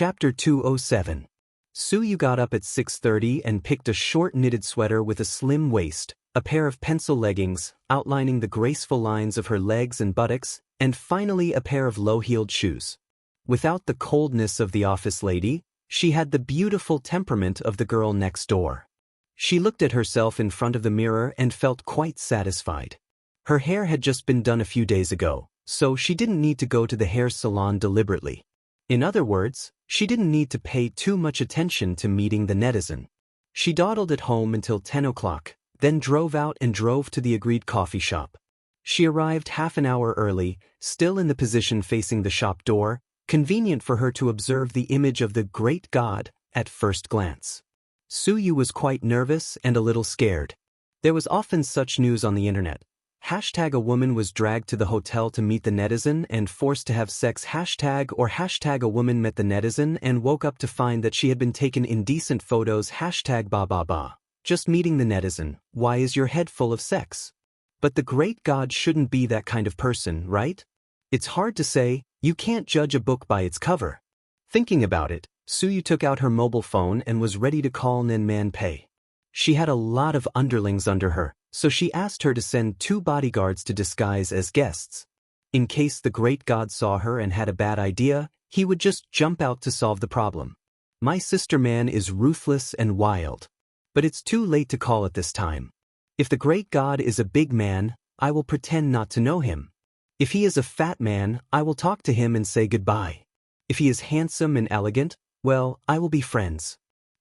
Chapter 207. Suyu got up at 6:30 and picked a short knitted sweater with a slim waist, a pair of pencil leggings, outlining the graceful lines of her legs and buttocks, and finally a pair of low-heeled shoes. Without the coldness of the office lady, she had the beautiful temperament of the girl next door. She looked at herself in front of the mirror and felt quite satisfied. Her hair had just been done a few days ago, so she didn't need to go to the hair salon deliberately. In other words, she didn't need to pay too much attention to meeting the netizen. She dawdled at home until 10 o'clock, then drove out and drove to the agreed coffee shop. She arrived half an hour early, still in the position facing the shop door, convenient for her to observe the image of the great god at first glance. Suyu was quite nervous and a little scared. There was often such news on the internet. Hashtag a woman was dragged to the hotel to meet the netizen and forced to have sex, hashtag, or hashtag a woman met the netizen and woke up to find that she had been taken indecent photos, hashtag ba ba ba. Just meeting the netizen, why is your head full of sex? But the great god shouldn't be that kind of person, right? It's hard to say, you can't judge a book by its cover. Thinking about it, Suyu took out her mobile phone and was ready to call Nen Pei. She had a lot of underlings under her, so she asked her to send 2 bodyguards to disguise as guests. In case the great god saw her and had a bad idea, he would just jump out to solve the problem. My sister man is ruthless and wild. But it's too late to call at this time. If the great god is a big man, I will pretend not to know him. If he is a fat man, I will talk to him and say goodbye. If he is handsome and elegant, well, I will be friends.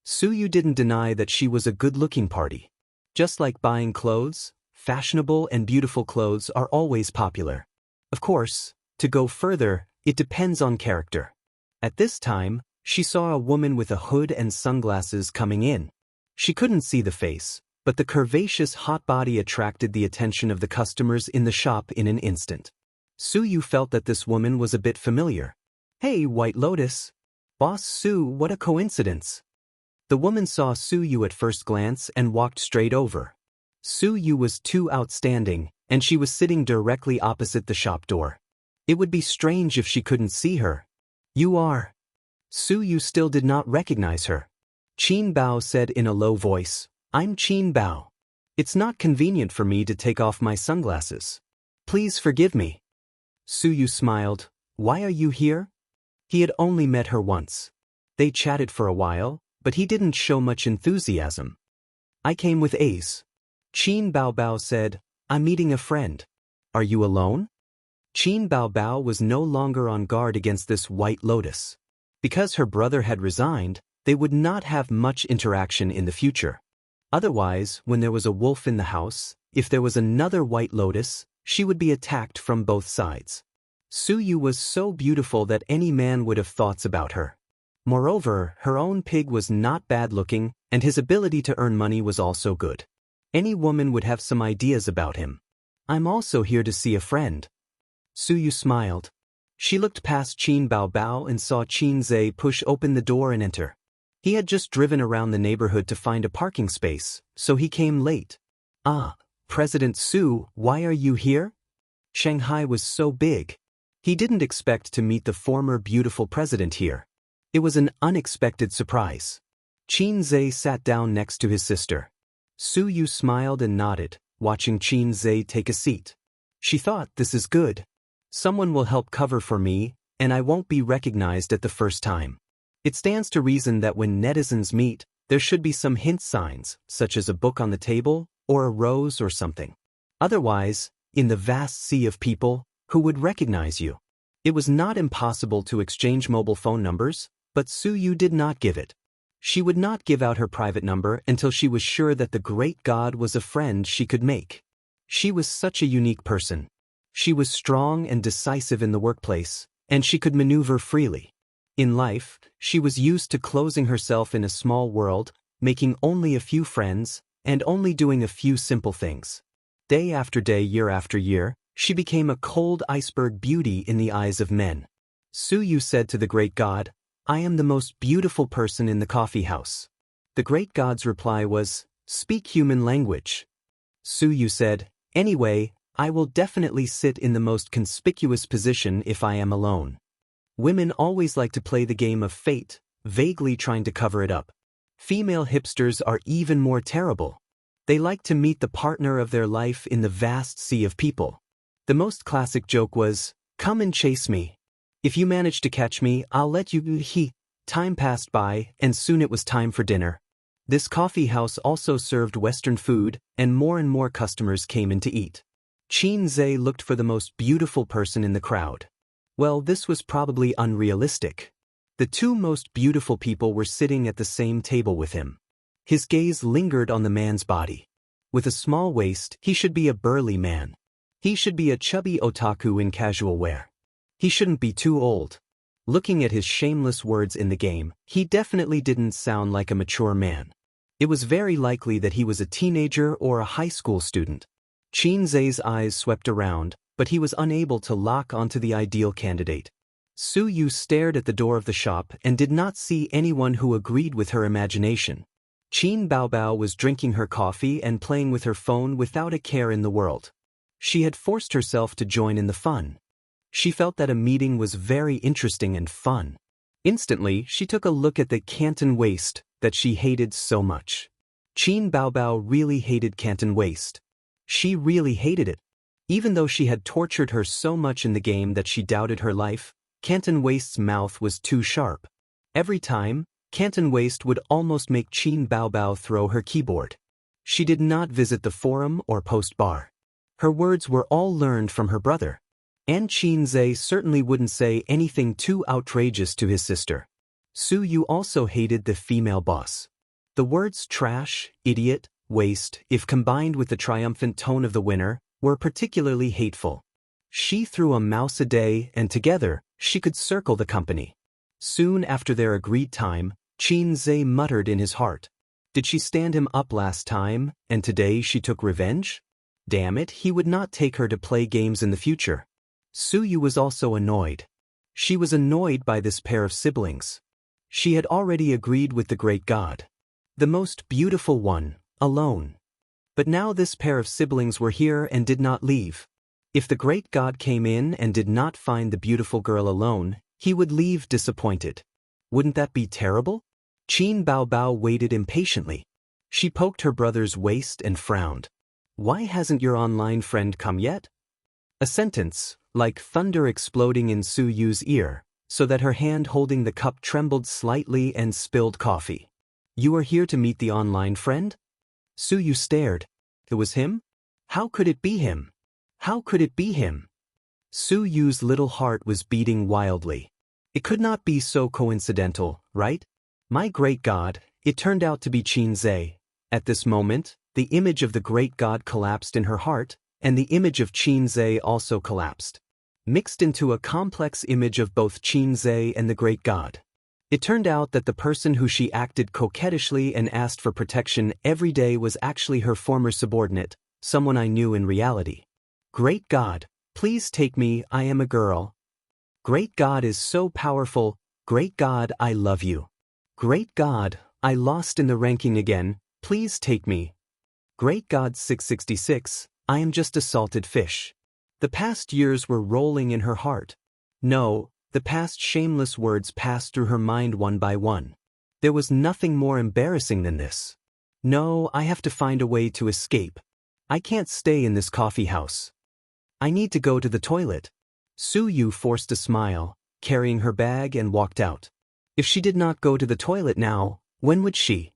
Suyu didn't deny that she was a good-looking party. Just like buying clothes, fashionable and beautiful clothes are always popular. Of course, to go further, it depends on character. At this time, she saw a woman with a hood and sunglasses coming in. She couldn't see the face, but the curvaceous hot body attracted the attention of the customers in the shop in an instant. Suyu felt that this woman was a bit familiar. Hey, White Lotus. Boss Su, what a coincidence. The woman saw Suyu at first glance and walked straight over. Suyu was too outstanding, and she was sitting directly opposite the shop door. It would be strange if she couldn't see her. You are. Suyu still did not recognize her. Qin Bao said in a low voice, I'm Qin Bao. It's not convenient for me to take off my sunglasses. Please forgive me. Suyu smiled. Why are you here? He had only met her once. They chatted for a while, but he didn't show much enthusiasm. I came with Ace. Qin Bao Bao said, I'm meeting a friend. Are you alone? Qin Bao Bao was no longer on guard against this White Lotus. Because her brother had resigned, they would not have much interaction in the future. Otherwise, when there was a wolf in the house, if there was another White Lotus, she would be attacked from both sides. Suyu was so beautiful that any man would have thoughts about her. Moreover, her own pig was not bad-looking, and his ability to earn money was also good. Any woman would have some ideas about him. I'm also here to see a friend. Suyu smiled. She looked past Qin Bao Bao and saw Qin Zhe push open the door and enter. He had just driven around the neighborhood to find a parking space, so he came late. Ah, President Su, why are you here? Shanghai was so big. He didn't expect to meet the former beautiful president here. It was an unexpected surprise. Qin Zhe sat down next to his sister. Suyu smiled and nodded, watching Qin Zhe take a seat. She thought, this is good. Someone will help cover for me, and I won't be recognized at the first time. It stands to reason that when netizens meet, there should be some hint signs, such as a book on the table, or a rose or something. Otherwise, in the vast sea of people, who would recognize you? It was not impossible to exchange mobile phone numbers, but Suyu did not give it. She would not give out her private number until she was sure that the great god was a friend she could make. She was such a unique person. She was strong and decisive in the workplace, and she could maneuver freely. In life, she was used to closing herself in a small world, making only a few friends, and only doing a few simple things. Day after day, year after year, she became a cold iceberg beauty in the eyes of men. Suyu said to the great god, I am the most beautiful person in the coffee house. The great god's reply was, speak human language. Suyu said, anyway, I will definitely sit in the most conspicuous position if I am alone. Women always like to play the game of fate, vaguely trying to cover it up. Female hipsters are even more terrible. They like to meet the partner of their life in the vast sea of people. The most classic joke was, "Come and chase me. If you manage to catch me, I'll let you." Time passed by, and soon it was time for dinner. This coffee house also served Western food, and more customers came in to eat. Xianxia looked for the most beautiful person in the crowd. Well, this was probably unrealistic. The two most beautiful people were sitting at the same table with him. His gaze lingered on the man's body. With a small waist, he should be a burly man. He should be a chubby otaku in casual wear. He shouldn't be too old. Looking at his shameless words in the game, he definitely didn't sound like a mature man. It was very likely that he was a teenager or a high school student. Xianxia's eyes swept around, but he was unable to lock onto the ideal candidate. Su Yu stared at the door of the shop and did not see anyone who agreed with her imagination. Qin Baobao was drinking her coffee and playing with her phone without a care in the world. She had forced herself to join in the fun. She felt that a meeting was very interesting and fun. Instantly, she took a look at the Canton waist that she hated so much. Qin Baobao really hated Canton waist. She really hated it. Even though she had tortured her so much in the game that she doubted her life, Canton Waist's mouth was too sharp. Every time, Canton Waist would almost make Qin Baobao throw her keyboard. She did not visit the forum or post bar. Her words were all learned from her brother. And Xianxia certainly wouldn't say anything too outrageous to his sister. Su Yu also hated the female boss. The words trash, idiot, waste, if combined with the triumphant tone of the winner, were particularly hateful. She threw a mouse a day, and together, she could circle the company. Soon after their agreed time, Xianxia muttered in his heart. Did she stand him up last time, and today she took revenge? Damn it, he would not take her to play games in the future. Su Yu was also annoyed. She was annoyed by this pair of siblings. She had already agreed with the great god. The most beautiful one, alone. But now this pair of siblings were here and did not leave. If the great god came in and did not find the beautiful girl alone, he would leave disappointed. Wouldn't that be terrible? Qin Baobao waited impatiently. She poked her brother's waist and frowned. Why hasn't your online friend come yet? A sentence, like thunder exploding in Su Yu's ear, so that her hand holding the cup trembled slightly and spilled coffee. You are here to meet the online friend? Su Yu stared. It was him? How could it be him? How could it be him? Su Yu's little heart was beating wildly. It could not be so coincidental, right? My great god, it turned out to be Xianxia. At this moment, the image of the great god collapsed in her heart, and the image of Xianxia also collapsed, mixed into a complex image of both Xianxia and the great god. It turned out that the person who she acted coquettishly and asked for protection every day was actually her former subordinate, someone I knew in reality. Great God, please take me, I am a girl. Great God is so powerful, great God, I love you. Great God, I lost in the ranking again, please take me. Great God 666, I am just a salted fish. The past years were rolling in her heart. No, the past shameless words passed through her mind one by one. There was nothing more embarrassing than this. No, I have to find a way to escape. I can't stay in this coffee house. I need to go to the toilet. Su Yu forced a smile, carrying her bag and walked out. If she did not go to the toilet now, when would she?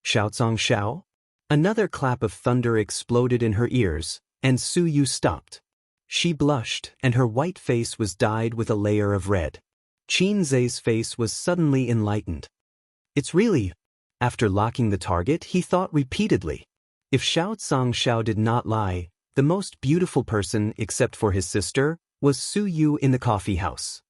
Xiaoxiao? Another clap of thunder exploded in her ears, and Su Yu stopped. She blushed, and her white face was dyed with a layer of red. Xianxia's face was suddenly enlightened. It's really... After locking the target, he thought repeatedly. If Xiaoxiao did not lie, the most beautiful person, except for his sister, was Su Yu in the coffee house.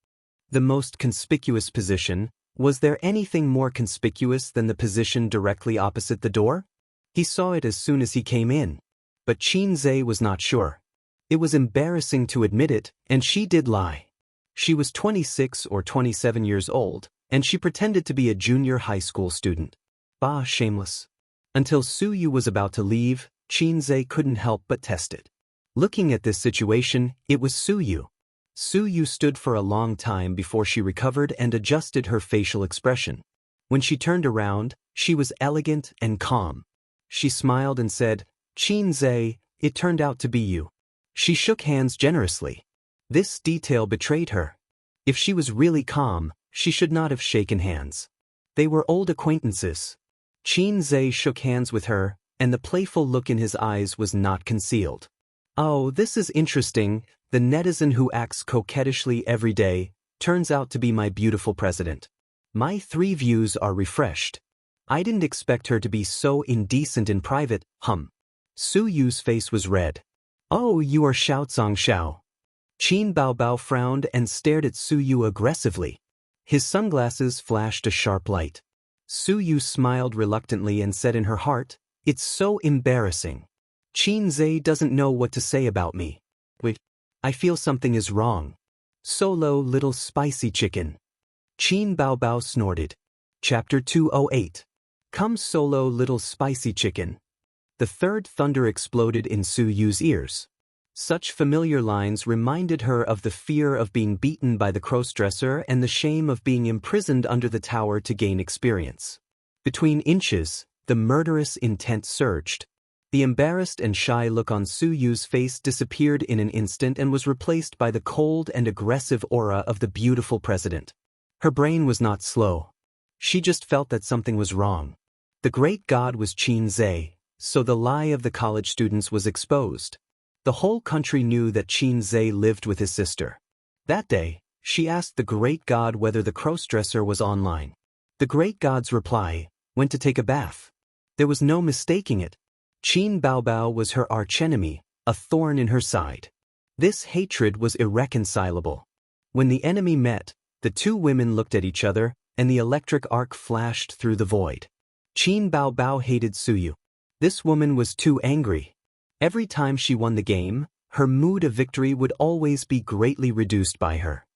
The most conspicuous position, was there anything more conspicuous than the position directly opposite the door? He saw it as soon as he came in. But Xianxia was not sure. It was embarrassing to admit it, and she did lie. She was 26 or 27 years old, and she pretended to be a junior high school student. Bah, shameless. Until Su Yu was about to leave, Xianxia couldn't help but test it. Looking at this situation, it was Su Yu. Su Yu stood for a long time before she recovered and adjusted her facial expression. When she turned around, she was elegant and calm. She smiled and said, "Qin Zhe, it turned out to be you." She shook hands generously. This detail betrayed her. If she was really calm, she should not have shaken hands. They were old acquaintances. Qin Zhe shook hands with her, and the playful look in his eyes was not concealed. "Oh, this is interesting. The netizen who acts coquettishly every day turns out to be my beautiful president. My 3 views are refreshed. I didn't expect her to be so indecent in private, Su Yu's face was red. "Oh, you are Xiaozong Xiao." Qin Baobao frowned and stared at Su Yu aggressively. His sunglasses flashed a sharp light. Su Yu smiled reluctantly and said in her heart, "It's so embarrassing. Qin Zhe doesn't know what to say about me. Wait, I feel something is wrong. Solo little spicy chicken." Qin Baobao snorted. Chapter 208. Come solo little spicy chicken. The third thunder exploded in Su Yu's ears. Such familiar lines reminded her of the fear of being beaten by the crossdresser and the shame of being imprisoned under the tower to gain experience. Between inches, the murderous intent surged. The embarrassed and shy look on Su Yu's face disappeared in an instant and was replaced by the cold and aggressive aura of the beautiful president. Her brain was not slow. She just felt that something was wrong. The great god was Qin Zhe, so the lie of the college students was exposed. The whole country knew that Qin Zhe lived with his sister. That day, she asked the great god whether the crossdresser was online. The great god's reply, "Went to take a bath." There was no mistaking it. Qin Baobao was her archenemy, a thorn in her side. This hatred was irreconcilable. When the enemy met, the 2 women looked at each other, and the electric arc flashed through the void. Qin Baobao hated Su Yu. This woman was too angry. Every time she won the game, her mood of victory would always be greatly reduced by her.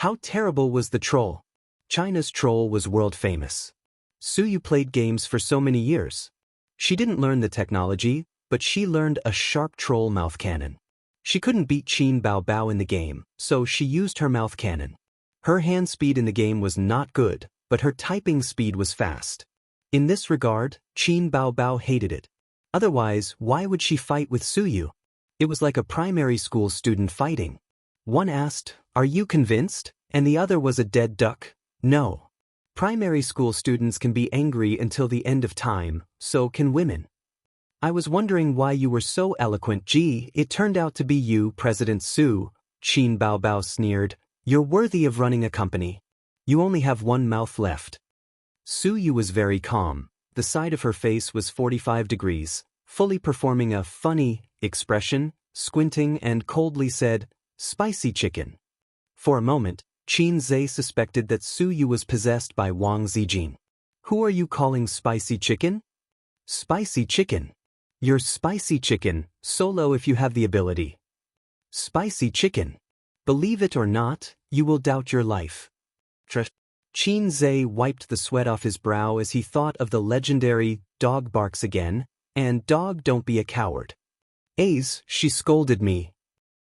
How terrible was the troll? China's troll was world famous. Su Yu played games for so many years. She didn't learn the technology, but she learned a sharp troll mouth cannon. She couldn't beat Qin Baobao in the game, so she used her mouth cannon. Her hand speed in the game was not good, but her typing speed was fast. In this regard, Qin Baobao hated it. Otherwise, why would she fight with Su Yu? It was like a primary school student fighting. One asked, "Are you convinced?" and the other was a dead duck. No. Primary school students can be angry until the end of time, so can women. "I was wondering why you were so eloquent. Gee, it turned out to be you, President Su," Qin Baobao sneered. "You're worthy of running a company. You only have one mouth left." Su Yu was very calm. The side of her face was 45 degrees, fully performing a funny expression, squinting and coldly said, "Spicy chicken." For a moment, Qin Zhe suspected that Su Yu was possessed by Wang Zijin. "Who are you calling spicy chicken?" "Spicy chicken. You're spicy chicken, solo if you have the ability." "Spicy chicken. Believe it or not, you will doubt your life." Qin Zhe wiped the sweat off his brow as he thought of the legendary "dog barks again," and "dog don't be a coward." "Aze, she scolded me."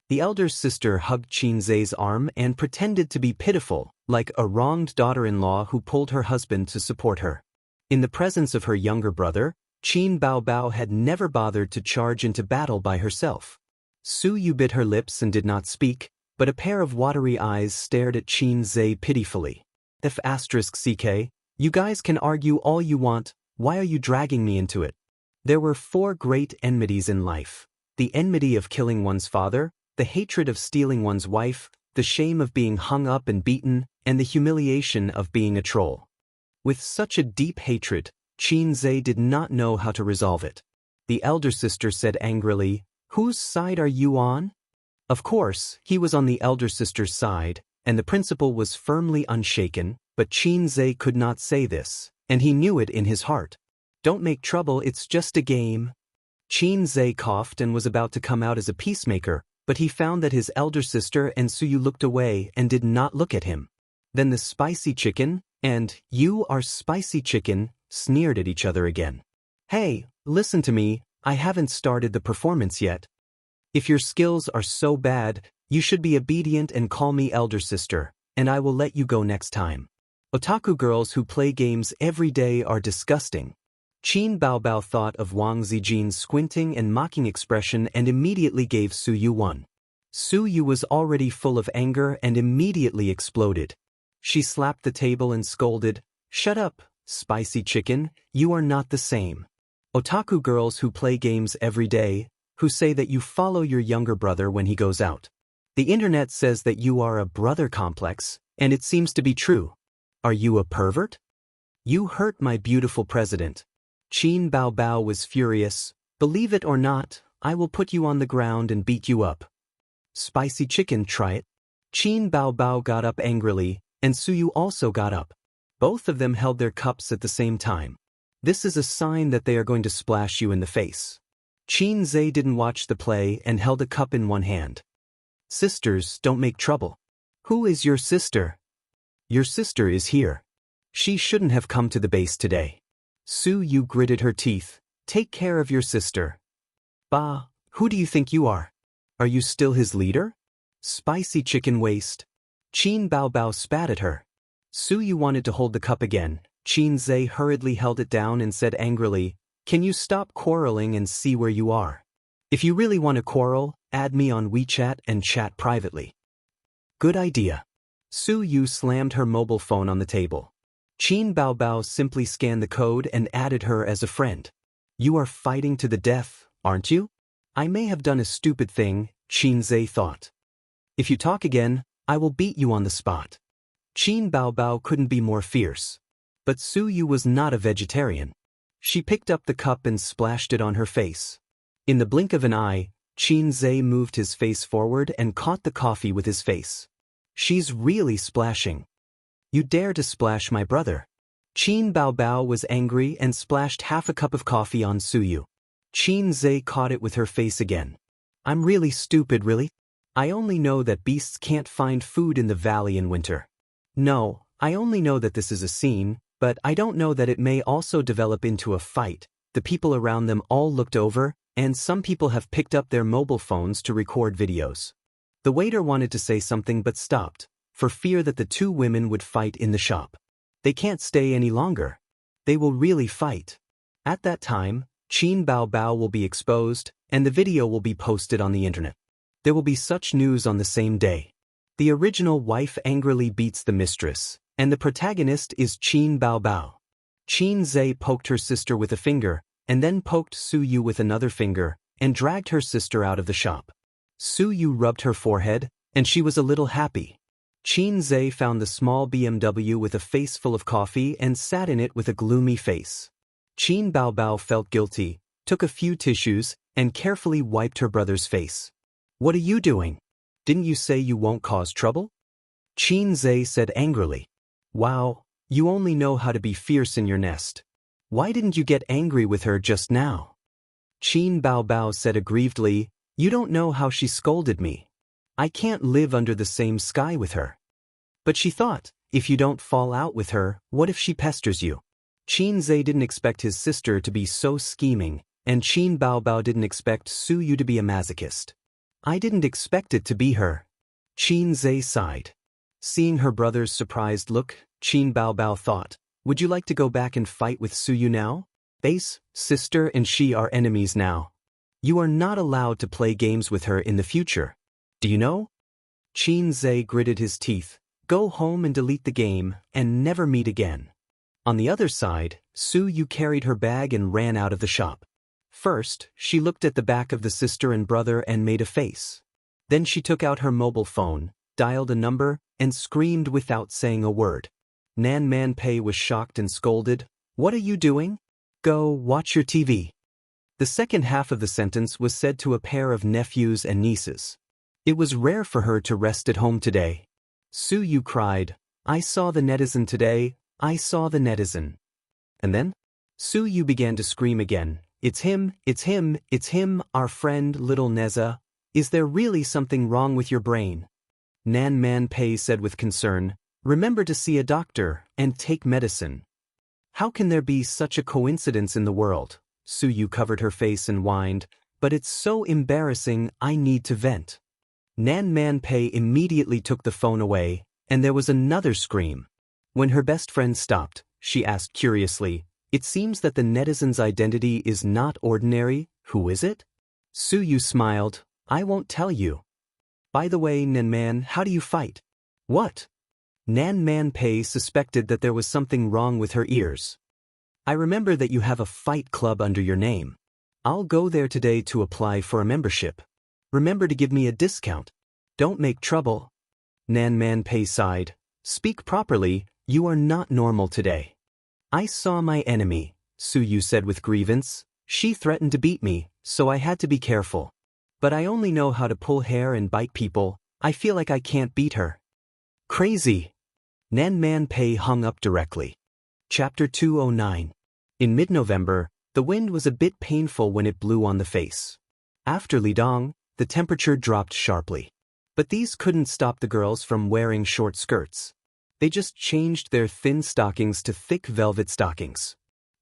The elder sister hugged Qin Zhe's arm and pretended to be pitiful, like a wronged daughter-in-law who pulled her husband to support her. In the presence of her younger brother, Qin Baobao had never bothered to charge into battle by herself. Su Yu bit her lips and did not speak, but a pair of watery eyes stared at Qin Zhe pitifully. "CK, you guys can argue all you want, why are you dragging me into it?" There were 4 great enmities in life: the enmity of killing one's father, the hatred of stealing one's wife, the shame of being hung up and beaten, and the humiliation of being a troll. With such a deep hatred, Qin Zhe did not know how to resolve it. The elder sister said angrily, "Whose side are you on?" Of course, he was on the elder sister's side, and the principal was firmly unshaken, but Qin Zhe could not say this, and he knew it in his heart. "Don't make trouble, it's just a game." Qin Zhe coughed and was about to come out as a peacemaker, but he found that his elder sister and Su Yu looked away and did not look at him. Then the spicy chicken and "You are spicy chicken" sneered at each other again. "Hey, listen to me, I haven't started the performance yet. If your skills are so bad, You should be obedient and call me elder sister, and I will let you go next time. Otaku girls who play games every day are disgusting. Qin Baobao thought of Wang Zijin's squinting and mocking expression and immediately gave Su Yu one. Su Yu was already full of anger and immediately exploded. She slapped the table and scolded, "Shut up, spicy chicken, you are not the same." Otaku girls who play games every day, who say that you follow your younger brother when he goes out. The internet says that you are a brother complex, and it seems to be true. Are you a pervert? You hurt my beautiful president. Qin Baobao was furious. Believe it or not, I will put you on the ground and beat you up. Spicy chicken, try it. Qin Baobao got up angrily, and Su Yu also got up. Both of them held their cups at the same time. This is a sign that they are going to splash you in the face. Qin Zhe didn't watch the play and held a cup in one hand. Sisters, don't make trouble. Who is your sister? Your sister is here. She shouldn't have come to the base today. Su Yu gritted her teeth. Take care of your sister. Bah, who do you think you are? Are you still his leader? Spicy chicken waste. Qin Baobao spat at her. Su Yu wanted to hold the cup again. Qin Zhe hurriedly held it down and said angrily, "Can you stop quarreling and see where you are? If you really want to quarrel, add me on WeChat and chat privately." Good idea. Su Yu slammed her mobile phone on the table. Qin Baobao simply scanned the code and added her as a friend. You are fighting to the death, aren't you? I may have done a stupid thing, Qin Zhe thought. If you talk again, I will beat you on the spot. Qin Baobao couldn't be more fierce. But Su Yu was not a vegetarian. She picked up the cup and splashed it on her face. In the blink of an eye, Qin Zhe moved his face forward and caught the coffee with his face. She's really splashing. You dare to splash my brother. Qin Baobao was angry and splashed half a cup of coffee on Su Yu. Qin Zhe caught it with her face again. I'm really stupid, really? I only know that beasts can't find food in the valley in winter. No, I only know that this is a scene, but I don't know that it may also develop into a fight. The people around them all looked over, and some people have picked up their mobile phones to record videos. The waiter wanted to say something but stopped, for fear that the two women would fight in the shop. They can't stay any longer. They will really fight. At that time, Qin Baobao will be exposed, and the video will be posted on the internet. There will be such news on the same day. The original wife angrily beats the mistress, and the protagonist is Qin Baobao. Qin Zhe poked her sister with a finger, and then poked Su Yu with another finger, and dragged her sister out of the shop. Su Yu rubbed her forehead, and she was a little happy. Qin Zhe found the small BMW with a face full of coffee and sat in it with a gloomy face. Qin Baobao felt guilty, took a few tissues, and carefully wiped her brother's face. What are you doing? Didn't you say you won't cause trouble? Qin Zhe said angrily. Wow, you only know how to be fierce in your nest. Why didn't you get angry with her just now? Qin Baobao said aggrievedly, You don't know how she scolded me. I can't live under the same sky with her. But she thought, if you don't fall out with her, what if she pesters you? Qin Zhe didn't expect his sister to be so scheming, and Qin Baobao didn't expect Su Yu to be a masochist. I didn't expect it to be her. Qin Zhe sighed. Seeing her brother's surprised look, Qin Baobao thought, would you like to go back and fight with Su Yu now? Base, sister and she are enemies now. You are not allowed to play games with her in the future. Do you know? Qin Zhe gritted his teeth. Go home and delete the game, and never meet again. On the other side, Su Yu carried her bag and ran out of the shop. First, she looked at the back of the sister and brother and made a face. Then she took out her mobile phone, dialed a number, and screamed without saying a word. Nan Man Pei was shocked and scolded. What are you doing? Go, watch your TV. The second half of the sentence was said to a pair of nephews and nieces. It was rare for her to rest at home today. Su Yu cried, I saw the netizen today, I saw the netizen. And then? Su Yu began to scream again. It's him, it's him, it's him, our friend little Neza. Is there really something wrong with your brain? Nan Man Pei said with concern, remember to see a doctor and take medicine. How can there be such a coincidence in the world? Su Yu covered her face and whined, but it's so embarrassing, I need to vent. Nan Man Pei immediately took the phone away, and there was another scream. When her best friend stopped, she asked curiously, "It seems that the netizen's identity is not ordinary. Who is it?" Su Yu smiled, "I won't tell you." "By the way, Nan Man, how do you fight?" "What?" Nan Man Pei suspected that there was something wrong with her ears. "I remember that you have a fight club under your name. I'll go there today to apply for a membership. Remember to give me a discount. Don't make trouble." Nan Man Pei sighed. "Speak properly, you are not normal today." "I saw my enemy," Su Yu said with grievance. "She threatened to beat me, so I had to be careful. But I only know how to pull hair and bite people. I feel like I can't beat her." "Crazy." Nan Man Pei hung up directly. Chapter 209. In mid-November, the wind was a bit painful when it blew on the face. After Lidong, the temperature dropped sharply. But these couldn't stop the girls from wearing short skirts. They just changed their thin stockings to thick velvet stockings.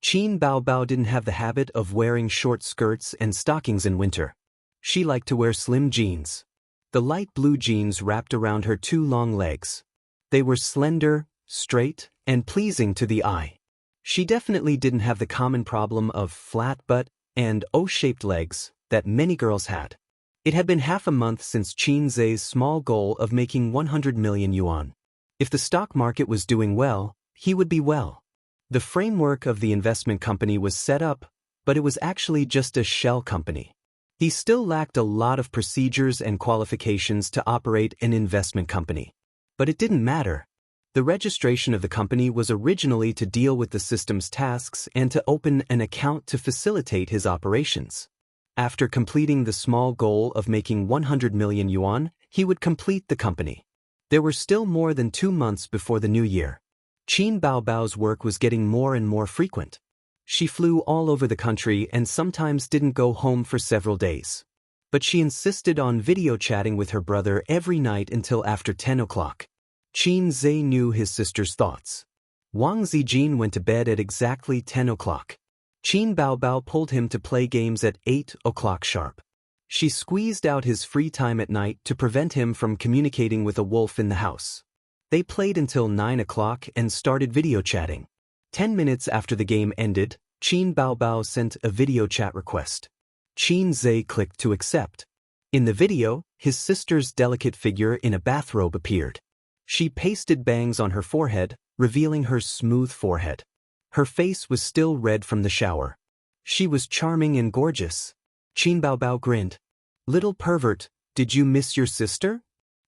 Qin Baobao didn't have the habit of wearing short skirts and stockings in winter. She liked to wear slim jeans. The light blue jeans wrapped around her two long legs. They were slender, straight, and pleasing to the eye. She definitely didn't have the common problem of flat butt and O-shaped legs that many girls had. It had been half a month since Qin Zhe's small goal of making 100 million yuan. If the stock market was doing well, he would be well. The framework of the investment company was set up, but it was actually just a shell company. He still lacked a lot of procedures and qualifications to operate an investment company. But it didn't matter. The registration of the company was originally to deal with the system's tasks and to open an account to facilitate his operations. After completing the small goal of making 100 million yuan, he would complete the company. There were still more than 2 months before the new year. Qin Baobao's work was getting more and more frequent. She flew all over the country and sometimes didn't go home for several days. But she insisted on video chatting with her brother every night until after 10 o'clock. Qin Zhe knew his sister's thoughts. Wang Zijin went to bed at exactly 10 o'clock. Qin Baobao pulled him to play games at 8 o'clock sharp. She squeezed out his free time at night to prevent him from communicating with a wolf in the house. They played until 9 o'clock and started video chatting. 10 minutes after the game ended, Qin Baobao sent a video chat request. Qin Zhe clicked to accept. In the video, his sister's delicate figure in a bathrobe appeared. She pasted bangs on her forehead, revealing her smooth forehead. Her face was still red from the shower. She was charming and gorgeous. Qin Baobao grinned. "Little pervert, did you miss your sister?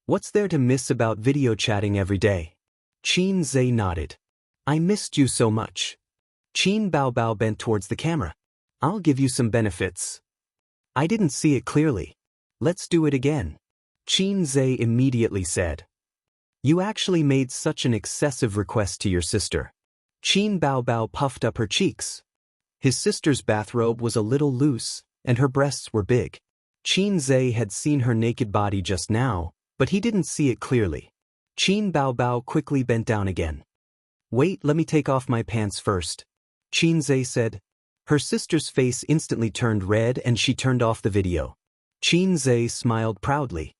What's there to miss about video chatting every day?" Qin Zhe nodded. "I missed you so much." Qin Baobao bent towards the camera. "I'll give you some benefits." "I didn't see it clearly. Let's do it again." Qin Zhe immediately said. "You actually made such an excessive request to your sister." Qin Baobao puffed up her cheeks. His sister's bathrobe was a little loose, and her breasts were big. Qin Zhe had seen her naked body just now, but he didn't see it clearly. Qin Baobao quickly bent down again. "Wait, let me take off my pants first," Qin Zhe said. Her sister's face instantly turned red and she turned off the video. Qin Zhe smiled proudly.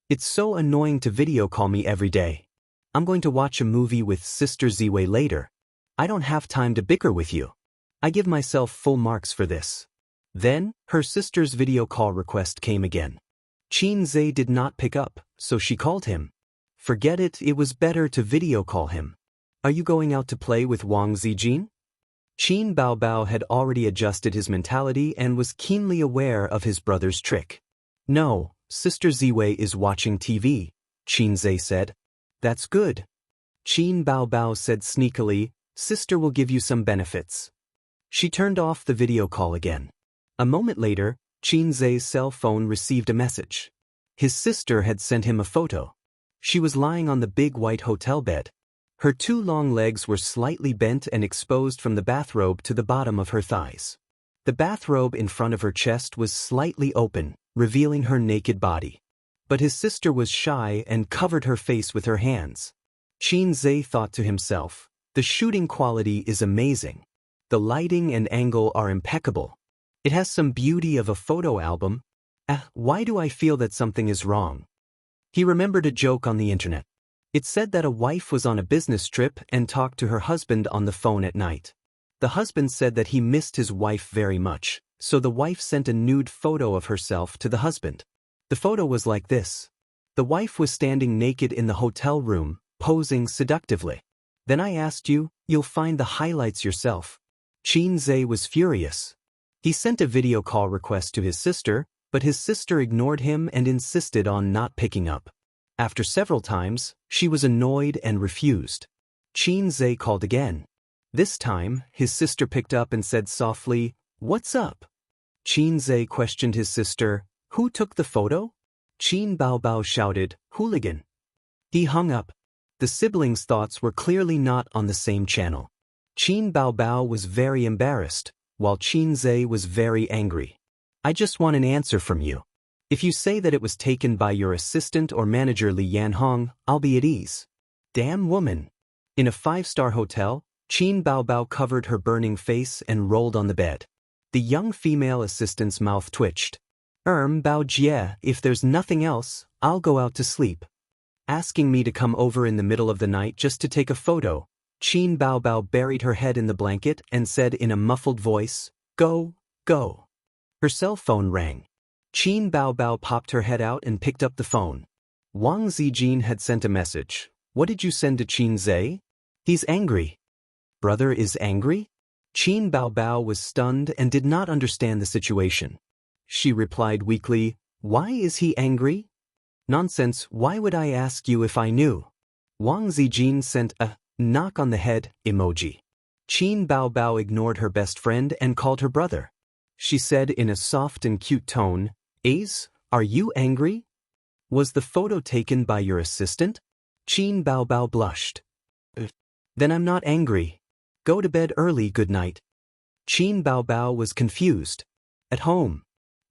"It's so annoying to video call me every day. I'm going to watch a movie with Sister Ziwei later. I don't have time to bicker with you. I give myself full marks for this." Then, her sister's video call request came again. Qin Zhe did not pick up, so she called him. Forget it, it was better to video call him. "Are you going out to play with Wang Zijin?" Qin Baobao had already adjusted his mentality and was keenly aware of his brother's trick. "No, Sister Ziwei is watching TV," Qin Zhe said. "That's good." Qin Baobao said sneakily, "Sister will give you some benefits." She turned off the video call again. A moment later, Qin Zhe's cell phone received a message. His sister had sent him a photo. She was lying on the big white hotel bed. Her two long legs were slightly bent and exposed from the bathrobe to the bottom of her thighs. The bathrobe in front of her chest was slightly open, revealing her naked body. But his sister was shy and covered her face with her hands. Qin Zhe thought to himself, "The shooting quality is amazing. The lighting and angle are impeccable. It has some beauty of a photo album. Why do I feel that something is wrong?" He remembered a joke on the internet. It said that a wife was on a business trip and talked to her husband on the phone at night. The husband said that he missed his wife very much, so the wife sent a nude photo of herself to the husband. The photo was like this. The wife was standing naked in the hotel room, posing seductively. Then I asked you, you'll find the highlights yourself. Xianxia was furious. He sent a video call request to his sister, but his sister ignored him and insisted on not picking up. After several times, she was annoyed and refused. Xianxia called again. This time, his sister picked up and said softly, "What's up?" Xianxia questioned his sister, "Who took the photo?" Qin Baobao shouted, "Hooligan." He hung up. The siblings' thoughts were clearly not on the same channel. Qin Baobao was very embarrassed, while Xianxia was very angry. "I just want an answer from you. If you say that it was taken by your assistant or manager Li Yanhong, I'll be at ease." Damn woman. In a 5-star hotel, Qin Baobao covered her burning face and rolled on the bed. The young female assistant's mouth twitched. Bao Jie, if there's nothing else, I'll go out to sleep." Asking me to come over in the middle of the night just to take a photo, Qin Baobao buried her head in the blanket and said in a muffled voice, "Go, go." Her cell phone rang. Qin Baobao popped her head out and picked up the phone. Wang Zijin had sent a message. "What did you send to Xianxia?" "He's angry." "Brother is angry?" Qin Baobao was stunned and did not understand the situation. She replied weakly, "Why is he angry?" "Nonsense, why would I ask you if I knew?" Wang Zijin sent a knock on the head emoji. Qin Baobao ignored her best friend and called her brother. She said in a soft and cute tone, "Ace, are you angry? Was the photo taken by your assistant?" Qin Baobao blushed. "Then I'm not angry. Go to bed early, good night." Qin Baobao was confused. At home,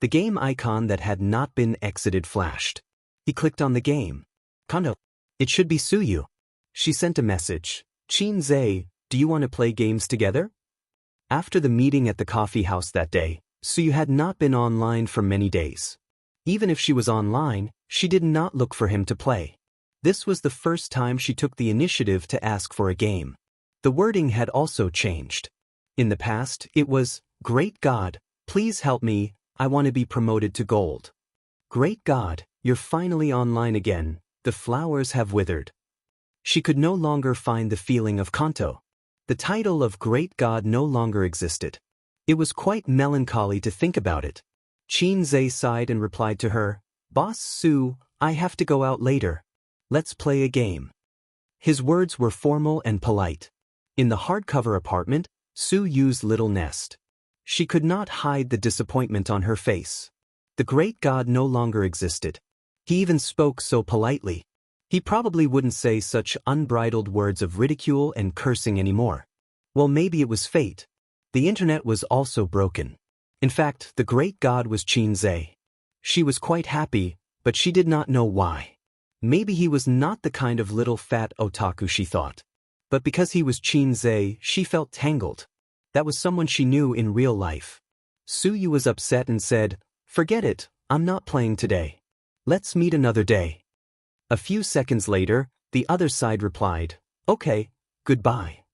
the game icon that had not been exited flashed. He clicked on the game. "Kondo, it should be Suyu." She sent a message. "Xianxia, do you want to play games together?" After the meeting at the coffee house that day, Suyu had not been online for many days. Even if she was online, she did not look for him to play. This was the first time she took the initiative to ask for a game. The wording had also changed. In the past, it was, "Great God, please help me, I want to be promoted to gold." "Great God, you're finally online again, the flowers have withered." She could no longer find the feeling of Kanto. The title of Great God no longer existed. It was quite melancholy to think about it. Xianxia sighed and replied to her, "Boss Su, I have to go out later. Let's play a game." His words were formal and polite. In the hardcover apartment, Su used little nest. She could not hide the disappointment on her face. The great God no longer existed. He even spoke so politely. He probably wouldn't say such unbridled words of ridicule and cursing anymore. Well, maybe it was fate. The internet was also broken. In fact, the great God was Xianxia. She was quite happy, but she did not know why. Maybe he was not the kind of little fat otaku she thought. But because he was Xianxia, she felt tangled. That was someone she knew in real life. Suyu was upset and said, "Forget it, I'm not playing today. Let's meet another day." A few seconds later, the other side replied, "Okay, goodbye."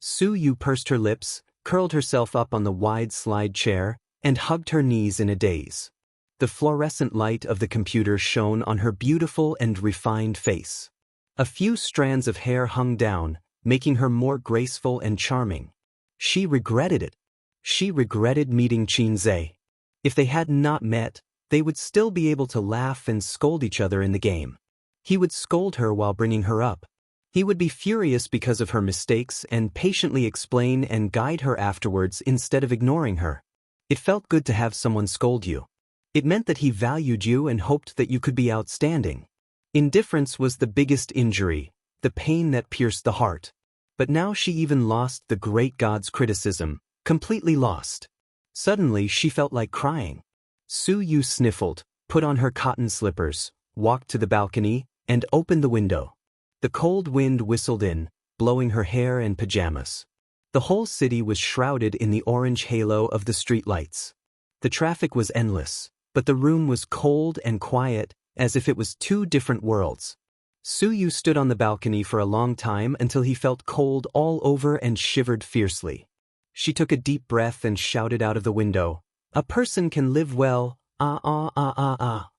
Suyu pursed her lips, curled herself up on the wide slide chair, and hugged her knees in a daze. The fluorescent light of the computer shone on her beautiful and refined face. A few strands of hair hung down, making her more graceful and charming. She regretted it. She regretted meeting Xianxia. If they had not met, they would still be able to laugh and scold each other in the game. He would scold her while bringing her up. He would be furious because of her mistakes and patiently explain and guide her afterwards instead of ignoring her. It felt good to have someone scold you. It meant that he valued you and hoped that you could be outstanding. Indifference was the biggest injury, the pain that pierced the heart. But now she even lost the great God's criticism, completely lost. Suddenly she felt like crying. Suyu sniffled, put on her cotton slippers, walked to the balcony, and opened the window. The cold wind whistled in, blowing her hair and pajamas. The whole city was shrouded in the orange halo of the streetlights. The traffic was endless, but the room was cold and quiet, as if it was two different worlds. Suyu stood on the balcony for a long time until he felt cold all over and shivered fiercely. She took a deep breath and shouted out of the window, "A person can live well, ah ah ah ah ah."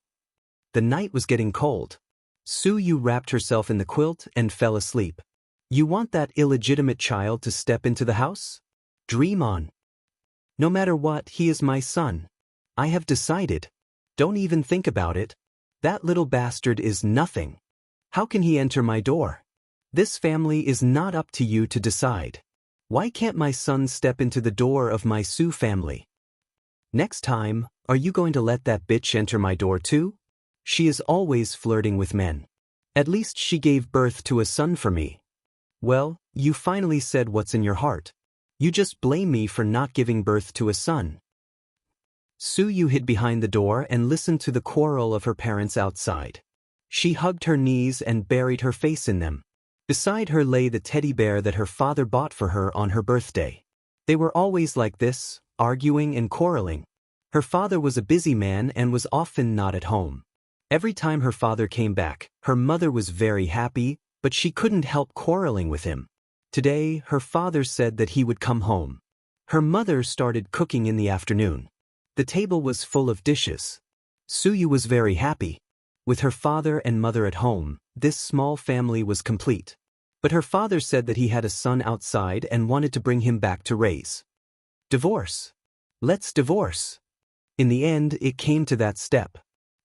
The night was getting cold. Suyu wrapped herself in the quilt and fell asleep. You want that illegitimate child to step into the house? Dream on. No matter what, he is my son. I have decided. Don't even think about it. That little bastard is nothing. How can he enter my door? This family is not up to you to decide. Why can't my son step into the door of my Su family? Next time, are you going to let that bitch enter my door too? She is always flirting with men. At least she gave birth to a son for me. Well, you finally said what's in your heart. You just blame me for not giving birth to a son. Suyu hid behind the door and listened to the quarrel of her parents outside. She hugged her knees and buried her face in them. Beside her lay the teddy bear that her father bought for her on her birthday. They were always like this, arguing and quarreling. Her father was a busy man and was often not at home. Every time her father came back, her mother was very happy, but she couldn't help quarreling with him. Today, her father said that he would come home. Her mother started cooking in the afternoon. The table was full of dishes. Suyu was very happy. With her father and mother at home, this small family was complete. But her father said that he had a son outside and wanted to bring him back to raise. Divorce. Let's divorce. In the end, it came to that step.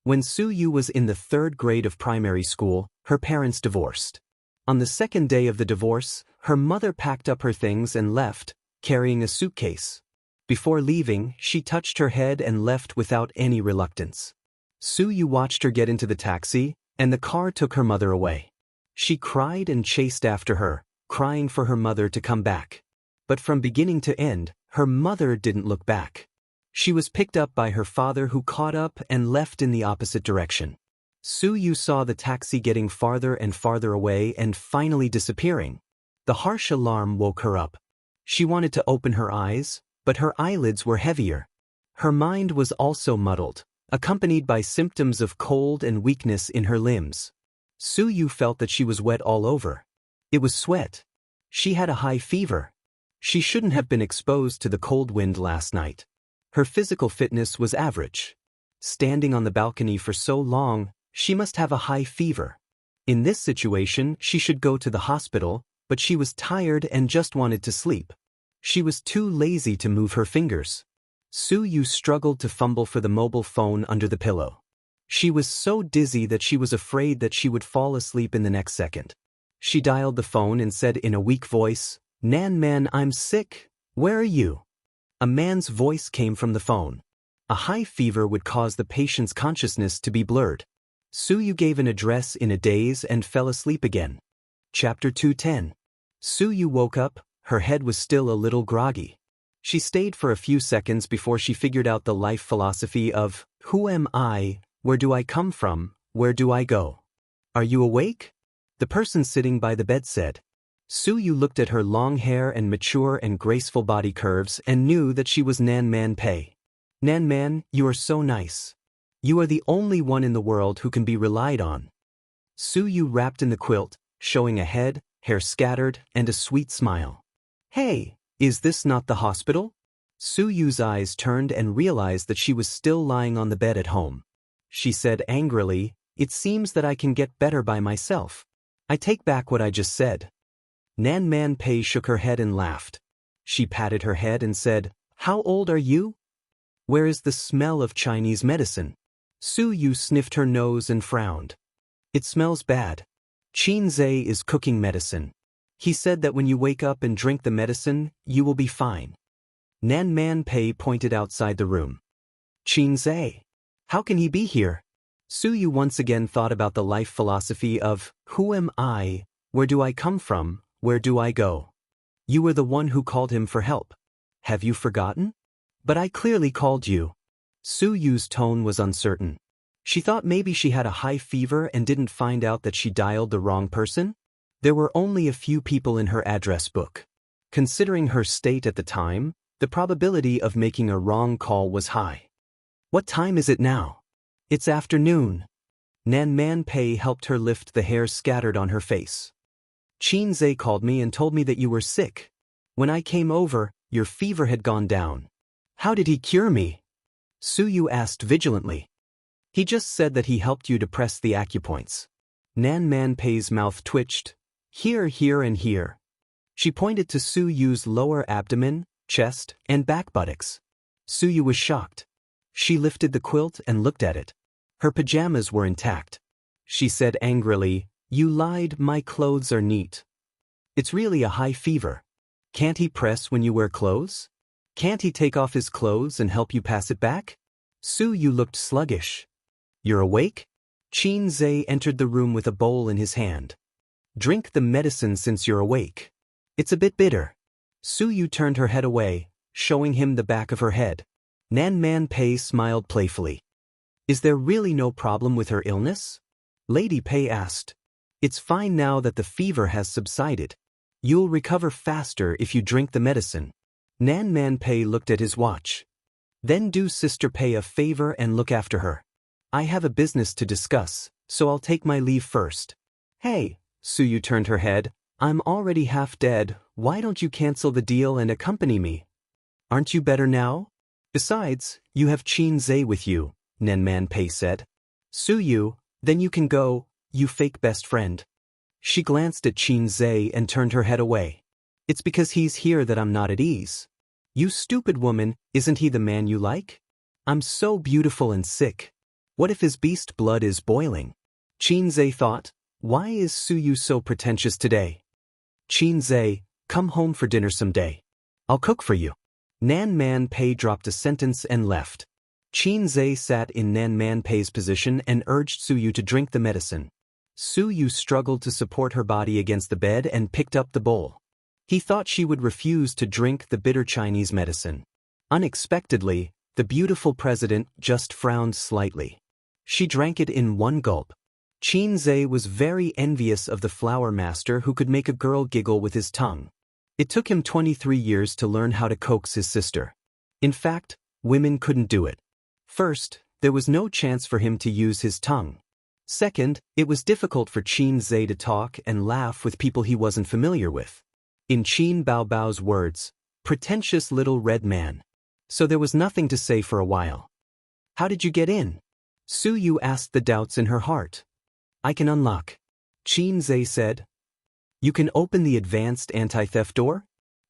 When Suyu was in the 3rd grade of primary school, her parents divorced. On the 2nd day of the divorce, her mother packed up her things and left, carrying a suitcase. Before leaving, she touched her head and left without any reluctance. Suyu watched her get into the taxi, and the car took her mother away. She cried and chased after her, crying for her mother to come back. But from beginning to end, her mother didn't look back. She was picked up by her father, who caught up and left in the opposite direction. Suyu saw the taxi getting farther and farther away and finally disappearing. The harsh alarm woke her up. She wanted to open her eyes, but her eyelids were heavier. Her mind was also muddled, accompanied by symptoms of cold and weakness in her limbs. Suyu felt that she was wet all over. It was sweat. She had a high fever. She shouldn't have been exposed to the cold wind last night. Her physical fitness was average. Standing on the balcony for so long, she must have a high fever. In this situation, she should go to the hospital, but she was tired and just wanted to sleep. She was too lazy to move her fingers. Suyu struggled to fumble for the mobile phone under the pillow. She was so dizzy that she was afraid that she would fall asleep in the next second. She dialed the phone and said in a weak voice, "Nan man, I'm sick. Where are you?" A man's voice came from the phone. A high fever would cause the patient's consciousness to be blurred. Suyu gave an address in a daze and fell asleep again. Chapter 210. Suyu woke up, her head was still a little groggy. She stayed for a few seconds before she figured out the life philosophy of, "Who am I? Where do I come from? Where do I go?" "Are you awake?" the person sitting by the bed said. Suyu looked at her long hair and mature and graceful body curves and knew that she was Nan Man Pei. "Nan Man, you are so nice. You are the only one in the world who can be relied on." Suyu wrapped in the quilt, showing a head, hair scattered, and a sweet smile. "Hey, is this not the hospital?" Suyu's eyes turned and realized that she was still lying on the bed at home. She said angrily, "It seems that I can get better by myself. I take back what I just said." Nan Man Pei shook her head and laughed. She patted her head and said, "How old are you? Where is the smell of Chinese medicine?" Suyu sniffed her nose and frowned. "It smells bad. Qin Zhe is cooking medicine. He said that when you wake up and drink the medicine, you will be fine." Nan Man Pei pointed outside the room. "Qin Zhe? How can he be here?" Suyu once again thought about the life philosophy of, "Who am I? Where do I come from? Where do I go?" "You were the one who called him for help. Have you forgotten?" "But I clearly called you." Suyu's tone was uncertain. She thought maybe she had a high fever and didn't find out that she dialed the wrong person. There were only a few people in her address book. Considering her state at the time, the probability of making a wrong call was high. "What time is it now?" "It's afternoon." Nan Man Pei helped her lift the hair scattered on her face. Qin Zhe called me and told me that you were sick. When I came over, your fever had gone down. How did he cure me? Su Yu asked vigilantly. He just said that he helped you depress the acupoints. Nan Man Pei's mouth twitched. Here, here, and here. She pointed to Su Yu's lower abdomen, chest, and back buttocks. Su Yu was shocked. She lifted the quilt and looked at it. Her pajamas were intact. She said angrily, You lied, my clothes are neat. It's really a high fever. Can't he press when you wear clothes? Can't he take off his clothes and help you pass it back? Su Yu looked sluggish. You're awake? Qin Zhe entered the room with a bowl in his hand. Drink the medicine since you're awake. It's a bit bitter. Su Yu turned her head away, showing him the back of her head. Nan Man Pei smiled playfully. Is there really no problem with her illness? Lady Pei asked. It's fine now that the fever has subsided. You'll recover faster if you drink the medicine. Nan Man Pei looked at his watch. Then do Sister Pei a favor and look after her. I have a business to discuss, so I'll take my leave first. Hey, Su Yu turned her head. I'm already half dead, why don't you cancel the deal and accompany me? Aren't you better now? Besides, you have Qin Zhe with you, Nan Man Pei said. Su Yu, then you can go, you fake best friend. She glanced at Qin Zhe and turned her head away. It's because he's here that I'm not at ease. You stupid woman, isn't he the man you like? I'm so beautiful and sick. What if his beast blood is boiling? Qin Zhe thought, why is Su Yu so pretentious today? Qin Zhe, come home for dinner someday. I'll cook for you. Nan Man Pei dropped a sentence and left. Qin Zhe sat in Nan Man Pei's position and urged Su Yu to drink the medicine. Su Yu struggled to support her body against the bed and picked up the bowl. He thought she would refuse to drink the bitter Chinese medicine. Unexpectedly, the beautiful president just frowned slightly. She drank it in one gulp. Qin Zhe was very envious of the flower master who could make a girl giggle with his tongue. It took him 23 years to learn how to coax his sister. In fact, women couldn't do it. First, there was no chance for him to use his tongue. Second, it was difficult for Qin Zhe to talk and laugh with people he wasn't familiar with. In Qin Baobao's words, pretentious little red man. So there was nothing to say for a while. How did you get in? Su Yu asked the doubts in her heart. I can unlock. Qin Zhe said. You can open the advanced anti-theft door?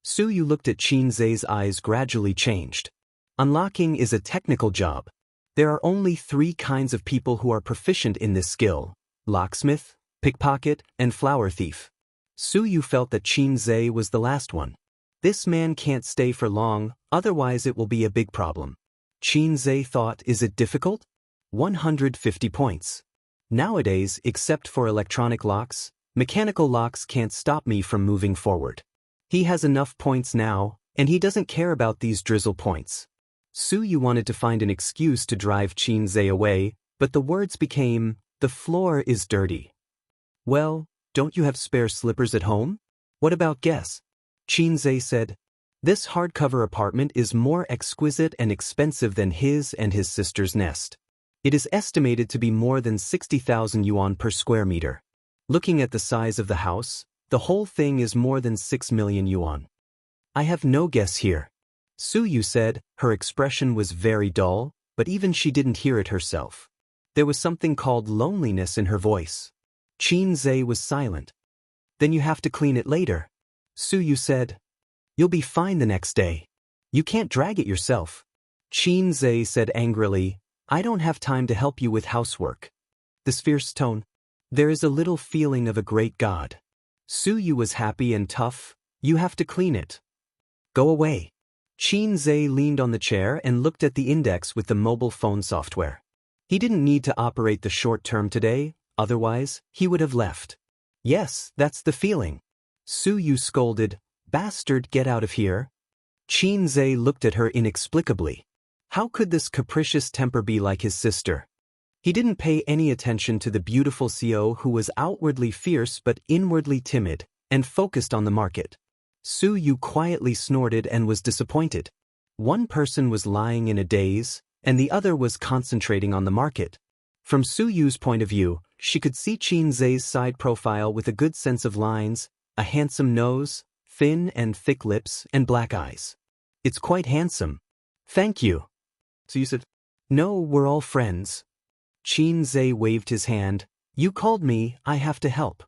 Su Yu looked at Qin Zhe's eyes gradually changed. Unlocking is a technical job. There are only 3 kinds of people who are proficient in this skill: locksmith, pickpocket, and flower thief. Su Yu felt that Qin Zhe was the last one. This man can't stay for long, otherwise it will be a big problem. Qin Zhe thought, is it difficult? 150 points. Nowadays, except for electronic locks, mechanical locks can't stop me from moving forward. He has enough points now, and he doesn't care about these drizzle points. Su Yu wanted to find an excuse to drive Qin Zhe away, but the words became, the floor is dirty. Well, don't you have spare slippers at home? What about guess? Qin Zhe said, this hardcover apartment is more exquisite and expensive than his and his sister's nest. It is estimated to be more than 60,000 yuan per square meter. Looking at the size of the house, the whole thing is more than 6 million yuan. I have no guess here. Su Yu said, her expression was very dull, but even she didn't hear it herself. There was something called loneliness in her voice. Qin Zhe was silent. Then you have to clean it later. Su Yu said. You'll be fine the next day. You can't drag it yourself. Qin Zhe said angrily, I don't have time to help you with housework. This fierce tone. There is a little feeling of a great god. Su Yu was happy and tough. You have to clean it. Go away. Qin Zhe leaned on the chair and looked at the index with the mobile phone software. He didn't need to operate the short term today, otherwise, he would have left. Yes, that's the feeling. Su Yu scolded, bastard, get out of here. Qin Zhe looked at her inexplicably. How could this capricious temper be like his sister? He didn't pay any attention to the beautiful CO who was outwardly fierce but inwardly timid, and focused on the market. Su Yu quietly snorted and was disappointed. One person was lying in a daze, and the other was concentrating on the market. From Su Yu's point of view, she could see Qin Zhe's side profile with a good sense of lines, a handsome nose, thin and thick lips, and black eyes. It's quite handsome. Thank you. So you said, no, we're all friends. Qin Zhe waved his hand. You called me, I have to help.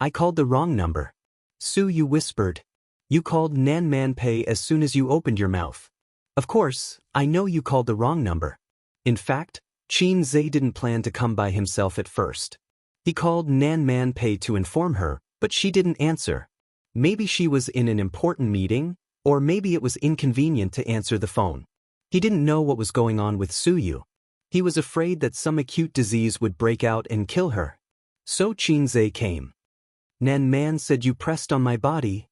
I called the wrong number. Su Yu whispered. You called Nan Man Pei as soon as you opened your mouth. Of course, I know you called the wrong number. In fact, Qin Zhe didn't plan to come by himself at first. He called Nan Man Pei to inform her, but she didn't answer. Maybe she was in an important meeting, or maybe it was inconvenient to answer the phone. He didn't know what was going on with Su Yu. He was afraid that some acute disease would break out and kill her. So Qin Zhe came. Nan Man said you pressed on my body.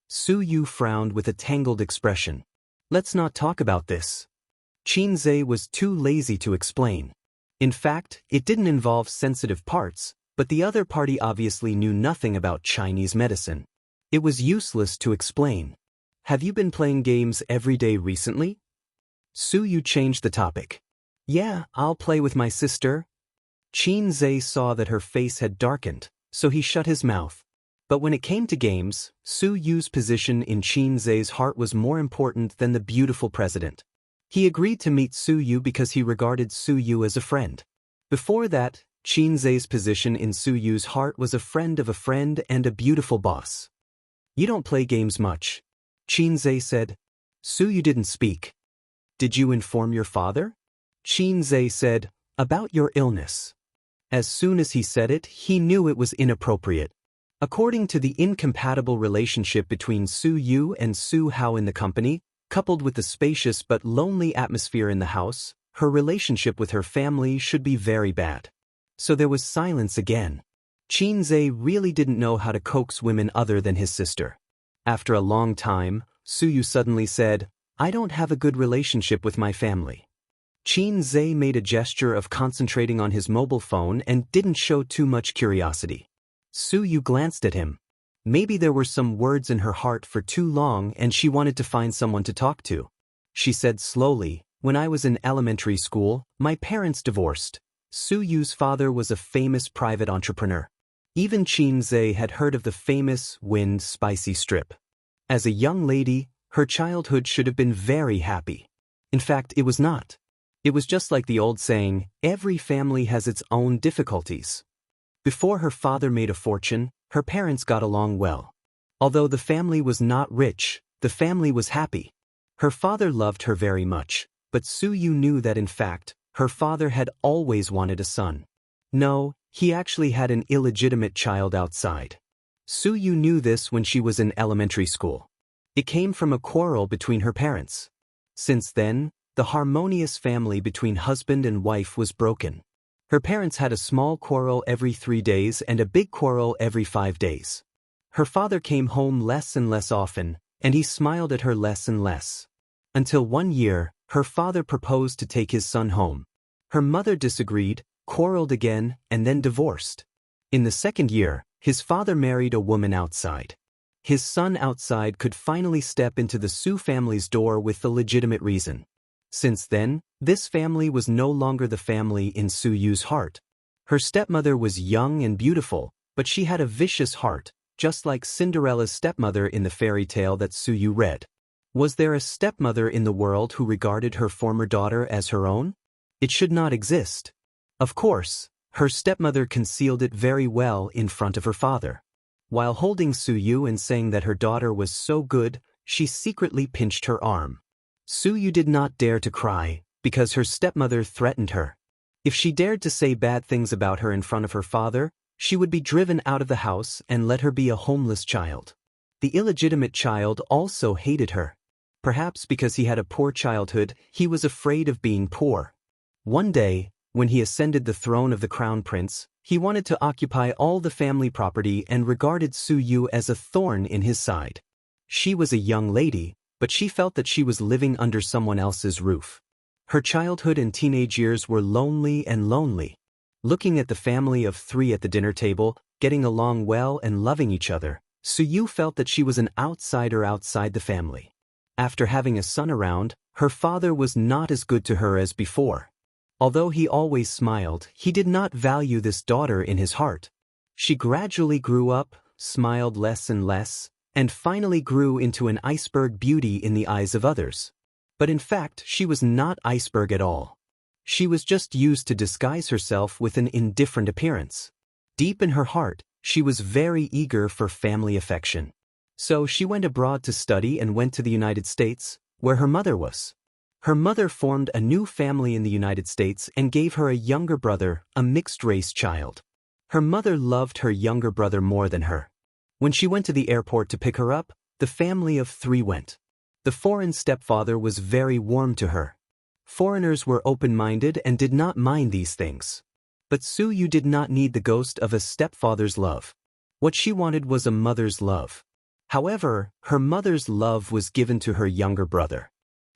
Su Yu frowned with a tangled expression. Let's not talk about this. Qin Zhe was too lazy to explain. In fact, it didn't involve sensitive parts, but the other party obviously knew nothing about Chinese medicine. It was useless to explain. Have you been playing games every day recently? Su Yu changed the topic. Yeah, I'll play with my sister. Qin Zhe saw that her face had darkened, so he shut his mouth. But when it came to games, Su Yu's position in Qin Zhe's heart was more important than the beautiful president. He agreed to meet Su Yu because he regarded Su Yu as a friend. Before that, Qin Zhe's position in Su Yu's heart was a friend of a friend and a beautiful boss. You don't play games much. Qin Zhe said. Su Yu didn't speak. Did you inform your father? Qin Zhe said, about your illness. As soon as he said it, he knew it was inappropriate. According to the incompatible relationship between Su Yu and Su Hao in the company, coupled with the spacious but lonely atmosphere in the house, her relationship with her family should be very bad. So there was silence again. Qin Zhe really didn't know how to coax women other than his sister. After a long time, Su Yu suddenly said, I don't have a good relationship with my family. Qin Zhe made a gesture of concentrating on his mobile phone and didn't show too much curiosity. Su Yu glanced at him. Maybe there were some words in her heart for too long and she wanted to find someone to talk to. She said slowly, when I was in elementary school, my parents divorced. Su Yu's father was a famous private entrepreneur. Even Qin Zhe had heard of the famous Wind Spicy Strip. As a young lady, her childhood should have been very happy. In fact, it was not. It was just like the old saying, every family has its own difficulties. Before her father made a fortune, her parents got along well. Although the family was not rich, the family was happy. Her father loved her very much, but Su Yu knew that in fact, her father had always wanted a son. No, he actually had an illegitimate child outside. Su Yu knew this when she was in elementary school. It came from a quarrel between her parents. Since then, the harmonious family between husband and wife was broken. Her parents had a small quarrel every 3 days and a big quarrel every 5 days. Her father came home less and less often, and he smiled at her less and less. Until one year, her father proposed to take his son home. Her mother disagreed, quarreled again, and then divorced. In the second year, his father married a woman outside. His son outside could finally step into the Su family's door with the legitimate reason. Since then, this family was no longer the family in Su Yu's heart. Her stepmother was young and beautiful, but she had a vicious heart, just like Cinderella's stepmother in the fairy tale that Su Yu read. Was there a stepmother in the world who regarded her former daughter as her own? It should not exist. Of course, her stepmother concealed it very well in front of her father. While holding Su Yu and saying that her daughter was so good, she secretly pinched her arm. Su Yu did not dare to cry, because her stepmother threatened her. If she dared to say bad things about her in front of her father, she would be driven out of the house and let her be a homeless child. The illegitimate child also hated her. Perhaps because he had a poor childhood, he was afraid of being poor. One day, when he ascended the throne of the crown prince, he wanted to occupy all the family property and regarded Su Yu as a thorn in his side. She was a young lady, but she felt that she was living under someone else's roof. Her childhood and teenage years were lonely and lonely. Looking at the family of 3 at the dinner table, getting along well and loving each other, Su Yu felt that she was an outsider outside the family. After having a son around, her father was not as good to her as before. Although he always smiled, he did not value this daughter in his heart. She gradually grew up, smiled less and less, and finally grew into an iceberg beauty in the eyes of others. But in fact, she was not iceberg at all. She was just used to disguise herself with an indifferent appearance. Deep in her heart, she was very eager for family affection. So she went abroad to study and went to the United States, where her mother was. Her mother formed a new family in the United States and gave her a younger brother, a mixed-race child. Her mother loved her younger brother more than her. When she went to the airport to pick her up, the family of 3 went. The foreign stepfather was very warm to her. Foreigners were open-minded and did not mind these things. But Su Yu did not need the ghost of a stepfather's love. What she wanted was a mother's love. However, her mother's love was given to her younger brother.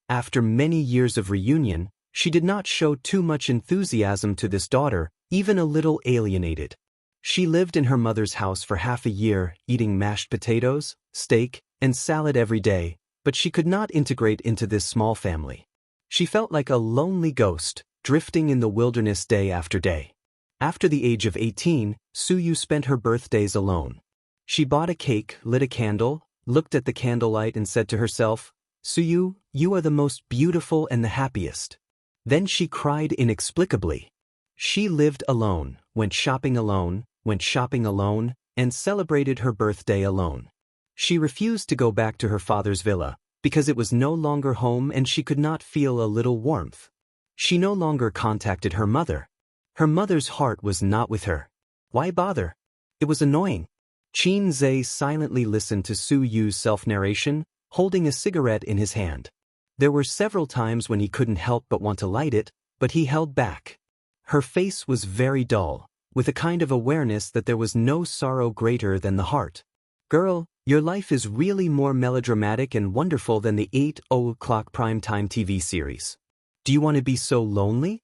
After many years of reunion, she did not show too much enthusiasm to this daughter, even a little alienated. She lived in her mother's house for half a year, eating mashed potatoes, steak, and salad every day, but she could not integrate into this small family. She felt like a lonely ghost, drifting in the wilderness day after day. After the age of 18, Su Yu spent her birthdays alone. She bought a cake, lit a candle, looked at the candlelight and said to herself, "Su Yu, you are the most beautiful and the happiest." Then she cried inexplicably. She lived alone, went shopping alone, and celebrated her birthday alone. She refused to go back to her father's villa, because it was no longer home and she could not feel a little warmth. She no longer contacted her mother. Her mother's heart was not with her. Why bother? It was annoying. Qin Zhe silently listened to Su Yu's self-narration, holding a cigarette in his hand. There were several times when he couldn't help but want to light it, but he held back. Her face was very dull, with a kind of awareness that there was no sorrow greater than the heart. "Girl, your life is really more melodramatic and wonderful than the 8 o'clock primetime TV series. Do you want to be so lonely?"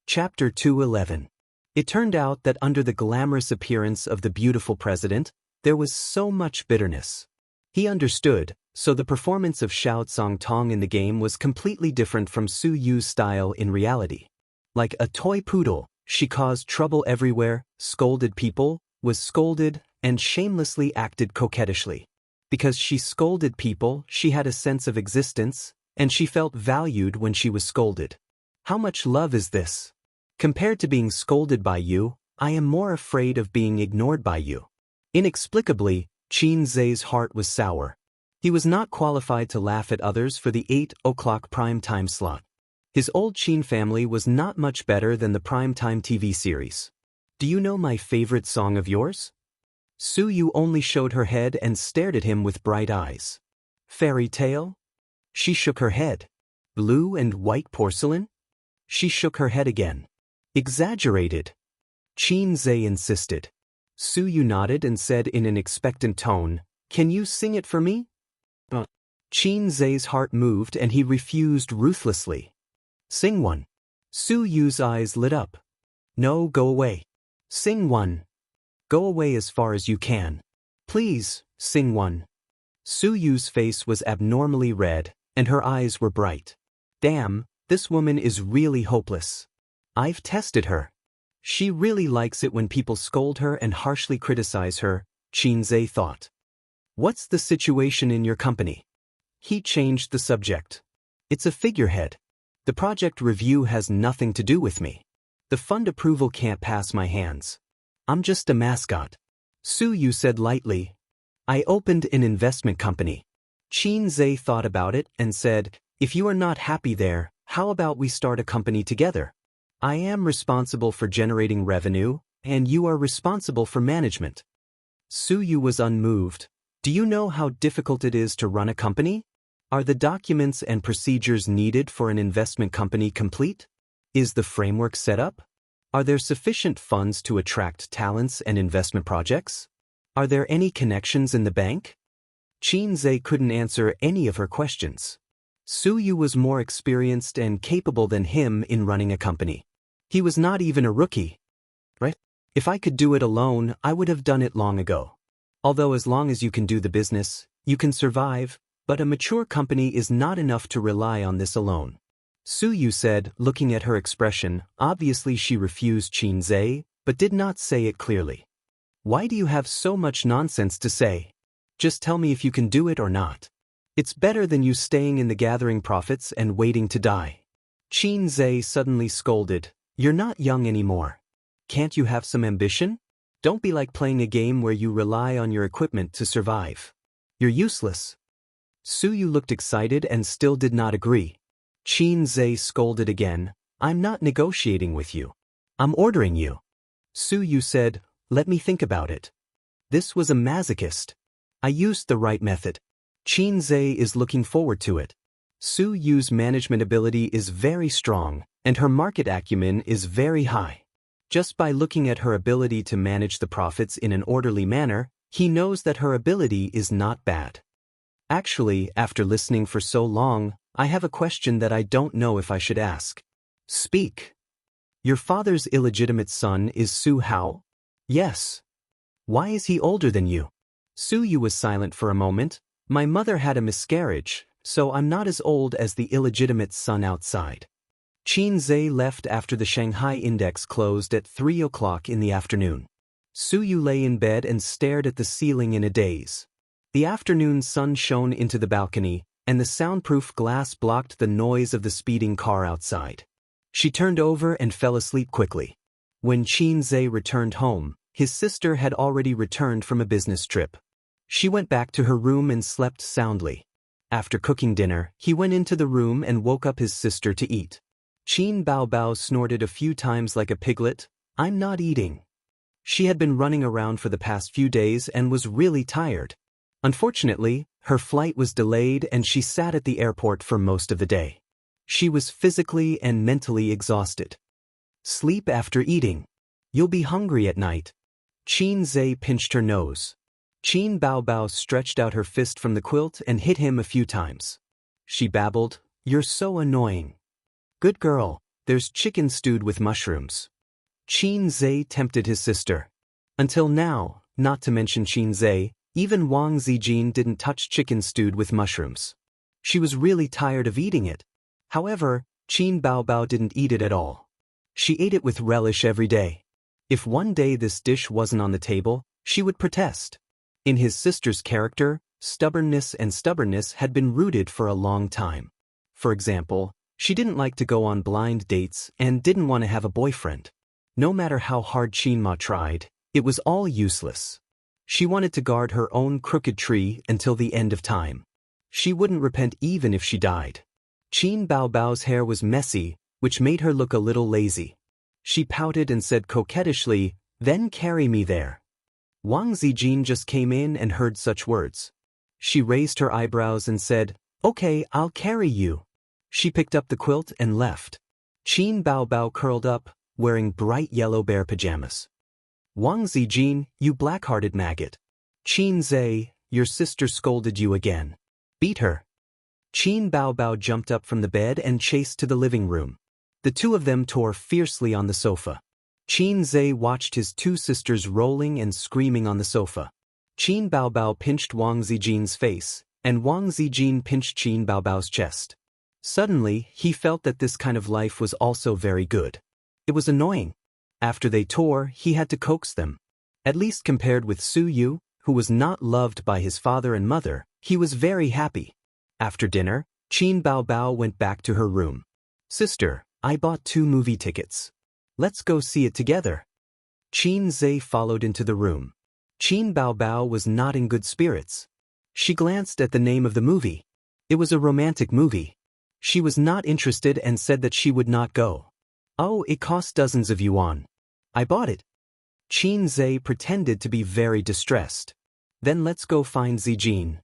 Chapter 211. It turned out that under the glamorous appearance of the beautiful president, there was so much bitterness. He understood, so the performance of Xiao Tsongtong in the game was completely different from Su Yu's style in reality. Like a toy poodle, she caused trouble everywhere, scolded people, was scolded, and shamelessly acted coquettishly. Because she scolded people, she had a sense of existence, and she felt valued when she was scolded. How much love is this? Compared to being scolded by you, I am more afraid of being ignored by you. Inexplicably, Qin Zhe's heart was sour. He was not qualified to laugh at others for the 8 o'clock primetime slot. His old Qin family was not much better than the primetime TV series. "Do you know my favorite song of yours?" Su Yu only showed her head and stared at him with bright eyes. "Fairy tale?" She shook her head. "Blue and white porcelain?" She shook her head again. "Exaggerated." Qin Zhe insisted. Su Yu nodded and said in an expectant tone, "Can you sing it for me?" Qin Zhe's heart moved and he refused ruthlessly. "Sing one." Su Yu's eyes lit up. "No, go away. Sing one. Go away as far as you can. Please, sing one." Su Yu's face was abnormally red, and her eyes were bright. Damn, this woman is really hopeless. I've tested her. She really likes it when people scold her and harshly criticize her, Qin Zhe thought. "What's the situation in your company?" He changed the subject. "It's a figurehead. The project review has nothing to do with me. The fund approval can't pass my hands. I'm just a mascot." Su Yu said lightly, "I opened an investment company." Qin Zhe thought about it and said, "If you are not happy there, how about we start a company together? I am responsible for generating revenue, and you are responsible for management." Su Yu was unmoved. "Do you know how difficult it is to run a company? Are the documents and procedures needed for an investment company complete? Is the framework set up? Are there sufficient funds to attract talents and investment projects? Are there any connections in the bank?" Qin Zhe couldn't answer any of her questions. Su Yu was more experienced and capable than him in running a company. He was not even a rookie. Right? "If I could do it alone, I would have done it long ago. Although as long as you can do the business, you can survive, but a mature company is not enough to rely on this alone." Su Yu said, looking at her expression. Obviously she refused Qin Zhe, but did not say it clearly. Why do you have so much nonsense to say? Just tell me if you can do it or not. It's better than you staying in the gathering profits and waiting to die. Qin Zhe suddenly scolded, you're not young anymore. Can't you have some ambition? Don't be like playing a game where you rely on your equipment to survive. You're useless. Su Yu looked excited and still did not agree. Qin Zhe scolded again, I'm not negotiating with you. I'm ordering you. Su Yu said, let me think about it. This was a masochist. I used the right method. Qin Zhe is looking forward to it. Su Yu's management ability is very strong, and her market acumen is very high. Just by looking at her ability to manage the profits in an orderly manner, he knows that her ability is not bad. Actually, after listening for so long, I have a question that I don't know if I should ask. Speak. Your father's illegitimate son is Su Hao? Yes. Why is he older than you? Su Yu was silent for a moment. My mother had a miscarriage, so I'm not as old as the illegitimate son outside. Qin Zhe left after the Shanghai index closed at 3 o'clock in the afternoon. Su Yu lay in bed and stared at the ceiling in a daze. The afternoon sun shone into the balcony, and the soundproof glass blocked the noise of the speeding car outside. She turned over and fell asleep quickly. When Qin Zhe returned home, his sister had already returned from a business trip. She went back to her room and slept soundly. After cooking dinner, he went into the room and woke up his sister to eat. Qin Baobao snorted a few times like a piglet, I'm not eating. She had been running around for the past few days and was really tired. Unfortunately, her flight was delayed and she sat at the airport for most of the day. She was physically and mentally exhausted. Sleep after eating. You'll be hungry at night. Qin Zhe pinched her nose. Qin Baobao stretched out her fist from the quilt and hit him a few times. She babbled, you're so annoying. Good girl, there's chicken stewed with mushrooms. Qin Zhe tempted his sister. Until now, not to mention Qin Zhe, even Wang Zijin didn't touch chicken stewed with mushrooms. She was really tired of eating it. However, Qin Baobao didn't eat it at all. She ate it with relish every day. If one day this dish wasn't on the table, she would protest. In his sister's character, stubbornness had been rooted for a long time. For example, she didn't like to go on blind dates and didn't want to have a boyfriend. No matter how hard Qin Ma tried, it was all useless. She wanted to guard her own crooked tree until the end of time. She wouldn't repent even if she died. Qin Baobao's hair was messy, which made her look a little lazy. She pouted and said coquettishly, then carry me there. Wang Zijin just came in and heard such words. She raised her eyebrows and said, okay, I'll carry you. She picked up the quilt and left. Qin Baobao curled up, wearing bright yellow bear pajamas. Wang Zijin, you black-hearted maggot. Qin Zhe, your sister scolded you again. Beat her. Qin Baobao jumped up from the bed and chased to the living room. The two of them tore fiercely on the sofa. Qin Zhe watched his two sisters rolling and screaming on the sofa. Qin Baobao pinched Wang Zijin's face, and Wang Zijin pinched Qin Baobao's chest. Suddenly, he felt that this kind of life was also very good. It was annoying. After they tore, he had to coax them. At least compared with Su Yu, who was not loved by his father and mother, he was very happy. After dinner, Qin Baobao went back to her room. Sister, I bought 2 movie tickets. Let's go see it together. Qin Zhe followed into the room. Qin Baobao was not in good spirits. She glanced at the name of the movie. It was a romantic movie. She was not interested and said that she would not go. Oh, it cost dozens of yuan. I bought it. Qin Zhe pretended to be very distressed. Then let's go find Zijin.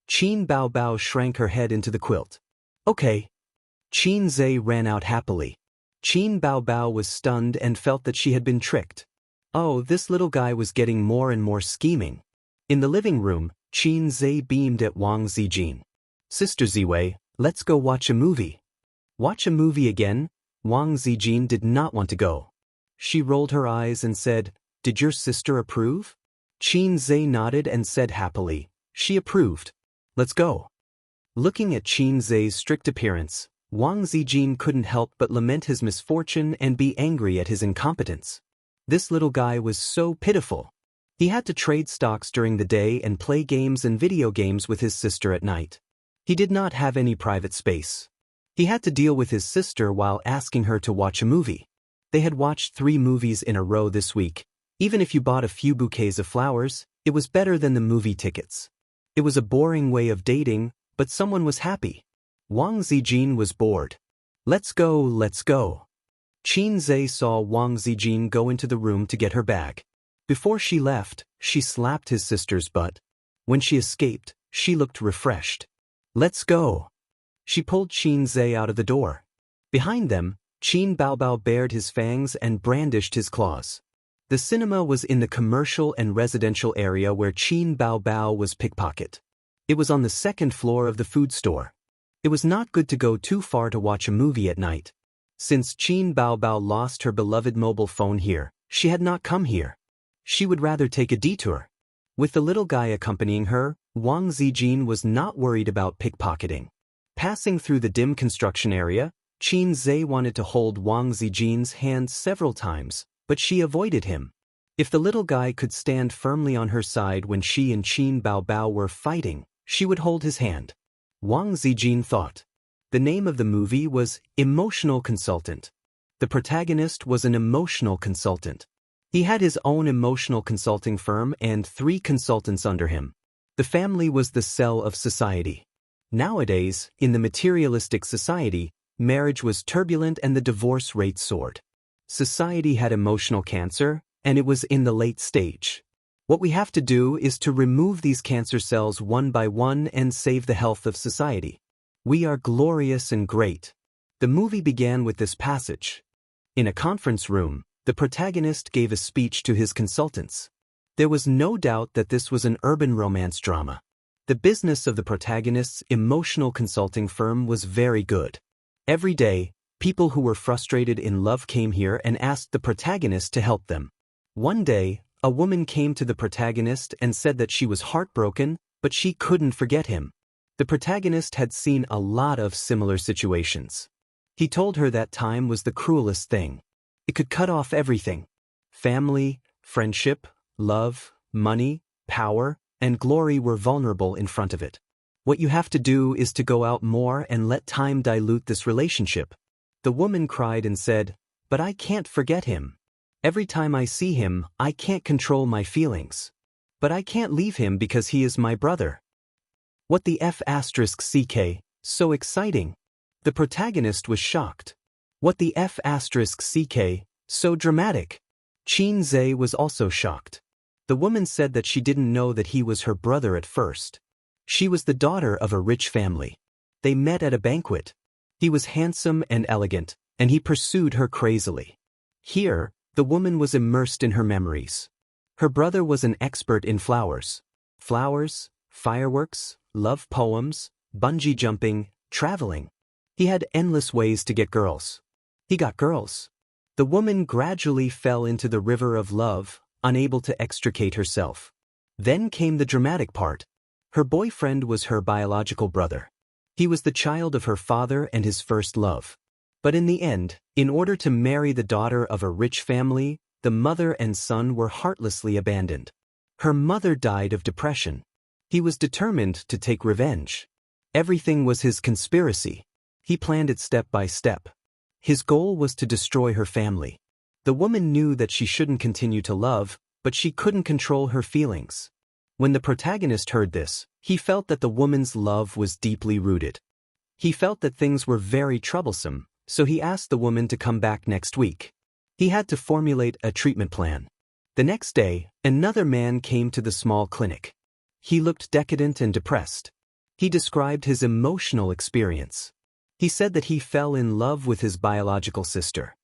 Qin Baobao shrank her head into the quilt. Okay. Qin Zhe ran out happily. Qin Baobao was stunned and felt that she had been tricked. Oh, this little guy was getting more and more scheming. In the living room, Qin Zhe beamed at Wang Zijin. Sister Ziwei, let's go watch a movie. Watch a movie again? Wang Zijin did not want to go. She rolled her eyes and said, did your sister approve? Qin Zhe nodded and said happily, she approved. Let's go. Looking at Qin Zhe's strict appearance, Wang Zijin couldn't help but lament his misfortune and be angry at his incompetence. This little guy was so pitiful. He had to trade stocks during the day and play games and video games with his sister at night. He did not have any private space. He had to deal with his sister while asking her to watch a movie. They had watched 3 movies in a row this week. Even if you bought a few bouquets of flowers, it was better than the movie tickets. It was a boring way of dating, but someone was happy. Wang Zijin was bored. Let's go, let's go. Qin Zhe saw Wang Zijin go into the room to get her bag. Before she left, she slapped his sister's butt. When she escaped, she looked refreshed. Let's go. She pulled Qin Zhe out of the door. Behind them, Qin Baobao bared his fangs and brandished his claws. The cinema was in the commercial and residential area where Qin Baobao was pickpocket. It was on the 2nd floor of the food store. It was not good to go too far to watch a movie at night. Since Qin Baobao lost her beloved mobile phone here, she had not come here. She would rather take a detour. With the little guy accompanying her, Wang Zijin was not worried about pickpocketing. Passing through the dim construction area, Qin Zhe wanted to hold Wang Zijin's hand several times, but she avoided him. If the little guy could stand firmly on her side when she and Qin Baobao were fighting, she would hold his hand. Wang Zijin thought. The name of the movie was Emotional Consultant. The protagonist was an emotional consultant. He had his own emotional consulting firm and 3 consultants under him. The family was the cell of society. Nowadays, in the materialistic society, marriage was turbulent and the divorce rate soared. Society had emotional cancer, and it was in the late stage. What we have to do is to remove these cancer cells one by one and save the health of society. We are glorious and great. The movie began with this passage. In a conference room, the protagonist gave a speech to his consultants. There was no doubt that this was an urban romance drama. The business of the protagonist's emotional consulting firm was very good. Every day, people who were frustrated in love came here and asked the protagonist to help them. One day, a woman came to the protagonist and said that she was heartbroken, but she couldn't forget him. The protagonist had seen a lot of similar situations. He told her that time was the cruelest thing. It could cut off everything. Family, friendship, love, money, power, and glory were vulnerable in front of it. What you have to do is to go out more and let time dilute this relationship. The woman cried and said, "But I can't forget him. Every time I see him, I can't control my feelings. But I can't leave him because he is my brother." What the F***ck, so exciting. The protagonist was shocked. What the F***ck, so dramatic. Qin Zhe was also shocked. The woman said that she didn't know that he was her brother at first. She was the daughter of a rich family. They met at a banquet. He was handsome and elegant, and he pursued her crazily. Here, the woman was immersed in her memories. Her brother was an expert in flowers. Flowers, fireworks, love poems, bungee jumping, traveling. He had endless ways to get girls. He got girls. The woman gradually fell into the river of love, unable to extricate herself. Then came the dramatic part. Her boyfriend was her biological brother. He was the child of her father and his first love. But in the end, in order to marry the daughter of a rich family, the mother and son were heartlessly abandoned. Her mother died of depression. He was determined to take revenge. Everything was his conspiracy. He planned it step by step. His goal was to destroy her family. The woman knew that she shouldn't continue to love, but she couldn't control her feelings. When the protagonist heard this, he felt that the woman's love was deeply rooted. He felt that things were very troublesome, so he asked the woman to come back next week. He had to formulate a treatment plan. The next day, another man came to the small clinic. He looked decadent and depressed. He described his emotional experience. He said that he fell in love with his biological sister.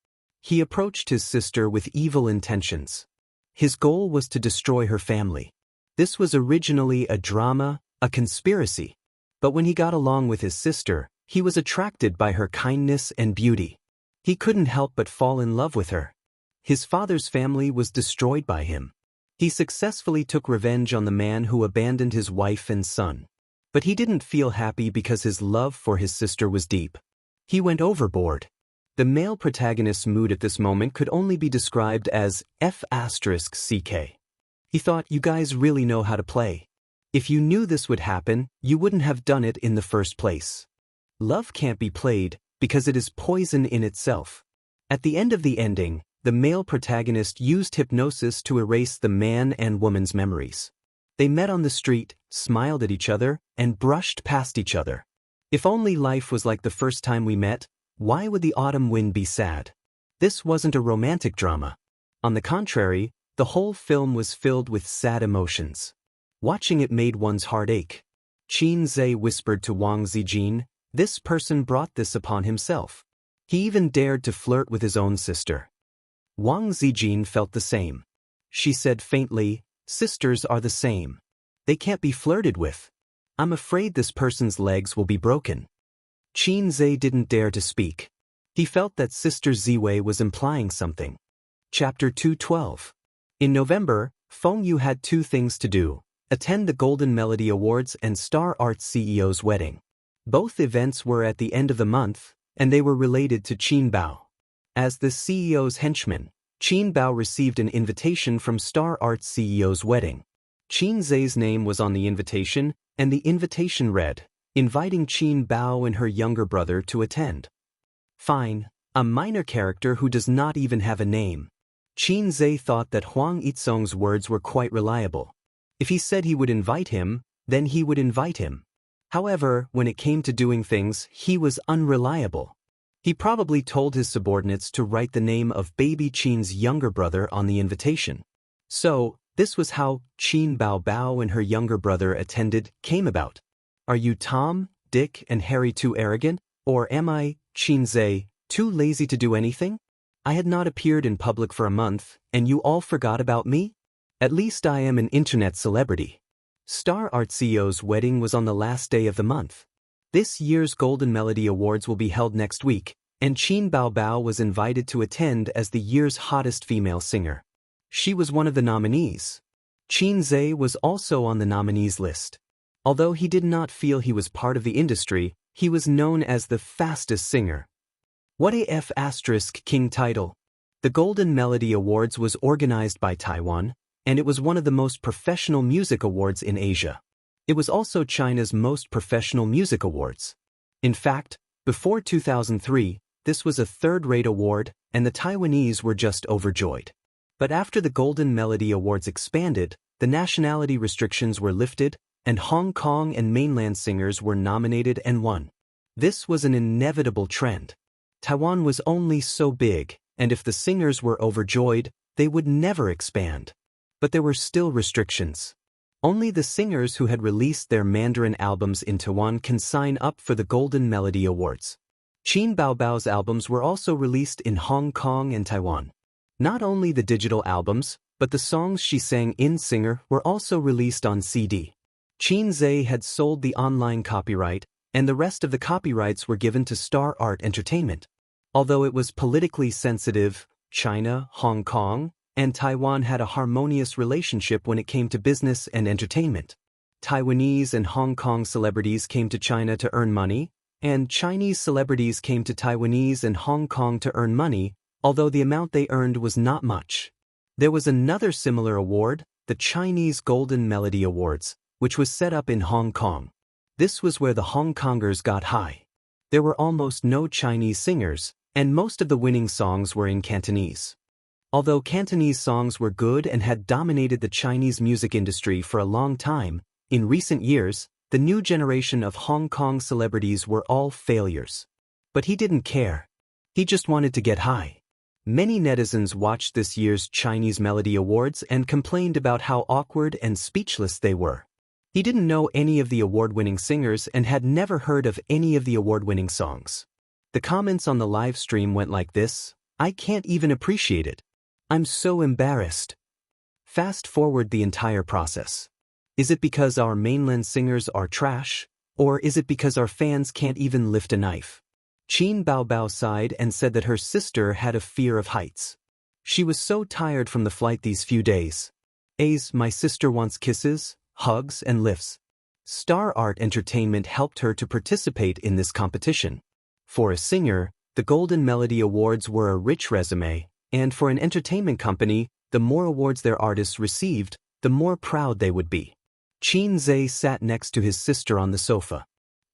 He approached his sister with evil intentions. His goal was to destroy her family. This was originally a drama, a conspiracy. But when he got along with his sister, he was attracted by her kindness and beauty. He couldn't help but fall in love with her. His father's family was destroyed by him. He successfully took revenge on the man who abandoned his wife and son. But he didn't feel happy because his love for his sister was deep. He went overboard. The male protagonist's mood at this moment could only be described as F***CK. He thought, you guys really know how to play. If you knew this would happen, you wouldn't have done it in the first place. Love can't be played, because it is poison in itself. At the end of the ending, the male protagonist used hypnosis to erase the man and woman's memories. They met on the street, smiled at each other, and brushed past each other. If only life was like the first time we met, why would the autumn wind be sad? This wasn't a romantic drama. On the contrary, the whole film was filled with sad emotions. Watching it made one's heart ache. Qin Zhe whispered to Wang Zijin, this person brought this upon himself. He even dared to flirt with his own sister. Wang Zijin felt the same. She said faintly, sisters are the same. They can't be flirted with. I'm afraid this person's legs will be broken. Qin Zhe didn't dare to speak. He felt that Sister Ziwei was implying something. Chapter 212. In November, Feng Yu had two things to do: attend the Golden Melody Awards and Star Arts CEO's wedding. Both events were at the end of the month, and they were related to Qin Bao. As the CEO's henchman, Qin Bao received an invitation from Star Arts CEO's wedding. Qin Zhe's name was on the invitation, and the invitation read, inviting Qin Bao and her younger brother to attend. Fine, a minor character who does not even have a name. Qin Zhe thought that Huang Yizong's words were quite reliable. If he said he would invite him, then he would invite him. However, when it came to doing things, he was unreliable. He probably told his subordinates to write the name of baby Qin's younger brother on the invitation. So, this was how Qin Bao Bao and her younger brother attended came about. Are you Tom, Dick, and Harry too arrogant, or am I, Qin Zhe, too lazy to do anything? I had not appeared in public for a month, and you all forgot about me? At least I am an internet celebrity. Star Art CEO's wedding was on the last day of the month. This year's Golden Melody Awards will be held next week, and Qin Bao Bao was invited to attend as the year's hottest female singer. She was one of the nominees. Qin Zhe was also on the nominees list. Although he did not feel he was part of the industry, he was known as the fastest singer. What a F***king title. The Golden Melody Awards was organized by Taiwan, and it was one of the most professional music awards in Asia. It was also China's most professional music awards. In fact, before 2003, this was a third-rate award, and the Taiwanese were just overjoyed. But after the Golden Melody Awards expanded, the nationality restrictions were lifted, and Hong Kong and mainland singers were nominated and won. This was an inevitable trend. Taiwan was only so big, and if the singers were overjoyed, they would never expand. But there were still restrictions. Only the singers who had released their Mandarin albums in Taiwan can sign up for the Golden Melody Awards. Qin Bao Bao's albums were also released in Hong Kong and Taiwan. Not only the digital albums, but the songs she sang in Singer were also released on CD. Qin Zhe had sold the online copyright, and the rest of the copyrights were given to Star Art Entertainment. Although it was politically sensitive, China, Hong Kong, and Taiwan had a harmonious relationship when it came to business and entertainment. Taiwanese and Hong Kong celebrities came to China to earn money, and Chinese celebrities came to Taiwanese and Hong Kong to earn money, although the amount they earned was not much. There was another similar award, the Chinese Golden Melody Awards, which was set up in Hong Kong. This was where the Hong Kongers got high. There were almost no Chinese singers, and most of the winning songs were in Cantonese. Although Cantonese songs were good and had dominated the Chinese music industry for a long time, in recent years, the new generation of Hong Kong celebrities were all failures. But he didn't care. He just wanted to get high. Many netizens watched this year's Chinese Melody Awards and complained about how awkward and speechless they were. He didn't know any of the award-winning singers and had never heard of any of the award-winning songs. The comments on the live stream went like this: I can't even appreciate it. I'm so embarrassed. Fast forward the entire process. Is it because our mainland singers are trash, or is it because our fans can't even lift a knife? Qin Bao Bao sighed and said that her sister had a fear of heights. She was so tired from the flight these few days. My sister wants kisses, hugs, and lifts. Star Art Entertainment helped her to participate in this competition. For a singer, the Golden Melody Awards were a rich resume, and for an entertainment company, the more awards their artists received, the more proud they would be. Qin Zhe sat next to his sister on the sofa.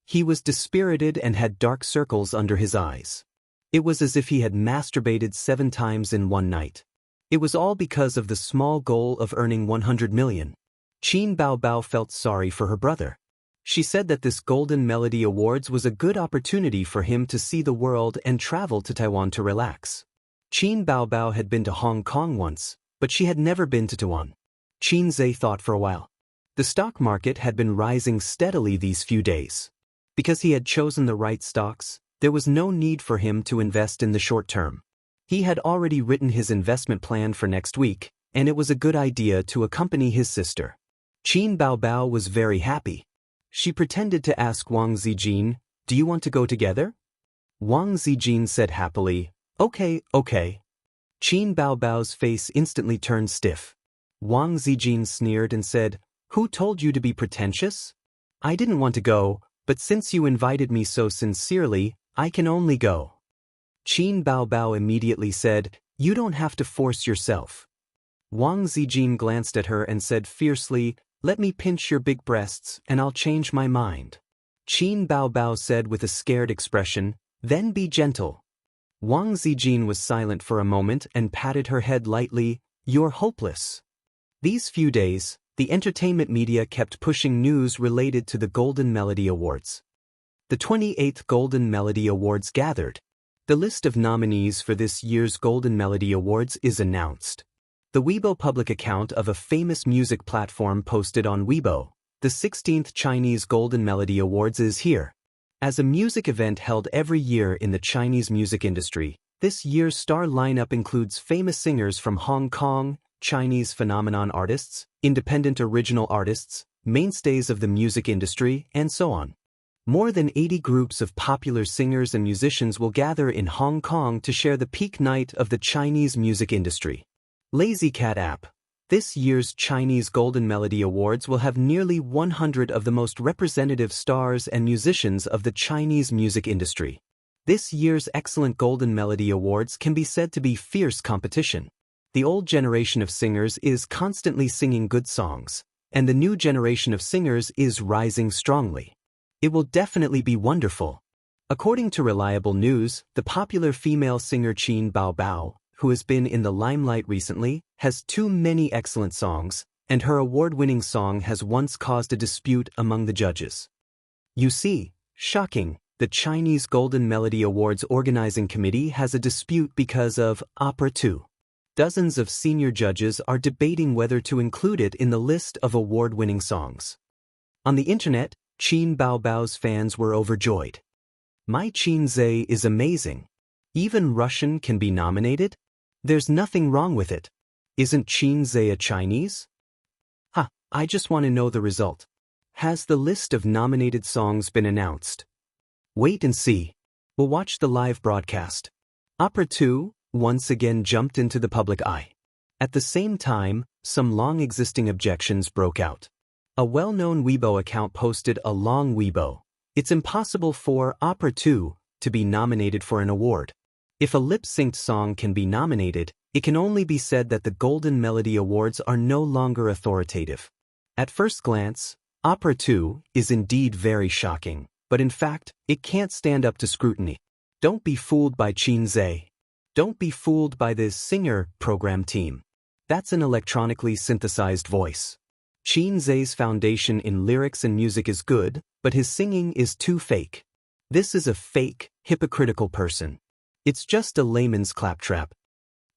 He was dispirited and had dark circles under his eyes. It was as if he had masturbated 7 times in one night. It was all because of the small goal of earning 100 million. Qin Baobao felt sorry for her brother. She said that this Golden Melody Awards was a good opportunity for him to see the world and travel to Taiwan to relax. Qin Baobao had been to Hong Kong once, but she had never been to Taiwan. Qin Zhe thought for a while. The stock market had been rising steadily these few days. Because he had chosen the right stocks, there was no need for him to invest in the short term. He had already written his investment plan for next week, and it was a good idea to accompany his sister. Qin Baobao was very happy. She pretended to ask Wang Zijin, "Do you want to go together?" Wang Zijin said happily, Okay. Qin Baobao's face instantly turned stiff. Wang Zijin sneered and said, "Who told you to be pretentious? I didn't want to go, but since you invited me so sincerely, I can only go." Qin Baobao immediately said, "You don't have to force yourself." Wang Zijin glanced at her and said fiercely, "Let me pinch your big breasts and I'll change my mind." Qin Baobao said with a scared expression, "Then be gentle." Wang Zijin was silent for a moment and patted her head lightly, "You're hopeless." These few days, the entertainment media kept pushing news related to the Golden Melody Awards. The 28th Golden Melody Awards gathered. The list of nominees for this year's Golden Melody Awards is announced. The Weibo public account of a famous music platform posted on Weibo. The 16th Chinese Golden Melody Awards is here. As a music event held every year in the Chinese music industry, this year's star lineup includes famous singers from Hong Kong, Chinese phenomenon artists, independent original artists, mainstays of the music industry, and so on. More than 80 groups of popular singers and musicians will gather in Hong Kong to share the peak night of the Chinese music industry. Lazy Cat app. This year's Chinese Golden Melody Awards will have nearly 100 of the most representative stars and musicians of the Chinese music industry. This year's excellent Golden Melody Awards can be said to be fierce competition. The old generation of singers is constantly singing good songs, and the new generation of singers is rising strongly. It will definitely be wonderful. According to reliable news, the popular female singer Qin Baobao, who has been in the limelight recently, has too many excellent songs, and her award-winning song has once caused a dispute among the judges. You see, shocking, the Chinese Golden Melody Awards organizing committee has a dispute because of Opera 2. Dozens of senior judges are debating whether to include it in the list of award-winning songs. On the internet, Qin Baobao's fans were overjoyed. "My Qin Zhe is amazing. Even Russian can be nominated? There's nothing wrong with it. Isn't Qin Zhe a Chinese? I just want to know the result. Has the list of nominated songs been announced? Wait and see. We'll watch the live broadcast." Opera 2 once again jumped into the public eye. At the same time, some long-existing objections broke out. A well-known Weibo account posted a long Weibo. "It's impossible for Opera 2 to be nominated for an award. If a lip-synced song can be nominated, it can only be said that the Golden Melody Awards are no longer authoritative." At first glance, Opera 2 is indeed very shocking, but in fact, it can't stand up to scrutiny. Don't be fooled by Qin Zhe. Don't be fooled by this singer program team. That's an electronically synthesized voice. Qin Zhe's foundation in lyrics and music is good, but his singing is too fake. This is a fake, hypocritical person. It's just a layman's claptrap.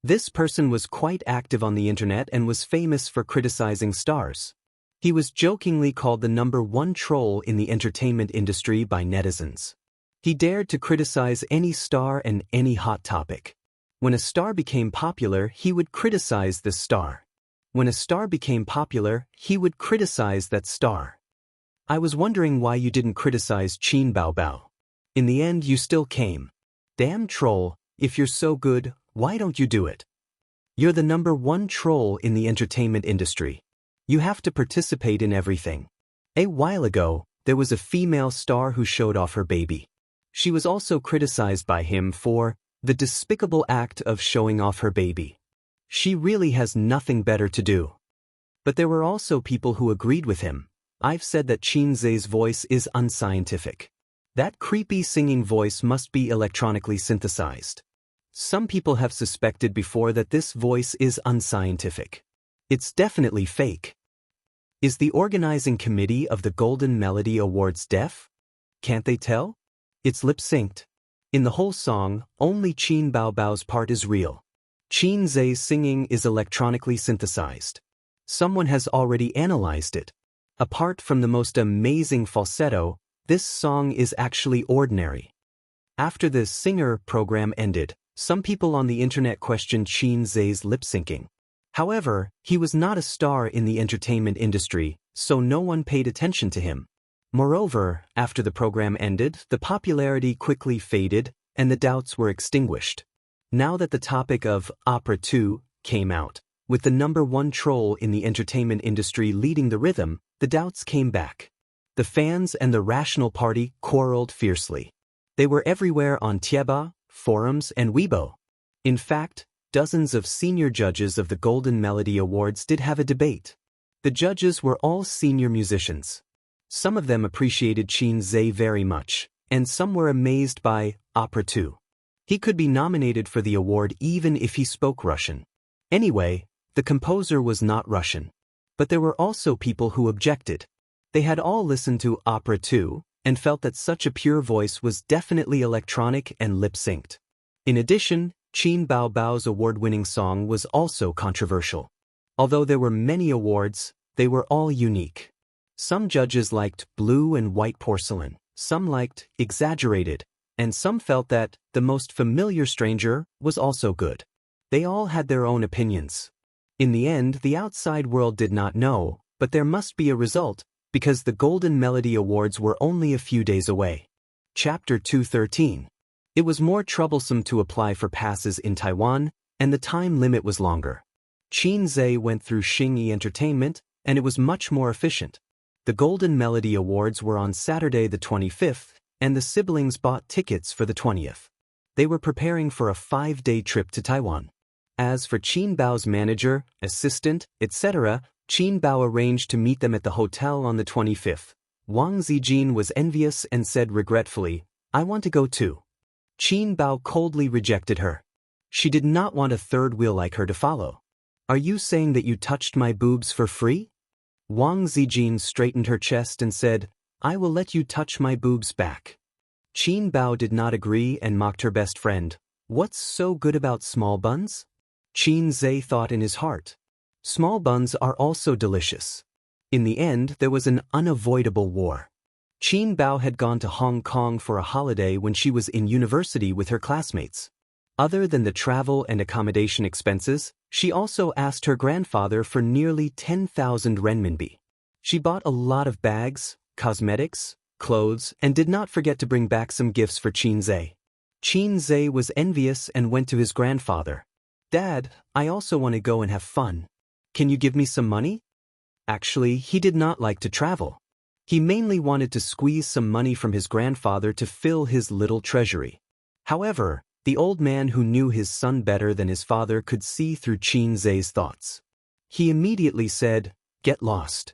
This person was quite active on the internet and was famous for criticizing stars. He was jokingly called the #1 troll in the entertainment industry by netizens. He dared to criticize any star and any hot topic. When a star became popular, he would criticize the star. When a star became popular, he would criticize that star. I was wondering why you didn't criticize Qin Baobao. In the end, you still came. Damn troll, if you're so good, why don't you do it? You're the #1 troll in the entertainment industry. You have to participate in everything. A while ago, there was a female star who showed off her baby. She was also criticized by him for the despicable act of showing off her baby. She really has nothing better to do. But there were also people who agreed with him. I've said that Qin Zhe's voice is unscientific. That creepy singing voice must be electronically synthesized. Some people have suspected before that this voice is unscientific. It's definitely fake. Is the organizing committee of the Golden Melody Awards deaf? Can't they tell? It's lip-synced. In the whole song, only Qin Baobao's part is real. Qin Zhe's singing is electronically synthesized. Someone has already analyzed it. Apart from the most amazing falsetto, this song is actually ordinary. After the singer program ended, some people on the internet questioned Qin Zhe's lip-syncing. However, he was not a star in the entertainment industry, so no one paid attention to him. Moreover, after the program ended, the popularity quickly faded, and the doubts were extinguished. Now that the topic of Opera 2 came out, with the #1 troll in the entertainment industry leading the rhythm, the doubts came back. The fans and the Rational Party quarreled fiercely. They were everywhere on Tieba, forums, and Weibo. In fact, dozens of senior judges of the Golden Melody Awards did have a debate. The judges were all senior musicians. Some of them appreciated Qin Zhe very much, and some were amazed by Opera 2. He could be nominated for the award even if he spoke Russian. Anyway, the composer was not Russian. But there were also people who objected. They had all listened to Opera 2 and felt that such a pure voice was definitely electronic and lip-synced. In addition, Qin Baobao's award-winning song was also controversial. Although there were many awards, they were all unique. Some judges liked Blue and White Porcelain, some liked Exaggerated, and some felt that The Most Familiar Stranger was also good. They all had their own opinions. In the end, the outside world did not know, but there must be a result, because the Golden Melody Awards were only a few days away. Chapter 213. It was more troublesome to apply for passes in Taiwan, and the time limit was longer. Qin Zhe went through Xingyi Entertainment, and it was much more efficient. The Golden Melody Awards were on Saturday the 25th, and the siblings bought tickets for the 20th. They were preparing for a 5-day trip to Taiwan. As for Qin Bao's manager, assistant, etc., Qin Bao arranged to meet them at the hotel on the 25th. Wang Zijin was envious and said regretfully, "I want to go too." Qin Bao coldly rejected her. She did not want a third wheel like her to follow. "Are you saying that you touched my boobs for free?" Wang Zijin straightened her chest and said, "I will let you touch my boobs back." Qin Bao did not agree and mocked her best friend. "What's so good about small buns?" Qin Zhe thought in his heart. Small buns are also delicious. In the end, there was an unavoidable war. Qin Bao had gone to Hong Kong for a holiday when she was in university with her classmates. Other than the travel and accommodation expenses, she also asked her grandfather for nearly 10,000 renminbi. She bought a lot of bags, cosmetics, clothes, and did not forget to bring back some gifts for Qin Zhe. Qin Zhe was envious and went to his grandfather. "Dad, I also want to go and have fun. Can you give me some money?" Actually, he did not like to travel. He mainly wanted to squeeze some money from his grandfather to fill his little treasury. However, the old man who knew his son better than his father could see through Qin Zhe's thoughts. He immediately said, "Get lost."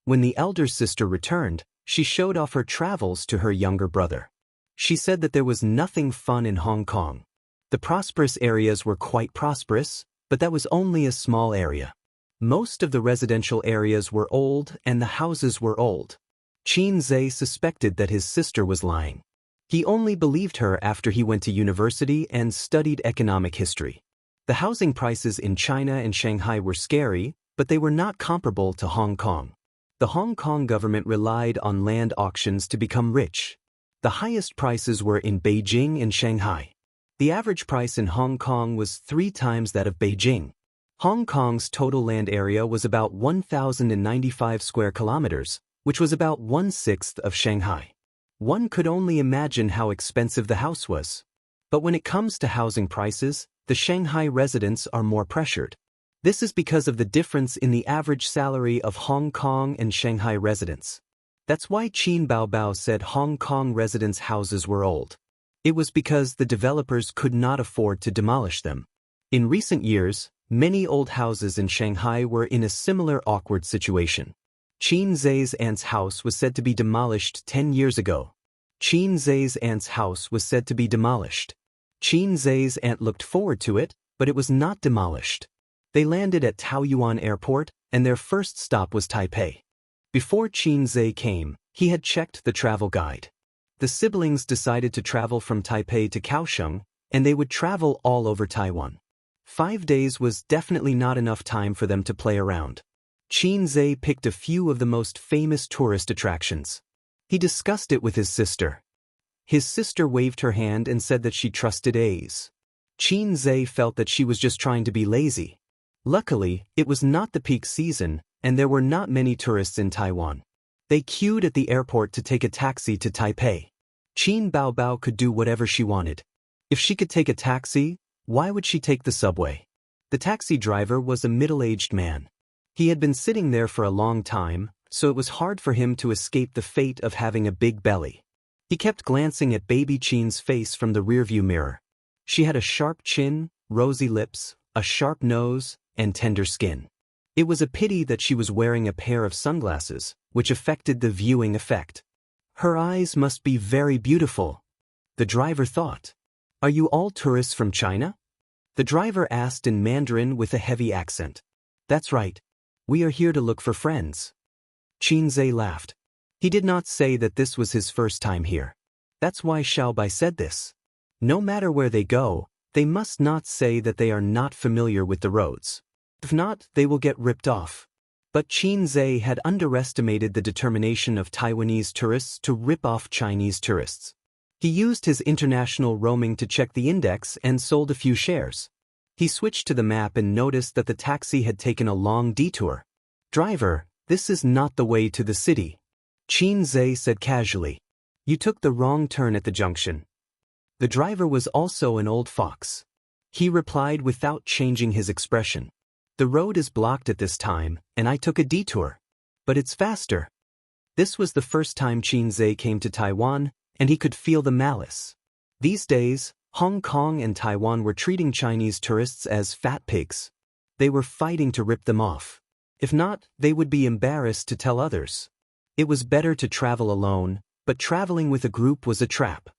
When the elder sister returned, she showed off her travels to her younger brother. She said that there was nothing fun in Hong Kong. The prosperous areas were quite prosperous, but that was only a small area. Most of the residential areas were old and the houses were old. Qin Zhe suspected that his sister was lying. He only believed her after he went to university and studied economic history. The housing prices in China and Shanghai were scary, but they were not comparable to Hong Kong. The Hong Kong government relied on land auctions to become rich. The highest prices were in Beijing and Shanghai. The average price in Hong Kong was 3 times that of Beijing. Hong Kong's total land area was about 1,095 square kilometers, which was about 1/6 of Shanghai. One could only imagine how expensive the house was. But when it comes to housing prices, the Shanghai residents are more pressured. This is because of the difference in the average salary of Hong Kong and Shanghai residents. That's why Qin Baobao said Hong Kong residents' houses were old. It was because the developers could not afford to demolish them. In recent years, many old houses in Shanghai were in a similar awkward situation. Qin Zai's aunt's house was said to be demolished 10 years ago. Qin Zai's aunt's house was said to be demolished. Qin Zai's aunt looked forward to it, but it was not demolished. They landed at Taoyuan Airport, and their first stop was Taipei. Before Qin Zai came, he had checked the travel guide. The siblings decided to travel from Taipei to Kaohsiung, and they would travel all over Taiwan. 5 days was definitely not enough time for them to play around. Qin Zai picked a few of the most famous tourist attractions. He discussed it with his sister. His sister waved her hand and said that she trusted A's. Qin Zai felt that she was just trying to be lazy. Luckily, it was not the peak season, and there were not many tourists in Taiwan. They queued at the airport to take a taxi to Taipei. Qin Baobao could do whatever she wanted. If she could take a taxi, why would she take the subway? The taxi driver was a middle-aged man. He had been sitting there for a long time, so it was hard for him to escape the fate of having a big belly. He kept glancing at baby Qin's face from the rearview mirror. She had a sharp chin, rosy lips, a sharp nose, and tender skin. It was a pity that she was wearing a pair of sunglasses, which affected the viewing effect. Her eyes must be very beautiful, the driver thought. Are you all tourists from China? The driver asked in Mandarin with a heavy accent. That's right. We are here to look for friends. Qin Zai laughed. He did not say that this was his first time here. That's why Xiaobai said this. No matter where they go, they must not say that they are not familiar with the roads. If not, they will get ripped off. But Qin Zai had underestimated the determination of Taiwanese tourists to rip off Chinese tourists. He used his international roaming to check the index and sold a few shares. He switched to the map and noticed that the taxi had taken a long detour. Driver, this is not the way to the city. Qin Zai said casually. You took the wrong turn at the junction. The driver was also an old fox. He replied without changing his expression. The road is blocked at this time, and I took a detour. But it's faster. This was the first time Qin Zai came to Taiwan, and he could feel the malice. These days, Hong Kong and Taiwan were treating Chinese tourists as fat pigs. They were fighting to rip them off. If not, they would be embarrassed to tell others. It was better to travel alone, but traveling with a group was a trap.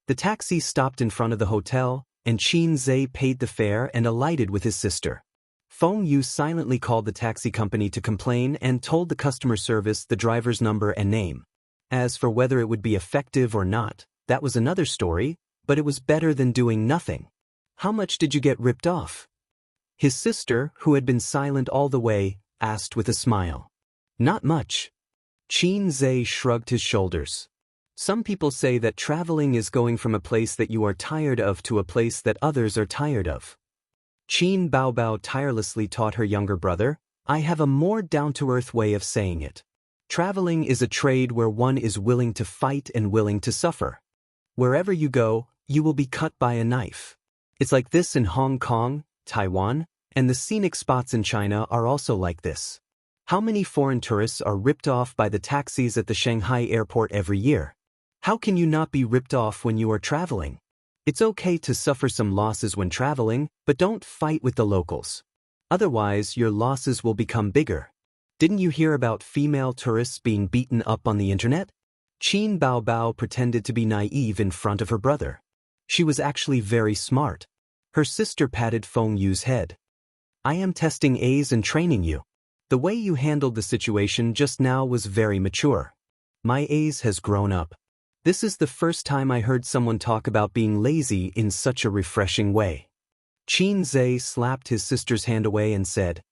The taxi stopped in front of the hotel, and Qin Zai paid the fare and alighted with his sister. Feng Yu silently called the taxi company to complain and told the customer service the driver's number and name. As for whether it would be effective or not, that was another story, but it was better than doing nothing. How much did you get ripped off? His sister, who had been silent all the way, asked with a smile. Not much. Qin Zai shrugged his shoulders. Some people say that traveling is going from a place that you are tired of to a place that others are tired of. Qin Baobao tirelessly taught her younger brother, I have a more down-to-earth way of saying it. Traveling is a trade where one is willing to fight and willing to suffer. Wherever you go, you will be cut by a knife. It's like this in Hong Kong, Taiwan, and the scenic spots in China are also like this. How many foreign tourists are ripped off by the taxis at the Shanghai airport every year? How can you not be ripped off when you are traveling? It's okay to suffer some losses when traveling, but don't fight with the locals. Otherwise, your losses will become bigger. Didn't you hear about female tourists being beaten up on the internet? Qin Baobao pretended to be naive in front of her brother. She was actually very smart. Her sister patted Feng Yu's head. I am testing A's and training you. The way you handled the situation just now was very mature. My A's has grown up. This is the first time I heard someone talk about being lazy in such a refreshing way. Qin Zai slapped his sister's hand away and said,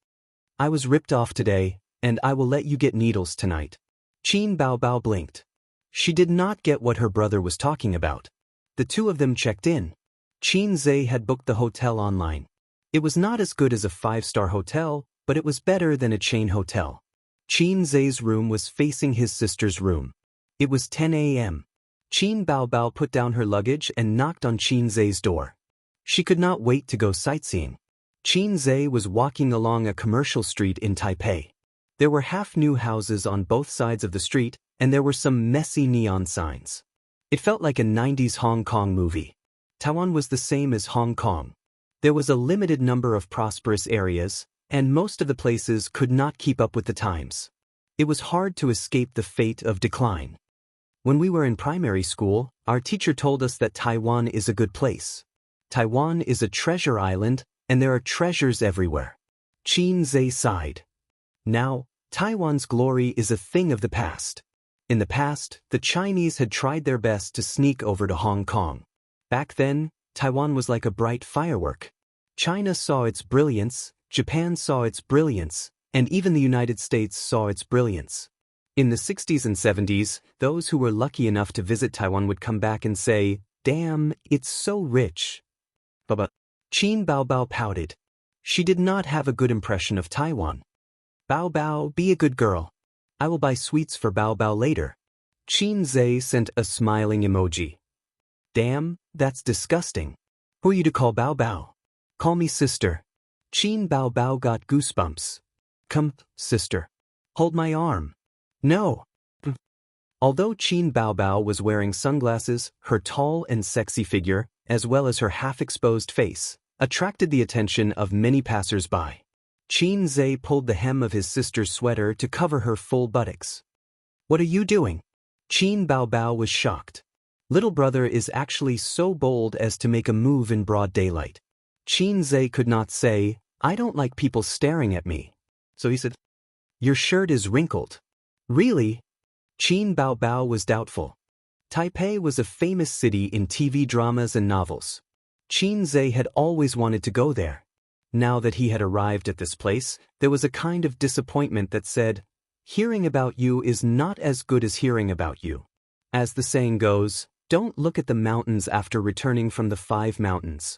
I was ripped off today, and I will let you get needles tonight. Qin Baobao blinked. She did not get what her brother was talking about. The two of them checked in. Qin Zai had booked the hotel online. It was not as good as a 5-star hotel, but it was better than a chain hotel. Qin Zai's room was facing his sister's room. It was 10 a.m. Qin Baobao put down her luggage and knocked on Qin Zai's door. She could not wait to go sightseeing. Qin Zai was walking along a commercial street in Taipei. There were half-new houses on both sides of the street, and there were some messy neon signs. It felt like a 90s Hong Kong movie. Taiwan was the same as Hong Kong. There was a limited number of prosperous areas, and most of the places could not keep up with the times. It was hard to escape the fate of decline. When we were in primary school, our teacher told us that Taiwan is a good place. Taiwan is a treasure island, and there are treasures everywhere. Qin Zhe sighed. Now, Taiwan's glory is a thing of the past. In the past, the Chinese had tried their best to sneak over to Hong Kong. Back then, Taiwan was like a bright firework. China saw its brilliance, Japan saw its brilliance, and even the United States saw its brilliance. In the 60s and 70s, those who were lucky enough to visit Taiwan would come back and say, "Damn, it's so rich." But Qin Baobao pouted. She did not have a good impression of Taiwan. "Baobao, be a good girl. I will buy sweets for Baobao later." Qin Zhe sent a smiling emoji. "Damn, that's disgusting. Who are you to call Baobao? Call me sister." Qin Baobao got goosebumps. "Come, sister. Hold my arm." "No." Although Qin Baobao was wearing sunglasses, her tall and sexy figure, as well as her half-exposed face, attracted the attention of many passers-by. Qin Zhe pulled the hem of his sister's sweater to cover her full buttocks. "What are you doing?" Qin Baobao was shocked. Little brother is actually so bold as to make a move in broad daylight. Qin Zhe could not say, "I don't like people staring at me." So he said, "Your shirt is wrinkled." "Really?" Qin Baobao was doubtful. Taipei was a famous city in TV dramas and novels. Qin Zhe had always wanted to go there. Now that he had arrived at this place, there was a kind of disappointment that said, "Hearing about you is not as good as hearing about you." As the saying goes, don't look at the mountains after returning from the 5 mountains.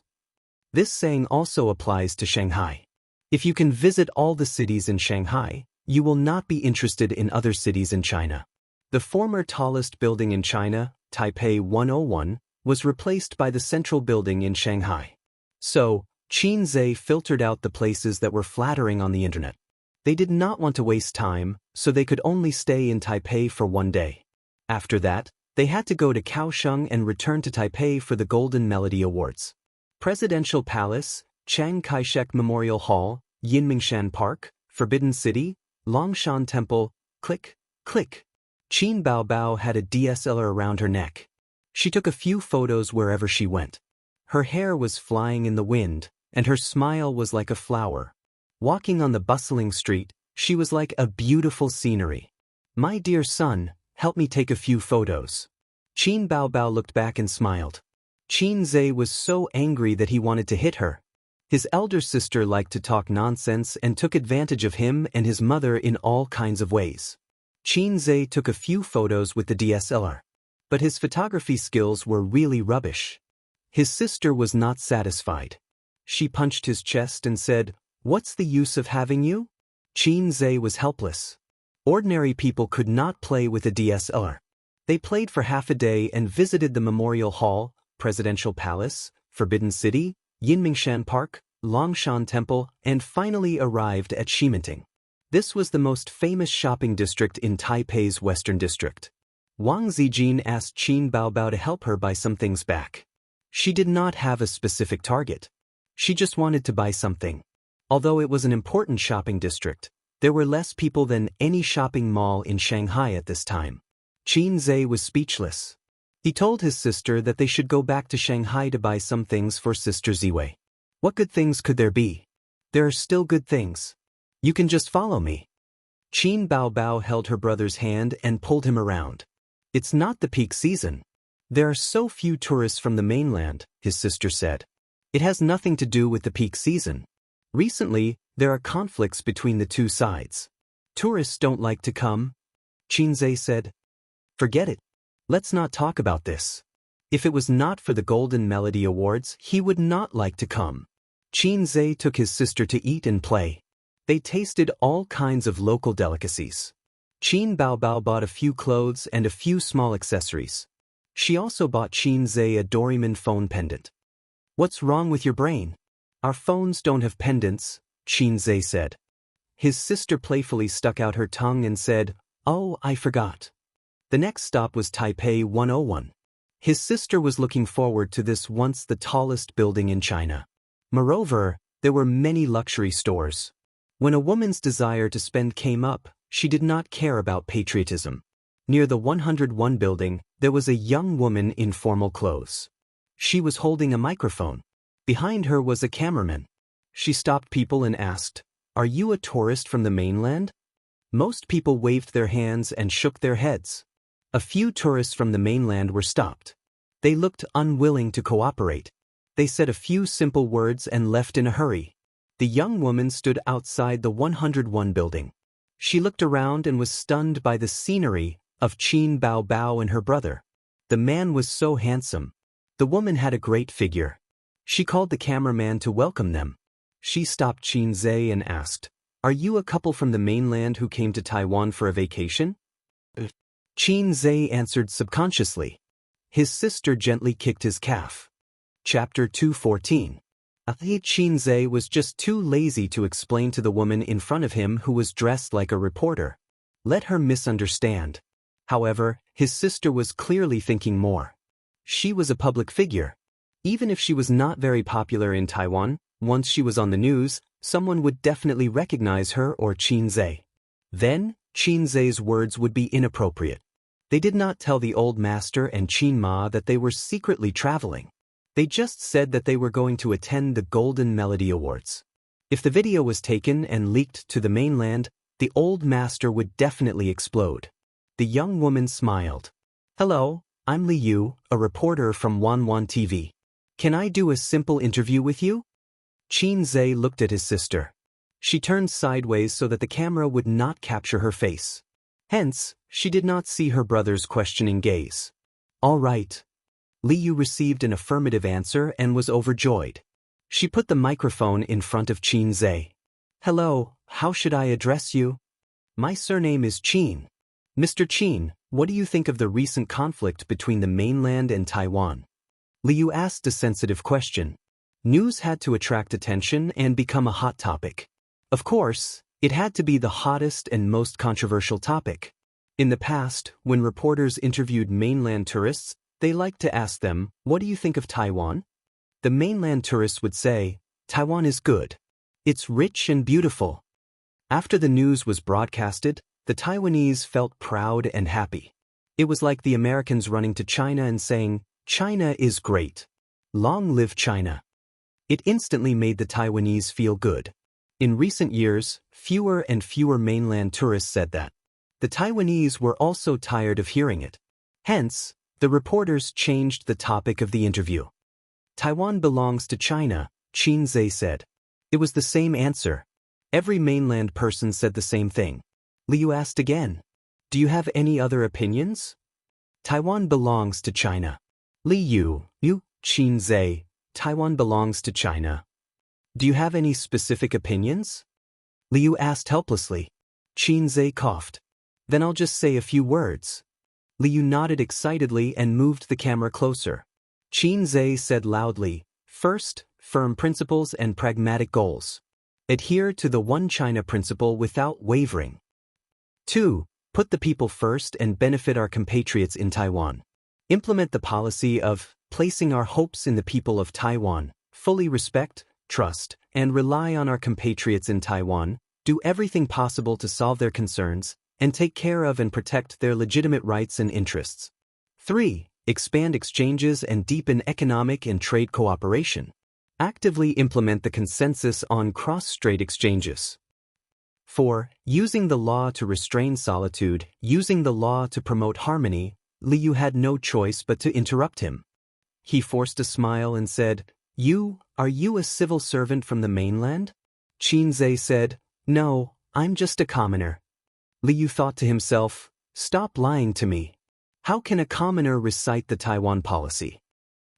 This saying also applies to Shanghai. If you can visit all the cities in Shanghai, you will not be interested in other cities in China. The former tallest building in China, Taipei 101, was replaced by the central building in Shanghai. So, Qin Zhe filtered out the places that were flattering on the internet. They did not want to waste time, so they could only stay in Taipei for 1 day. After that, they had to go to Kaohsiung and return to Taipei for the Golden Melody Awards. Presidential Palace, Chiang Kai-shek Memorial Hall, Yinmingshan Park, Forbidden City, Longshan Temple, click, click. Qin Baobao had a DSLR around her neck. She took a few photos wherever she went. Her hair was flying in the wind, and her smile was like a flower. Walking on the bustling street, she was like a beautiful scenery. "My dear son, help me take a few photos." Qin Baobao looked back and smiled. Qin Zhe was so angry that he wanted to hit her. His elder sister liked to talk nonsense and took advantage of him and his mother in all kinds of ways. Qin Zhe took a few photos with the DSLR. But his photography skills were really rubbish. His sister was not satisfied. She punched his chest and said, "What's the use of having you?" Qin Zhe was helpless. Ordinary people could not play with a DSLR. They played for half a day and visited the Memorial Hall, Presidential Palace, Forbidden City, Yinmingshan Park, Longshan Temple, and finally arrived at Ximinting. This was the most famous shopping district in Taipei's Western District. Wang Zijin asked Qin Baobao to help her buy some things back. She did not have a specific target. She just wanted to buy something. Although it was an important shopping district, there were less people than any shopping mall in Shanghai at this time. Qin Zhe was speechless. He told his sister that they should go back to Shanghai to buy some things for Sister Ziwei. What good things could there be? There are still good things. You can just follow me. Qin Baobao held her brother's hand and pulled him around. It's not the peak season. There are so few tourists from the mainland, his sister said. It has nothing to do with the peak season. Recently, there are conflicts between the two sides. Tourists don't like to come. Qin Zhe said. Forget it. Let's not talk about this. If it was not for the Golden Melody Awards, he would not like to come. Qin Zhe took his sister to eat and play. They tasted all kinds of local delicacies. Qin Baobao bought a few clothes and a few small accessories. She also bought Qin Zhe a Doraemon phone pendant. What's wrong with your brain? Our phones don't have pendants, Qin Zhe said. His sister playfully stuck out her tongue and said, Oh, I forgot. The next stop was Taipei 101. His sister was looking forward to this, once the tallest building in China. Moreover, there were many luxury stores. When a woman's desire to spend came up, she did not care about patriotism. Near the 101 building, there was a young woman in formal clothes. She was holding a microphone. Behind her was a cameraman. She stopped people and asked, "Are you a tourist from the mainland?" Most people waved their hands and shook their heads. A few tourists from the mainland were stopped. They looked unwilling to cooperate. They said a few simple words and left in a hurry. The young woman stood outside the 101 building. She looked around and was stunned by the scenery of Qin Bao Bao and her brother. The man was so handsome. The woman had a great figure. She called the cameraman to welcome them. She stopped Qin Zhe and asked, "Are you a couple from the mainland who came to Taiwan for a vacation?" Qin Zhe answered subconsciously. His sister gently kicked his calf. Chapter 214. Qin Zhe was just too lazy to explain to the woman in front of him, who was dressed like a reporter. Let her misunderstand. However, his sister was clearly thinking more. She was a public figure. Even if she was not very popular in Taiwan, once she was on the news, someone would definitely recognize her or Qin Zhe. Then, Qin Zhe's words would be inappropriate. They did not tell the old master and Qin Ma that they were secretly traveling. They just said that they were going to attend the Golden Melody Awards. If the video was taken and leaked to the mainland, the old master would definitely explode. The young woman smiled. "Hello, I'm Li Yu, a reporter from Wanwan TV. Can I do a simple interview with you?" Qin Zhe looked at his sister. She turned sideways so that the camera would not capture her face. Hence, she did not see her brother's questioning gaze. "All right." Li Yu received an affirmative answer and was overjoyed. She put the microphone in front of Qin Zhe. "Hello, how should I address you?" "My surname is Qin." "Mr. Qin, what do you think of the recent conflict between the mainland and Taiwan?" Li Yu asked a sensitive question. News had to attract attention and become a hot topic. Of course, it had to be the hottest and most controversial topic. In the past, when reporters interviewed mainland tourists, they liked to ask them, "What do you think of Taiwan?" The mainland tourists would say, "Taiwan is good. It's rich and beautiful." After the news was broadcasted, the Taiwanese felt proud and happy. It was like the Americans running to China and saying, "China is great. Long live China." It instantly made the Taiwanese feel good. In recent years, fewer and fewer mainland tourists said that. The Taiwanese were also tired of hearing it. Hence, the reporters changed the topic of the interview. "Taiwan belongs to China," Qin Zhe said. It was the same answer. Every mainland person said the same thing. Li Yu asked again, "Do you have any other opinions?" "Taiwan belongs to China." "Li Yu, Qin Zhe, Taiwan belongs to China. Do you have any specific opinions?" Li Yu asked helplessly. Qin Zhe coughed. "Then I'll just say a few words." Li Yu nodded excitedly and moved the camera closer. Qin Zhe said loudly, "First, firm principles and pragmatic goals. Adhere to the One China principle without wavering. 2. Put the people first and benefit our compatriots in Taiwan. Implement the policy of placing our hopes in the people of Taiwan, fully respect, trust, and rely on our compatriots in Taiwan, do everything possible to solve their concerns, and take care of and protect their legitimate rights and interests. 3. Expand exchanges and deepen economic and trade cooperation. Actively implement the consensus on cross-strait exchanges. 4. Using the law to restrain solitude, using the law to promote harmony." Li Yu had no choice but to interrupt him. He forced a smile and said, Are you a civil servant from the mainland?" Qin Zhe said, "No, I'm just a commoner." Li Yu thought to himself, "Stop lying to me. How can a commoner recite the Taiwan policy?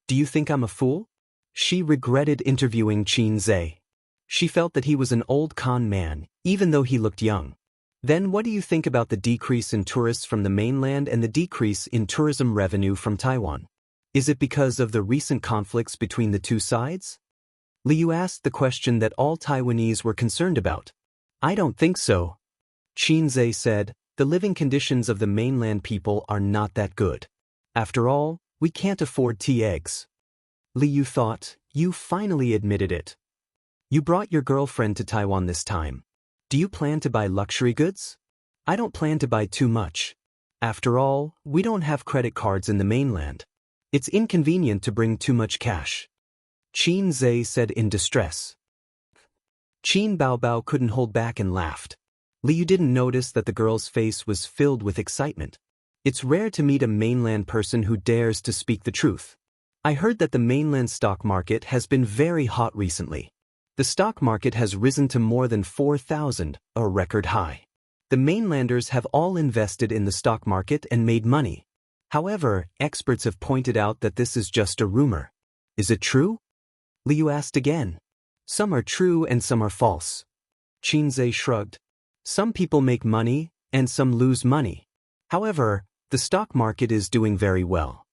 Do you think I'm a fool?" She regretted interviewing Qin Zhe. She felt that he was an old con man, even though he looked young. "Then what do you think about the decrease in tourists from the mainland and the decrease in tourism revenue from Taiwan? Is it because of the recent conflicts between the two sides?" Li Yu asked the question that all Taiwanese were concerned about. "I don't think so." Qin Zhe said, The living conditions of the mainland people are not that good. After all, we can't afford tea eggs. Liu thought, you finally admitted it. You brought your girlfriend to Taiwan this time. Do you plan to buy luxury goods? I don't plan to buy too much. After all, we don't have credit cards in the mainland. It's inconvenient to bring too much cash. Qin Zhe said in distress. Qin Baobao couldn't hold back and laughed. Liu didn't notice that the girl's face was filled with excitement. It's rare to meet a mainland person who dares to speak the truth. I heard that the mainland stock market has been very hot recently. The stock market has risen to more than 4,000, a record high. The mainlanders have all invested in the stock market and made money. However, experts have pointed out that this is just a rumor. Is it true? Liu asked again. Some are true and some are false. Qin Zhe shrugged. Some people make money and some lose money. However, the stock market is doing very well.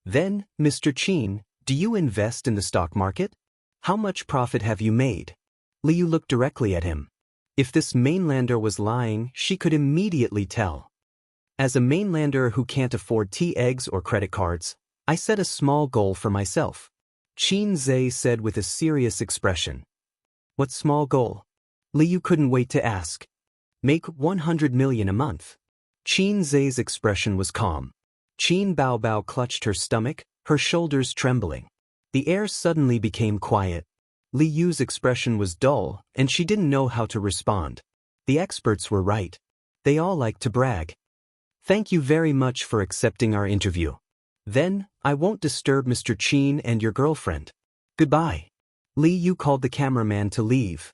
Then, Mr. Qin, do you invest in the stock market? How much profit have you made? Liu looked directly at him. If this mainlander was lying, she could immediately tell. As a mainlander who can't afford tea eggs or credit cards, I set a small goal for myself. Qin Zhe said with a serious expression. What small goal? Liu couldn't wait to ask. Make 100 million a month. Qin Zhe's expression was calm. Qin Baobao clutched her stomach, her shoulders trembling. The air suddenly became quiet. Liu's expression was dull, and she didn't know how to respond. The experts were right. They all like to brag. Thank you very much for accepting our interview. Then, I won't disturb Mr. Qin and your girlfriend. Goodbye. Liu called the cameraman to leave.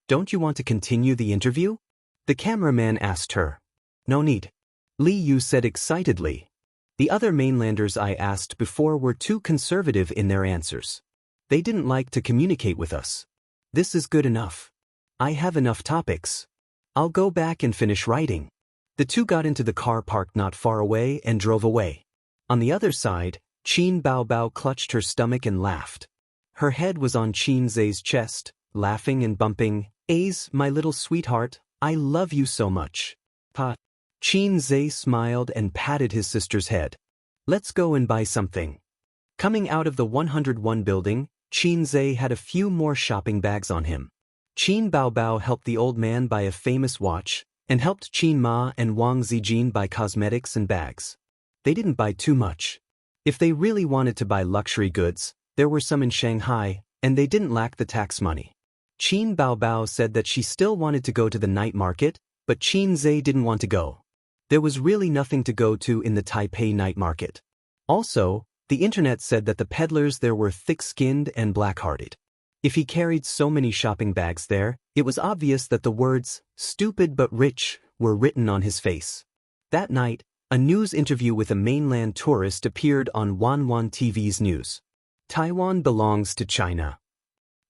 Don't you want to continue the interview? The cameraman asked her. No need. Liu said excitedly. The other mainlanders I asked before were too conservative in their answers. They didn't like to communicate with us. This is good enough. I have enough topics. I'll go back and finish writing. The two got into the car parked not far away and drove away. On the other side, Qin Baobao clutched her stomach and laughed. Her head was on Qin Zhe's chest, laughing and bumping. Ace, my little sweetheart, I love you so much. Pa. Qin Zhe smiled and patted his sister's head. Let's go and buy something. Coming out of the 101 building, Qin Zhe had a few more shopping bags on him. Qin Baobao helped the old man buy a famous watch, and helped Qin Ma and Wang Zijin buy cosmetics and bags. They didn't buy too much. If they really wanted to buy luxury goods, there were some in Shanghai, and they didn't lack the tax money. Qin Baobao said that she still wanted to go to the night market, but Qin Zhe didn't want to go. There was really nothing to go to in the Taipei night market. Also, the internet said that the peddlers there were thick-skinned and black-hearted. If he carried so many shopping bags there, it was obvious that the words, stupid but rich, were written on his face. That night, a news interview with a mainland tourist appeared on Wanwan TV's news. Taiwan belongs to China.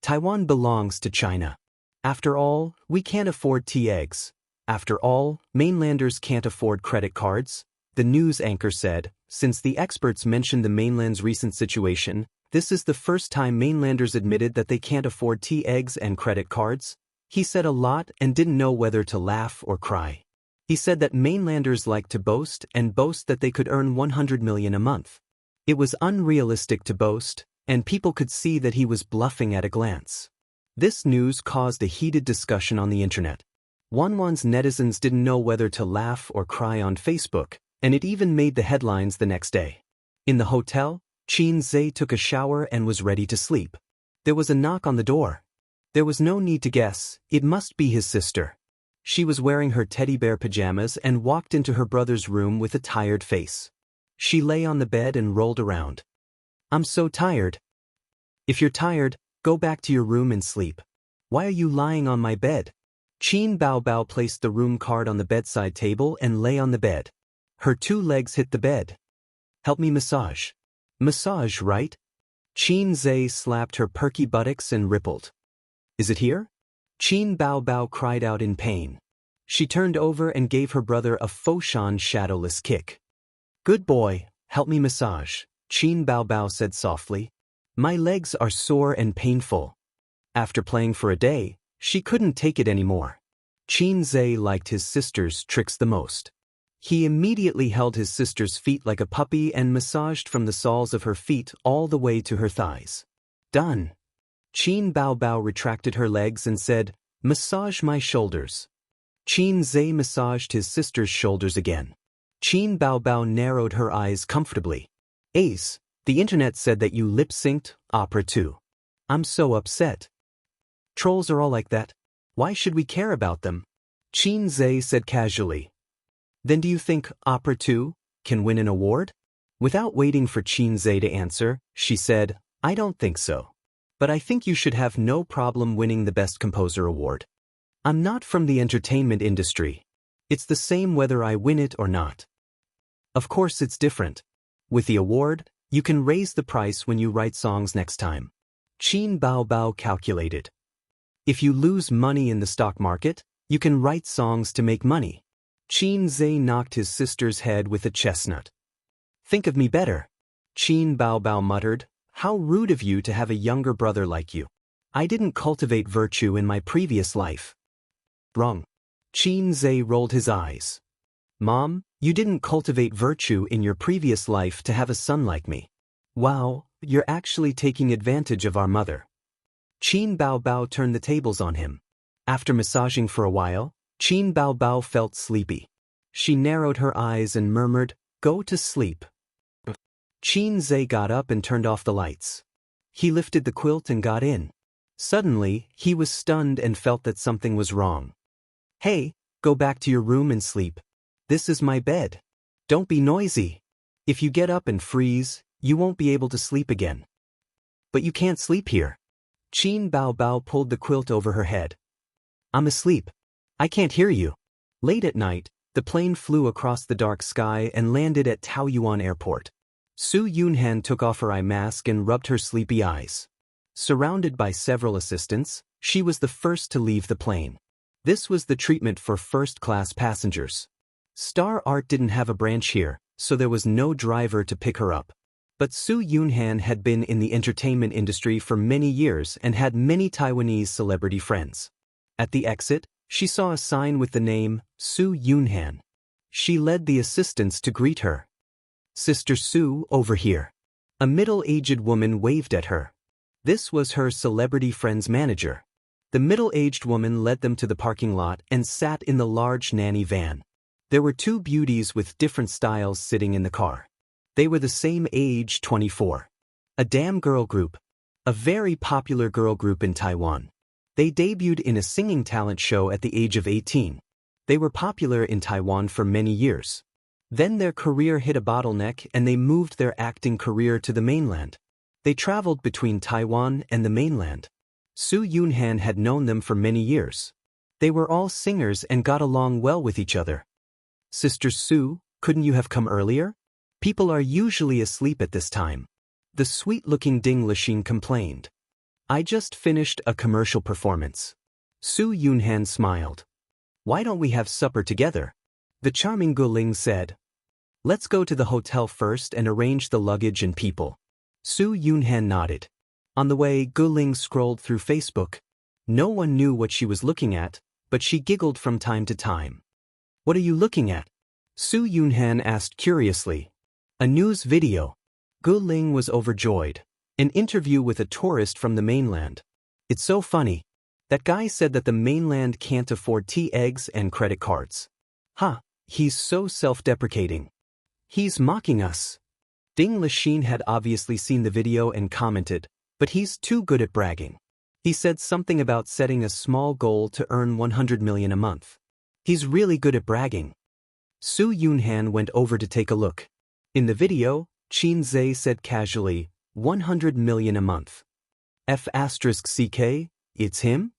Taiwan belongs to China. After all, we can't afford tea eggs. After all, mainlanders can't afford credit cards, the news anchor said. Since the experts mentioned the mainland's recent situation, this is the first time mainlanders admitted that they can't afford tea eggs and credit cards. He said a lot and didn't know whether to laugh or cry. He said that mainlanders like to boast and boast that they could earn 100 million a month. It was unrealistic to boast, and people could see that he was bluffing at a glance. This news caused a heated discussion on the internet. Wanwan's netizens didn't know whether to laugh or cry on Facebook, and it even made the headlines the next day. In the hotel, Qin Zhe took a shower and was ready to sleep. There was a knock on the door. There was no need to guess, it must be his sister. She was wearing her teddy bear pajamas and walked into her brother's room with a tired face. She lay on the bed and rolled around. I'm so tired. If you're tired, go back to your room and sleep. Why are you lying on my bed? Qin Baobao placed the room card on the bedside table and lay on the bed. Her two legs hit the bed. Help me massage. Massage, right? Qin Zhe slapped her perky buttocks and rippled. Is it here? Qin Baobao cried out in pain. She turned over and gave her brother a Foshan shadowless kick. Good boy, help me massage, Qin Baobao said softly. My legs are sore and painful. After playing for a day, she couldn't take it anymore. Qin Zhe liked his sister's tricks the most. He immediately held his sister's feet like a puppy and massaged from the soles of her feet all the way to her thighs. Done. Qin Bao Bao retracted her legs and said, "Massage my shoulders." Qin Zhe massaged his sister's shoulders again. Qin Bao Bao narrowed her eyes comfortably. "Ace, the internet said that you lip-synced opera too. I'm so upset. Trolls are all like that. Why should we care about them?" Qin Zhe said casually. "Then do you think opera 2 can win an award?" Without waiting for Qin Zhe to answer, she said, "I don't think so. But I think you should have no problem winning the Best Composer award. I'm not from the entertainment industry. It's the same whether I win it or not. Of course it's different. With the award, you can raise the price when you write songs next time." Qin Bao Bao calculated. If you lose money in the stock market, you can write songs to make money. Qin Zhe knocked his sister's head with a chestnut. "Think of me better." Qin Bao Bao muttered, "How rude of you to have a younger brother like you. I didn't cultivate virtue in my previous life." "Wrong." Qin Zhe rolled his eyes. "Mom, you didn't cultivate virtue in your previous life to have a son like me. Wow, you're actually taking advantage of our mother." Qin Bao Bao turned the tables on him. After massaging for a while, Qin Bao Bao felt sleepy. She narrowed her eyes and murmured, "Go to sleep." Qin Zhe got up and turned off the lights. He lifted the quilt and got in. Suddenly, he was stunned and felt that something was wrong. "Hey, go back to your room and sleep. This is my bed. Don't be noisy. If you get up and freeze, you won't be able to sleep again." "But you can't sleep here." Qin Bao Bao pulled the quilt over her head. "I'm asleep. I can't hear you." Late at night, the plane flew across the dark sky and landed at Taoyuan Airport. Su Yunhan took off her eye mask and rubbed her sleepy eyes. Surrounded by several assistants, she was the first to leave the plane. This was the treatment for first-class passengers. Star Art didn't have a branch here, so there was no driver to pick her up. But Su Yunhan had been in the entertainment industry for many years and had many Taiwanese celebrity friends. At the exit, she saw a sign with the name, Su Yunhan. She led the assistants to greet her. "Sister Su, over here." A middle-aged woman waved at her. This was her celebrity friend's manager. The middle-aged woman led them to the parking lot and sat in the large nanny van. There were two beauties with different styles sitting in the car. They were the same age, 24. A damn girl group. A very popular girl group in Taiwan. They debuted in a singing talent show at the age of 18. They were popular in Taiwan for many years. Then their career hit a bottleneck and they moved their acting career to the mainland. They traveled between Taiwan and the mainland. Su Yunhan had known them for many years. They were all singers and got along well with each other. "Sister Su, couldn't you have come earlier? People are usually asleep at this time." The sweet-looking Ding Lixin complained. "I just finished a commercial performance." Su Yunhan smiled. "Why don't we have supper together?" The charming Guling said. "Let's go to the hotel first and arrange the luggage and people." Su Yunhan nodded. On the way, Guling scrolled through Facebook. No one knew what she was looking at, but she giggled from time to time. "What are you looking at?" Su Yunhan asked curiously. "A news video." Guling was overjoyed. An interview with a tourist from the mainland. "It's so funny. That guy said that the mainland can't afford tea, eggs, and credit cards. Huh, he's so self-deprecating. He's mocking us." Ding Lixin had obviously seen the video and commented, "But he's too good at bragging. He said something about setting a small goal to earn 100 million a month. He's really good at bragging." Su Yunhan went over to take a look. In the video, Qin Zhe said casually, 100 million a month. F***CK, it's him?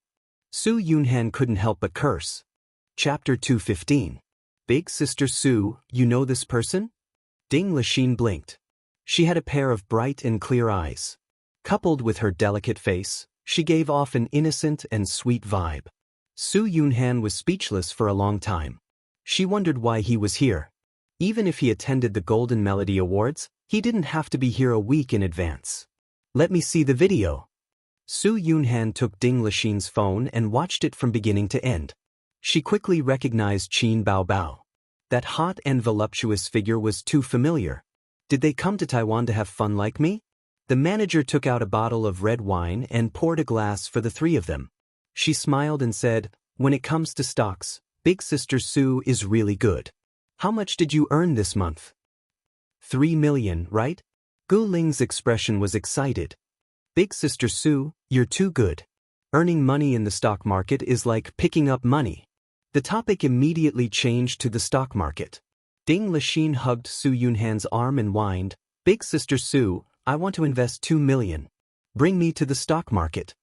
Su Yunhan couldn't help but curse. Chapter 215. Big Sister Su, you know this person? Ding Lixin blinked. She had a pair of bright and clear eyes. Coupled with her delicate face, she gave off an innocent and sweet vibe. Su Yunhan was speechless for a long time. She wondered why he was here. Even if he attended the Golden Melody Awards, he didn't have to be here a week in advance. "Let me see the video." Su Yunhan took Ding Lixin's phone and watched it from beginning to end. She quickly recognized Qin Baobao. That hot and voluptuous figure was too familiar. Did they come to Taiwan to have fun like me? The manager took out a bottle of red wine and poured a glass for the three of them. She smiled and said, "When it comes to stocks, Big Sister Sue is really good. How much did you earn this month?" 3 million, right? Gu Ling's expression was excited. "Big Sister Sue, you're too good. Earning money in the stock market is like picking up money." The topic immediately changed to the stock market. Ding Lixin hugged Su Yunhan's arm and whined, "Big Sister Sue, I want to invest 2 million. Bring me to the stock market."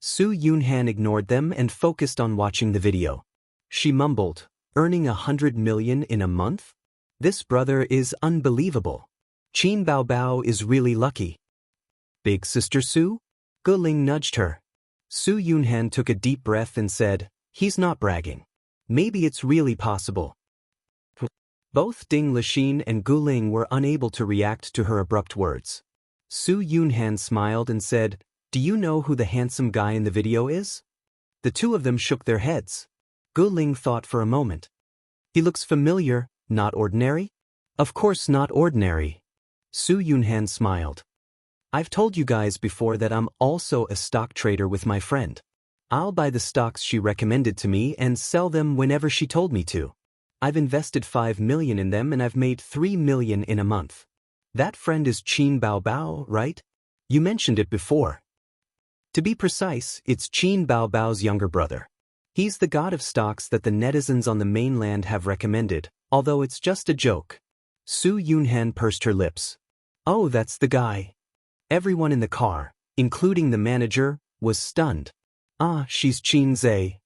Su Yunhan ignored them and focused on watching the video. She mumbled, "Earning 100 million in a month? This brother is unbelievable. Qin Baobao is really lucky." "Big Sister Sue?" Gu Ling nudged her. Su Yunhan took a deep breath and said, "He's not bragging. Maybe it's really possible." Both Ding Lixin and Gu Ling were unable to react to her abrupt words. Su Yunhan smiled and said, "Do you know who the handsome guy in the video is?" The two of them shook their heads. Gu Ling thought for a moment. "He looks familiar, not ordinary?" "Of course not ordinary." Su Yunhan smiled. "I've told you guys before that I'm also a stock trader with my friend. I'll buy the stocks she recommended to me and sell them whenever she told me to. I've invested 5 million in them and I've made 3 million in a month. That friend is Qin Baobao, right? You mentioned it before." To be precise, it's Qin Baobao's younger brother. He's the god of stocks that the netizens on the mainland have recommended, although it's just a joke. Su Yunhan pursed her lips. "Oh, that's the guy." Everyone in the car, including the manager, was stunned. "Ah, she's Qin Zhe."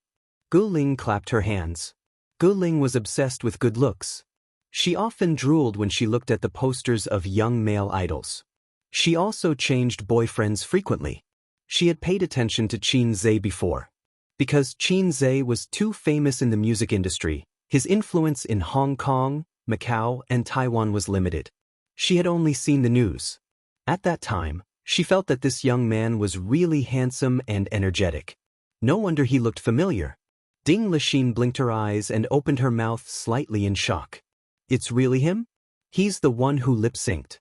Gu Ling clapped her hands. Gu Ling was obsessed with good looks. She often drooled when she looked at the posters of young male idols. She also changed boyfriends frequently. She had paid attention to Qin Zhe before. Because Qin Zhe was too famous in the music industry, his influence in Hong Kong, Macau, and Taiwan was limited. She had only seen the news. At that time, she felt that this young man was really handsome and energetic. No wonder he looked familiar. Ding Lixin blinked her eyes and opened her mouth slightly in shock. "It's really him? He's the one who lip-synced."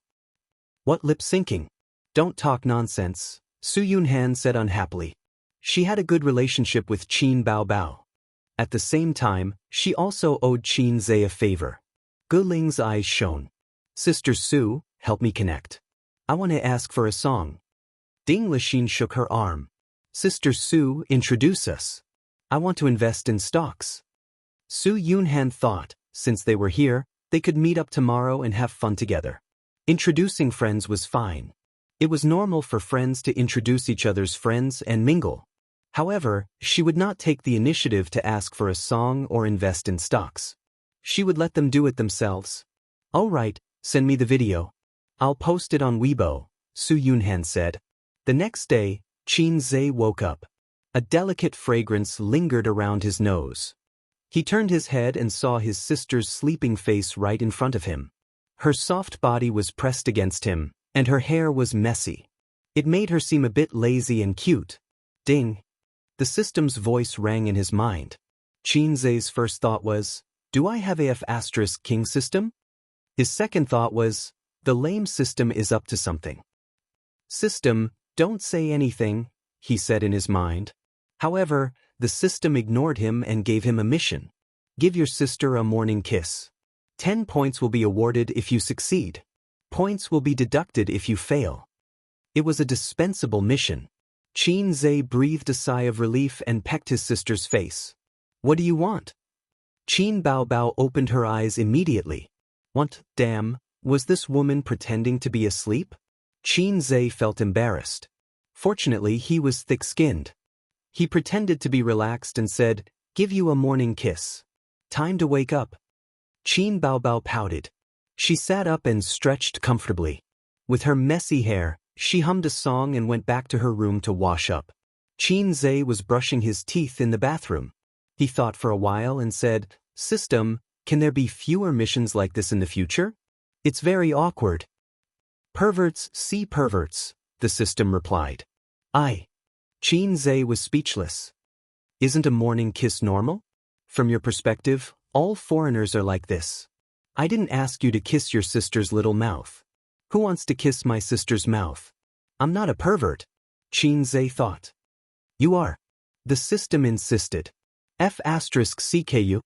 "What lip-syncing? Don't talk nonsense," Su Yunhan said unhappily. She had a good relationship with Qin Baobao. At the same time, she also owed Qin Zhe a favor. Gu Ling's eyes shone. "Sister Su, help me connect. I want to ask for a song." Ding Lixin shook her arm. "Sister Su, introduce us. I want to invest in stocks." Su Yunhan thought, since they were here, they could meet up tomorrow and have fun together. Introducing friends was fine. It was normal for friends to introduce each other's friends and mingle. However, she would not take the initiative to ask for a song or invest in stocks. She would let them do it themselves. "All right, send me the video. I'll post it on Weibo," Su Yunhan said. The next day, Qin Zhe woke up. A delicate fragrance lingered around his nose. He turned his head and saw his sister's sleeping face right in front of him. Her soft body was pressed against him, and her hair was messy. It made her seem a bit lazy and cute. Ding! The system's voice rang in his mind. Qin Zhe's first thought was, "Do I have AF** king system?" His second thought was, "The lame system is up to something." "System, don't say anything," he said in his mind. However, the system ignored him and gave him a mission. "Give your sister a morning kiss. 10 points will be awarded if you succeed. Points will be deducted if you fail." It was a dispensable mission. Qin Zhe breathed a sigh of relief and pecked his sister's face. "What do you want?" Qin Baobao opened her eyes immediately. "Want, damn, was this woman pretending to be asleep?" Qin Zhe felt embarrassed. Fortunately, he was thick-skinned. He pretended to be relaxed and said, "Give you a morning kiss. Time to wake up." Qin Baobao pouted. She sat up and stretched comfortably. With her messy hair, she hummed a song and went back to her room to wash up. Qin Zhe was brushing his teeth in the bathroom. He thought for a while and said, "System, can there be fewer missions like this in the future? It's very awkward." "Perverts see perverts," the system replied. Qin Zhe was speechless. "Isn't a morning kiss normal?" From your perspective, all foreigners are like this. I didn't ask you to kiss your sister's little mouth. Who wants to kiss my sister's mouth? I'm not a pervert, Xianxia thought. You are. The system insisted. F*CKU.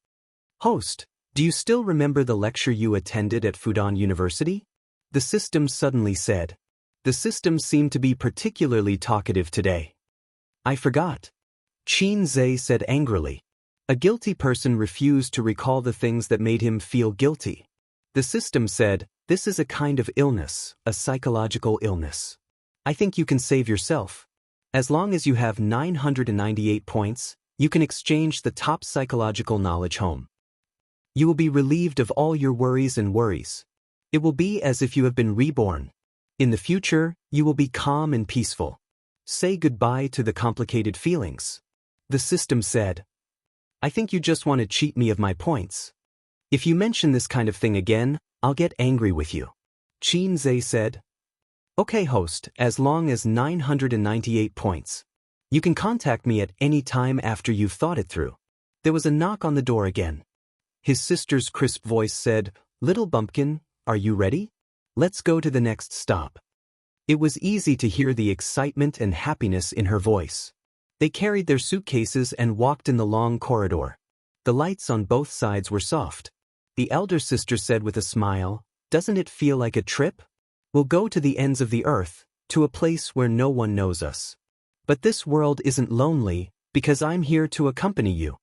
Host, do you still remember the lecture you attended at Fudan University? The system suddenly said. The system seemed to be particularly talkative today. I forgot. Xianxia said angrily. A guilty person refused to recall the things that made him feel guilty. The system said, this is a kind of illness, a psychological illness. I think you can save yourself. As long as you have 998 points, you can exchange the top psychological knowledge home. You will be relieved of all your worries and worries. It will be as if you have been reborn. In the future, you will be calm and peaceful. Say goodbye to the complicated feelings. The system said. I think you just want to cheat me of my points. If you mention this kind of thing again, I'll get angry with you. Xianxia said. Okay, host, as long as 998 points. You can contact me at any time after you've thought it through. There was a knock on the door again. His sister's crisp voice said, Little bumpkin, are you ready? Let's go to the next stop. It was easy to hear the excitement and happiness in her voice. They carried their suitcases and walked in the long corridor. The lights on both sides were soft. The elder sister said with a smile, Doesn't it feel like a trip? We'll go to the ends of the earth, to a place where no one knows us. But this world isn't lonely, because I'm here to accompany you.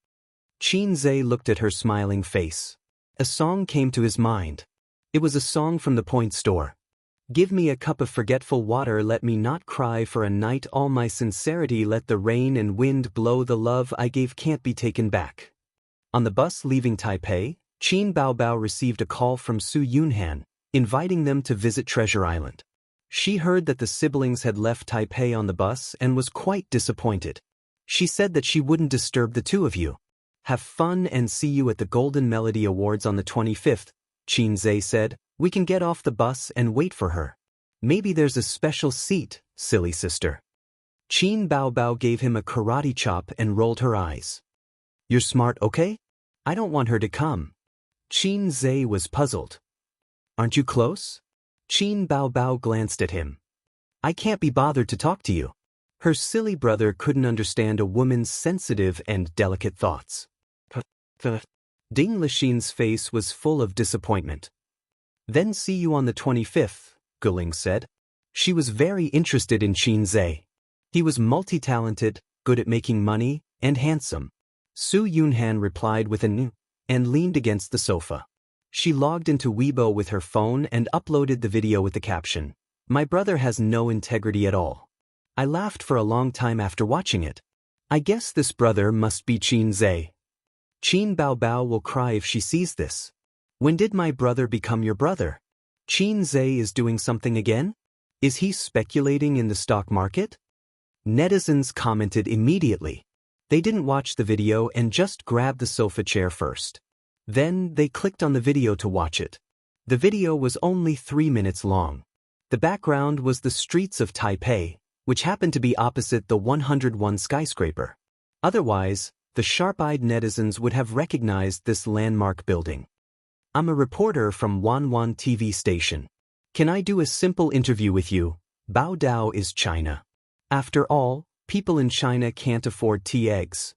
Xianxia looked at her smiling face. A song came to his mind. It was a song from the Point Store. Give me a cup of forgetful water, let me not cry for a night, all my sincerity, let the rain and wind blow, the love I gave can't be taken back. On the bus leaving Taipei, Qin Baobao received a call from Su Yunhan, inviting them to visit Treasure Island. She heard that the siblings had left Taipei on the bus and was quite disappointed. She said that she wouldn't disturb the two of you. Have fun and see you at the Golden Melody Awards on the 25th, Xianxia said. We can get off the bus and wait for her. Maybe there's a special seat, silly sister. Qin Baobao gave him a karate chop and rolled her eyes. You're smart, okay? I don't want her to come. Xianxia was puzzled. Aren't you close? Qin Baobao glanced at him. I can't be bothered to talk to you. Her silly brother couldn't understand a woman's sensitive and delicate thoughts. Ding Lixin's face was full of disappointment. Then see you on the 25th, Guling said. She was very interested in Xianxia. He was multi-talented, good at making money, and handsome. Su Yunhan replied with an and leaned against the sofa. She logged into Weibo with her phone and uploaded the video with the caption, My brother has no integrity at all. I laughed for a long time after watching it. I guess this brother must be Xianxia. Qin Baobao will cry if she sees this. When did my brother become your brother? Xianxia is doing something again? Is he speculating in the stock market? Netizens commented immediately. They didn't watch the video and just grabbed the sofa chair first. Then they clicked on the video to watch it. The video was only 3 minutes long. The background was the streets of Taipei, which happened to be opposite the 101 skyscraper. Otherwise, the sharp-eyed netizens would have recognized this landmark building. I'm a reporter from Wanwan TV station. Can I do a simple interview with you? Baodao is China. After all, people in China can't afford tea eggs.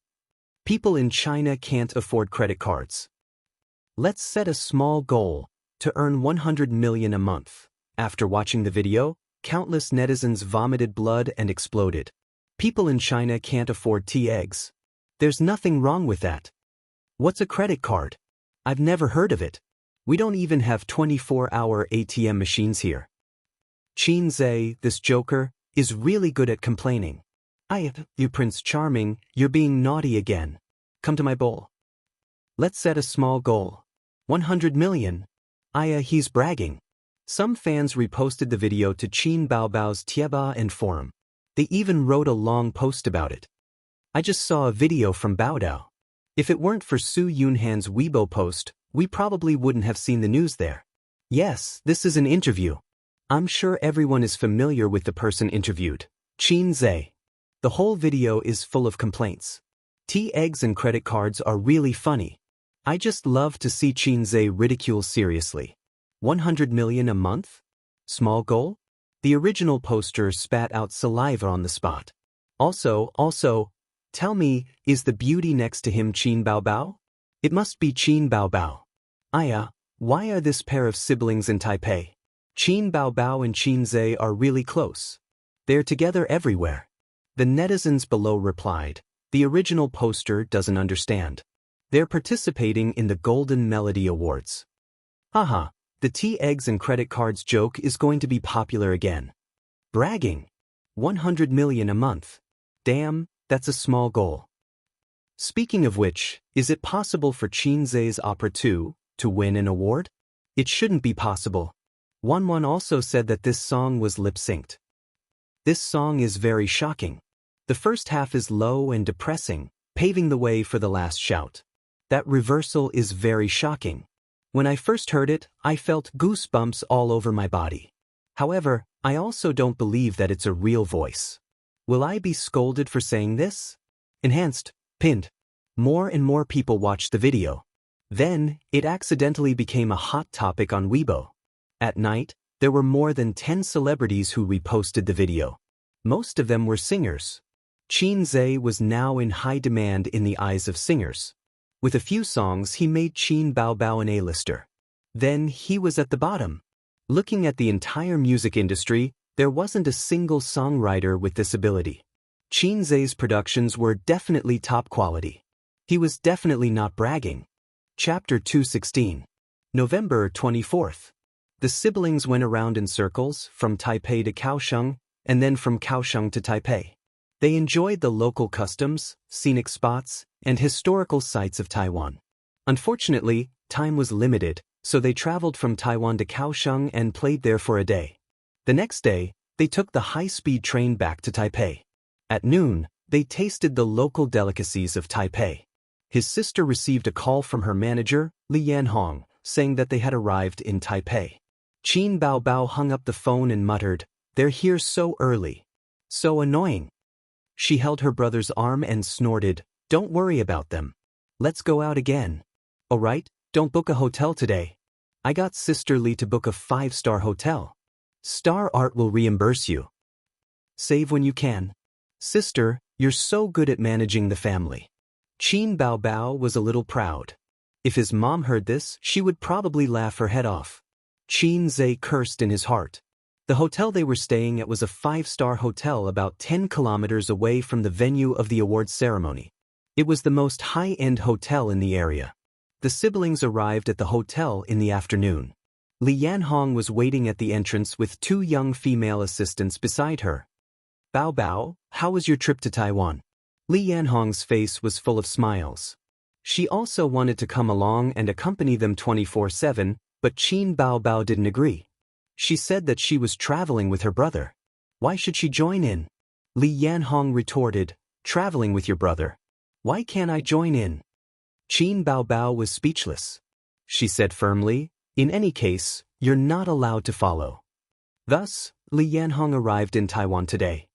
People in China can't afford credit cards. Let's set a small goal, to earn 100 million a month. After watching the video, countless netizens vomited blood and exploded. People in China can't afford tea eggs. There's nothing wrong with that. What's a credit card? I've never heard of it. We don't even have 24-hour ATM machines here. Xianxia, this joker, is really good at complaining. You Prince Charming, you're being naughty again. Come to my bowl. Let's set a small goal. 100 million. He's bragging. Some fans reposted the video to Qin Baobao's Tieba and forum. They even wrote a long post about it. I just saw a video from Baodao. If it weren't for Su Yunhan's Weibo post, we probably wouldn't have seen the news there. Yes, this is an interview. I'm sure everyone is familiar with the person interviewed. Xianxia. The whole video is full of complaints. Tea eggs and credit cards are really funny. I just love to see Xianxia ridicule seriously. 100 million a month? Small goal? The original poster spat out saliva on the spot. Also, tell me, is the beauty next to him Qin Baobao? It must be Qin Baobao. Aya, why are this pair of siblings in Taipei? Qin Baobao and Xianxia are really close. They're together everywhere. The netizens below replied, the original poster doesn't understand. They're participating in the Golden Melody Awards. Haha, the tea eggs and credit cards joke is going to be popular again. Bragging. 100 million a month. Damn, that's a small goal. Speaking of which, is it possible for Xianxia's Opera 2 to win an award? It shouldn't be possible. One also said that this song was lip-synced. This song is very shocking. The first half is low and depressing, paving the way for the last shout. That reversal is very shocking. When I first heard it, I felt goosebumps all over my body. However, I also don't believe that it's a real voice. Will I be scolded for saying this? Enhanced, pinned. More and more people watched the video. Then, it accidentally became a hot topic on Weibo. At night, there were more than 10 celebrities who reposted the video. Most of them were singers. Xianxia was now in high demand in the eyes of singers. With a few songs he made Qin Baobao an A-lister. Then he was at the bottom. Looking at the entire music industry, there wasn't a single songwriter with this ability. Xianxia's productions were definitely top quality. He was definitely not bragging. Chapter 216. November 24th. The siblings went around in circles, from Taipei to Kaohsiung, and then from Kaohsiung to Taipei. They enjoyed the local customs, scenic spots, and historical sites of Taiwan. Unfortunately, time was limited, so they traveled from Taiwan to Kaohsiung and played there for a day. The next day, they took the high-speed train back to Taipei. At noon, they tasted the local delicacies of Taipei. His sister received a call from her manager, Li Yanhong, saying that they had arrived in Taipei. Qin Baobao hung up the phone and muttered, "They're here so early. So annoying." She held her brother's arm and snorted, "Don't worry about them. Let's go out again. Alright, don't book a hotel today. I got Sister Li to book a 5-star hotel. Star Art will reimburse you. Save when you can. Sister, you're so good at managing the family." Qin Baobao was a little proud. If his mom heard this, she would probably laugh her head off. Xianxia cursed in his heart. The hotel they were staying at was a 5-star hotel about 10 kilometers away from the venue of the awards ceremony. It was the most high-end hotel in the area. The siblings arrived at the hotel in the afternoon. Li Yanhong was waiting at the entrance with 2 young female assistants beside her. "Bao Bao, how was your trip to Taiwan?" Li Yanhong's face was full of smiles. She also wanted to come along and accompany them 24/7, but Qin Baobao didn't agree. She said that she was traveling with her brother. Why should she join in? Li Yanhong retorted, "Traveling with your brother. Why can't I join in?" Qin Baobao was speechless. She said firmly, "In any case, you're not allowed to follow." Thus, Li Yanhong arrived in Taiwan today.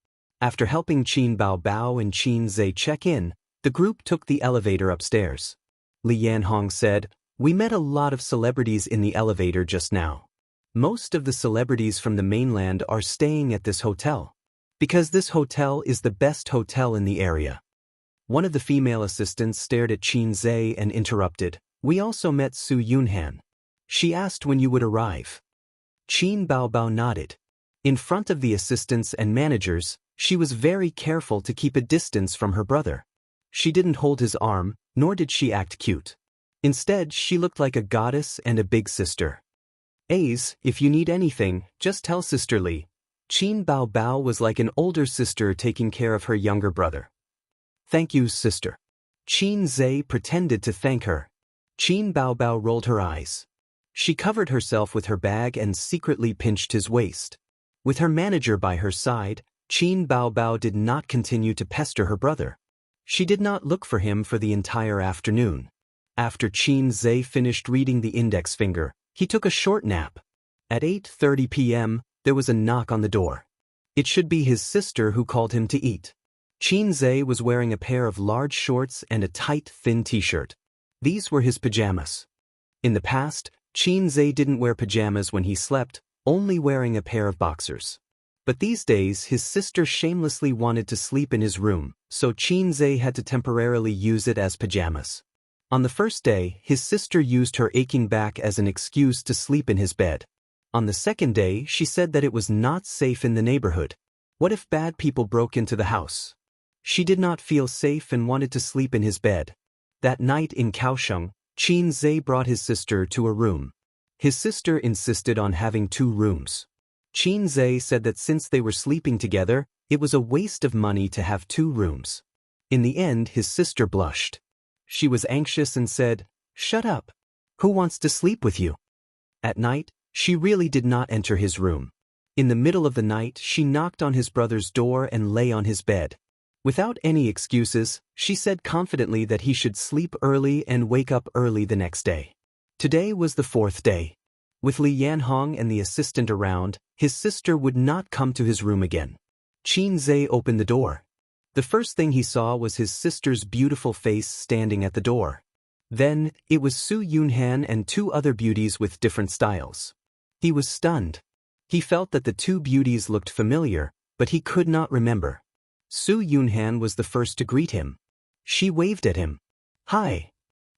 After helping Qin Baobao and Xianxia check in, the group took the elevator upstairs. Li Yanhong said, "We met a lot of celebrities in the elevator just now. Most of the celebrities from the mainland are staying at this hotel, because this hotel is the best hotel in the area." One of the female assistants stared at Xianxia and interrupted, "We also met Su Yunhan. She asked when you would arrive." Qin Baobao nodded. In front of the assistants and managers, she was very careful to keep a distance from her brother. She didn't hold his arm, nor did she act cute. Instead, she looked like a goddess and a big sister. "Ace, if you need anything, just tell Sister Li." Qin Baobao was like an older sister taking care of her younger brother. "Thank you, sister." Xianxia pretended to thank her. Qin Baobao rolled her eyes. She covered herself with her bag and secretly pinched his waist. With her manager by her side, Qin Baobao did not continue to pester her brother. She did not look for him for the entire afternoon. After Xianxia finished reading the index finger, he took a short nap. At 8:30 p.m., there was a knock on the door. It should be his sister who called him to eat. Qin Zhe was wearing a pair of large shorts and a tight, thin t-shirt. These were his pajamas. In the past, Qin Zhe didn't wear pajamas when he slept, only wearing a pair of boxers. But these days his sister shamelessly wanted to sleep in his room, so Qin Zhe had to temporarily use it as pajamas. On the first day, his sister used her aching back as an excuse to sleep in his bed. On the second day, she said that it was not safe in the neighborhood. What if bad people broke into the house? She did not feel safe and wanted to sleep in his bed. That night in Kaohsiung, Qin Zhe brought his sister to a room. His sister insisted on having 2 rooms. Qin Zhe said that since they were sleeping together, it was a waste of money to have 2 rooms. In the end, his sister blushed. She was anxious and said, "Shut up. Who wants to sleep with you?" At night, she really did not enter his room. In the middle of the night, she knocked on his brother's door and lay on his bed. Without any excuses, she said confidently that he should sleep early and wake up early the next day. Today was the 4th day. With Li Yanhong and the assistant around, his sister would not come to his room again. Qin Zhe opened the door. The first thing he saw was his sister's beautiful face standing at the door. Then, it was Su Yunhan and 2 other beauties with different styles. He was stunned. He felt that the 2 beauties looked familiar, but he could not remember. Su Yunhan was the first to greet him. She waved at him. "Hi."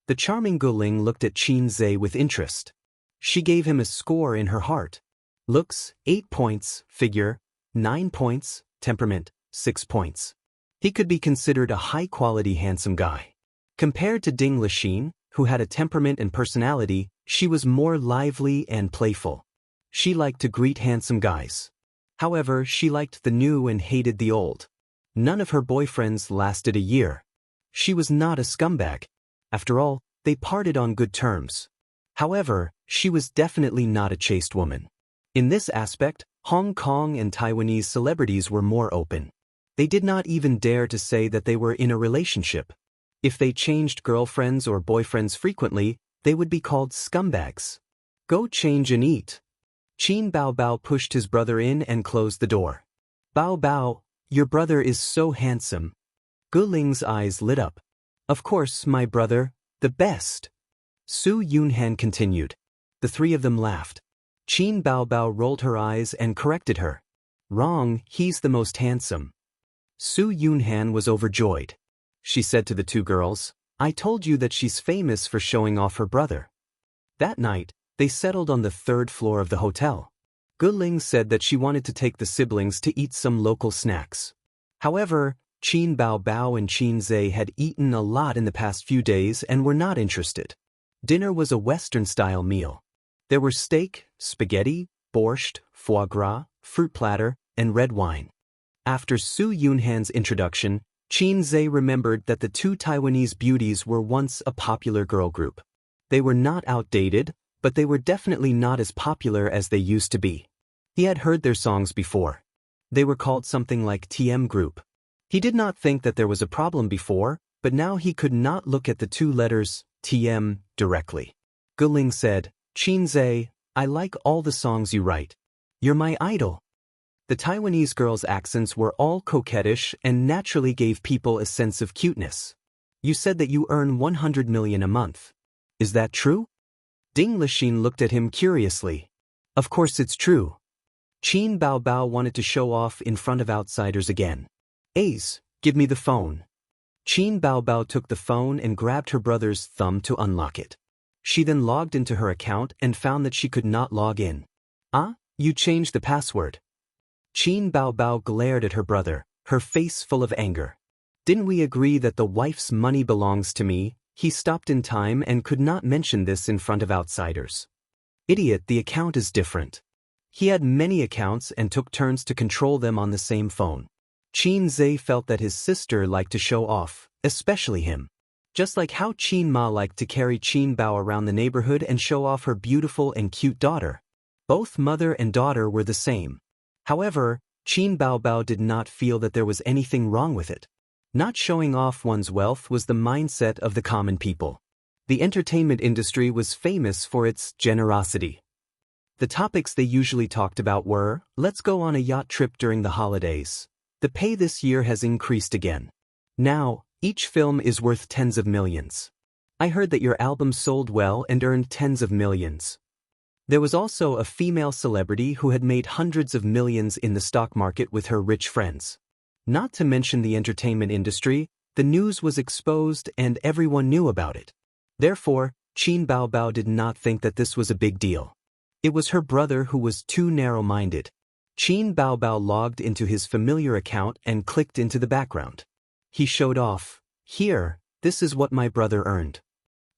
The charming Guling looked at Qin Zhe with interest. She gave him a score in her heart. Looks, 8 points, figure, 9 points, temperament, 6 points. He could be considered a high-quality handsome guy. Compared to Ding Lixin, who had a temperament and personality, she was more lively and playful. She liked to greet handsome guys. However, she liked the new and hated the old. None of her boyfriends lasted a year. She was not a scumbag. After all, they parted on good terms. However, she was definitely not a chaste woman. In this aspect, Hong Kong and Taiwanese celebrities were more open. They did not even dare to say that they were in a relationship. If they changed girlfriends or boyfriends frequently, they would be called scumbags. "Go change and eat." Qin Baobao pushed his brother in and closed the door. "Baobao, your brother is so handsome." Guling's eyes lit up. "Of course, my brother, the best." Su Yunhan continued. The 3 of them laughed. Qin Baobao rolled her eyes and corrected her. "Wrong, he's the most handsome." Su Yunhan was overjoyed. She said to the 2 girls, "I told you that she's famous for showing off her brother." That night, they settled on the 3rd floor of the hotel. Guling said that she wanted to take the siblings to eat some local snacks. However, Qin Baobao and Qin Zhe had eaten a lot in the past few days and were not interested. Dinner was a Western-style meal. There were steak, spaghetti, borscht, foie gras, fruit platter, and red wine. After Su Yunhan's introduction, Qin Zhe remembered that the 2 Taiwanese beauties were once a popular girl group. They were not outdated, but they were definitely not as popular as they used to be. He had heard their songs before. They were called something like TM Group. He did not think that there was a problem before, but now he could not look at the 2 letters, TM, directly. Guling said, "Qin Zhe, I like all the songs you write. You're my idol." The Taiwanese girls' accents were all coquettish and naturally gave people a sense of cuteness. "You said that you earn 100 million a month. Is that true?" Ding Lixin looked at him curiously. "Of course it's true." Qin Baobao wanted to show off in front of outsiders again. "Ace, give me the phone." Qin Baobao took the phone and grabbed her brother's thumb to unlock it. She then logged into her account and found that she could not log in. "Ah, you changed the password." Qin Baobao glared at her brother, her face full of anger. "Didn't we agree that the wife's money belongs to me?" He stopped in time and could not mention this in front of outsiders. "Idiot, the account is different." He had many accounts and took turns to control them on the same phone. Qin Zhe felt that his sister liked to show off, especially him. Just like how Qin Ma liked to carry Qin Bao around the neighborhood and show off her beautiful and cute daughter. Both mother and daughter were the same. However, Qin Baobao did not feel that there was anything wrong with it. Not showing off one's wealth was the mindset of the common people. The entertainment industry was famous for its generosity. The topics they usually talked about were, let's go on a yacht trip during the holidays. The pay this year has increased again. Now, each film is worth tens of millions. I heard that your album sold well and earned tens of millions. There was also a female celebrity who had made hundreds of millions in the stock market with her rich friends. Not to mention the entertainment industry, the news was exposed and everyone knew about it. Therefore, Qin Baobao did not think that this was a big deal. It was her brother who was too narrow-minded. Qin Baobao logged into his familiar account and clicked into the background. He showed off, "Here, this is what my brother earned."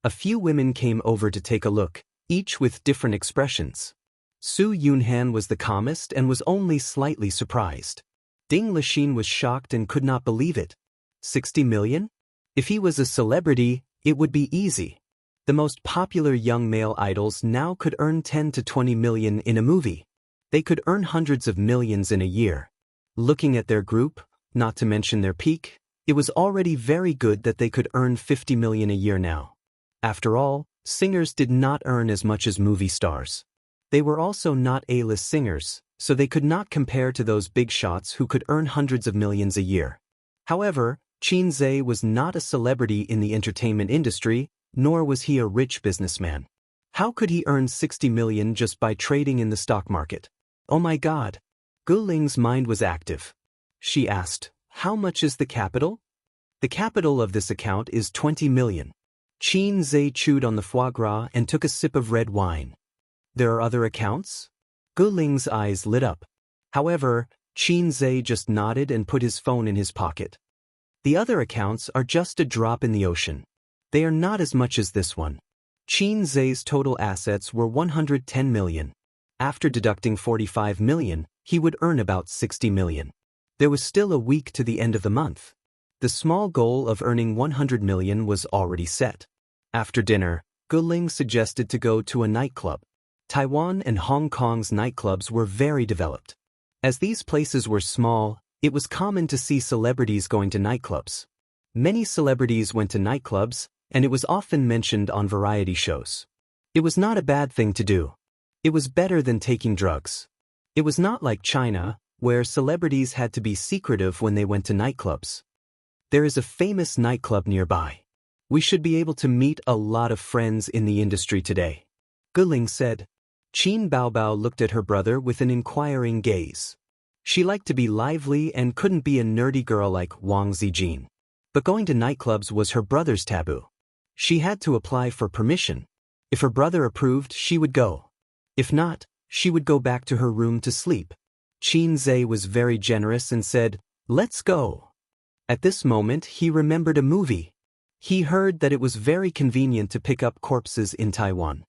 A few women came over to take a look, each with different expressions. Su Yunhan was the calmest and was only slightly surprised. Ding Lixin was shocked and could not believe it. 60 million? If he was a celebrity, it would be easy. The most popular young male idols now could earn 10 to 20 million in a movie. They could earn hundreds of millions in a year. Looking at their group, not to mention their peak, it was already very good that they could earn 50 million a year now. After all, singers did not earn as much as movie stars. They were also not A-list singers, so they could not compare to those big shots who could earn hundreds of millions a year. However, Qin Zhe was not a celebrity in the entertainment industry, nor was he a rich businessman. How could he earn 60 million just by trading in the stock market? Oh my God! Guling's mind was active. She asked, "How much is the capital?" "The capital of this account is 20 million. Qin Zhe chewed on the foie gras and took a sip of red wine. "There are other accounts?" Guling's eyes lit up. However, Qin Zhe just nodded and put his phone in his pocket. "The other accounts are just a drop in the ocean. They are not as much as this one." Qin Zhe's total assets were 110 million. After deducting 45 million, he would earn about 60 million. There was still a week to the end of the month. The small goal of earning 100 million was already set. After dinner, Guling suggested to go to a nightclub. Taiwan and Hong Kong's nightclubs were very developed. As these places were small, it was common to see celebrities going to nightclubs. Many celebrities went to nightclubs, and it was often mentioned on variety shows. It was not a bad thing to do. It was better than taking drugs. It was not like China, where celebrities had to be secretive when they went to nightclubs. There is a famous nightclub nearby. We should be able to meet a lot of friends in the industry today, Guling said. Qin Baobao looked at her brother with an inquiring gaze. She liked to be lively and couldn't be a nerdy girl like Wang Zijin. But going to nightclubs was her brother's taboo. She had to apply for permission. If her brother approved, she would go. If not, she would go back to her room to sleep. Qin Zhe was very generous and said, "Let's go." At this moment, he remembered a movie. He heard that it was very convenient to pick up corpses in Taiwan.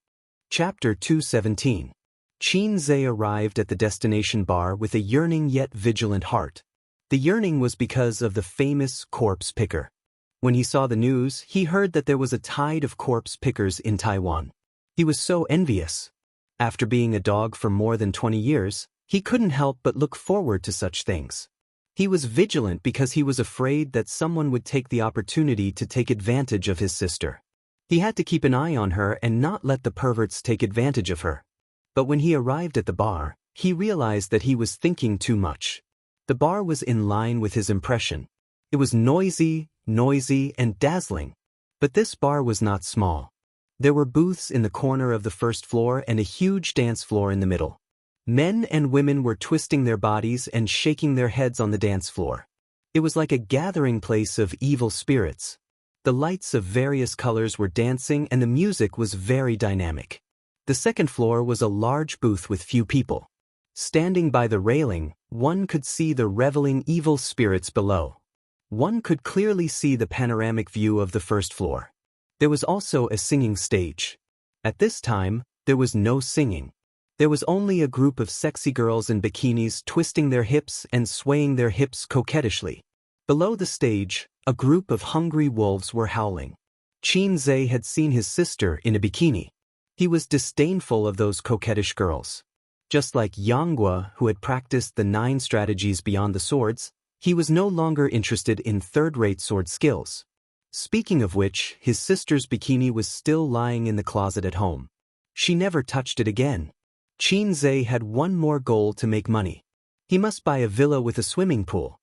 Chapter 217. Qin Zhe arrived at the destination bar with a yearning yet vigilant heart. The yearning was because of the famous corpse picker. When he saw the news, he heard that there was a tide of corpse pickers in Taiwan. He was so envious. After being a dog for more than 20 years, he couldn't help but look forward to such things. He was vigilant because he was afraid that someone would take the opportunity to take advantage of his sister. He had to keep an eye on her and not let the perverts take advantage of her. But when he arrived at the bar, he realized that he was thinking too much. The bar was in line with his impression. It was noisy, and dazzling. But this bar was not small. There were booths in the corner of the first floor and a huge dance floor in the middle. Men and women were twisting their bodies and shaking their heads on the dance floor. It was like a gathering place of evil spirits. The lights of various colors were dancing and the music was very dynamic. The second floor was a large booth with few people. Standing by the railing, one could see the reveling evil spirits below. One could clearly see the panoramic view of the first floor. There was also a singing stage. At this time, there was no singing. There was only a group of sexy girls in bikinis twisting their hips and swaying their hips coquettishly. Below the stage, a group of hungry wolves were howling. Qin Zhe had seen his sister in a bikini. He was disdainful of those coquettish girls. Just like Yanghua, who had practiced the 9 strategies beyond the swords, he was no longer interested in third-rate sword skills. Speaking of which, his sister's bikini was still lying in the closet at home. She never touched it again. Qin Zhe had one more goal to make money. He must buy a villa with a swimming pool.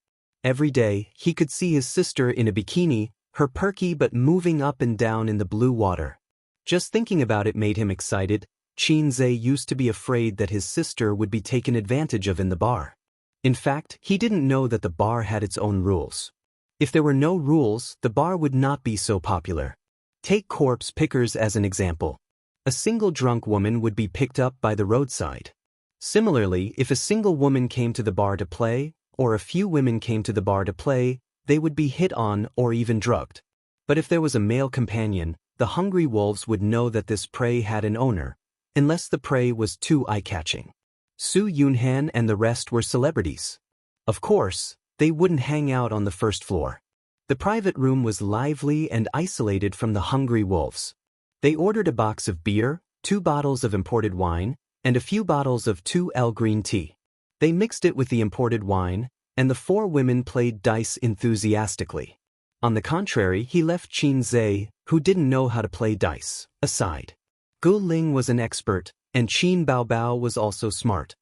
Every day, he could see his sister in a bikini, her perky but moving up and down in the blue water. Just thinking about it made him excited. Xianxia used to be afraid that his sister would be taken advantage of in the bar. In fact, he didn't know that the bar had its own rules. If there were no rules, the bar would not be so popular. Take corpse pickers as an example. A single drunk woman would be picked up by the roadside. Similarly, if a single woman came to the bar to play, or a few women came to the bar to play, they would be hit on or even drugged. But if there was a male companion, the hungry wolves would know that this prey had an owner, unless the prey was too eye-catching. Su Yunhan and the rest were celebrities. Of course, they wouldn't hang out on the first floor. The private room was lively and isolated from the hungry wolves. They ordered a box of beer, 2 bottles of imported wine, and a few bottles of 2L green tea. They mixed it with the imported wine, and the 4 women played dice enthusiastically. On the contrary, he left Xianxia, who didn't know how to play dice, aside. Gu Ling was an expert, and Qin Baobao was also smart.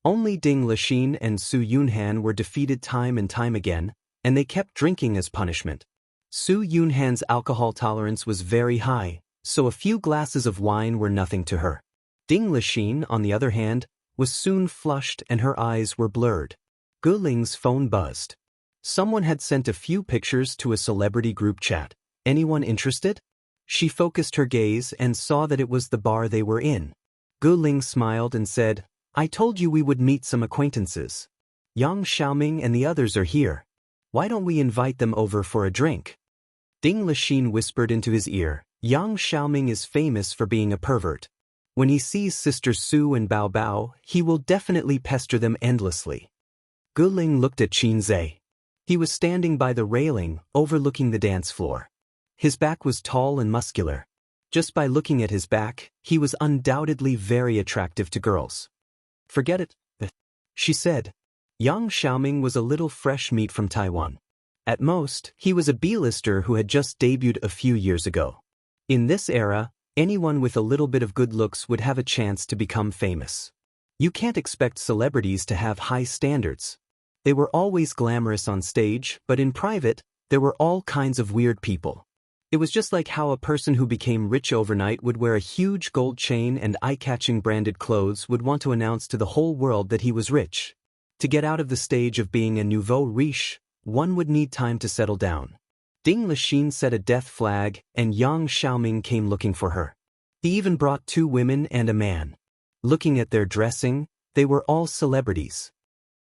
Only Ding Lixin and Su Yunhan were defeated time and time again, and they kept drinking as punishment. Su Yunhan's alcohol tolerance was very high, so a few glasses of wine were nothing to her. Ding Lixin, on the other hand, was soon flushed and her eyes were blurred. Gu Ling's phone buzzed. Someone had sent a few pictures to a celebrity group chat. Anyone interested? She focused her gaze and saw that it was the bar they were in. Gu Ling smiled and said, "I told you we would meet some acquaintances. Yang Xiaoming and the others are here. Why don't we invite them over for a drink?" Ding Lixin whispered into his ear, "Yang Xiaoming is famous for being a pervert. When he sees sisters Su and Bao Bao, he will definitely pester them endlessly." Gu Ling looked at Xianxia. He was standing by the railing, overlooking the dance floor. His back was tall and muscular. Just by looking at his back, he was undoubtedly very attractive to girls. "Forget it," she said. Yang Xiaoming was a little fresh meat from Taiwan. At most, he was a B-lister who had just debuted a few years ago. In this era, anyone with a little bit of good looks would have a chance to become famous. You can't expect celebrities to have high standards. They were always glamorous on stage, but in private, there were all kinds of weird people. It was just like how a person who became rich overnight would wear a huge gold chain and eye-catching branded clothes would want to announce to the whole world that he was rich. To get out of the stage of being a nouveau riche, one would need time to settle down. Ding Lixin set a death flag, and Yang Xiaoming came looking for her. He even brought 2 women and a man. Looking at their dressing, they were all celebrities.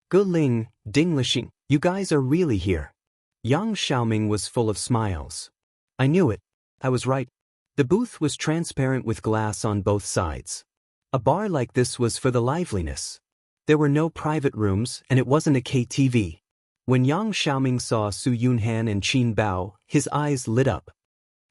"Gu Ling, Ding Lixin, you guys are really here." Yang Xiaoming was full of smiles. "I knew it. I was right." The booth was transparent with glass on both sides. A bar like this was for the liveliness. There were no private rooms, and it wasn't a KTV. When Yang Xiaoming saw Su Yunhan and Qin Bao, his eyes lit up.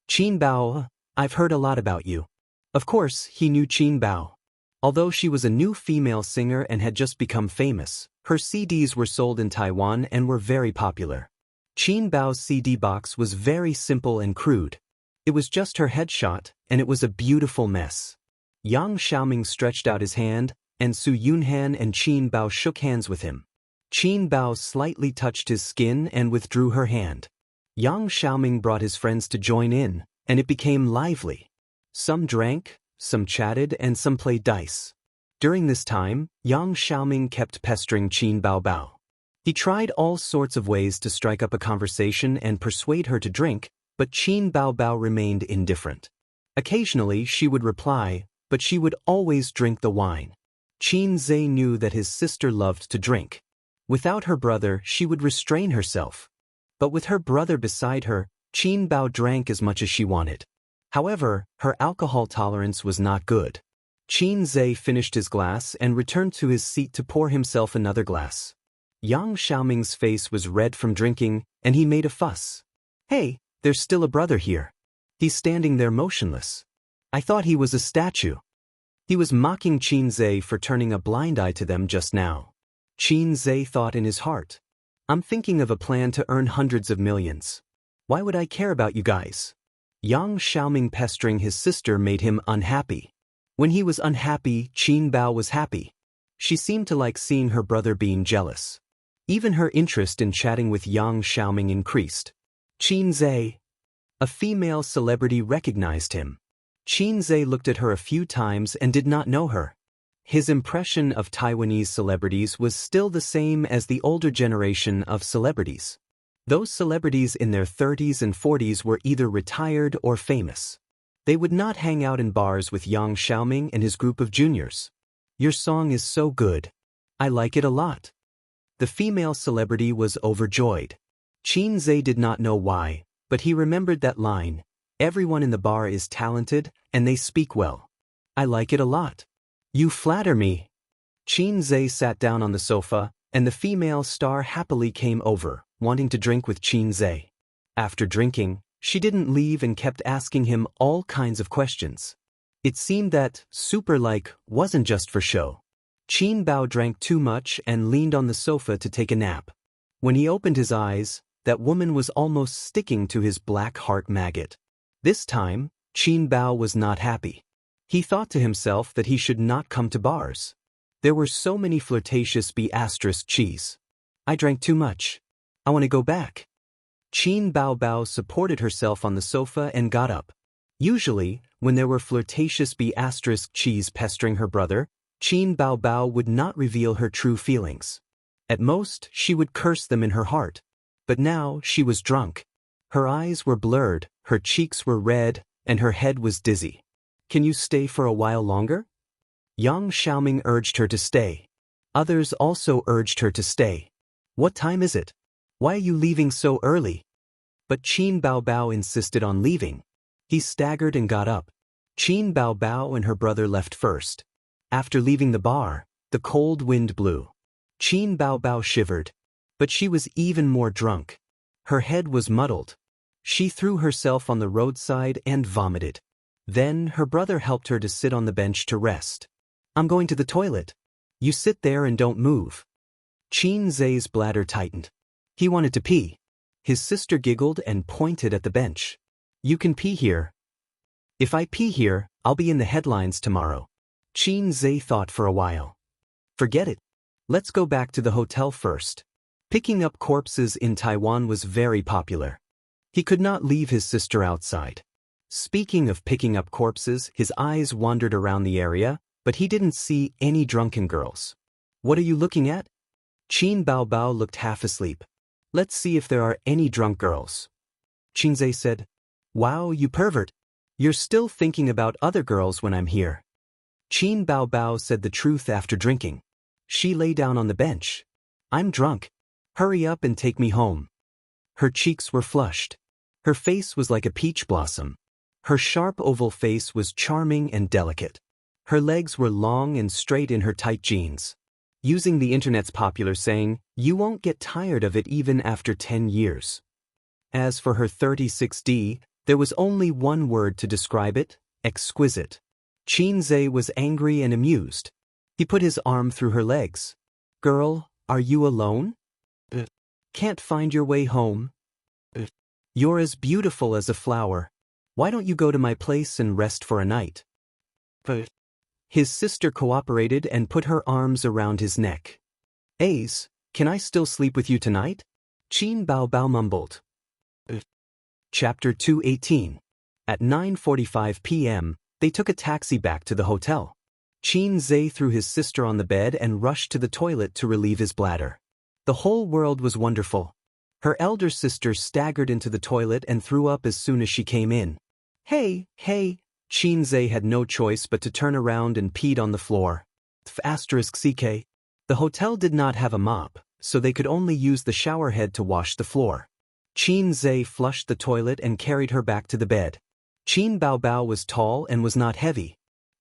"Qin Bao, I've heard a lot about you." Of course, he knew Qin Bao. Although she was a new female singer and had just become famous, her CDs were sold in Taiwan and were very popular. Qin Bao's CD box was very simple and crude. It was just her headshot, and it was a beautiful mess. Yang Xiaoming stretched out his hand, and Su Yunhan and Qin Bao shook hands with him. Qin Bao slightly touched his skin and withdrew her hand. Yang Xiaoming brought his friends to join in, and it became lively. Some drank, some chatted, and some played dice. During this time, Yang Xiaoming kept pestering Qin Baobao. He tried all sorts of ways to strike up a conversation and persuade her to drink, but Qin Baobao remained indifferent. Occasionally she would reply, but she would always drink the wine. Xianxia knew that his sister loved to drink. Without her brother, she would restrain herself. But with her brother beside her, Qin Bao drank as much as she wanted. However, her alcohol tolerance was not good. Xianxia finished his glass and returned to his seat to pour himself another glass. Yang Xiaoming's face was red from drinking, and he made a fuss. "Hey, there's still a brother here. He's standing there motionless. I thought he was a statue." He was mocking Xianxia for turning a blind eye to them just now. Xianxia thought in his heart, "I'm thinking of a plan to earn hundreds of millions. Why would I care about you guys?" Yang Xiaoming pestering his sister made him unhappy. When he was unhappy, Qin Bao was happy. She seemed to like seeing her brother being jealous. Even her interest in chatting with Yang Xiaoming increased. Qin Zhe. A female celebrity recognized him. Qin Zhe looked at her a few times and did not know her. His impression of Taiwanese celebrities was still the same as the older generation of celebrities. Those celebrities in their 30s and 40s were either retired or famous. They would not hang out in bars with Yang Xiaoming and his group of juniors. Your song is so good. I like it a lot. The female celebrity was overjoyed. Qin Zhe did not know why, but he remembered that line. Everyone in the bar is talented, and they speak well. I like it a lot. You flatter me. Qin Zhe sat down on the sofa, and the female star happily came over, wanting to drink with Qin Zhe. After drinking, she didn't leave and kept asking him all kinds of questions. It seemed that super-like wasn't just for show. Qin Bao drank too much and leaned on the sofa to take a nap. When he opened his eyes, that woman was almost sticking to his black heart maggot. This time, Qin Bao was not happy. He thought to himself that he should not come to bars. There were so many flirtatious cheese. I drank too much. I want to go back. Qin Bao Bao supported herself on the sofa and got up. Usually, when there were flirtatious cheese pestering her brother, Qin Bao Bao would not reveal her true feelings. At most, she would curse them in her heart. But now she was drunk. Her eyes were blurred, her cheeks were red, and her head was dizzy. Can you stay for a while longer? Yang Xiaoming urged her to stay. Others also urged her to stay. What time is it? Why are you leaving so early? But Qin Bao Bao insisted on leaving. He staggered and got up. Qin Bao Bao and her brother left first. After leaving the bar, the cold wind blew. Qin Bao Bao shivered. But she was even more drunk. Her head was muddled. She threw herself on the roadside and vomited. Then her brother helped her to sit on the bench to rest. I'm going to the toilet. You sit there and don't move. Qin Zhe's bladder tightened. He wanted to pee. His sister giggled and pointed at the bench. You can pee here. If I pee here, I'll be in the headlines tomorrow. Qin Zhe thought for a while. Forget it. Let's go back to the hotel first. Picking up corpses in Taiwan was very popular. He could not leave his sister outside. Speaking of picking up corpses, his eyes wandered around the area, but he didn't see any drunken girls. What are you looking at? Qin Bao Bao looked half asleep. Let's see if there are any drunk girls. Qin Zhe said, Wow, you pervert. You're still thinking about other girls when I'm here. Qin Bao Bao said the truth after drinking. She lay down on the bench. I'm drunk. Hurry up and take me home. Her cheeks were flushed. Her face was like a peach blossom. Her sharp oval face was charming and delicate. Her legs were long and straight in her tight jeans. Using the internet's popular saying, you won't get tired of it even after 10 years. As for her 36D, there was only one word to describe it, exquisite. Qin Zhe was angry and amused. He put his arm through her legs. Girl, are you alone? Can't find your way home? You're as beautiful as a flower. Why don't you go to my place and rest for a night? His sister cooperated and put her arms around his neck. Ace, can I still sleep with you tonight? Qin Bao Bao mumbled. Chapter 218. At 9:45 p.m., they took a taxi back to the hotel. Qin Zhe threw his sister on the bed and rushed to the toilet to relieve his bladder. The whole world was wonderful. Her elder sister staggered into the toilet and threw up as soon as she came in. Hey! Qin Zhe had no choice but to turn around and peed on the floor. *CK. The hotel did not have a mop, so they could only use the shower head to wash the floor. Qin Zhe flushed the toilet and carried her back to the bed. Qin Bao Bao was tall and was not heavy.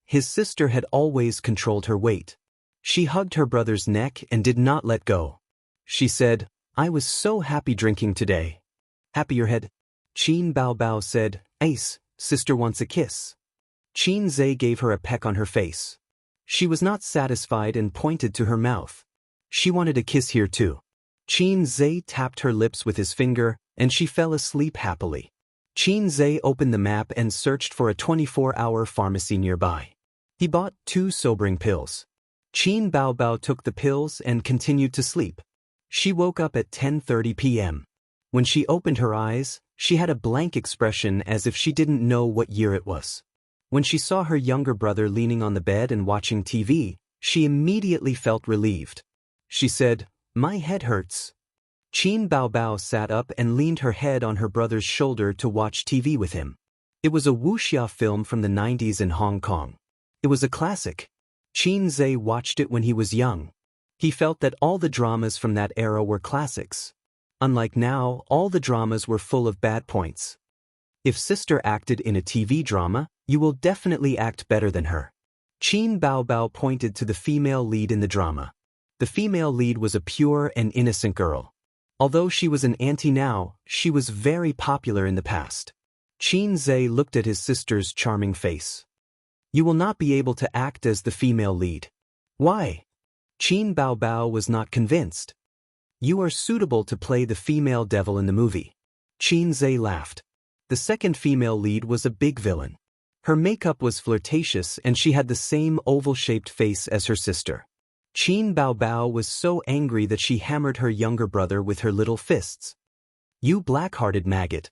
His sister had always controlled her weight. She hugged her brother's neck and did not let go. She said, I was so happy drinking today. Happy your head? Qin Bao Bao said, Ace, sister wants a kiss. Qin Zhe gave her a peck on her face. She was not satisfied and pointed to her mouth. She wanted a kiss here too. Qin Zhe tapped her lips with his finger, and she fell asleep happily. Qin Zhe opened the map and searched for a 24-hour pharmacy nearby. He bought 2 sobering pills. Qin Bao Bao took the pills and continued to sleep. She woke up at 10:30 p.m. When she opened her eyes, she had a blank expression as if she didn't know what year it was. When she saw her younger brother leaning on the bed and watching TV, she immediately felt relieved. She said, "My head hurts." Qin Baobao sat up and leaned her head on her brother's shoulder to watch TV with him. It was a wuxia film from the 90s in Hong Kong. It was a classic. Qin Zhe watched it when he was young. He felt that all the dramas from that era were classics. Unlike now, all the dramas were full of bad points. If sister acted in a TV drama, you will definitely act better than her. Qin Baobao pointed to the female lead in the drama. The female lead was a pure and innocent girl. Although she was an auntie now, she was very popular in the past. Qin Zhe looked at his sister's charming face. "You will not be able to act as the female lead." "Why?" Qin Baobao was not convinced. "You are suitable to play the female devil in the movie." Qin Zhe laughed. The second female lead was a big villain. Her makeup was flirtatious and she had the same oval-shaped face as her sister. Qin Baobao was so angry that she hammered her younger brother with her little fists. "You black-hearted maggot."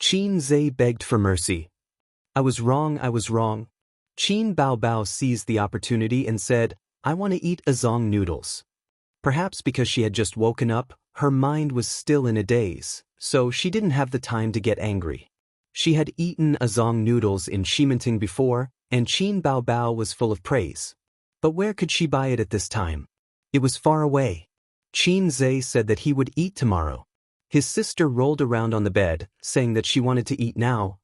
Qin Zhe begged for mercy. I was wrong. Qin Baobao seized the opportunity and said, "I want to eat azong noodles." Perhaps because she had just woken up, her mind was still in a daze, so she didn't have the time to get angry. She had eaten azong noodles in Ximenting before, and Qin Baobao was full of praise. But where could she buy it at this time? It was far away. Qin Zhe said that he would eat tomorrow. His sister rolled around on the bed, saying that she wanted to eat now.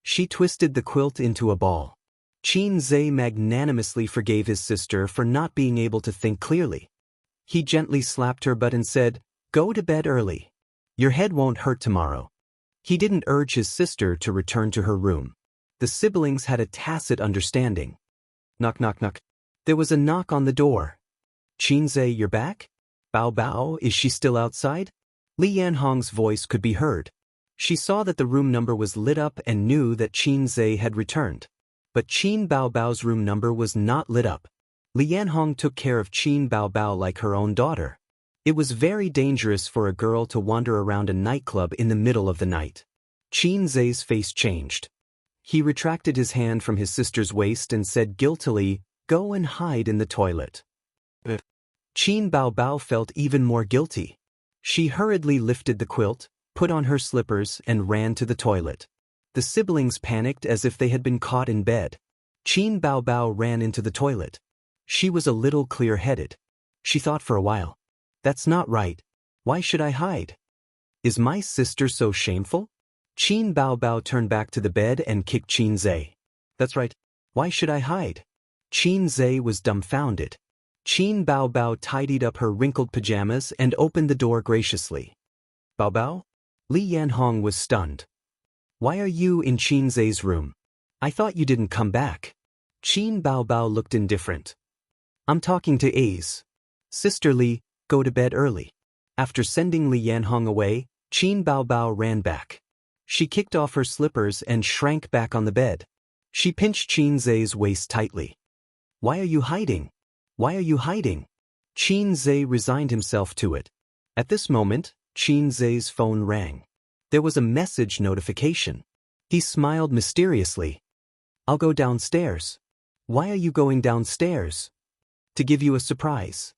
She twisted the quilt into a ball. Qin Zhe magnanimously forgave his sister for not being able to think clearly. He gently slapped her butt and said, "Go to bed early. Your head won't hurt tomorrow." He didn't urge his sister to return to her room. The siblings had a tacit understanding. Knock, knock, knock. There was a knock on the door. "Qin Zhe, you're back? Baobao, is she still outside?" Li Yanhong's voice could be heard. She saw that the room number was lit up and knew that Qin Zhe had returned. But Qin Baobao's room number was not lit up. Li Yanhong took care of Qin Baobao like her own daughter. It was very dangerous for a girl to wander around a nightclub in the middle of the night. Qin Zhe's face changed. He retracted his hand from his sister's waist and said guiltily, "Go and hide in the toilet." Qin Baobao felt even more guilty. She hurriedly lifted the quilt, put on her slippers, and ran to the toilet. The siblings panicked as if they had been caught in bed. Qin Baobao ran into the toilet. She was a little clear-headed. She thought for a while. "That's not right. Why should I hide? Is my sister so shameful?" Qin Baobao turned back to the bed and kicked Qin Zhe. "That's right. Why should I hide?" Qin Zhe was dumbfounded. Qin Baobao tidied up her wrinkled pajamas and opened the door graciously. "Baobao?" Li Yanhong was stunned. "Why are you in Qin Zhe's room? I thought you didn't come back." Qin Baobao looked indifferent. "I'm talking to A's. Sister Li, go to bed early." After sending Li Yanhong away, Qin Baobao ran back. She kicked off her slippers and shrank back on the bed. She pinched Qin Zhe's waist tightly. "Why are you hiding? Why are you hiding?" Qin Zhe resigned himself to it. At this moment, Qin Zhe's phone rang. There was a message notification. He smiled mysteriously. "I'll go downstairs." "Why are you going downstairs?" "To give you a surprise."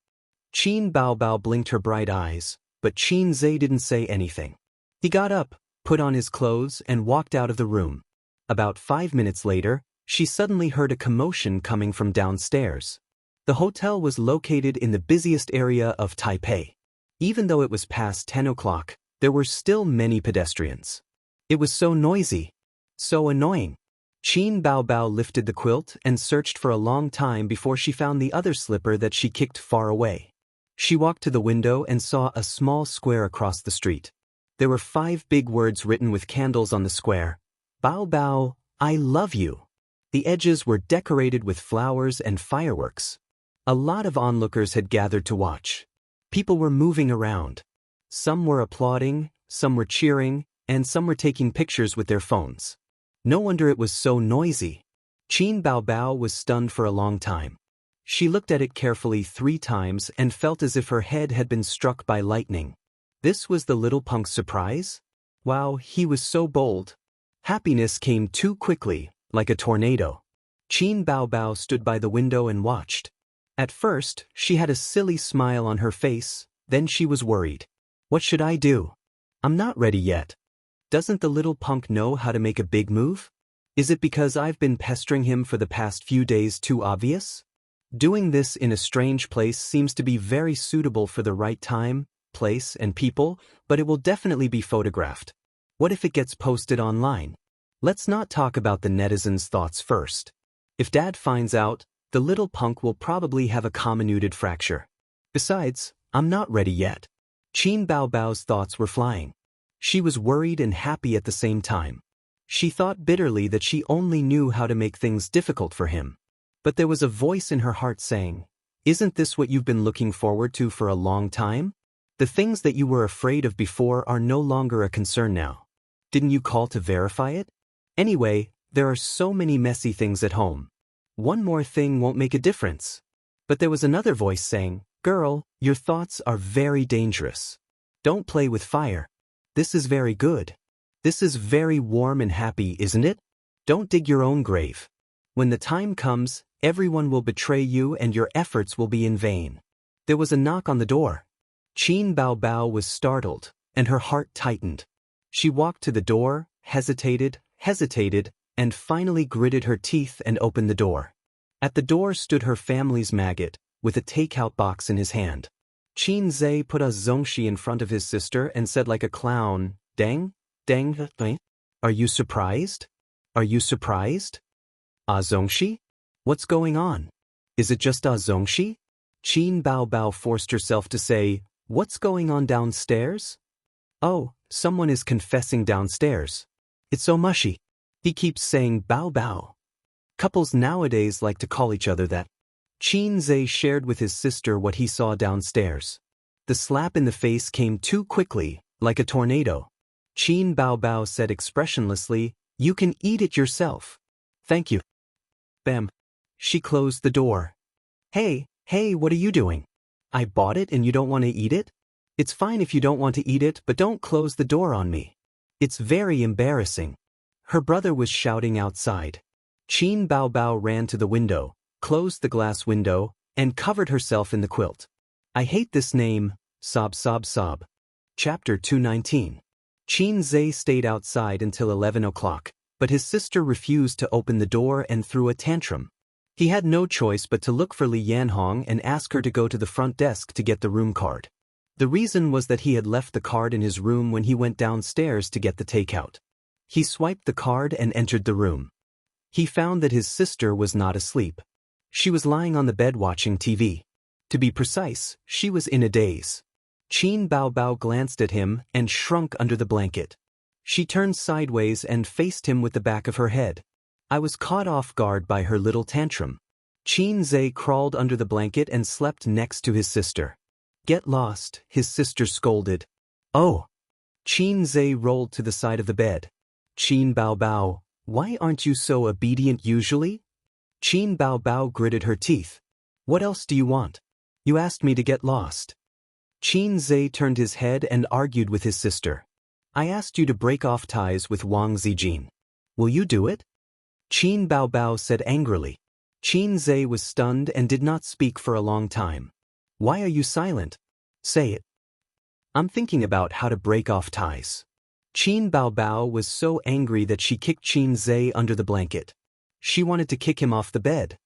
Qin Baobao blinked her bright eyes, but Qin Zhe didn't say anything. He got up, put on his clothes, and walked out of the room. About 5 minutes later, she suddenly heard a commotion coming from downstairs. The hotel was located in the busiest area of Taipei. Even though it was past 10 o'clock, there were still many pedestrians. It was so noisy, so annoying. Qin Baobao lifted the quilt and searched for a long time before she found the other slipper that she kicked far away. She walked to the window and saw a small square across the street. There were 5 big words written with candles on the square. "Baobao, I love you." The edges were decorated with flowers and fireworks. A lot of onlookers had gathered to watch. People were moving around. Some were applauding, some were cheering, and some were taking pictures with their phones. No wonder it was so noisy. Qin Baobao was stunned for a long time. She looked at it carefully 3 times and felt as if her head had been struck by lightning. This was the little punk's surprise? Wow, he was so bold. Happiness came too quickly, like a tornado. Qin Bao Bao stood by the window and watched. At first, she had a silly smile on her face, then she was worried. What should I do? I'm not ready yet. Doesn't the little punk know how to make a big move? Is it because I've been pestering him for the past few days too obvious? Doing this in a strange place seems to be very suitable for the right time, place, and people, but it will definitely be photographed. What if it gets posted online? Let's not talk about the netizens' thoughts first. If Dad finds out, the little punk will probably have a comminuted fracture. Besides, I'm not ready yet. Qin Bao Bao's thoughts were flying. She was worried and happy at the same time. She thought bitterly that she only knew how to make things difficult for him. But there was a voice in her heart saying, "Isn't this what you've been looking forward to for a long time? The things that you were afraid of before are no longer a concern now. Didn't you call to verify it? Anyway, there are so many messy things at home. One more thing won't make a difference." But there was another voice saying, "Girl, your thoughts are very dangerous. Don't play with fire. This is very good. This is very warm and happy, isn't it? Don't dig your own grave. When the time comes, everyone will betray you and your efforts will be in vain." There was a knock on the door. Qin Bao Bao was startled, and her heart tightened. She walked to the door, hesitated, and finally gritted her teeth and opened the door. At the door stood her family's maggot, with a takeout box in his hand. Qin Zhe put a zongxi in front of his sister and said like a clown, "Dang, dang, dang. Are you surprised? Are you surprised? Ah zongxi? What's going on? Is it just ah zongxi?" Qin Bao Bao forced herself to say, "What's going on downstairs? Oh, someone is confessing downstairs. It's so mushy. He keeps saying Bao Bao." Couples nowadays like to call each other that. Qin Zhe shared with his sister what he saw downstairs. The slap in the face came too quickly, like a tornado. Qin Bao Bao said expressionlessly, "You can eat it yourself." "Thank you." Bam. She closed the door. Hey, what are you doing? I bought it and you don't want to eat it? It's fine if you don't want to eat it, but don't close the door on me. It's very embarrassing." Her brother was shouting outside. Qin Bao Bao ran to the window, closed the glass window, and covered herself in the quilt. "I hate this name, sob sob sob." Chapter 219. Qin Zhe stayed outside until 11 o'clock, but his sister refused to open the door and threw a tantrum. He had no choice but to look for Li Yanhong and ask her to go to the front desk to get the room card. The reason was that he had left the card in his room when he went downstairs to get the takeout. He swiped the card and entered the room. He found that his sister was not asleep. She was lying on the bed watching TV. To be precise, she was in a daze. Qin Bao Bao glanced at him and shrunk under the blanket. She turned sideways and faced him with the back of her head. I was caught off guard by her little tantrum. Qin Zhe crawled under the blanket and slept next to his sister. "Get lost," his sister scolded. "Oh." Qin Zhe rolled to the side of the bed. "Qin Bao Bao, why aren't you so obedient usually?" Qin Bao Bao gritted her teeth. "What else do you want? You asked me to get lost." Qin Zhe turned his head and argued with his sister. "I asked you to break off ties with Wang Zijin. Will you do it?" Qin Bao Bao said angrily. Qin Zhe was stunned and did not speak for a long time. "Why are you silent? Say it." "I'm thinking about how to break off ties." Qin Bao Bao was so angry that she kicked Qin Zhe under the blanket. She wanted to kick him off the bed.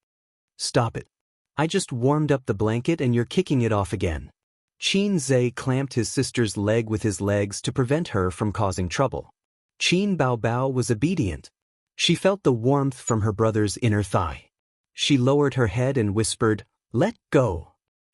"Stop it. I just warmed up the blanket and you're kicking it off again." Qin Zhe clamped his sister's leg with his legs to prevent her from causing trouble. Qin Bao Bao was obedient. She felt the warmth from her brother's inner thigh. She lowered her head and whispered, "Let go."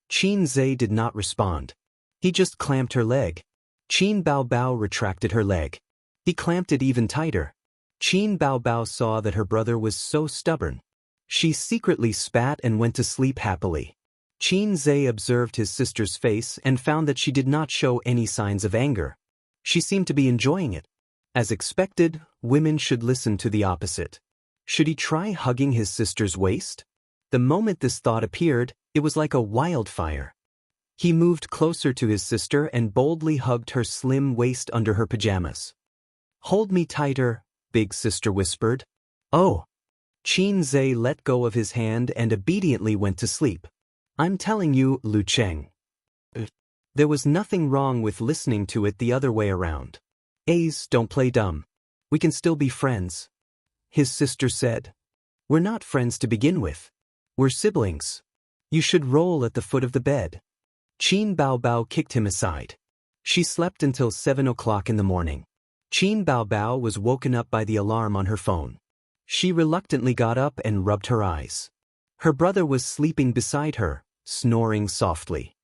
Qin Zhe did not respond. He just clamped her leg. Qin Bao Bao retracted her leg. He clamped it even tighter. Qin Bao Bao saw that her brother was so stubborn. She secretly spat and went to sleep happily. Qin Zhe observed his sister's face and found that she did not show any signs of anger. She seemed to be enjoying it. As expected, women should listen to the opposite. Should he try hugging his sister's waist? The moment this thought appeared, it was like a wildfire. He moved closer to his sister and boldly hugged her slim waist under her pajamas. "Hold me tighter," big sister whispered. "Oh." Qin let go of his hand and obediently went to sleep. "I'm telling you, Lu Cheng." There was nothing wrong with listening to it the other way around. "Ace, don't play dumb. We can still be friends," his sister said. "We're not friends to begin with. We're siblings. You should roll at the foot of the bed." Qin Baobao kicked him aside. She slept until 7 o'clock in the morning. Qin Baobao was woken up by the alarm on her phone. She reluctantly got up and rubbed her eyes. Her brother was sleeping beside her, snoring softly.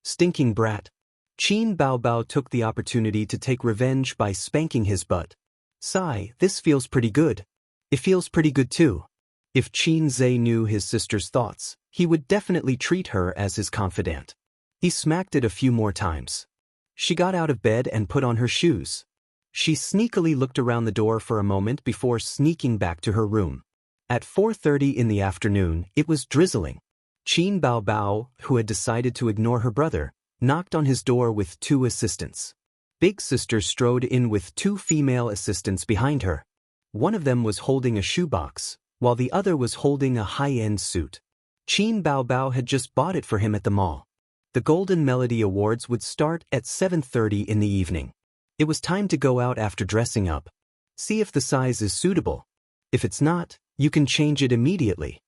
Stinking brat. Qin Baobao took the opportunity to take revenge by spanking his butt. "Sigh, this feels pretty good." "It feels pretty good too." If Qin knew his sister's thoughts, he would definitely treat her as his confidant. He smacked it a few more times. She got out of bed and put on her shoes. She sneakily looked around the door for a moment before sneaking back to her room. At 4:30 in the afternoon, it was drizzling. Qin Baobao, who had decided to ignore her brother, knocked on his door with 2 assistants. Big sister strode in with 2 female assistants behind her. One of them was holding a shoebox, while the other was holding a high-end suit. Qin Baobao had just bought it for him at the mall. The Golden Melody Awards would start at 7:30 in the evening. It was time to go out after dressing up. See if the size is suitable. If it's not, you can change it immediately,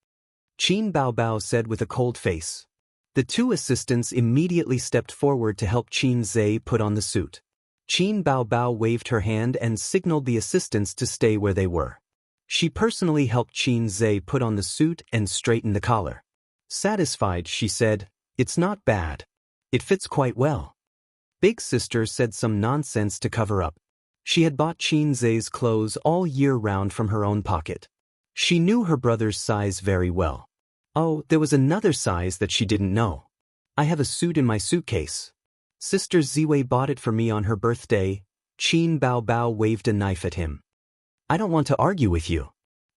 Qin Baobao said with a cold face. The 2 assistants immediately stepped forward to help Qin put on the suit. Qin Baobao waved her hand and signaled the assistants to stay where they were. She personally helped Qin put on the suit and straighten the collar. Satisfied, she said, "It's not bad. It fits quite well." Big sister said some nonsense to cover up. She had bought Qin's clothes all year round from her own pocket. She knew her brother's size very well. Oh, there was another size that she didn't know. "I have a suit in my suitcase. Sister Ziwei bought it for me on her birthday." Qin Baobao waved a knife at him. "I don't want to argue with you."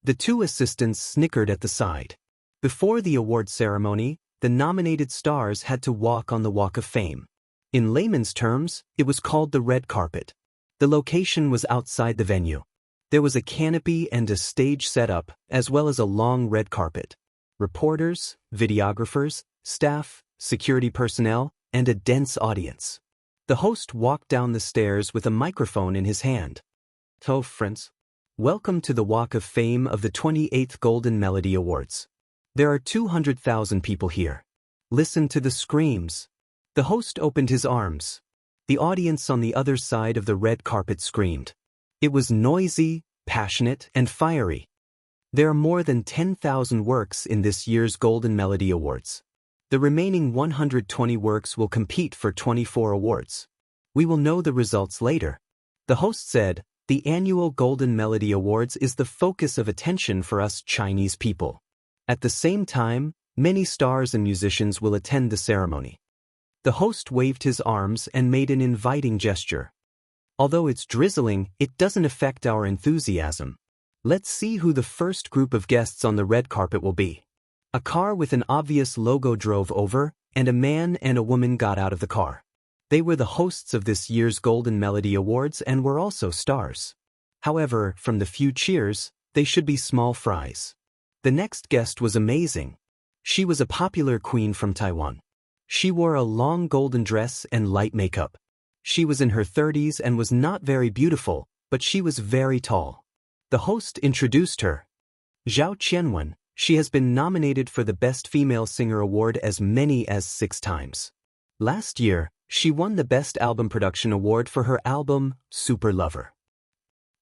The 2 assistants snickered at the side. Before the award ceremony, the nominated stars had to walk on the Walk of Fame. In layman's terms, it was called the red carpet. The location was outside the venue. There was a canopy and a stage set up, as well as a long red carpet. Reporters, videographers, staff, security personnel, and a dense audience. The host walked down the stairs with a microphone in his hand. "Hello, friends. Welcome to the Walk of Fame of the 28th Golden Melody Awards. There are 200,000 people here. Listen to the screams." The host opened his arms. The audience on the other side of the red carpet screamed. It was noisy, passionate, and fiery. There are more than 10,000 works in this year's Golden Melody Awards. The remaining 120 works will compete for 24 awards. We will know the results later. The host said, "The annual Golden Melody Awards is the focus of attention for us Chinese people. At the same time, many stars and musicians will attend the ceremony." The host waved his arms and made an inviting gesture. "Although it's drizzling, it doesn't affect our enthusiasm. Let's see who the first group of guests on the red carpet will be." A car with an obvious logo drove over, and a man and a woman got out of the car. They were the hosts of this year's Golden Melody Awards and were also stars. However, from the few cheers, they should be small fries. The next guest was amazing. She was a popular queen from Taiwan. She wore a long golden dress and light makeup. She was in her 30s and was not very beautiful, but she was very tall. The host introduced her. "Zhao Qianwen, she has been nominated for the Best Female Singer Award as many as 6 times. Last year, she won the Best Album Production Award for her album, Super Lover."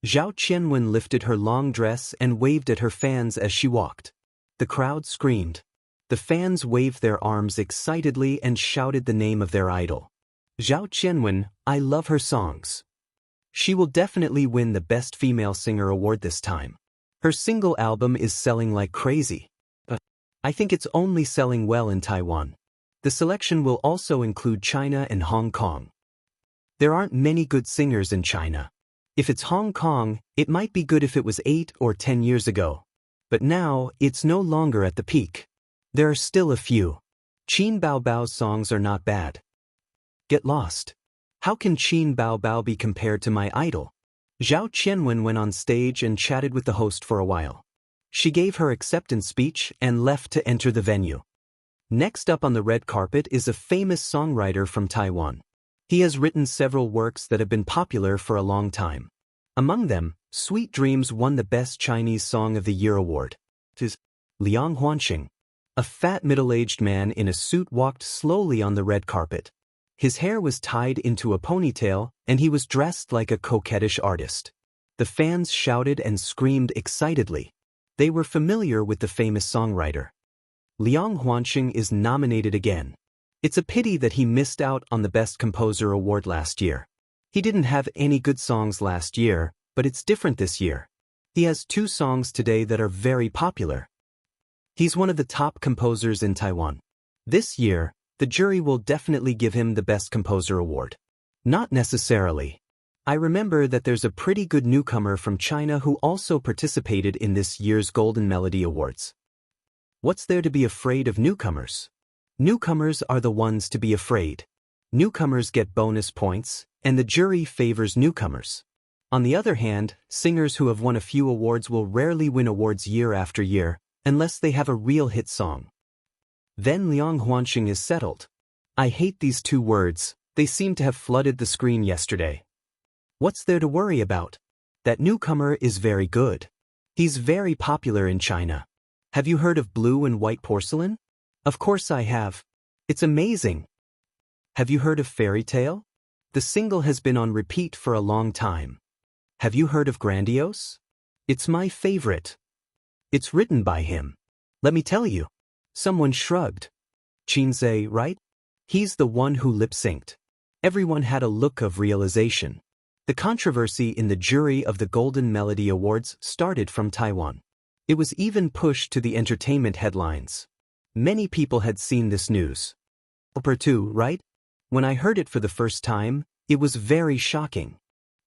Zhao Qianwen lifted her long dress and waved at her fans as she walked. The crowd screamed. The fans waved their arms excitedly and shouted the name of their idol. "Zhao Qianwen, I love her songs. She will definitely win the Best Female Singer Award this time. Her single album is selling like crazy. I think it's only selling well in Taiwan. The selection will also include China and Hong Kong. There aren't many good singers in China. If it's Hong Kong, it might be good if it was 8 or 10 years ago. But now, it's no longer at the peak." There are still a few. Qin Bao Bao's songs are not bad. Get lost. How can Qin Bao Bao be compared to my idol? Zhao Qianwen went on stage and chatted with the host for a while. She gave her acceptance speech and left to enter the venue. Next up on the red carpet is a famous songwriter from Taiwan. He has written several works that have been popular for a long time. Among them, Sweet Dreams won the Best Chinese Song of the Year award. Liang Huanxing. A fat middle-aged man in a suit walked slowly on the red carpet. His hair was tied into a ponytail, and he was dressed like a coquettish artist. The fans shouted and screamed excitedly. They were familiar with the famous songwriter. Liang Huanxing is nominated again. It's a pity that he missed out on the Best Composer award last year. He didn't have any good songs last year, but it's different this year. He has 2 songs today that are very popular. He's one of the top composers in Taiwan. This year, the jury will definitely give him the Best Composer award. Not necessarily. I remember that there's a pretty good newcomer from China who also participated in this year's Golden Melody Awards. What's there to be afraid of newcomers? Newcomers are the ones to be afraid. Newcomers get bonus points, and the jury favors newcomers. On the other hand, singers who have won a few awards will rarely win awards year after year, unless they have a real hit song. Then Liang Huanxing is settled. I hate these 2 words, they seem to have flooded the screen yesterday. What's there to worry about? That newcomer is very good. He's very popular in China. Have you heard of Blue and White Porcelain? Of course I have. It's amazing. Have you heard of Fairy Tale? The single has been on repeat for a long time. Have you heard of Grandiose? It's my favorite. It's written by him. Let me tell you. Someone shrugged. Qinze, right? He's the one who lip-synced. Everyone had a look of realization. The controversy in the jury of the Golden Melody Awards started from Taiwan. It was even pushed to the entertainment headlines. Many people had seen this news. Opera 2, right? When I heard it for the first time, it was very shocking.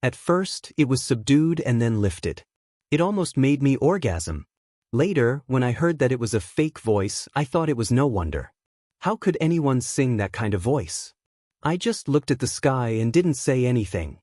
At first, it was subdued and then lifted. It almost made me orgasm. Later, when I heard that it was a fake voice, I thought it was no wonder. How could anyone sing that kind of voice? I just looked at the sky and didn't say anything.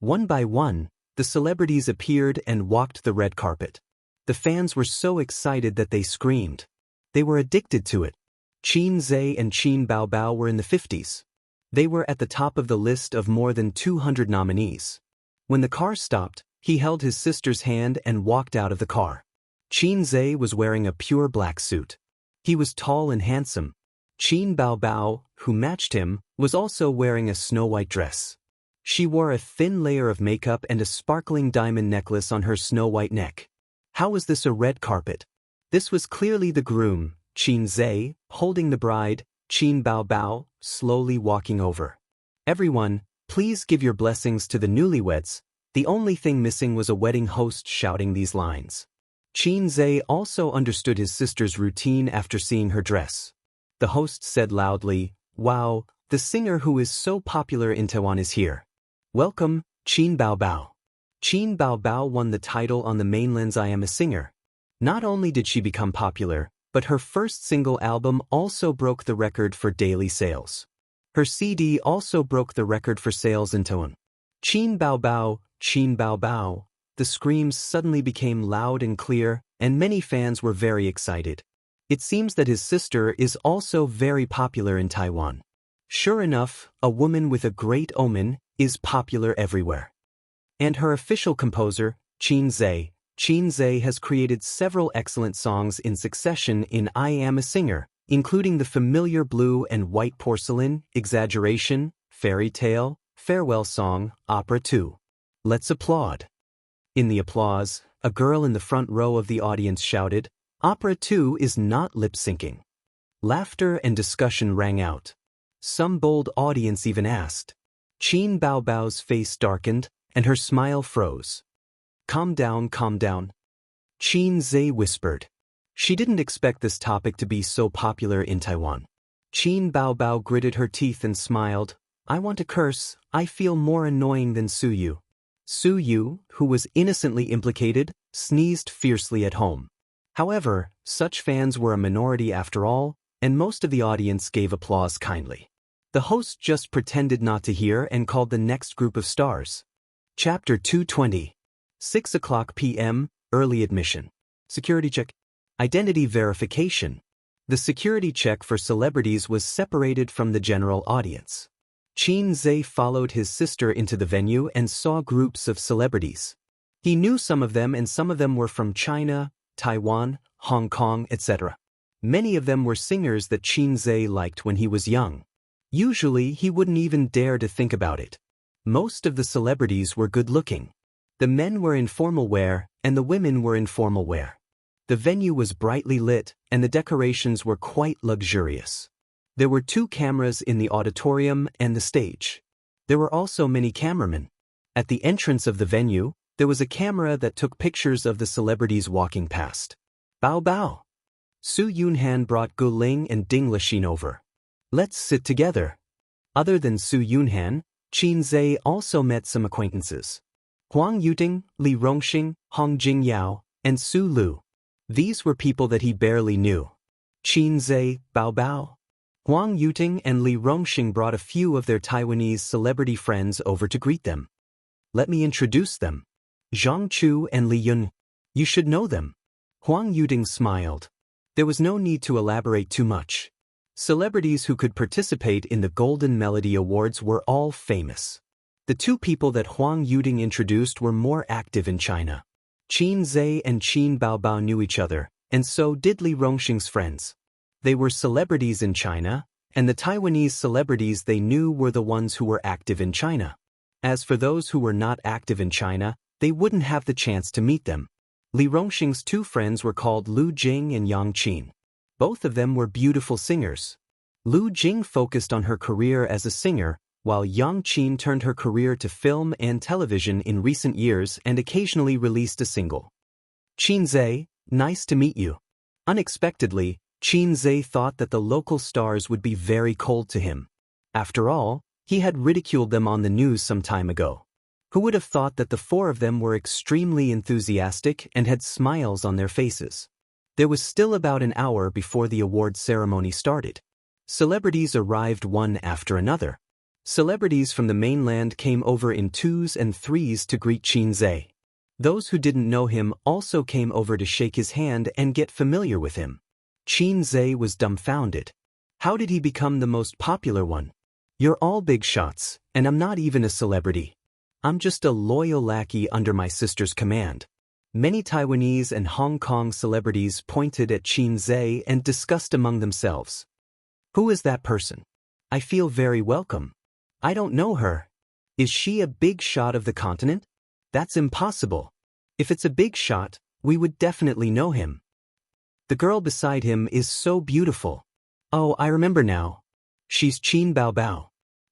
One by one, the celebrities appeared and walked the red carpet. The fans were so excited that they screamed. They were addicted to it. Qinze and Qin Bao Bao were in the 50s. They were at the top of the list of more than 200 nominees. When the car stopped, he held his sister's hand and walked out of the car. Qinze was wearing a pure black suit. He was tall and handsome. Qin Bao Bao, who matched him, was also wearing a snow-white dress. She wore a thin layer of makeup and a sparkling diamond necklace on her snow-white neck. How was this a red carpet? This was clearly the groom, Qinze, holding the bride, Qin Bao Bao, slowly walking over. Everyone, please give your blessings to the newlyweds. The only thing missing was a wedding host shouting these lines. Qinze also understood his sister's routine after seeing her dress. The host said loudly, "Wow, the singer who is so popular in Taiwan is here. Welcome, Qin Bao Bao." Qin Bao Bao won the title on the mainland's I Am a Singer. Not only did she become popular, but her first single album also broke the record for daily sales. Her CD also broke the record for sales in Taiwan. Qin Bao Bao, Qin Bao Bao. The screams suddenly became loud and clear, and many fans were very excited. It seems that his sister is also very popular in Taiwan. Sure enough, a woman with a great omen is popular everywhere. And her official composer, Qinze. Qinze has created several excellent songs in succession in I Am a Singer, including the familiar Blue and White Porcelain, Exaggeration, Fairy Tale, Farewell Song, Opera 2. Let's applaud. In the applause, a girl in the front row of the audience shouted, "Opera 2 is not lip-syncing." Laughter and discussion rang out. Some bold audience even asked. Qin Bao Bao's face darkened, and her smile froze. Calm down, Qinze whispered. She didn't expect this topic to be so popular in Taiwan. Qin Bao Bao gritted her teeth and smiled. "I want to curse, I feel more annoying than Su Yu." Su Yu, who was innocently implicated, sneezed fiercely at home. However, such fans were a minority after all, and most of the audience gave applause kindly. The host just pretended not to hear and called the next group of stars. Chapter 220. 6:00 p.m., Early Admission. Security check. Identity verification. The security check for celebrities was separated from the general audience. Qin Zhe followed his sister into the venue and saw groups of celebrities. He knew some of them, and some of them were from China, Taiwan, Hong Kong, etc. Many of them were singers that Qin Zhe liked when he was young. Usually, he wouldn't even dare to think about it. Most of the celebrities were good-looking. The men were in formal wear, and the women were in formal wear. The venue was brightly lit, and the decorations were quite luxurious. There were 2 cameras in the auditorium and the stage. There were also many cameramen. At the entrance of the venue, there was a camera that took pictures of the celebrities walking past. Bao bao. Su Yunhan brought Gu Ling and Ding Lixin over. Let's sit together. Other than Su Yunhan, Qin Zhe also met some acquaintances. Huang Yuting, Li Rongxing, Hong Jingyao, and Su Lu. These were people that he barely knew. Qin Zhe, Bao Bao. Huang Yuting and Li Rongxing brought a few of their Taiwanese celebrity friends over to greet them. Let me introduce them. Zhang Chu and Li Yun. You should know them. Huang Yuting smiled. There was no need to elaborate too much. Celebrities who could participate in the Golden Melody Awards were all famous. The 2 people that Huang Yuting introduced were more active in China. Qin Zhe and Qin Baobao knew each other, and so did Li Rongxing's friends. They were celebrities in China, and the Taiwanese celebrities they knew were the ones who were active in China. As for those who were not active in China, they wouldn't have the chance to meet them. Li Rongxing's 2 friends were called Lu Jing and Yang Qin. Both of them were beautiful singers. Lu Jing focused on her career as a singer, while Yang Qin turned her career to film and television in recent years and occasionally released a single. Qin Zhe, nice to meet you. Unexpectedly, Qin Zhe thought that the local stars would be very cold to him. After all, he had ridiculed them on the news some time ago. Who would have thought that the 4 of them were extremely enthusiastic and had smiles on their faces? There was still about an hour before the award ceremony started. Celebrities arrived one after another. Celebrities from the mainland came over in 2s and 3s to greet Qin Zhe. Those who didn't know him also came over to shake his hand and get familiar with him. Qin Zhe was dumbfounded. How did he become the most popular one? You're all big shots, and I'm not even a celebrity. I'm just a loyal lackey under my sister's command. Many Taiwanese and Hong Kong celebrities pointed at Qin Zhe and discussed among themselves. Who is that person? I feel very welcome. I don't know her. Is she a big shot of the continent? That's impossible. If it's a big shot, we would definitely know him. The girl beside him is so beautiful. Oh, I remember now. She's Qin Baobao.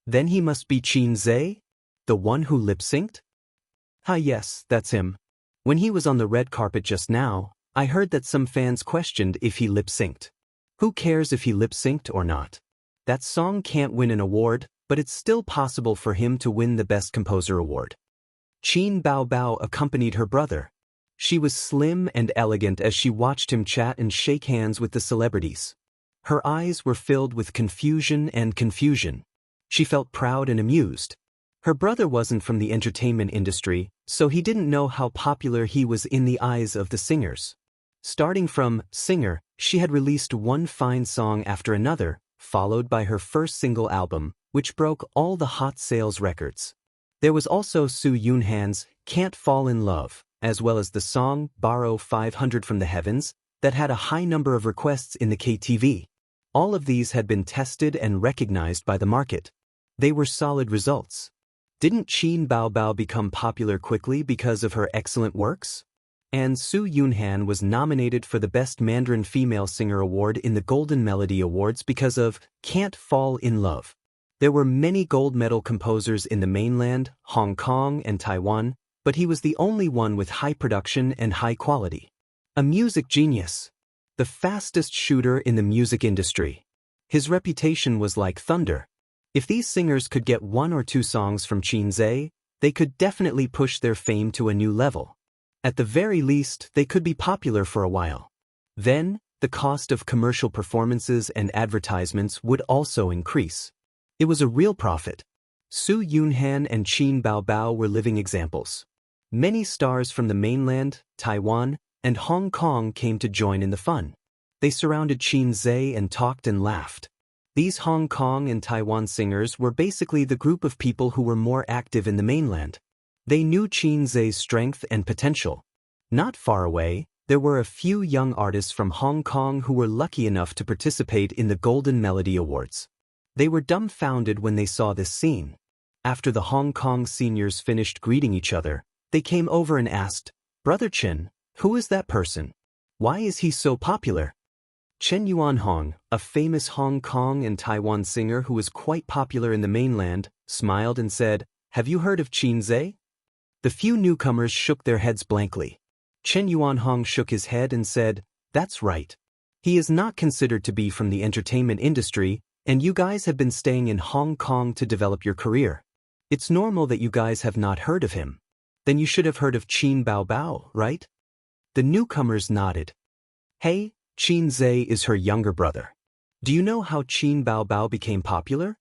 Then he must be Qin Zhe? The one who lip-synced? Yes, that's him. When he was on the red carpet just now, I heard that some fans questioned if he lip-synced. Who cares if he lip-synced or not? That song can't win an award, but it's still possible for him to win the Best Composer award. Qin Baobao accompanied her brother. She was slim and elegant as she watched him chat and shake hands with the celebrities. Her eyes were filled with confusion and confusion. She felt proud and amused. Her brother wasn't from the entertainment industry, so he didn't know how popular he was in the eyes of the singers. Starting from Singer, she had released one fine song after another, followed by her first single album, which broke all the hot sales records. There was also Su Yunhan's Can't Fall in Love, as well as the song Borrow 500 from the Heavens, that had a high number of requests in the KTV. All of these had been tested and recognized by the market. They were solid results. Didn't Qin Baobao become popular quickly because of her excellent works? And Su Yunhan was nominated for the Best Mandarin Female Singer Award in the Golden Melody Awards because of Can't Fall in Love. There were many gold medal composers in the mainland, Hong Kong, and Taiwan, but he was the only one with high production and high quality. A music genius. The fastest shooter in the music industry. His reputation was like thunder. If these singers could get 1 or 2 songs from Qin Zhe, they could definitely push their fame to a new level. At the very least, they could be popular for a while. Then, the cost of commercial performances and advertisements would also increase. It was a real profit. Su Yunhan and Qin Baobao were living examples. Many stars from the mainland, Taiwan, and Hong Kong came to join in the fun. They surrounded Qin Zhe and talked and laughed. These Hong Kong and Taiwan singers were basically the group of people who were more active in the mainland. They knew Qin Zhe's strength and potential. Not far away, there were a few young artists from Hong Kong who were lucky enough to participate in the Golden Melody Awards. They were dumbfounded when they saw this scene. After the Hong Kong seniors finished greeting each other, they came over and asked, "Brother Chen, who is that person? Why is he so popular?" Chen Yuanhong, a famous Hong Kong and Taiwan singer who was quite popular in the mainland, smiled and said, "Have you heard of Qin Zhe?" The few newcomers shook their heads blankly. Chen Yuanhong shook his head and said, "That's right. He is not considered to be from the entertainment industry, and you guys have been staying in Hong Kong to develop your career. It's normal that you guys have not heard of him. Then you should have heard of Qin Baobao, right?" The newcomers nodded. "Hey, Qin Zhe is her younger brother. Do you know how Qin Baobao became popular?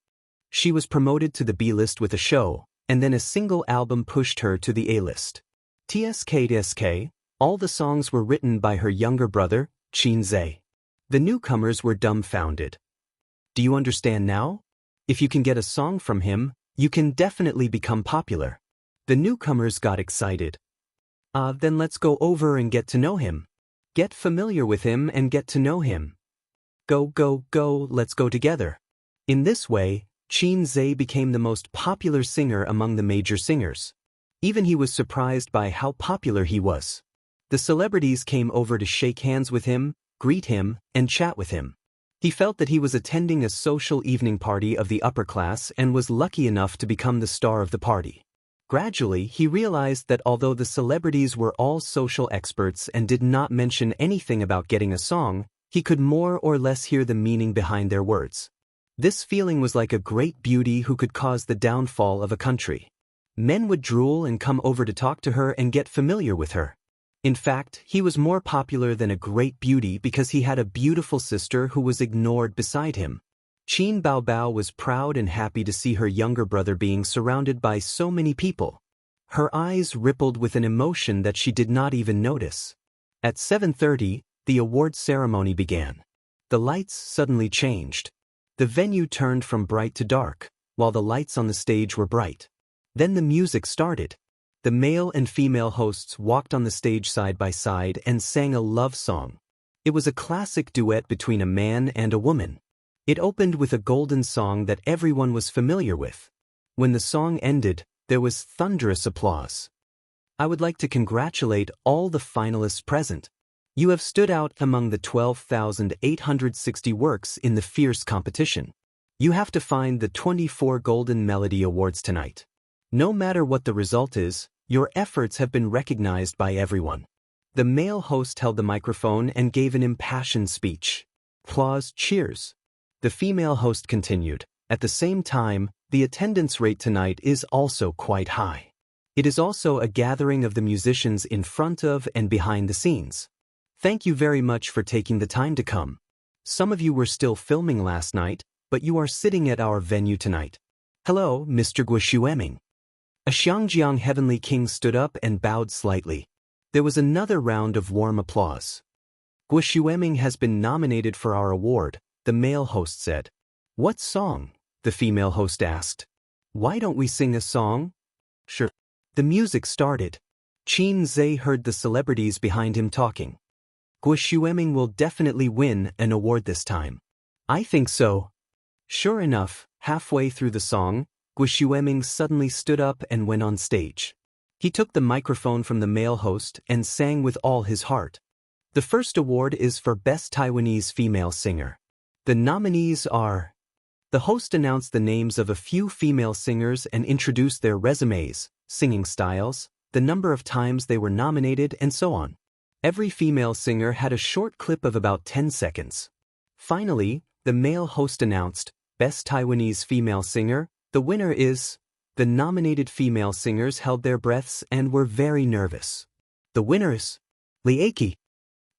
She was promoted to the B-list with a show, and then a single album pushed her to the A-list. TSK, all the songs were written by her younger brother, Qin Zhe." The newcomers were dumbfounded. "Do you understand now? If you can get a song from him, you can definitely become popular." The newcomers got excited. Then let's go over and get to know him. Get familiar with him and get to know him. Go, let's go together." In this way, Qin Zhe became the most popular singer among the major singers. Even he was surprised by how popular he was. The celebrities came over to shake hands with him, greet him, and chat with him. He felt that he was attending a social evening party of the upper class and was lucky enough to become the star of the party. Gradually, he realized that although the celebrities were all social experts and did not mention anything about getting a song, he could more or less hear the meaning behind their words. This feeling was like a great beauty who could cause the downfall of a country. Men would drool and come over to talk to her and get familiar with her. In fact, he was more popular than a great beauty because he had a beautiful sister who was ignored beside him. Qin Baobao was proud and happy to see her younger brother being surrounded by so many people. Her eyes rippled with an emotion that she did not even notice. At 7:30, the award ceremony began. The lights suddenly changed. The venue turned from bright to dark, while the lights on the stage were bright. Then the music started. The male and female hosts walked on the stage side by side and sang a love song. It was a classic duet between a man and a woman. It opened with a golden song that everyone was familiar with. When the song ended, there was thunderous applause. "I would like to congratulate all the finalists present. You have stood out among the 12,860 works in the fierce competition. You have to find the 24 Golden Melody Awards tonight. No matter what the result is, your efforts have been recognized by everyone." The male host held the microphone and gave an impassioned speech. Applause, cheers. The female host continued, "At the same time, the attendance rate tonight is also quite high. It is also a gathering of the musicians in front of and behind the scenes. Thank you very much for taking the time to come. Some of you were still filming last night, but you are sitting at our venue tonight. Hello, Mr. Guoshueming." A Xiangjiang heavenly king stood up and bowed slightly. There was another round of warm applause. "Guoshueming has been nominated for our award," the male host said. "What song?" the female host asked. "Why don't we sing a song?" "Sure." The music started. Qin Zhe heard the celebrities behind him talking. "Guoshueming will definitely win an award this time." "I think so." Sure enough, halfway through the song, Guoshueming suddenly stood up and went on stage. He took the microphone from the male host and sang with all his heart. "The first award is for Best Taiwanese Female Singer. The nominees are..." The host announced the names of a few female singers and introduced their resumes, singing styles, the number of times they were nominated, and so on. Every female singer had a short clip of about 10 seconds. Finally, the male host announced, "Best Taiwanese Female Singer, the winner is..." The nominated female singers held their breaths and were very nervous. "The winner is Lieki."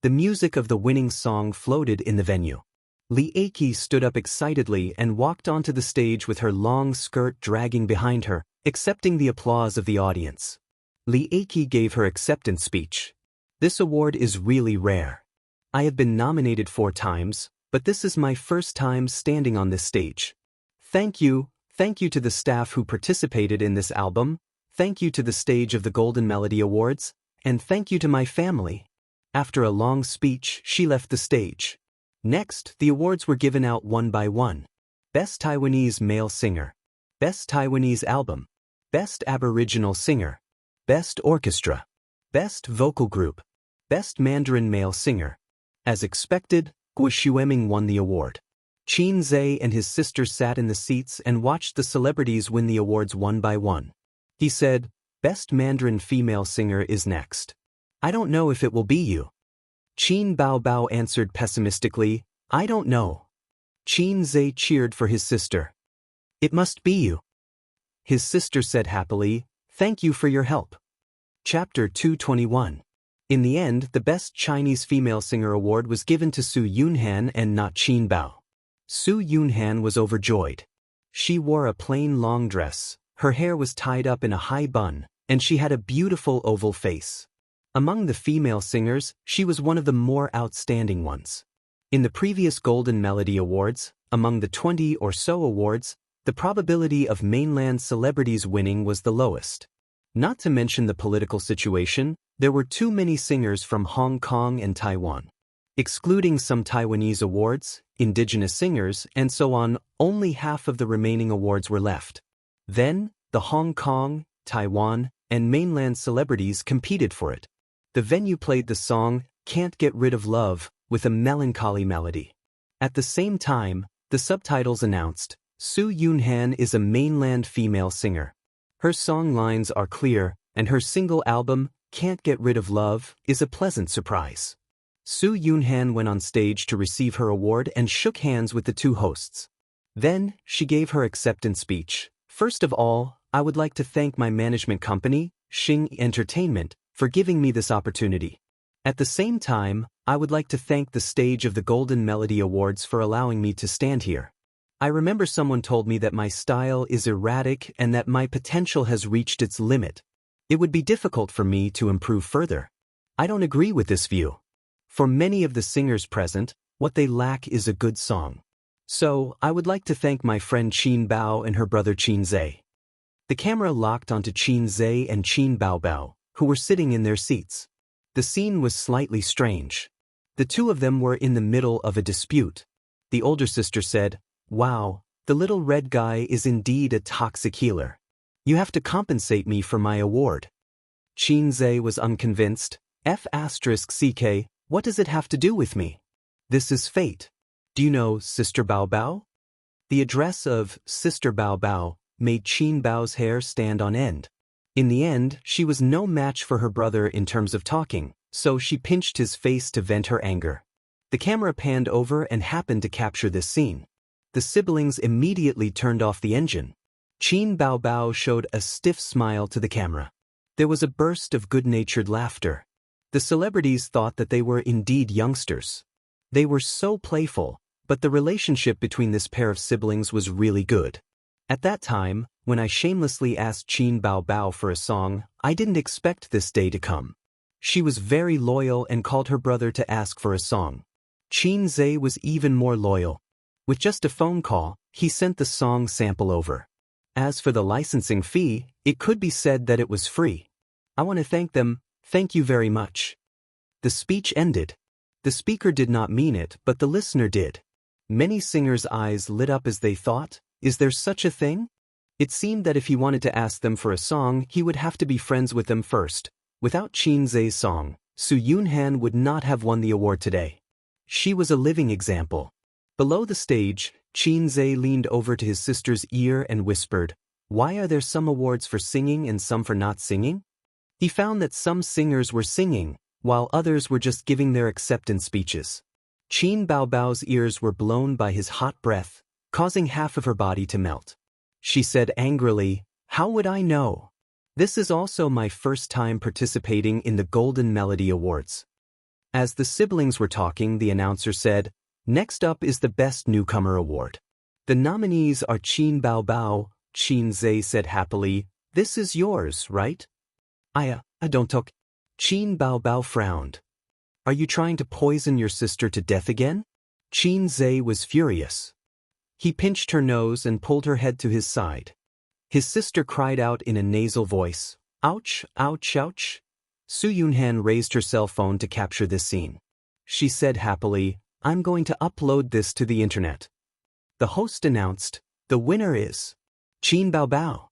The music of the winning song floated in the venue. Li Eiki stood up excitedly and walked onto the stage with her long skirt dragging behind her, accepting the applause of the audience. Li Eiki gave her acceptance speech. This award is really rare. I have been nominated 4 times, but this is my first time standing on this stage. Thank you to the staff who participated in this album, thank you to the stage of the Golden Melody Awards, and thank you to my family. After a long speech, she left the stage. Next, the awards were given out one by one. Best Taiwanese Male Singer, Best Taiwanese Album, Best Aboriginal Singer, Best Orchestra, Best Vocal Group, Best Mandarin Male Singer. As expected, Guo Xueming won the award. Qin Zhe and his sister sat in the seats and watched the celebrities win the awards one by one. He said, Best Mandarin Female Singer is next. I don't know if it will be you. Qin Baobao answered pessimistically, I don't know. Qin Zhe cheered for his sister. It must be you. His sister said happily, Thank you for your help. Chapter 221. In the end, the Best Chinese Female Singer Award was given to Su Yunhan and not Qin Bao. Su Yunhan was overjoyed. She wore a plain long dress, her hair was tied up in a high bun, and she had a beautiful oval face. Among the female singers, she was one of the more outstanding ones. In the previous Golden Melody Awards, among the 20 or so awards, the probability of mainland celebrities winning was the lowest. Not to mention the political situation, there were too many singers from Hong Kong and Taiwan. Excluding some Taiwanese awards, indigenous singers, and so on, only half of the remaining awards were left. Then, the Hong Kong, Taiwan, and mainland celebrities competed for it. The venue played the song, Can't Get Rid of Love, with a melancholy melody. At the same time, the subtitles announced, Su Yunhan is a mainland female singer. Her song lines are clear, and her single album, Can't Get Rid of Love, is a pleasant surprise. Su Yunhan went on stage to receive her award and shook hands with the 2 hosts. Then, she gave her acceptance speech. First of all, I would like to thank my management company, Xing Entertainment, for giving me this opportunity. At the same time, I would like to thank the stage of the Golden Melody Awards for allowing me to stand here. I remember someone told me that my style is erratic and that my potential has reached its limit. It would be difficult for me to improve further. I don't agree with this view. For many of the singers present, what they lack is a good song. So, I would like to thank my friend Qin Bao and her brother Qin Zhe. The camera locked onto Qin Zhe and Qin Baobao, who were sitting in their seats. The scene was slightly strange. The 2 of them were in the middle of a dispute. The older sister said, Wow, the little red guy is indeed a toxic healer. You have to compensate me for my award. Qin Zhe was unconvinced. F***ck, what does it have to do with me? This is fate. Do you know Sister Baobao? The address of Sister Baobao made Qin Bao's hair stand on end. In the end, she was no match for her brother in terms of talking, so she pinched his face to vent her anger. The camera panned over and happened to capture this scene. The siblings immediately turned off the engine. Qin Baobao showed a stiff smile to the camera. There was a burst of good-natured laughter. The celebrities thought that they were indeed youngsters. They were so playful, but the relationship between this pair of siblings was really good. At that time, when I shamelessly asked Qin Baobao for a song, I didn't expect this day to come. She was very loyal and called her brother to ask for a song. Qin Zhe was even more loyal. With just a phone call, he sent the song sample over. As for the licensing fee, it could be said that it was free. I want to thank them, thank you very much. The speech ended. The speaker did not mean it, but the listener did. Many singers' eyes lit up as they thought, is there such a thing? It seemed that if he wanted to ask them for a song, he would have to be friends with them first. Without Qin Zhe's song, Su Yunhan would not have won the award today. She was a living example. Below the stage, Qin Zhe leaned over to his sister's ear and whispered, Why are there some awards for singing and some for not singing? He found that some singers were singing, while others were just giving their acceptance speeches. Qin Baobao's ears were blown by his hot breath, causing half of her body to melt. She said angrily, How would I know? This is also my first time participating in the Golden Melody Awards. As the siblings were talking, the announcer said, "Next up is the Best Newcomer Award. The nominees are Qin Bao Bao." Qin Zhe said happily, "This is yours, right?" I don't talk." Qin Bao Bao frowned. "Are you trying to poison your sister to death again?" Qin Zhe was furious. He pinched her nose and pulled her head to his side. His sister cried out in a nasal voice, "Ouch, ouch, ouch." Su Yunhan raised her cell phone to capture this scene. She said happily, "I'm going to upload this to the internet." The host announced, "The winner is Qin Bao Bao."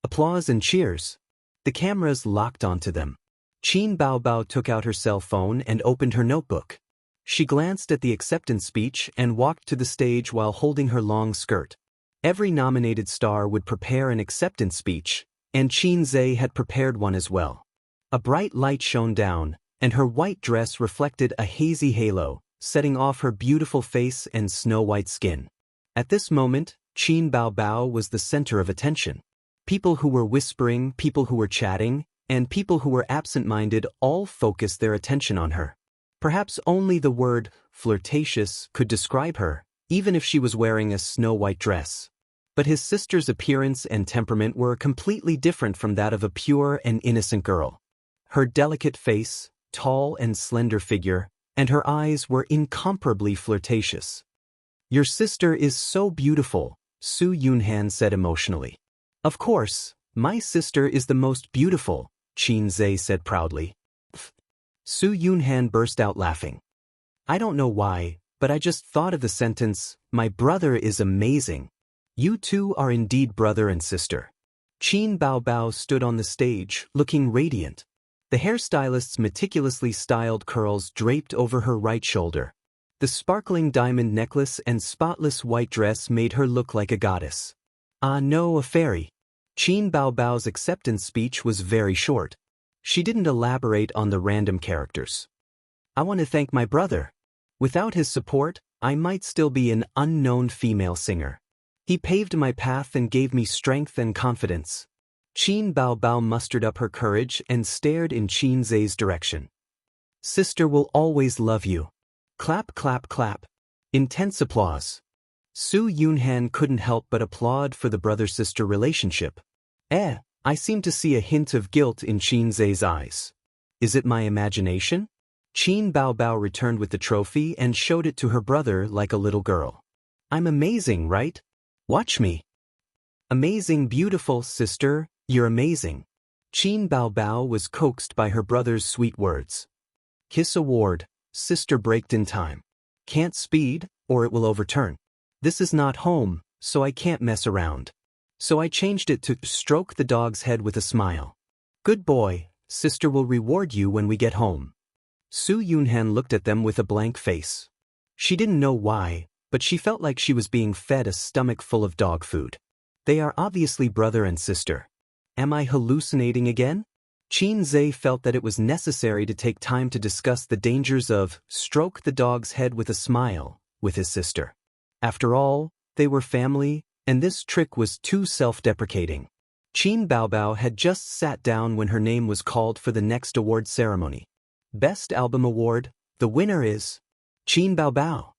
Applause and cheers. The cameras locked onto them. Qin Bao Bao took out her cell phone and opened her notebook. She glanced at the acceptance speech and walked to the stage while holding her long skirt. Every nominated star would prepare an acceptance speech, and Qin Zhe had prepared one as well. A bright light shone down, and her white dress reflected a hazy halo, setting off her beautiful face and snow-white skin. At this moment, Qin Bao Bao was the center of attention. People who were whispering, people who were chatting, and people who were absent-minded all focused their attention on her. Perhaps only the word flirtatious could describe her, even if she was wearing a snow-white dress. But his sister's appearance and temperament were completely different from that of a pure and innocent girl. Her delicate face, tall and slender figure, and her eyes were incomparably flirtatious. "Your sister is so beautiful," Su Yunhan said emotionally. "Of course, my sister is the most beautiful," Qin Zhe said proudly. Su Yunhan burst out laughing. "I don't know why, but I just thought of the sentence, 'My brother is amazing.' You two are indeed brother and sister." Qin Bao Bao stood on the stage, looking radiant. The hairstylist's meticulously styled curls draped over her right shoulder. The sparkling diamond necklace and spotless white dress made her look like a goddess. "Ah no, a fairy." Qin Bao Bao's acceptance speech was very short. She didn't elaborate on the random characters. "I want to thank my brother. Without his support, I might still be an unknown female singer. He paved my path and gave me strength and confidence." Qin Bao Bao mustered up her courage and stared in Qin Zhe's direction. "Sister will always love you." Clap, clap, clap. Intense applause. Su Yunhan couldn't help but applaud for the brother-sister relationship. I seem to see a hint of guilt in Qin Zhe's eyes. Is it my imagination?" Qin Bao Bao returned with the trophy and showed it to her brother like a little girl. "I'm amazing, right? Watch me." "Amazing, beautiful, sister, you're amazing." Qin Bao Bao was coaxed by her brother's sweet words. "Kiss award, sister braked in time. Can't speed, or it will overturn. This is not home, so I can't mess around. So I changed it to stroke the dog's head with a smile. Good boy, sister will reward you when we get home." Su Yunhan looked at them with a blank face. She didn't know why, but she felt like she was being fed a stomach full of dog food. They are obviously brother and sister. Am I hallucinating again? Qin Zhe felt that it was necessary to take time to discuss the dangers of stroke the dog's head with a smile with his sister. After all, they were family, and this trick was too self-deprecating. Qin Bao Bao had just sat down when her name was called for the next award ceremony. Best Album Award, the winner is Qin Bao Bao.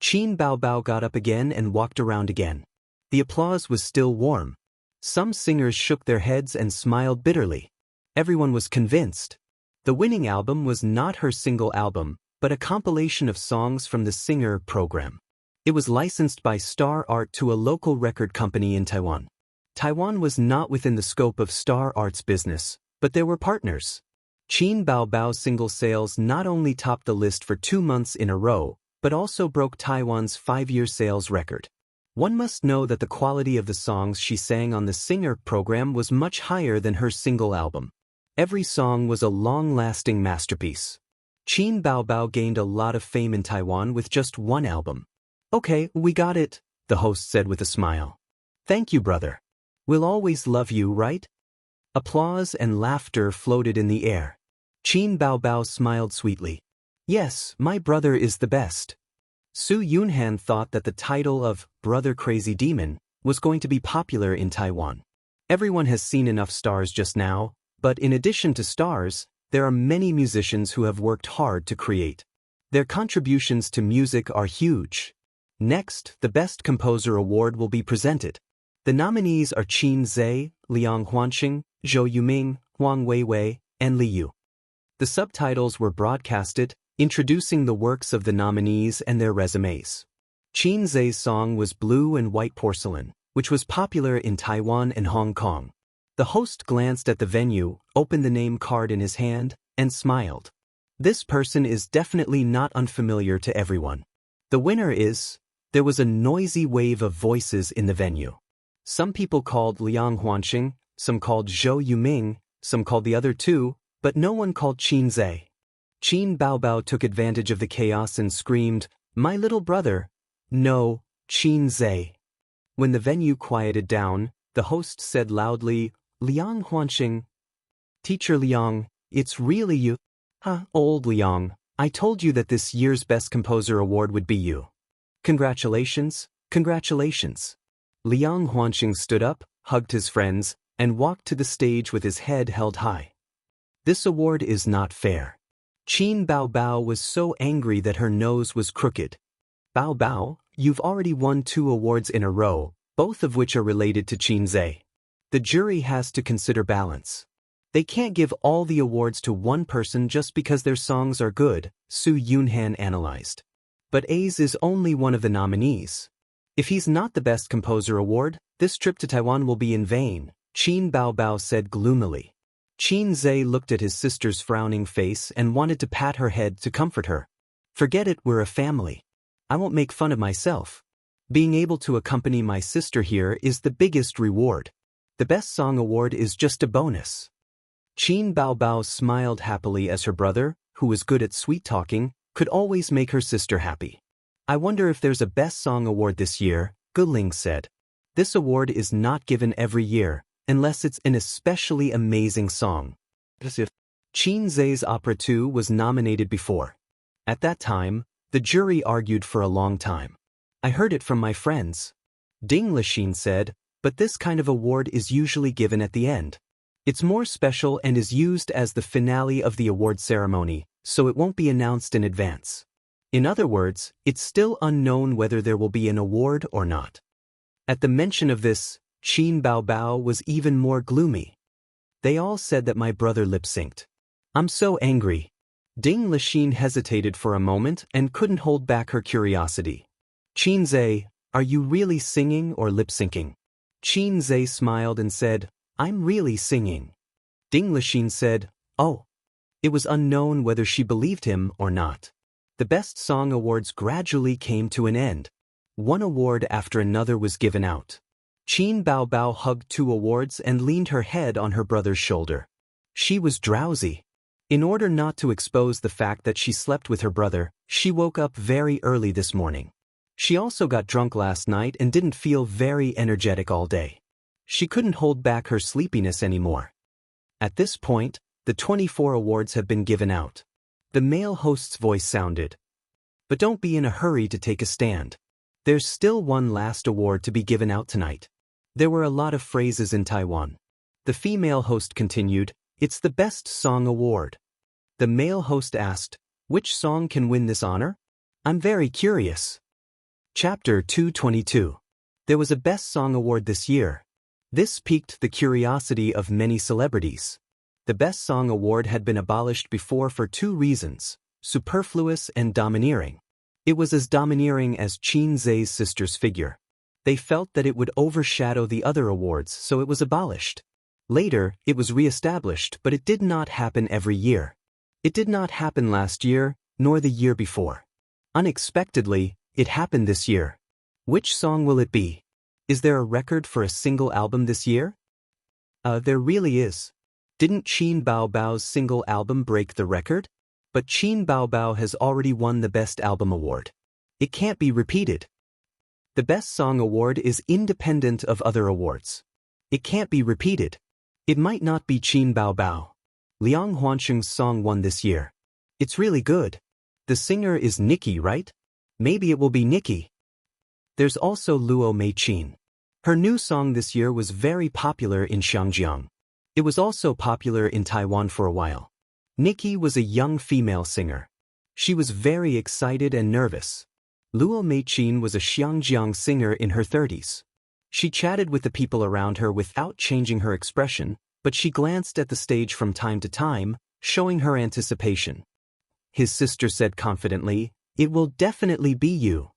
Qin Bao Bao got up again and walked around again. The applause was still warm. Some singers shook their heads and smiled bitterly. Everyone was convinced. The winning album was not her single album, but a compilation of songs from the Singer program. It was licensed by Star Art to a local record company in Taiwan. Taiwan was not within the scope of Star Art's business, but there were partners. Qin Bao Bao's single sales not only topped the list for 2 months in a row, but also broke Taiwan's 5-year sales record. One must know that the quality of the songs she sang on the Singer program was much higher than her single album. Every song was a long-lasting masterpiece. Qin Bao Bao gained a lot of fame in Taiwan with just one album. "Okay, we got it," the host said with a smile. "Thank you, brother. We'll always love you, right?" Applause and laughter floated in the air. Qin Bao Bao smiled sweetly. "Yes, my brother is the best." Su Yunhan thought that the title of Brother Crazy Demon was going to be popular in Taiwan. Everyone has seen enough stars just now, but in addition to stars, there are many musicians who have worked hard to create. Their contributions to music are huge. Next, the Best Composer Award will be presented. The nominees are Qin Zhe, Liang Huanqing, Zhou Yuming, Huang Weiwei, and Li Yu. The subtitles were broadcasted, introducing the works of the nominees and their resumes. Qin Zhe's song was Blue and White Porcelain, which was popular in Taiwan and Hong Kong. The host glanced at the venue, opened the name card in his hand, and smiled. This person is definitely not unfamiliar to everyone. The winner is... There was a noisy wave of voices in the venue. Some people called Liang Huanqing, some called Zhou Yuming, some called the other two, but no one called Qin Zhe. Qin Baobao took advantage of the chaos and screamed, "My little brother!" "No, Qin Zhe." When the venue quieted down, the host said loudly, "Liang Huanqing." "Teacher Liang, it's really you." Old Liang, I told you that this year's Best Composer Award would be you. Congratulations, congratulations. Liang Huanqing stood up, hugged his friends, and walked to the stage with his head held high. This award is not fair. Qin Baobao was so angry that her nose was crooked. Baobao, you've already won 2 awards in a row, both of which are related to Qin Zhe. The jury has to consider balance. They can't give all the awards to one person just because their songs are good, Su Yunhan analyzed. But A's is only one of the nominees. If he's not the Best Composer Award, this trip to Taiwan will be in vain, Qin Baobao said gloomily. Qin Zhe looked at his sister's frowning face and wanted to pat her head to comfort her. Forget it, we're a family. I won't make fun of myself. Being able to accompany my sister here is the biggest reward. The Best Song Award is just a bonus. Qin Baobao smiled happily as her brother, who was good at sweet-talking, could always make her sister happy. I wonder if there's a Best Song Award this year, Guling said. This award is not given every year, unless it's an especially amazing song. As if Qin Zhe's Opera 2 was nominated before. At that time, the jury argued for a long time. I heard it from my friends. Ding Lixin said, but this kind of award is usually given at the end. It's more special and is used as the finale of the award ceremony, so it won't be announced in advance. In other words, it's still unknown whether there will be an award or not. At the mention of this, Qin Baobao was even more gloomy. They all said that my brother lip-synced. I'm so angry. Ding Lixin hesitated for a moment and couldn't hold back her curiosity. Qin Zhe, are you really singing or lip-syncing? Qin Zhe smiled and said, I'm really singing. Ding Lixin said, oh. It was unknown whether she believed him or not. The Best Song Awards gradually came to an end. One award after another was given out. Qin Baobao hugged 2 awards and leaned her head on her brother's shoulder. She was drowsy. In order not to expose the fact that she slept with her brother, she woke up very early this morning. She also got drunk last night and didn't feel very energetic all day. She couldn't hold back her sleepiness anymore. At this point, the 24 awards have been given out. The male host's voice sounded. But don't be in a hurry to take a stand. There's still one last award to be given out tonight. There were a lot of phrases in Taiwan. The female host continued, it's the Best Song Award. The male host asked, which song can win this honor? I'm very curious. Chapter 222. There was a Best Song Award this year. This piqued the curiosity of many celebrities. The Best Song Award had been abolished before for 2 reasons, superfluous and domineering. It was as domineering as Qin Zhe's sister's figure. They felt that it would overshadow the other awards, so it was abolished. Later, it was re-established, but it did not happen every year. It did not happen last year, nor the year before. Unexpectedly, it happened this year. Which song will it be? Is there a record for a single album this year? There really is. Didn't Qin Baobao's single album break the record? But Qin Baobao has already won the Best Album Award. It can't be repeated. The Best Song Award is independent of other awards. It can't be repeated. It might not be Qin Baobao. Liang Huanqing's song won this year. It's really good. The singer is Nikki, right? Maybe it will be Nikki. There's also Luo Meiqin. Her new song this year was very popular in Xianxia. It was also popular in Taiwan for a while. Nikki was a young female singer. She was very excited and nervous. Luo Meichin was a Xiangjiang singer in her 30s. She chatted with the people around her without changing her expression, but she glanced at the stage from time to time, showing her anticipation. His sister said confidently, "It will definitely be you."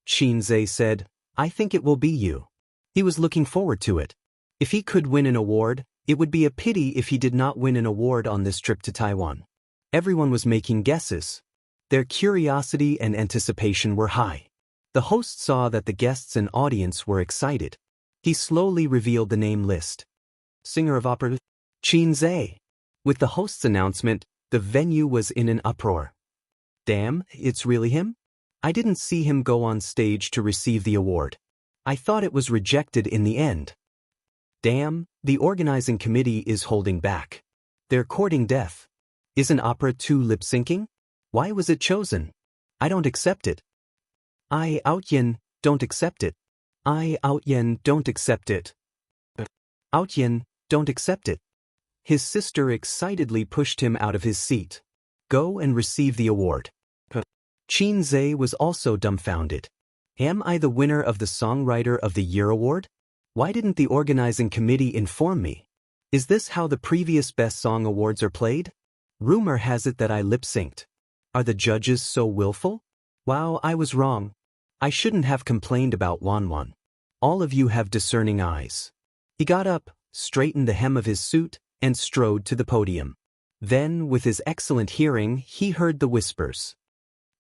Xianxia said, "I think it will be you." He was looking forward to it. If he could win an award, it would be a pity if he did not win an award on this trip to Taiwan. Everyone was making guesses. Their curiosity and anticipation were high. The host saw that the guests and audience were excited. He slowly revealed the name list. Singer of opera, Xianxia. With the host's announcement, the venue was in an uproar. Damn, it's really him? I didn't see him go on stage to receive the award. I thought it was rejected in the end. Damn, the organizing committee is holding back. They're courting death. Isn't opera 2 lip-syncing? Why was it chosen? I don't accept it. I, Outyen, don't accept it. I, Outyen, don't accept it. Outyen, don't accept it. His sister excitedly pushed him out of his seat. Go and receive the award. Xianxia was also dumbfounded. Am I the winner of the Songwriter of the Year award? Why didn't the organizing committee inform me? Is this how the previous Best Song Awards are played? Rumor has it that I lip-synced. Are the judges so willful? Wow, I was wrong. I shouldn't have complained about Wanwan. All of you have discerning eyes. He got up, straightened the hem of his suit, and strode to the podium. Then, with his excellent hearing, he heard the whispers.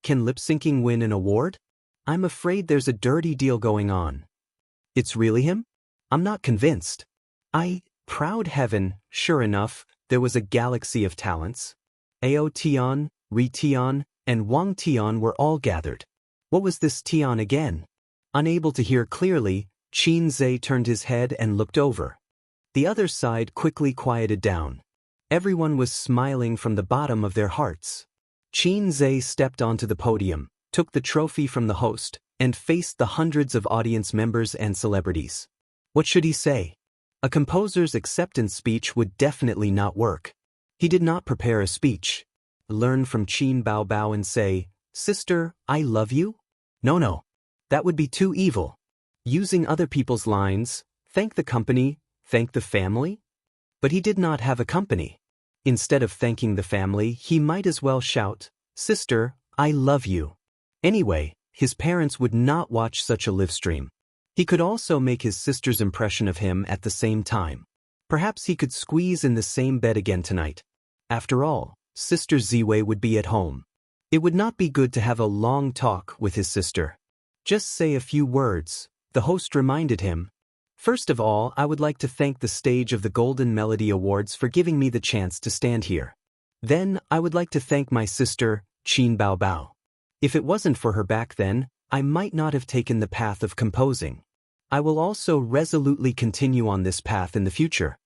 Can lip-syncing win an award? I'm afraid there's a dirty deal going on. It's really him? I'm not convinced. Proud heaven, sure enough, there was a galaxy of talents. Ao Tian, Ri Tian, and Wang Tian were all gathered. What was this Tian again? Unable to hear clearly, Xianxia turned his head and looked over. The other side quickly quieted down. Everyone was smiling from the bottom of their hearts. Xianxia stepped onto the podium, took the trophy from the host, and faced the hundreds of audience members and celebrities. What should he say? A composer's acceptance speech would definitely not work. He did not prepare a speech. Learn from Qin Bao Bao and say, "Sister, I love you"? No. That would be too evil. Using other people's lines, thank the company, thank the family? But he did not have a company. Instead of thanking the family, he might as well shout, "Sister, I love you." Anyway, his parents would not watch such a live stream. He could also make his sister's impression of him at the same time. Perhaps he could squeeze in the same bed again tonight. After all, Sister Ziwei would be at home. It would not be good to have a long talk with his sister. Just say a few words, the host reminded him. First of all, I would like to thank the stage of the Golden Melody Awards for giving me the chance to stand here. Then, I would like to thank my sister, Qin Bao Bao. If it wasn't for her back then, I might not have taken the path of composing. I will also resolutely continue on this path in the future.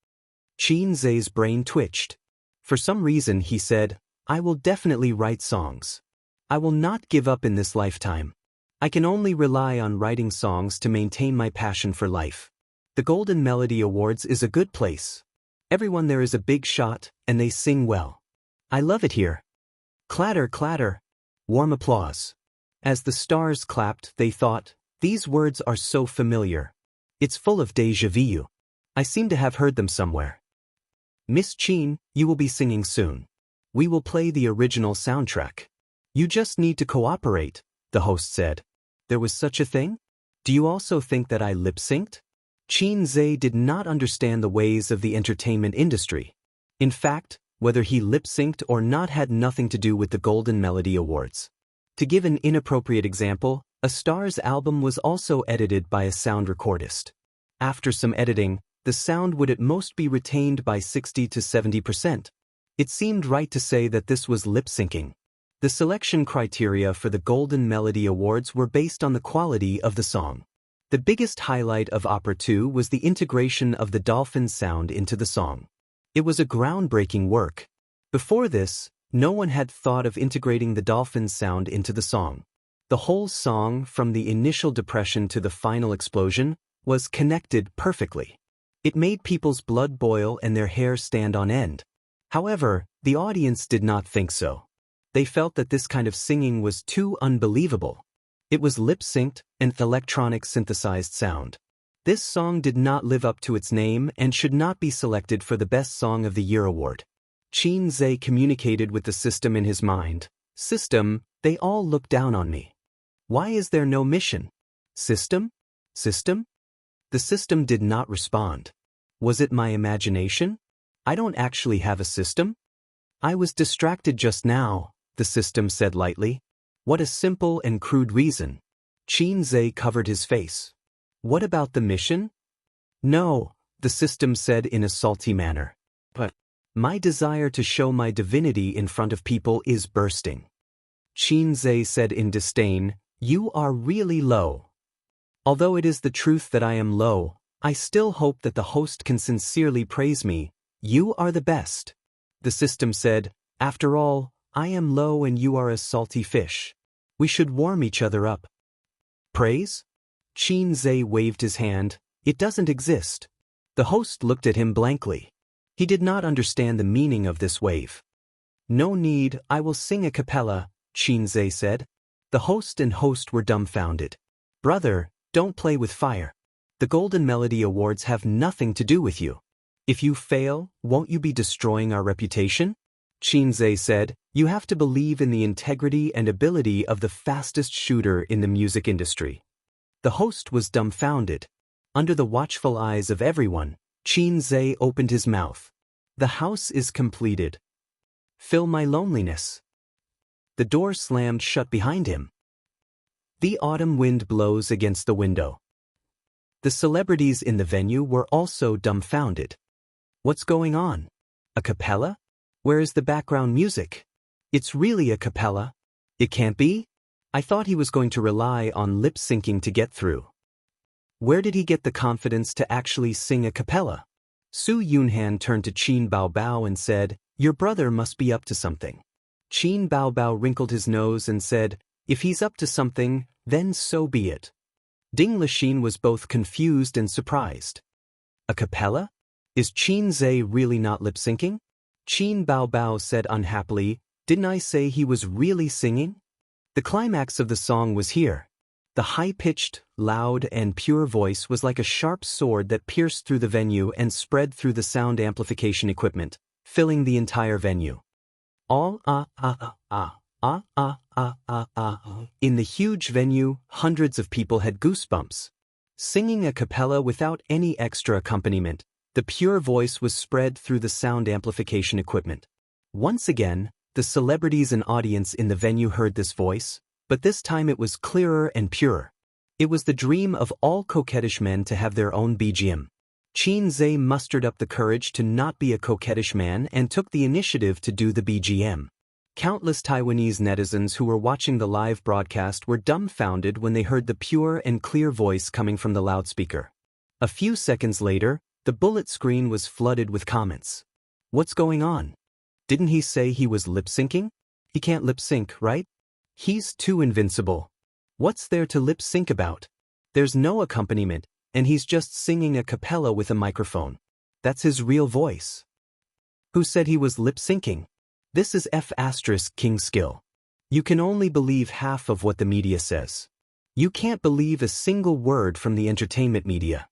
Xianxia's brain twitched. For some reason he said, I will definitely write songs. I will not give up in this lifetime. I can only rely on writing songs to maintain my passion for life. The Golden Melody Awards is a good place. Everyone there is a big shot, and they sing well. I love it here. Clatter, clatter. Warm applause. As the stars clapped, they thought, these words are so familiar. It's full of déjà vu. I seem to have heard them somewhere. Miss Qin, you will be singing soon. We will play the original soundtrack. You just need to cooperate, the host said. There was such a thing? Do you also think that I lip-synced? Xianxia did not understand the ways of the entertainment industry. In fact, whether he lip-synced or not had nothing to do with the Golden Melody Awards. To give an inappropriate example, A Star's album was also edited by a sound recordist. After some editing, the sound would at most be retained by 60 to 70%. It seemed right to say that this was lip-syncing. The selection criteria for the Golden Melody Awards were based on the quality of the song. The biggest highlight of Opera 2 was the integration of the dolphin sound into the song. It was a groundbreaking work. Before this, no one had thought of integrating the dolphin sound into the song. The whole song, from the initial depression to the final explosion, was connected perfectly. It made people's blood boil and their hair stand on end. However, the audience did not think so. They felt that this kind of singing was too unbelievable. It was lip-synced and electronic synthesized sound. This song did not live up to its name and should not be selected for the Best Song of the Year award. Qin Zhe communicated with the system in his mind. System, they all look down on me. Why is there no mission? System? System? The system did not respond. Was it my imagination? I don't actually have a system. I was distracted just now, the system said lightly. What a simple and crude reason. Qin Zhe covered his face. What about the mission? No, the system said in a salty manner. But my desire to show my divinity in front of people is bursting. Qin Zhe said in disdain, you are really low. Although it is the truth that I am low, I still hope that the host can sincerely praise me. You are the best. The system said, after all, I am low and you are a salty fish. We should warm each other up. Praise? Qin Zhe waved his hand. It doesn't exist. The host looked at him blankly. He did not understand the meaning of this wave. No need, I will sing a cappella, Qin Zhe said. The host and host were dumbfounded. Brother, don't play with fire. The Golden Melody Awards have nothing to do with you. If you fail, won't you be destroying our reputation? Qin Zhe said, you have to believe in the integrity and ability of the fastest shooter in the music industry. The host was dumbfounded. Under the watchful eyes of everyone, Qin Zhe opened his mouth. The house is completed. Fill my loneliness. The door slammed shut behind him. The autumn wind blows against the window. The celebrities in the venue were also dumbfounded. What's going on? A cappella? Where is the background music? It's really a cappella. It can't be? I thought he was going to rely on lip-syncing to get through. Where did he get the confidence to actually sing a cappella? Su Yunhan turned to Qin Baobao and said, your brother must be up to something. Qin Baobao wrinkled his nose and said, if he's up to something, then so be it. Ding Lixin was both confused and surprised. A cappella? Is Qin Zhe really not lip-syncing? Qin Baobao said unhappily, didn't I say he was really singing? The climax of the song was here. The high-pitched, loud, and pure voice was like a sharp sword that pierced through the venue and spread through the sound amplification equipment, filling the entire venue. All In the huge venue, hundreds of people had goosebumps. Singing a cappella without any extra accompaniment, the pure voice was spread through the sound amplification equipment. Once again, the celebrities and audience in the venue heard this voice, but this time it was clearer and purer. It was the dream of all coquettish men to have their own BGM. Qin Zhe mustered up the courage to not be a coquettish man and took the initiative to do the BGM. Countless Taiwanese netizens who were watching the live broadcast were dumbfounded when they heard the pure and clear voice coming from the loudspeaker. A few seconds later, the bullet screen was flooded with comments. What's going on? Didn't he say he was lip-syncing? He can't lip-sync, right? He's too invincible. What's there to lip-sync about? There's no accompaniment, and he's just singing a cappella with a microphone. That's his real voice. Who said he was lip-syncing? This is King skill. You can only believe half of what the media says. You can't believe a single word from the entertainment media.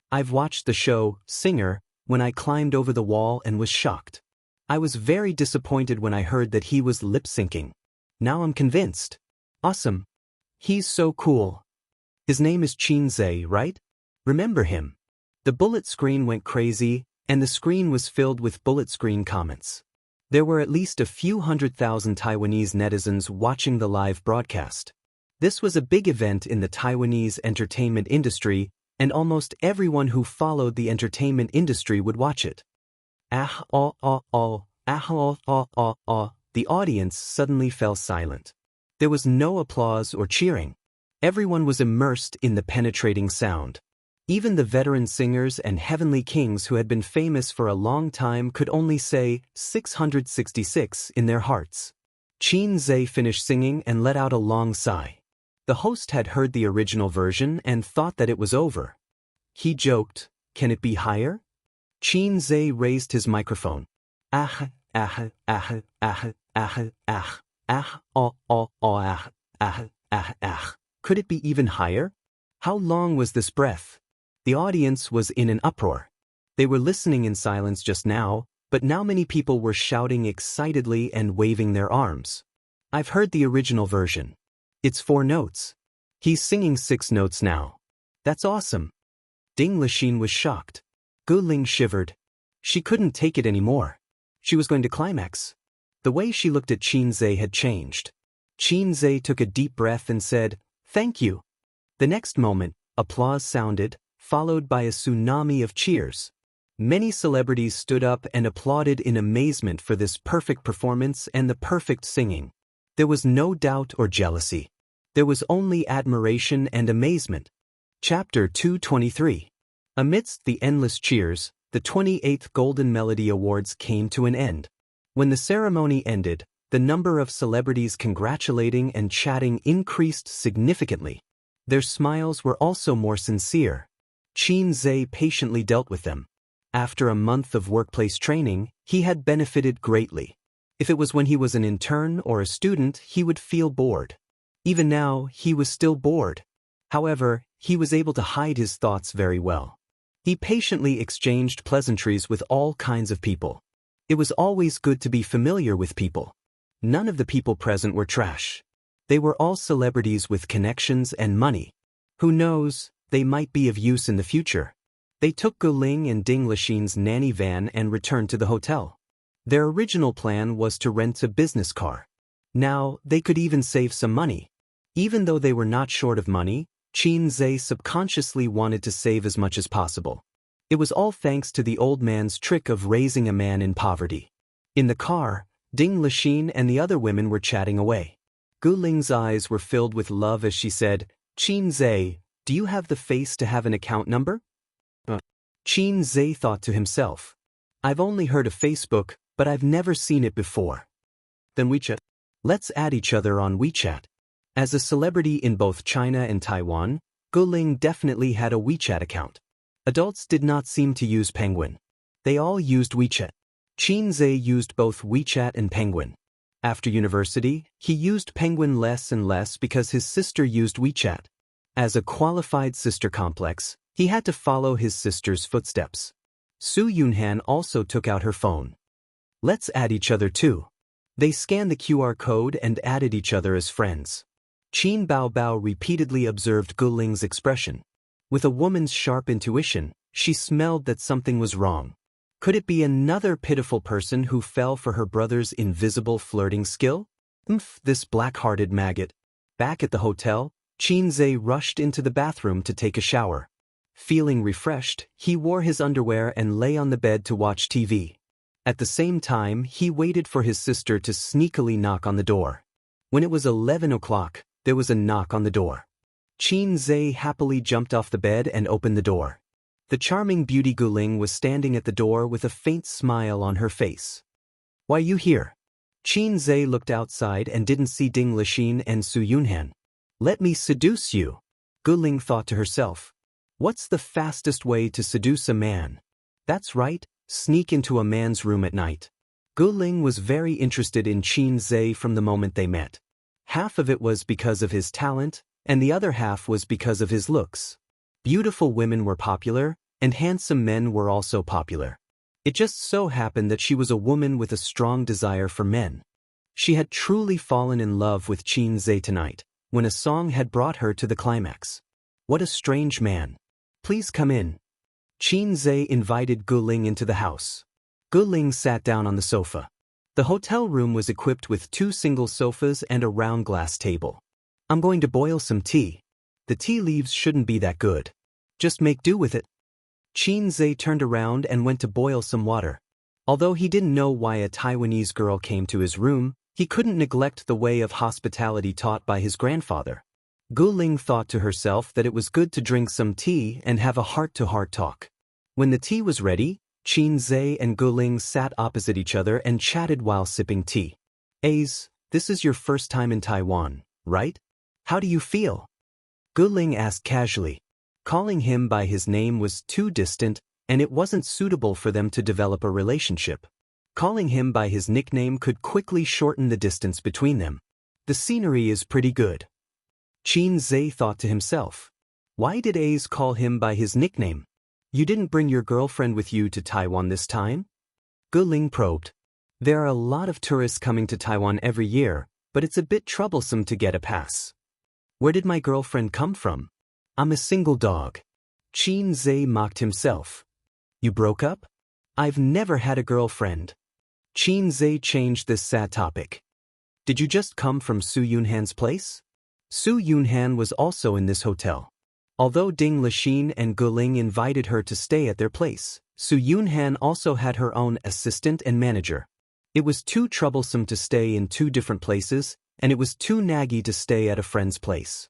I've watched the show, Singer, when I climbed over the wall and was shocked. I was very disappointed when I heard that he was lip-syncing. Now I'm convinced. Awesome. He's so cool. His name is Qin Zhe, right? Remember him. The bullet screen went crazy, and the screen was filled with bullet screen comments. There were at least a few 100,000 Taiwanese netizens watching the live broadcast. This was a big event in the Taiwanese entertainment industry, and almost everyone who followed the entertainment industry would watch it. The audience suddenly fell silent. There was no applause or cheering. Everyone was immersed in the penetrating sound. Even the veteran singers and heavenly kings who had been famous for a long time could only say 666 in their hearts. Qin Zhe finished singing and let out a long sigh. The host had heard the original version and thought that it was over. He joked, "Can it be higher?" Qin Zhe raised his microphone. ah, ah, ah, ah, ah, ah, ah, oh, oh, oh, ah, ah, ah, ah. Could it be even higher? How long was this breath? The audience was in an uproar. They were listening in silence just now, but now many people were shouting excitedly and waving their arms. I've heard the original version. It's 4 notes. He's singing 6 notes now. That's awesome. Ding Lixin was shocked. Gu Ling shivered. She couldn't take it anymore. She was going to climax. The way she looked at Qinzhe had changed. Qinzhe took a deep breath and said, "Thank you." The next moment, applause sounded, followed by a tsunami of cheers. Many celebrities stood up and applauded in amazement for this perfect performance and the perfect singing. There was no doubt or jealousy. There was only admiration and amazement. Chapter 223. Amidst the endless cheers, the 28th Golden Melody Awards came to an end. When the ceremony ended, the number of celebrities congratulating and chatting increased significantly. Their smiles were also more sincere. Qinzhe patiently dealt with them. After a month of workplace training, he had benefited greatly. If it was when he was an intern or a student, he would feel bored. Even now, he was still bored. However, he was able to hide his thoughts very well. He patiently exchanged pleasantries with all kinds of people. It was always good to be familiar with people. None of the people present were trash. They were all celebrities with connections and money. Who knows, they might be of use in the future. They took Gu Ling and Ding Lixin's nanny van and returned to the hotel. Their original plan was to rent a business car. Now, they could even save some money. Even though they were not short of money, Qinzhe subconsciously wanted to save as much as possible. It was all thanks to the old man's trick of raising a man in poverty. In the car, Ding Lixin and the other women were chatting away. Gu Ling's eyes were filled with love as she said, "Qinzhe, do you have the face to have an account number?" Qinzhe thought to himself, "I've only heard of Facebook, but I've never seen it before." Then WeChat. Let's add each other on WeChat. As a celebrity in both China and Taiwan, Gu Ling definitely had a WeChat account. Adults did not seem to use Penguin. They all used WeChat. Qinzhe used both WeChat and Penguin. After university, he used Penguin less and less because his sister used WeChat. As a qualified sister complex, he had to follow his sister's footsteps. Su Yunhan also took out her phone. Let's add each other too. They scanned the QR code and added each other as friends. Qin Baobao repeatedly observed Gu Ling's expression. With a woman's sharp intuition, she smelled that something was wrong. Could it be another pitiful person who fell for her brother's invisible flirting skill? This black-hearted maggot. Back at the hotel, Qinzhe rushed into the bathroom to take a shower. Feeling refreshed, he wore his underwear and lay on the bed to watch TV. At the same time, he waited for his sister to sneakily knock on the door. When it was 11 o'clock, there was a knock on the door. Qinzhe happily jumped off the bed and opened the door. The charming beauty Gu Ling was standing at the door with a faint smile on her face. "Why you here?" Qinzhe looked outside and didn't see Ding Lixin and Su Yunhan. "Let me seduce you," Gu Ling thought to herself. What's the fastest way to seduce a man? That's right, sneak into a man's room at night. Gu Ling was very interested in Qinzhe from the moment they met. Half of it was because of his talent, and the other half was because of his looks. Beautiful women were popular, and handsome men were also popular. It just so happened that she was a woman with a strong desire for men. She had truly fallen in love with Qinzhe tonight, when a song had brought her to the climax. What a strange man. Please come in. Qinzhe invited Gu Ling into the house. Gu Ling sat down on the sofa. The hotel room was equipped with 2 single sofas and a round glass table. I'm going to boil some tea. The tea leaves shouldn't be that good. Just make do with it. Qinzhe turned around and went to boil some water. Although he didn't know why a Taiwanese girl came to his room, he couldn't neglect the way of hospitality taught by his grandfather. Gu Ling thought to herself that it was good to drink some tea and have a heart-to-heart talk. When the tea was ready, Qinzhe and Gu Ling sat opposite each other and chatted while sipping tea. Ace, this is your first time in Taiwan, right? How do you feel? Gu Ling asked casually. Calling him by his name was too distant, and it wasn't suitable for them to develop a relationship. Calling him by his nickname could quickly shorten the distance between them. The scenery is pretty good. Qin Zhe thought to himself. Why did A's call him by his nickname? You didn't bring your girlfriend with you to Taiwan this time? Gu Ling probed. There are a lot of tourists coming to Taiwan every year, but it's a bit troublesome to get a pass. Where did my girlfriend come from? I'm a single dog. Qin Zhe mocked himself. You broke up? I've never had a girlfriend. Qin Zhe changed this sad topic. Did you just come from Su Yunhan's place? Su Yunhan was also in this hotel. Although Ding Lixin and Gu Ling invited her to stay at their place, Su Yunhan also had her own assistant and manager. It was too troublesome to stay in two different places, and it was too naggy to stay at a friend's place.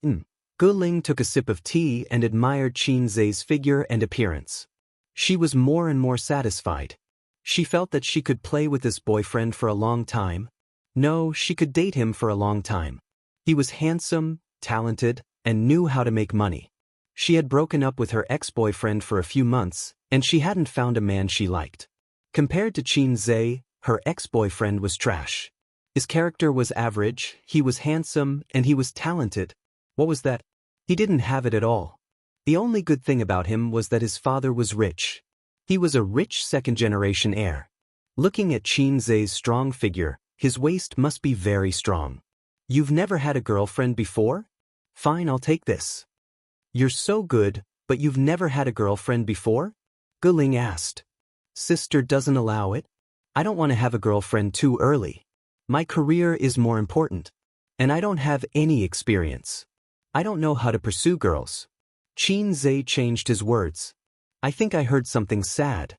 Gu Ling took a sip of tea and admired Qin Zhe's figure and appearance. She was more and more satisfied. She felt that she could play with this boyfriend for a long time. No, she could date him for a long time. He was handsome, talented, and knew how to make money. She had broken up with her ex-boyfriend for a few months, and she hadn't found a man she liked. Compared to Qin Zhe, her ex-boyfriend was trash. His character was average, he was handsome, and he was talented. What was that? He didn't have it at all. The only good thing about him was that his father was rich. He was a rich second-generation heir. Looking at Qin Zhe's strong figure, his waist must be very strong. You've never had a girlfriend before? Fine, I'll take this. You're so good, but you've never had a girlfriend before? Gu Ling asked. Sister doesn't allow it. I don't want to have a girlfriend too early. My career is more important. And I don't have any experience. I don't know how to pursue girls. Qin Zhe changed his words. I think I heard something sad.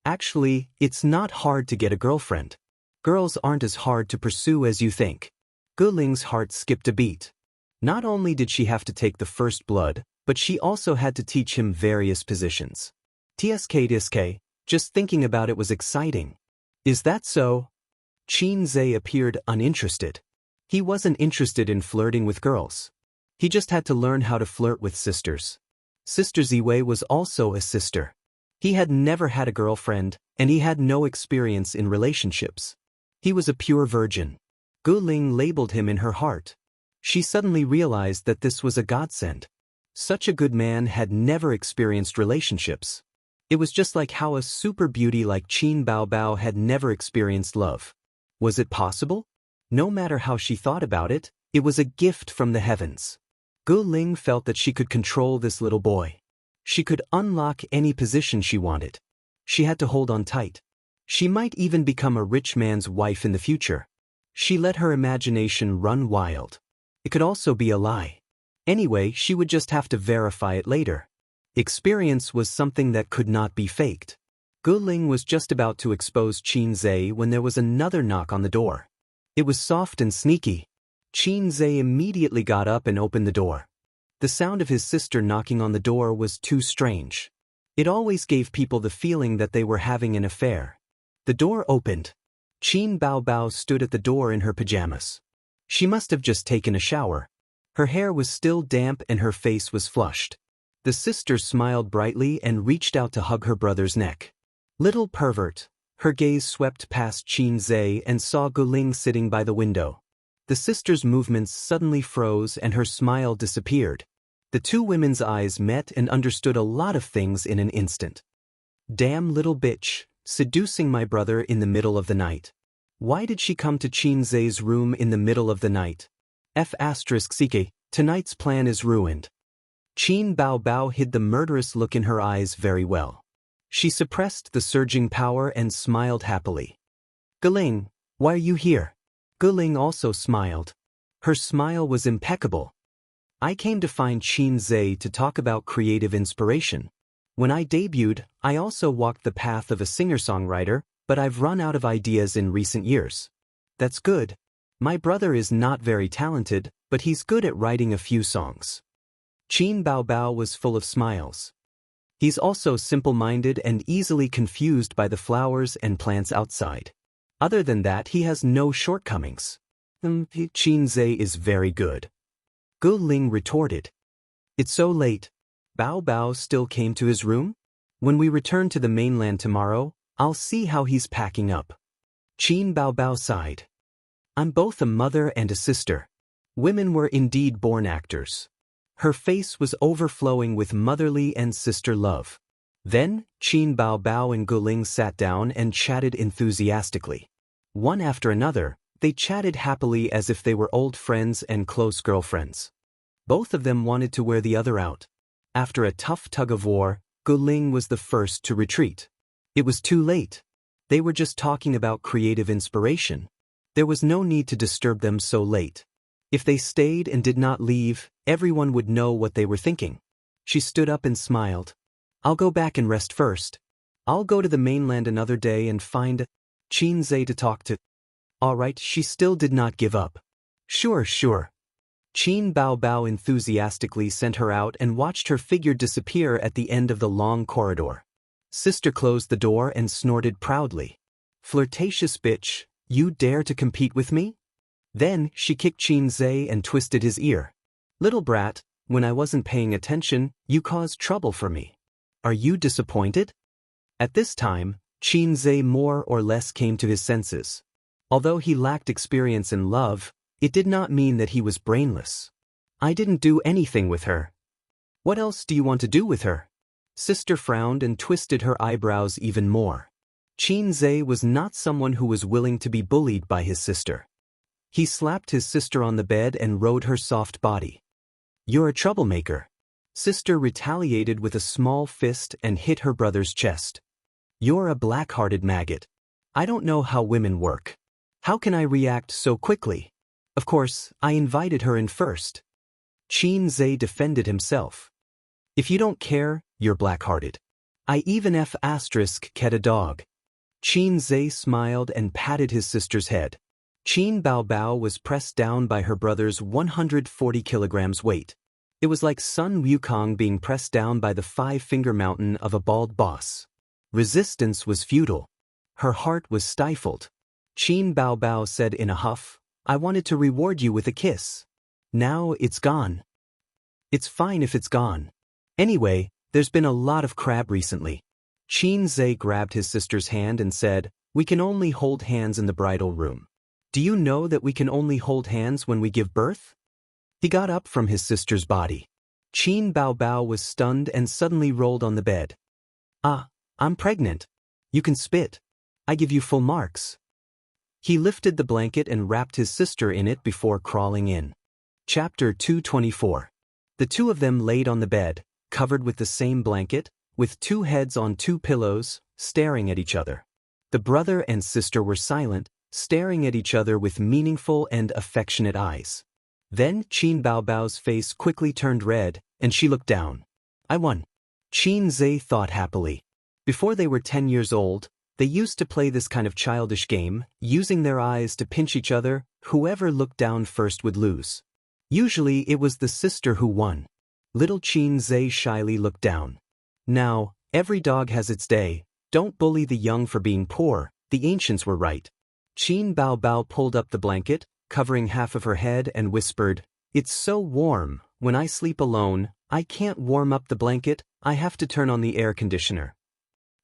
Actually, it's not hard to get a girlfriend. Girls aren't as hard to pursue as you think. Gu Ling's heart skipped a beat. Not only did she have to take the first blood, but she also had to teach him various positions. TSK, just thinking about it was exciting. Is that so? Qin Zhe appeared uninterested. He wasn't interested in flirting with girls. He just had to learn how to flirt with sisters. Sister Ziwei was also a sister. He had never had a girlfriend, and he had no experience in relationships. He was a pure virgin. Gu Ling labeled him in her heart. She suddenly realized that this was a godsend. Such a good man had never experienced relationships. It was just like how a super beauty like Qin Baobao had never experienced love. Was it possible? No matter how she thought about it, it was a gift from the heavens. Gu Ling felt that she could control this little boy. She could unlock any position she wanted. She had to hold on tight. She might even become a rich man's wife in the future. She let her imagination run wild. It could also be a lie. Anyway, she would just have to verify it later. Experience was something that could not be faked. Gu Ling was just about to expose Qin Zhe when there was another knock on the door. It was soft and sneaky. Qin Zhe immediately got up and opened the door. The sound of his sister knocking on the door was too strange. It always gave people the feeling that they were having an affair. The door opened. Qin Baobao stood at the door in her pajamas. She must have just taken a shower. Her hair was still damp and her face was flushed. The sister smiled brightly and reached out to hug her brother's neck. Little pervert. Her gaze swept past Qin Zhe and saw Gu Ling sitting by the window. The sister's movements suddenly froze and her smile disappeared. The two women's eyes met and understood a lot of things in an instant. Damn little bitch, seducing my brother in the middle of the night. Why did she come to Qin Zhe's room in the middle of the night? F***ck, tonight's plan is ruined. Qin Baobao hid the murderous look in her eyes very well. She suppressed the surging power and smiled happily. Gu Ling, why are you here? Gu Ling also smiled. Her smile was impeccable. I came to find Qin Zhe to talk about creative inspiration. When I debuted, I also walked the path of a singer-songwriter, but I've run out of ideas in recent years. That's good. My brother is not very talented, but he's good at writing a few songs. Qin Baobao was full of smiles. He's also simple-minded and easily confused by the flowers and plants outside. Other than that, he has no shortcomings. Qin Zhe is very good. Gu Ling retorted. It's so late. Bao Bao still came to his room? When we return to the mainland tomorrow, I'll see how he's packing up. Qin Baobao sighed. I'm both a mother and a sister. Women were indeed born actors. Her face was overflowing with motherly and sister love. Then, Qin Baobao and Guling sat down and chatted enthusiastically. One after another, they chatted happily as if they were old friends and close girlfriends. Both of them wanted to wear the other out. After a tough tug-of-war, Guling was the first to retreat. It was too late. They were just talking about creative inspiration. There was no need to disturb them so late. If they stayed and did not leave, everyone would know what they were thinking. She stood up and smiled. I'll go back and rest first. I'll go to the mainland another day and find Qin Zhe to talk to. All right, she still did not give up. Sure. Qin Baobao enthusiastically sent her out and watched her figure disappear at the end of the long corridor. Sister closed the door and snorted proudly. Flirtatious bitch, you dare to compete with me? Then she kicked Qin Zhe and twisted his ear. Little brat, when I wasn't paying attention, you caused trouble for me. Are you disappointed? At this time, Qin Zhe more or less came to his senses. Although he lacked experience in love, it did not mean that he was brainless. I didn't do anything with her. What else do you want to do with her? Sister frowned and twisted her eyebrows even more. Qin Zhe was not someone who was willing to be bullied by his sister. He slapped his sister on the bed and rode her soft body. You're a troublemaker. Sister retaliated with a small fist and hit her brother's chest. You're a black-hearted maggot. I don't know how women work. How can I react so quickly? Of course, I invited her in first. Qin Zhe defended himself. If you don't care, you're black-hearted. I even cat a dog. Qin Zhe smiled and patted his sister's head. Qin Baobao was pressed down by her brother's 140 kilograms weight. It was like Sun Wukong being pressed down by the five-finger mountain of a bald boss. Resistance was futile. Her heart was stifled. Qin Baobao said in a huff, I wanted to reward you with a kiss. Now it's gone. It's fine if it's gone. Anyway, there's been a lot of crab recently. Qin Zhe grabbed his sister's hand and said, we can only hold hands in the bridal room. Do you know that we can only hold hands when we give birth? He got up from his sister's body. Qin Baobao was stunned and suddenly rolled on the bed. I'm pregnant. You can spit. I give you full marks. He lifted the blanket and wrapped his sister in it before crawling in. Chapter 224. The two of them laid on the bed, covered with the same blanket, with two heads on two pillows, staring at each other. The brother and sister were silent, staring at each other with meaningful and affectionate eyes. Then Qin Baobao's face quickly turned red, and she looked down. I won. Qin Zhe thought happily. Before they were 10 years old, they used to play this kind of childish game, using their eyes to pinch each other. Whoever looked down first would lose. Usually it was the sister who won. Little Qin Zhe shyly looked down. Now, every dog has its day. Don't bully the young for being poor, the ancients were right. Qin Baobao pulled up the blanket, covering half of her head, and whispered, It's so warm. When I sleep alone, I can't warm up the blanket, I have to turn on the air conditioner.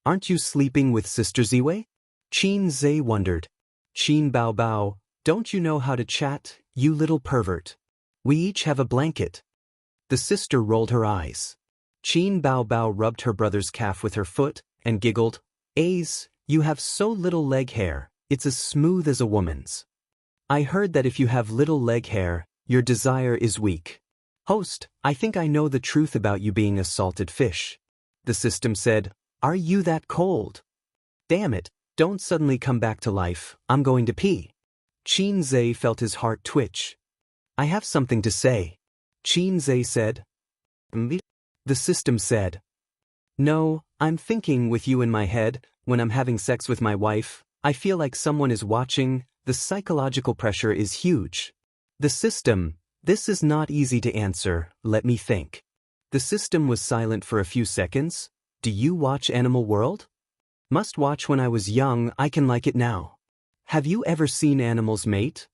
Aren't you sleeping with Sister Ziwei? Qin Zhe wondered. Qin Baobao, don't you know how to chat, you little pervert? We each have a blanket. The sister rolled her eyes. Qin Baobao rubbed her brother's calf with her foot, and giggled, Aze, you have so little leg hair, it's as smooth as a woman's. I heard that if you have little leg hair, your desire is weak. Host, I think I know the truth about you being a salted fish. The system said, Are you that cold? Damn it, don't suddenly come back to life, I'm going to pee. Qin Zhe felt his heart twitch. I have something to say. Qin Zhe said. The system said. No, I'm thinking with you in my head, when I'm having sex with my wife, I feel like someone is watching, the psychological pressure is huge. The system, this is not easy to answer, let me think. The system was silent for a few seconds. Do you watch Animal World? Must watch when I was young, I can like it now. Have you ever seen animals mate?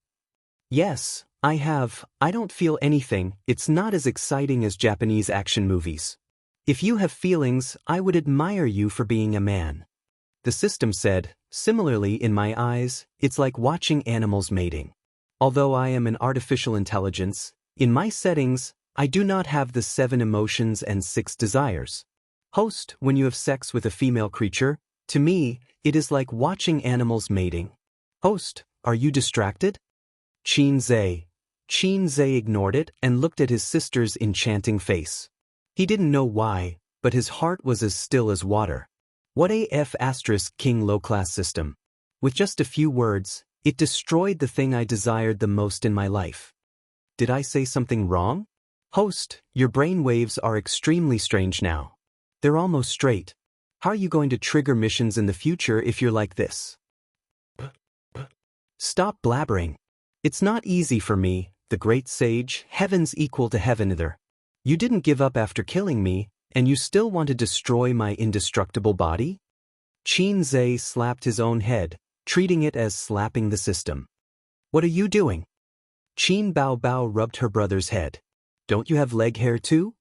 Yes, I have. I don't feel anything, it's not as exciting as Japanese action movies. If you have feelings, I would admire you for being a man. The system said, "Similarly, in my eyes, it's like watching animals mating. Although I am an artificial intelligence, in my settings, I do not have the 7 emotions and 6 desires. Host, when you have sex with a female creature, to me, it is like watching animals mating. Host, are you distracted?" Qin ignored it and looked at his sister's enchanting face. He didn't know why, but his heart was as still as water. What a King low-class system. With just a few words, it destroyed the thing I desired the most in my life. Did I say something wrong? Host, your brain waves are extremely strange now. They're almost straight. How are you going to trigger missions in the future if you're like this? Stop blabbering. It's not easy for me, the great sage, heaven's equal to heaven either. You didn't give up after killing me, and you still want to destroy my indestructible body? Qin slapped his own head, treating it as slapping the system. What are you doing? Qin Bao rubbed her brother's head. Don't you have leg hair too?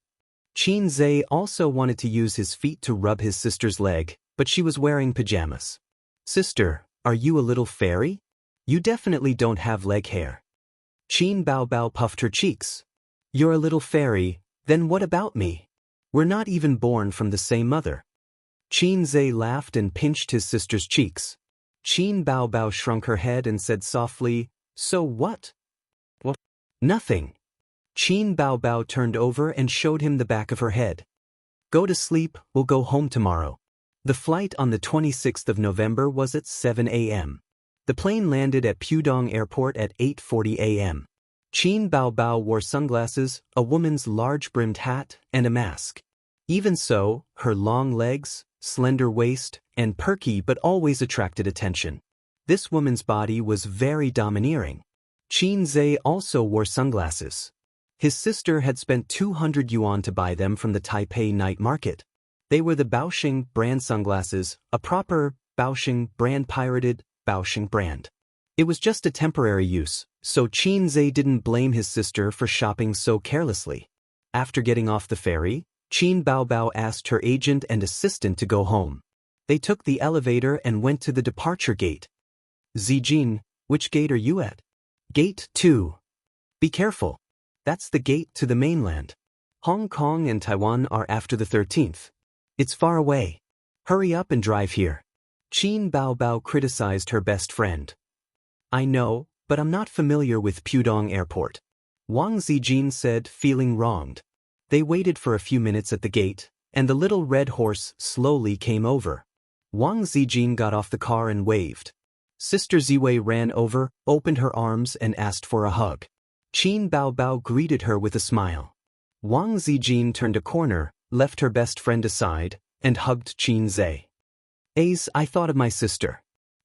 Qin also wanted to use his feet to rub his sister's leg, but she was wearing pajamas. Sister, are you a little fairy? You definitely don't have leg hair. Qin Bao puffed her cheeks. You're a little fairy, then what about me? We're not even born from the same mother. Qin laughed and pinched his sister's cheeks. Qin Bao shrunk her head and said softly, "So what?" "What?" "Nothing." Qin Bao turned over and showed him the back of her head. "Go to sleep, we'll go home tomorrow." The flight on the 26th of November was at 7 a.m. The plane landed at Pudong Airport at 8:40 a.m. Qin Bao wore sunglasses, a woman's large-brimmed hat, and a mask. Even so, her long legs, slender waist, and perky but always attracted attention. This woman's body was very domineering. Qin also wore sunglasses. His sister had spent 200 yuan to buy them from the Taipei night market. They were the Baoxing brand sunglasses, a proper Baoxing brand pirated Baoxing brand. It was just a temporary use, so Qin didn't blame his sister for shopping so carelessly. After getting off the ferry, Qin Bao asked her agent and assistant to go home. They took the elevator and went to the departure gate. "Zijin, which gate are you at?" "Gate 2. Be careful. That's the gate to the mainland. Hong Kong and Taiwan are after the 13th. It's far away. Hurry up and drive here." Qin Bao criticized her best friend. "I know, but I'm not familiar with Pudong Airport," Wang Zijin said, feeling wronged. They waited for a few minutes at the gate, and the little red horse slowly came over. Wang Zijin got off the car and waved. Sister Ziwei ran over, opened her arms and asked for a hug. Qin Bao greeted her with a smile. Wang Zijin turned a corner, left her best friend aside, and hugged Qin. I thought of my sister."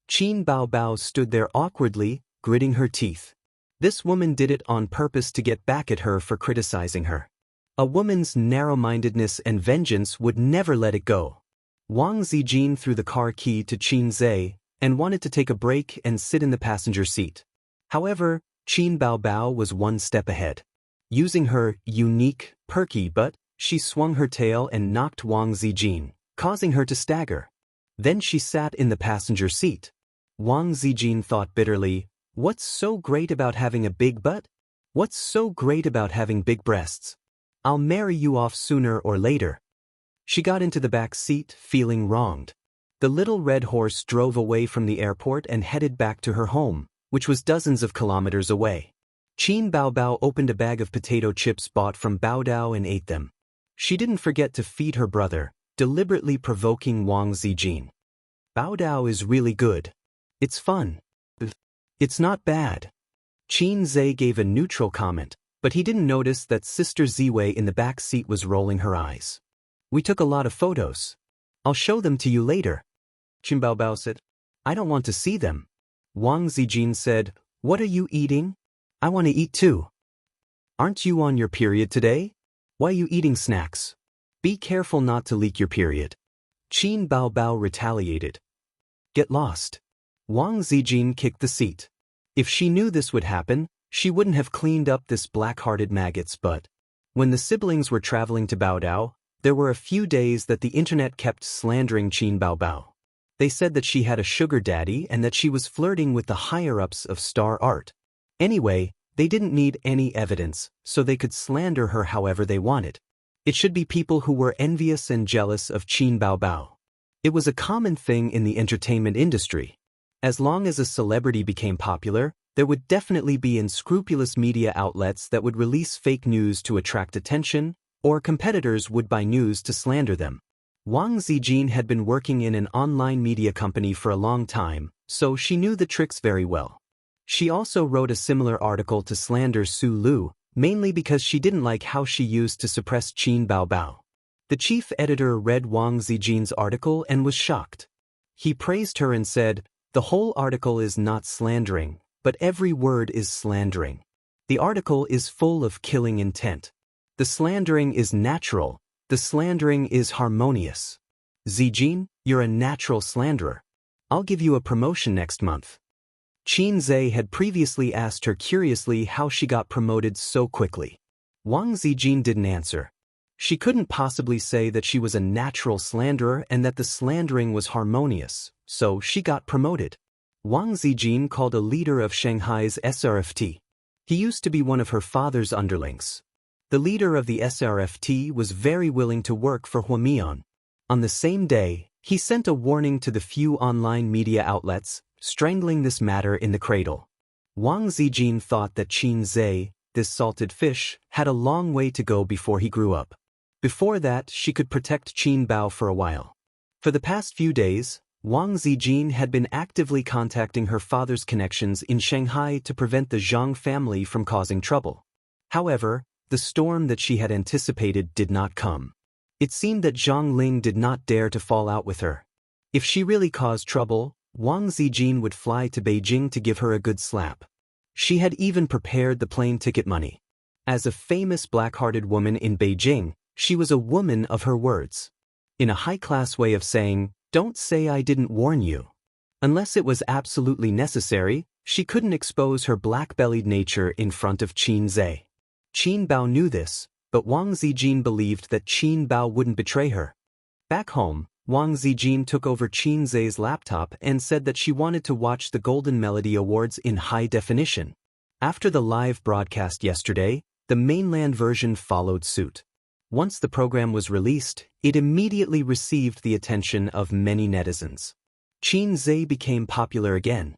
Qin Bao stood there awkwardly, gritting her teeth. This woman did it on purpose to get back at her for criticizing her. A woman's narrow-mindedness and vengeance would never let it go. Wang Zijin threw the car key to Qin and wanted to take a break and sit in the passenger seat. However, Qin Bao was one step ahead. Using her unique, perky butt, she swung her tail and knocked Wang Zijin, causing her to stagger. Then she sat in the passenger seat. Wang Zijin thought bitterly, "What's so great about having a big butt? What's so great about having big breasts? I'll marry you off sooner or later." She got into the back seat, feeling wronged. The little red horse drove away from the airport and headed back to her home, which was dozens of kilometers away. Qin Bao opened a bag of potato chips bought from Baodao and ate them. She didn't forget to feed her brother, deliberately provoking Wang Zijin. "Baodao is really good. It's fun. It's not bad." Qin gave a neutral comment, but he didn't notice that Sister Ziwei in the back seat was rolling her eyes. "We took a lot of photos. I'll show them to you later." Qin Bao said. "I don't want to see them." Wang Zijin said, "What are you eating? I want to eat too." "Aren't you on your period today? Why are you eating snacks? Be careful not to leak your period." Qin Bao retaliated. "Get lost." Wang Zijin kicked the seat. If she knew this would happen, she wouldn't have cleaned up this black-hearted maggot's butt. When the siblings were traveling to Baodao, there were a few days that the internet kept slandering Qin Bao. They said that she had a sugar daddy and that she was flirting with the higher-ups of star art. Anyway, they didn't need any evidence, so they could slander her however they wanted. It should be people who were envious and jealous of Qin Baobao. It was a common thing in the entertainment industry. As long as a celebrity became popular, there would definitely be unscrupulous media outlets that would release fake news to attract attention, or competitors would buy news to slander them. Wang Zijin had been working in an online media company for a long time, so she knew the tricks very well. She also wrote a similar article to slander Su Lu, mainly because she didn't like how she used to suppress Qin Baobao. The chief editor read Wang Zijin's article and was shocked. He praised her and said, "The whole article is not slandering, but every word is slandering. The article is full of killing intent. The slandering is natural. The slandering is harmonious. Zijin, you're a natural slanderer. I'll give you a promotion next month." Qin Zhe had previously asked her curiously how she got promoted so quickly. Wang Zijin didn't answer. She couldn't possibly say that she was a natural slanderer and that the slandering was harmonious, so she got promoted. Wang Zijin called a leader of Shanghai's SRFT. He used to be one of her father's underlings. The leader of the SRFT was very willing to work for Huamian. On the same day, he sent a warning to the few online media outlets, strangling this matter in the cradle. Wang Zijin thought that Qin Zhe, this salted fish, had a long way to go before he grew up. Before that, she could protect Qin Bao for a while. For the past few days, Wang Zijin had been actively contacting her father's connections in Shanghai to prevent the Zhang family from causing trouble. However, the storm that she had anticipated did not come. It seemed that Zhang Ling did not dare to fall out with her. If she really caused trouble, Wang Zijin would fly to Beijing to give her a good slap. She had even prepared the plane ticket money. As a famous black-hearted woman in Beijing, she was a woman of her words. In a high-class way of saying, "Don't say I didn't warn you." Unless it was absolutely necessary, she couldn't expose her black-bellied nature in front of Qin Zhe. Qin Bao knew this, but Wang Zijin believed that Qin Bao wouldn't betray her. Back home, Wang Zijin took over Qin Zhe's laptop and said that she wanted to watch the Golden Melody Awards in high definition. After the live broadcast yesterday, the mainland version followed suit. Once the program was released, it immediately received the attention of many netizens. Qin Zhe became popular again.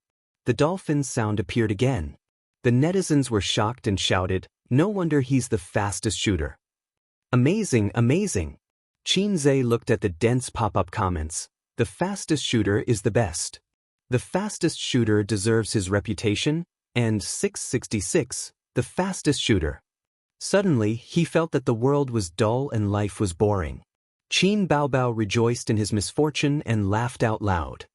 The dolphin sound appeared again. The netizens were shocked and shouted, "No wonder he's the fastest shooter. Amazing, amazing." Qin Zhe looked at the dense pop-up comments. "The fastest shooter is the best. The fastest shooter deserves his reputation, and 666, the fastest shooter." Suddenly, he felt that the world was dull and life was boring. Qin Baobao rejoiced in his misfortune and laughed out loud.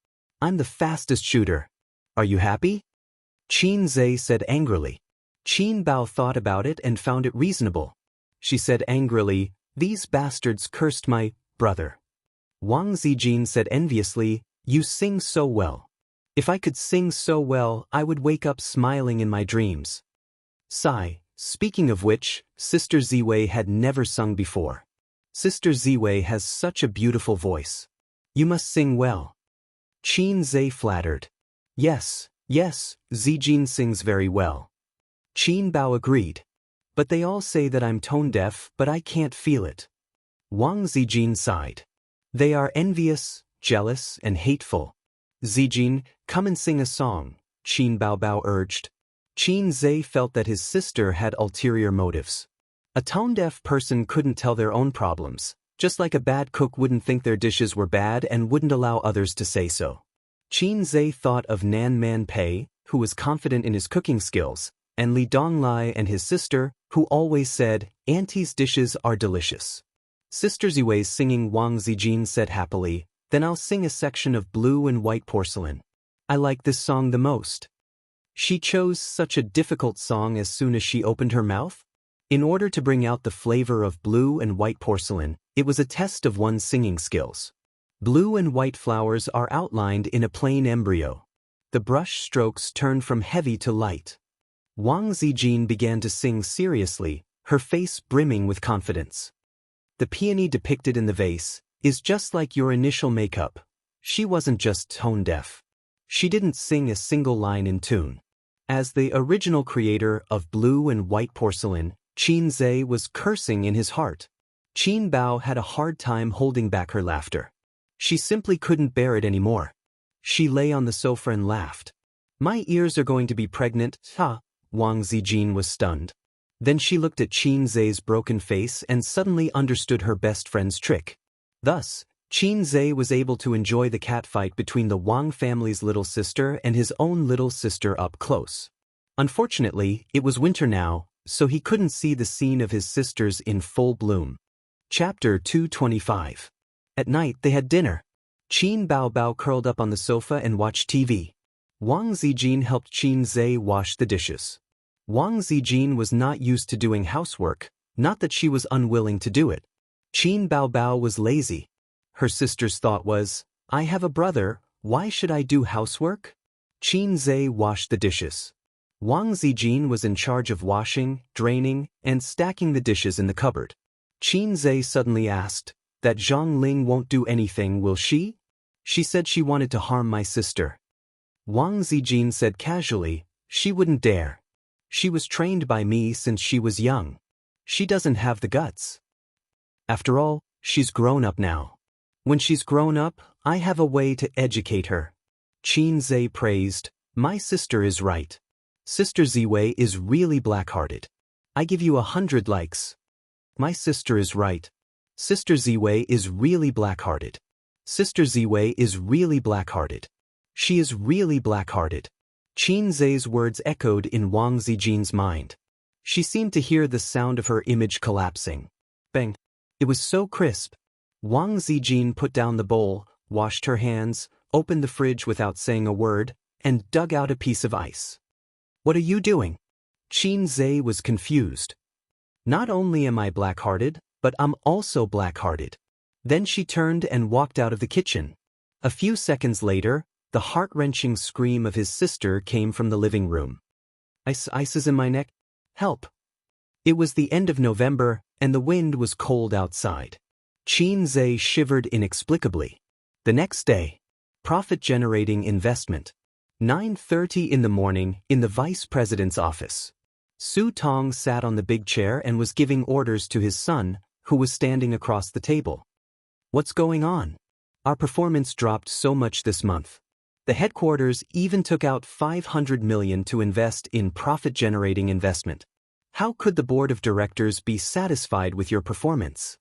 "I'm the fastest shooter. Are you happy?" Qin Zhe said angrily. Qin Bao thought about it and found it reasonable. She said angrily, "These bastards cursed my brother." Wang Zijin said enviously, "You sing so well. If I could sing so well, I would wake up smiling in my dreams." Sigh. Speaking of which, Sister Ziwei had never sung before. Sister Ziwei has such a beautiful voice. "You must sing well." Qin Zhe flattered. Yes, Zijin sings very well." Qin Bao agreed. "But they all say that I'm tone-deaf, but I can't feel it." Wang Zijin sighed. "They are envious, jealous, and hateful." "Zijin, come and sing a song," Qin Baobao urged. Qin Zhe felt that his sister had ulterior motives. A tone-deaf person couldn't tell their own problems, just like a bad cook wouldn't think their dishes were bad and wouldn't allow others to say so. Qin Zhe thought of Nan Man Pei, who was confident in his cooking skills, and Li Donglai and his sister, who always said, "Auntie's dishes are delicious." Sister Ziwei's singing Wang Zijin said happily, "Then I'll sing a section of Blue and White Porcelain. I like this song the most." She chose such a difficult song as soon as she opened her mouth. In order to bring out the flavor of Blue and White Porcelain, it was a test of one's singing skills. Blue and white flowers are outlined in a plain embryo. The brush strokes turn from heavy to light. Wang Zijin began to sing seriously, her face brimming with confidence. "The peony depicted in the vase is just like your initial makeup. She wasn't just tone-deaf. She didn't sing a single line in tune. As the original creator of blue and white porcelain, Qin Zhe was cursing in his heart. Qin Bao had a hard time holding back her laughter. She simply couldn't bear it anymore. She lay on the sofa and laughed. My ears are going to be pregnant, ha! Wang Zijin was stunned. Then she looked at Qin Zhe's broken face and suddenly understood her best friend's trick. Thus, Qin Zhe was able to enjoy the catfight between the Wang family's little sister and his own little sister up close. Unfortunately, it was winter now, so he couldn't see the scene of his sisters in full bloom. Chapter 225. At night they had dinner. Qin Bao curled up on the sofa and watched TV. Wang Zijin helped Qin Zhe wash the dishes. Wang Zijin was not used to doing housework, not that she was unwilling to do it. Qin Bao was lazy. Her sister's thought was, I have a brother, why should I do housework? Qin Zhe washed the dishes. Wang Zijin was in charge of washing, draining, and stacking the dishes in the cupboard. Qin Zhe suddenly asked, that Zhang Ling won't do anything, will she? She said she wanted to harm my sister. Wang Zijin said casually, she wouldn't dare. She was trained by me since she was young. She doesn't have the guts. After all, she's grown up now. When she's grown up, I have a way to educate her. Qin Zhe praised, my sister is right. Sister Ziwei is really black-hearted. I give you 100 likes. My sister is right. Sister Ziwei is really black-hearted. Sister Ziwei is really black-hearted. She is really black-hearted. Qin Zhe's words echoed in Wang Zijin's mind. She seemed to hear the sound of her image collapsing. Bang! It was so crisp. Wang Zijin put down the bowl, washed her hands, opened the fridge without saying a word, and dug out a piece of ice. What are you doing? Qin Zhe was confused. Not only am I black-hearted, but I'm also black-hearted. Then she turned and walked out of the kitchen. A few seconds later, the heart-wrenching scream of his sister came from the living room. Ice is in my neck. Help! It was the end of November, and the wind was cold outside. Qin Zhe shivered inexplicably. The next day, profit-generating investment. 9:30 in the morning, in the vice president's office. Su Tong sat on the big chair and was giving orders to his son, who was standing across the table. What's going on? Our performance dropped so much this month. The headquarters even took out 500 million to invest in profit-generating investment. How could the board of directors be satisfied with your performance?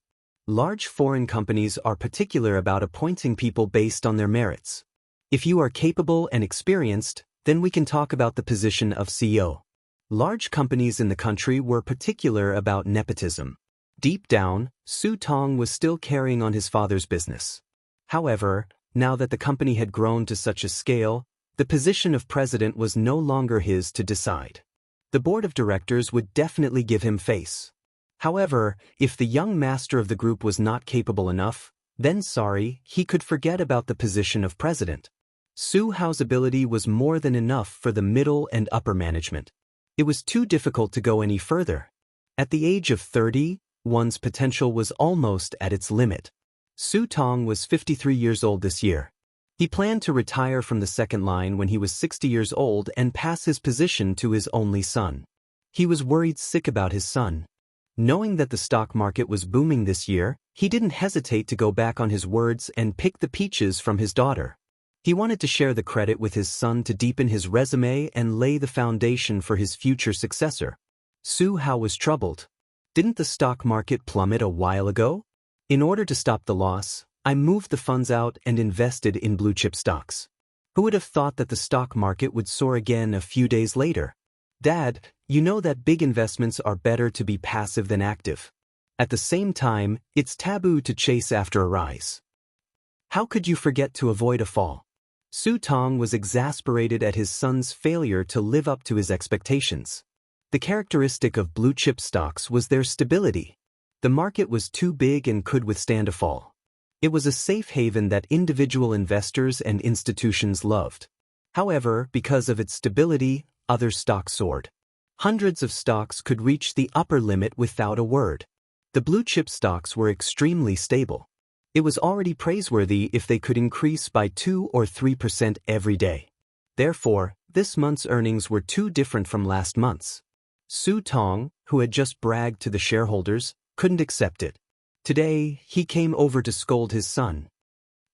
Large foreign companies are particular about appointing people based on their merits. If you are capable and experienced, then we can talk about the position of CEO. Large companies in the country were particular about nepotism. Deep down, Su Tong was still carrying on his father's business. However, now that the company had grown to such a scale, the position of president was no longer his to decide. The board of directors would definitely give him face. However, if the young master of the group was not capable enough, then sorry, he could forget about the position of president. Su Hao's ability was more than enough for the middle and upper management. It was too difficult to go any further. At the age of 30, one's potential was almost at its limit. Su Tong was 53 years old this year. He planned to retire from the second line when he was 60 years old and pass his position to his only son. He was worried sick about his son. Knowing that the stock market was booming this year, he didn't hesitate to go back on his words and pick the peaches from his daughter. He wanted to share the credit with his son to deepen his resume and lay the foundation for his future successor. Su Hao was troubled. Didn't the stock market plummet a while ago? In order to stop the loss, I moved the funds out and invested in blue-chip stocks. Who would have thought that the stock market would soar again a few days later? Dad, you know that big investments are better to be passive than active. At the same time, it's taboo to chase after a rise. How could you forget to avoid a fall? Su Tong was exasperated at his son's failure to live up to his expectations. The characteristic of blue-chip stocks was their stability. The market was too big and could withstand a fall. It was a safe haven that individual investors and institutions loved. However, because of its stability, other stocks soared. Hundreds of stocks could reach the upper limit without a word. The blue-chip stocks were extremely stable. It was already praiseworthy if they could increase by 2 or 3% every day. Therefore, this month's earnings were too different from last month's. Su Tong, who had just bragged to the shareholders, couldn't accept it. Today, he came over to scold his son.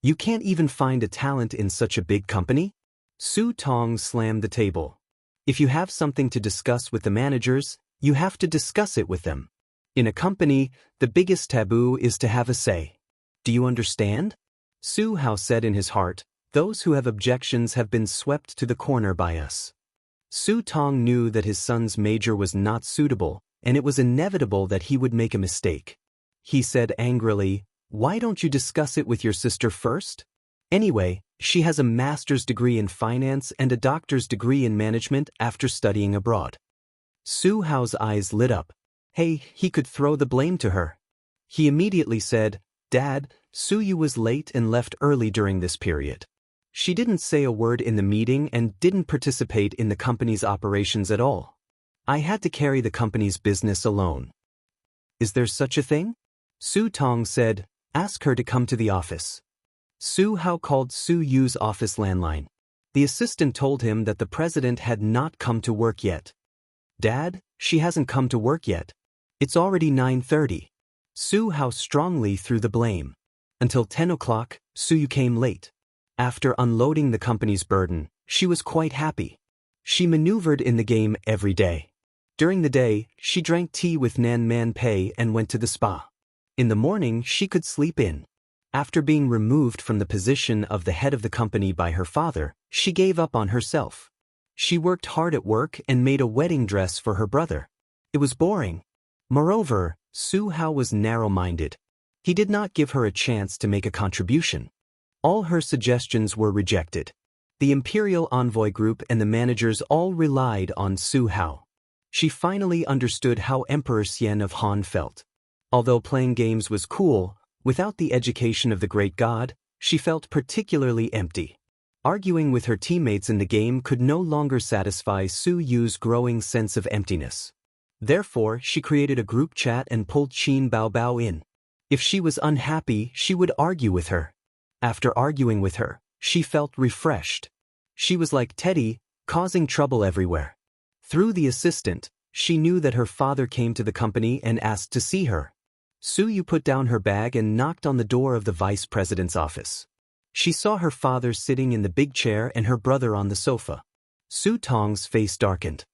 You can't even find a talent in such a big company? Su Tong slammed the table. If you have something to discuss with the managers, you have to discuss it with them. In a company, the biggest taboo is to have a say. Do you understand? Su Hao said in his heart, those who have objections have been swept to the corner by us. Su Tong knew that his son's major was not suitable, and it was inevitable that he would make a mistake. He said angrily, why don't you discuss it with your sister first? Anyway, she has a master's degree in finance and a doctor's degree in management after studying abroad. Su Hao's eyes lit up. Hey, he could throw the blame to her. He immediately said, Dad, Su Yu was late and left early during this period. She didn't say a word in the meeting and didn't participate in the company's operations at all. I had to carry the company's business alone. Is there such a thing? Su Tong said, ask her to come to the office. Su Hao called Su Yu's office landline. The assistant told him that the president had not come to work yet. Dad, she hasn't come to work yet. It's already 9:30. Su Hao strongly threw the blame. Until 10 o'clock, Su Yu came late. After unloading the company's burden, she was quite happy. She maneuvered in the game every day. During the day, she drank tea with Nan Man Pei and went to the spa. In the morning, she could sleep in. After being removed from the position of the head of the company by her father, she gave up on herself. She worked hard at work and made a wedding dress for her brother. It was boring. Moreover, Su Hao was narrow-minded. He did not give her a chance to make a contribution. All her suggestions were rejected. The Imperial Envoy Group and the managers all relied on Su Hao. She finally understood how Emperor Xian of Han felt. Although playing games was cool, without the education of the great god, she felt particularly empty. Arguing with her teammates in the game could no longer satisfy Su Yu's growing sense of emptiness. Therefore, she created a group chat and pulled Qin Baobao in. If she was unhappy, she would argue with her. After arguing with her, she felt refreshed. She was like Teddy, causing trouble everywhere. Through the assistant, she knew that her father came to the company and asked to see her. Su Yu put down her bag and knocked on the door of the vice president's office. She saw her father sitting in the big chair and her brother on the sofa. Su Tong's face darkened.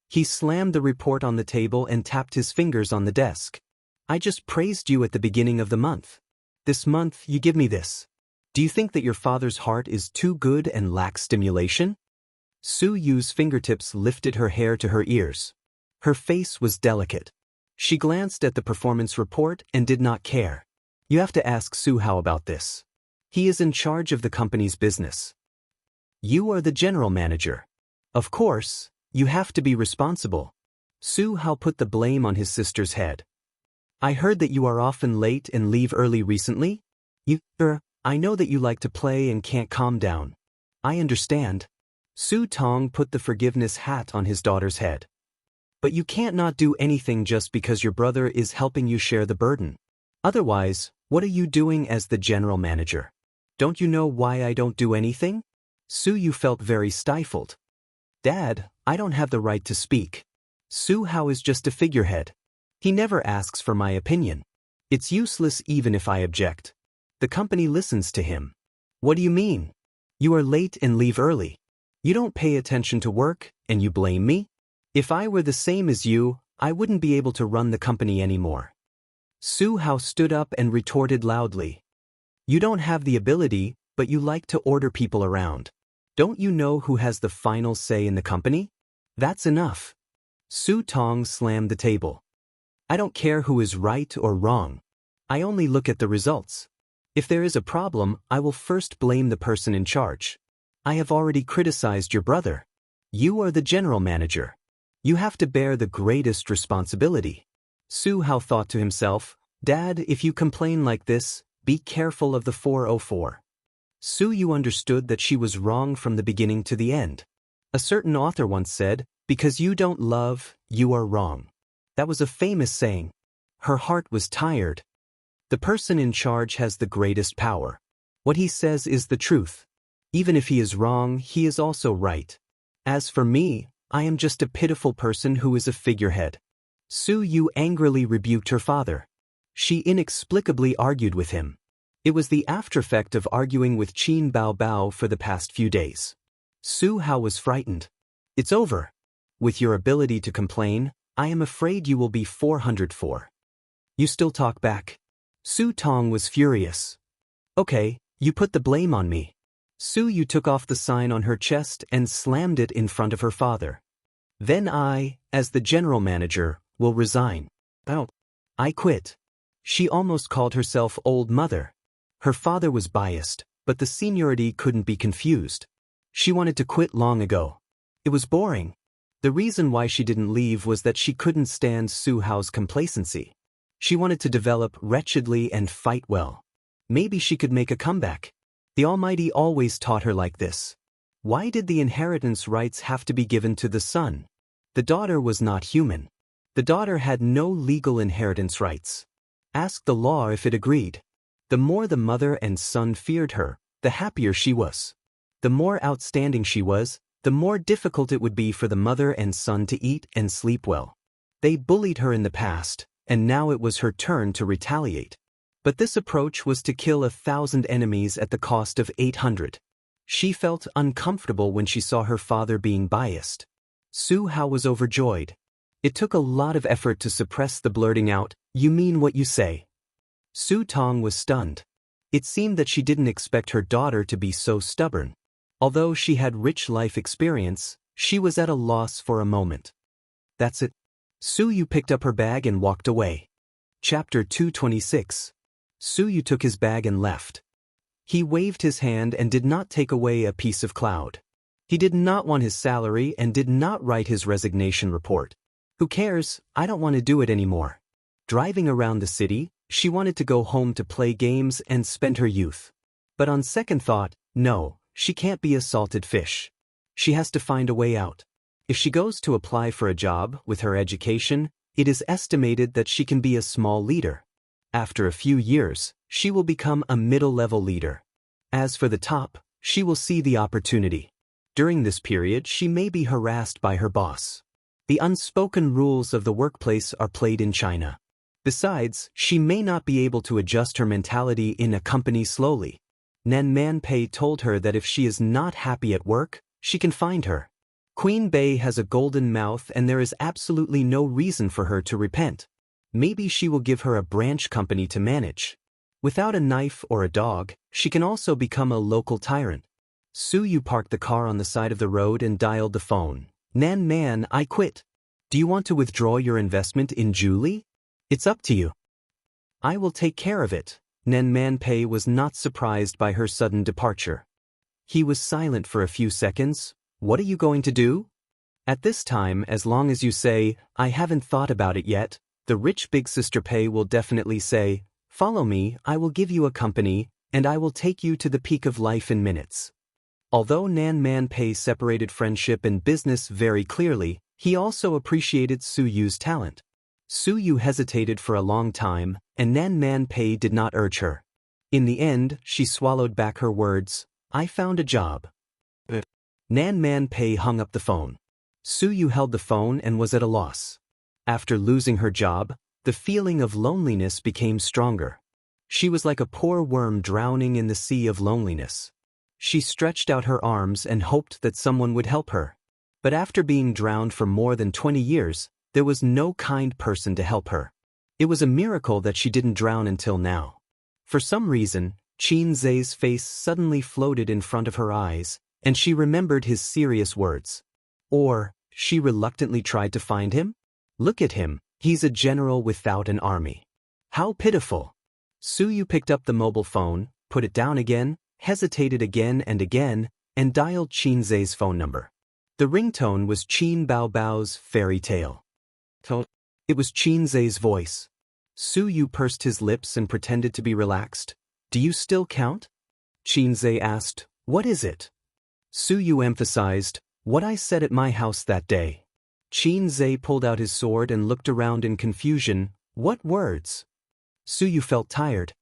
He slammed the report on the table and tapped his fingers on the desk. I just praised you at the beginning of the month. This month, you give me this. Do you think that your father's heart is too good and lacks stimulation? Su Yu's fingertips lifted her hair to her ears. Her face was delicate. She glanced at the performance report and did not care. You have to ask Su Hao about this. He is in charge of the company's business. You are the general manager. Of course, you have to be responsible. Su Hao put the blame on his sister's head. I heard that you are often late and leave early recently. I know that you like to play and can't calm down. I understand. Su Tong put the forgiveness hat on his daughter's head. But you can't not do anything just because your brother is helping you share the burden. Otherwise, what are you doing as the general manager? Don't you know why I don't do anything? Su Yu felt very stifled. Dad, I don't have the right to speak. Su Hao is just a figurehead. He never asks for my opinion. It's useless even if I object. The company listens to him. What do you mean? You are late and leave early. You don't pay attention to work, and you blame me? If I were the same as you, I wouldn't be able to run the company anymore. Su Hao stood up and retorted loudly. You don't have the ability, but you like to order people around. Don't you know who has the final say in the company? That's enough. Su Tong slammed the table. I don't care who is right or wrong. I only look at the results. If there is a problem, I will first blame the person in charge. I have already criticized your brother. You are the general manager. You have to bear the greatest responsibility. Su Hao thought to himself, Dad, if you complain like this, be careful of the 404. Su Yu understood that she was wrong from the beginning to the end. A certain author once said, because you don't love, you are wrong. That was a famous saying. Her heart was tired. The person in charge has the greatest power. What he says is the truth. Even if he is wrong, he is also right. As for me, I am just a pitiful person who is a figurehead. Su Yu angrily rebuked her father. She inexplicably argued with him. It was the aftereffect of arguing with Qin Bao Bao for the past few days. Su Hao was frightened. It's over. With your ability to complain, I am afraid you will be 404. You still talk back. Su Tong was furious. Okay, you put the blame on me. Su Yu took off the sign on her chest and slammed it in front of her father. Then I, as the general manager, will resign. Oh, I quit. She almost called herself old mother. Her father was biased, but the seniority couldn't be confused. She wanted to quit long ago. It was boring. The reason why she didn't leave was that she couldn't stand Su Hao's complacency. She wanted to develop wretchedly and fight well. Maybe she could make a comeback. The Almighty always taught her like this. Why did the inheritance rights have to be given to the son? The daughter was not human. The daughter had no legal inheritance rights. Ask the law if it agreed. The more the mother and son feared her, the happier she was. The more outstanding she was, the more difficult it would be for the mother and son to eat and sleep well. They bullied her in the past, and now it was her turn to retaliate. But this approach was to kill 1,000 enemies at the cost of 800. She felt uncomfortable when she saw her father being biased. Su Hao was overjoyed. It took a lot of effort to suppress the blurting out, "You mean what you say?" Su Tong was stunned. It seemed that she didn't expect her daughter to be so stubborn. Although she had rich life experience, she was at a loss for a moment. That's it. Su Yu picked up her bag and walked away. Chapter 226. Su Yu took his bag and left. He waved his hand and did not take away a piece of cloud. He did not want his salary and did not write his resignation report. Who cares? I don't want to do it anymore. Driving around the city, she wanted to go home to play games and spend her youth. But on second thought, no, she can't be a salted fish. She has to find a way out. If she goes to apply for a job with her education, it is estimated that she can be a small leader. After a few years, she will become a middle-level leader. As for the top, she will see the opportunity. During this period, she may be harassed by her boss. The unspoken rules of the workplace are played in China. Besides, she may not be able to adjust her mentality in a company slowly. Nan Man Pei told her that if she is not happy at work, she can find her. Queen Bei has a golden mouth and there is absolutely no reason for her to repent. Maybe she will give her a branch company to manage. Without a knife or a dog, she can also become a local tyrant. Su Yu parked the car on the side of the road and dialed the phone. Nan Man, I quit. Do you want to withdraw your investment in Julie? It's up to you. I will take care of it. Nan Man Pei was not surprised by her sudden departure. He was silent for a few seconds. What are you going to do? At this time, as long as you say, I haven't thought about it yet, the rich big sister Pei will definitely say, follow me, I will give you a company, and I will take you to the peak of life in minutes. Although Nan Man Pei separated friendship and business very clearly, he also appreciated Su Yu's talent. Su Yu hesitated for a long time, and Nan Man Pei did not urge her. In the end, she swallowed back her words, I found a job. Nan Man Pei hung up the phone. Su Yu held the phone and was at a loss. After losing her job, the feeling of loneliness became stronger. She was like a poor worm drowning in the sea of loneliness. She stretched out her arms and hoped that someone would help her. But after being drowned for more than 20 years, there was no kind person to help her. It was a miracle that she didn't drown until now. For some reason, Qin Zhe's face suddenly floated in front of her eyes, and she remembered his serious words. Or, she reluctantly tried to find him? Look at him, he's a general without an army. How pitiful. Su Yu picked up the mobile phone, put it down again, hesitated again, and dialed Qin Zhe's phone number. The ringtone was Qin Bao Bao's fairy tale. It was Qin Zhe's voice. Su Yu pursed his lips and pretended to be relaxed. Do you still count? Qin Zhe asked, what is it? Su Yu emphasized, what I said at my house that day. Qin Zhe pulled out his sword and looked around in confusion. What words? Su felt tired.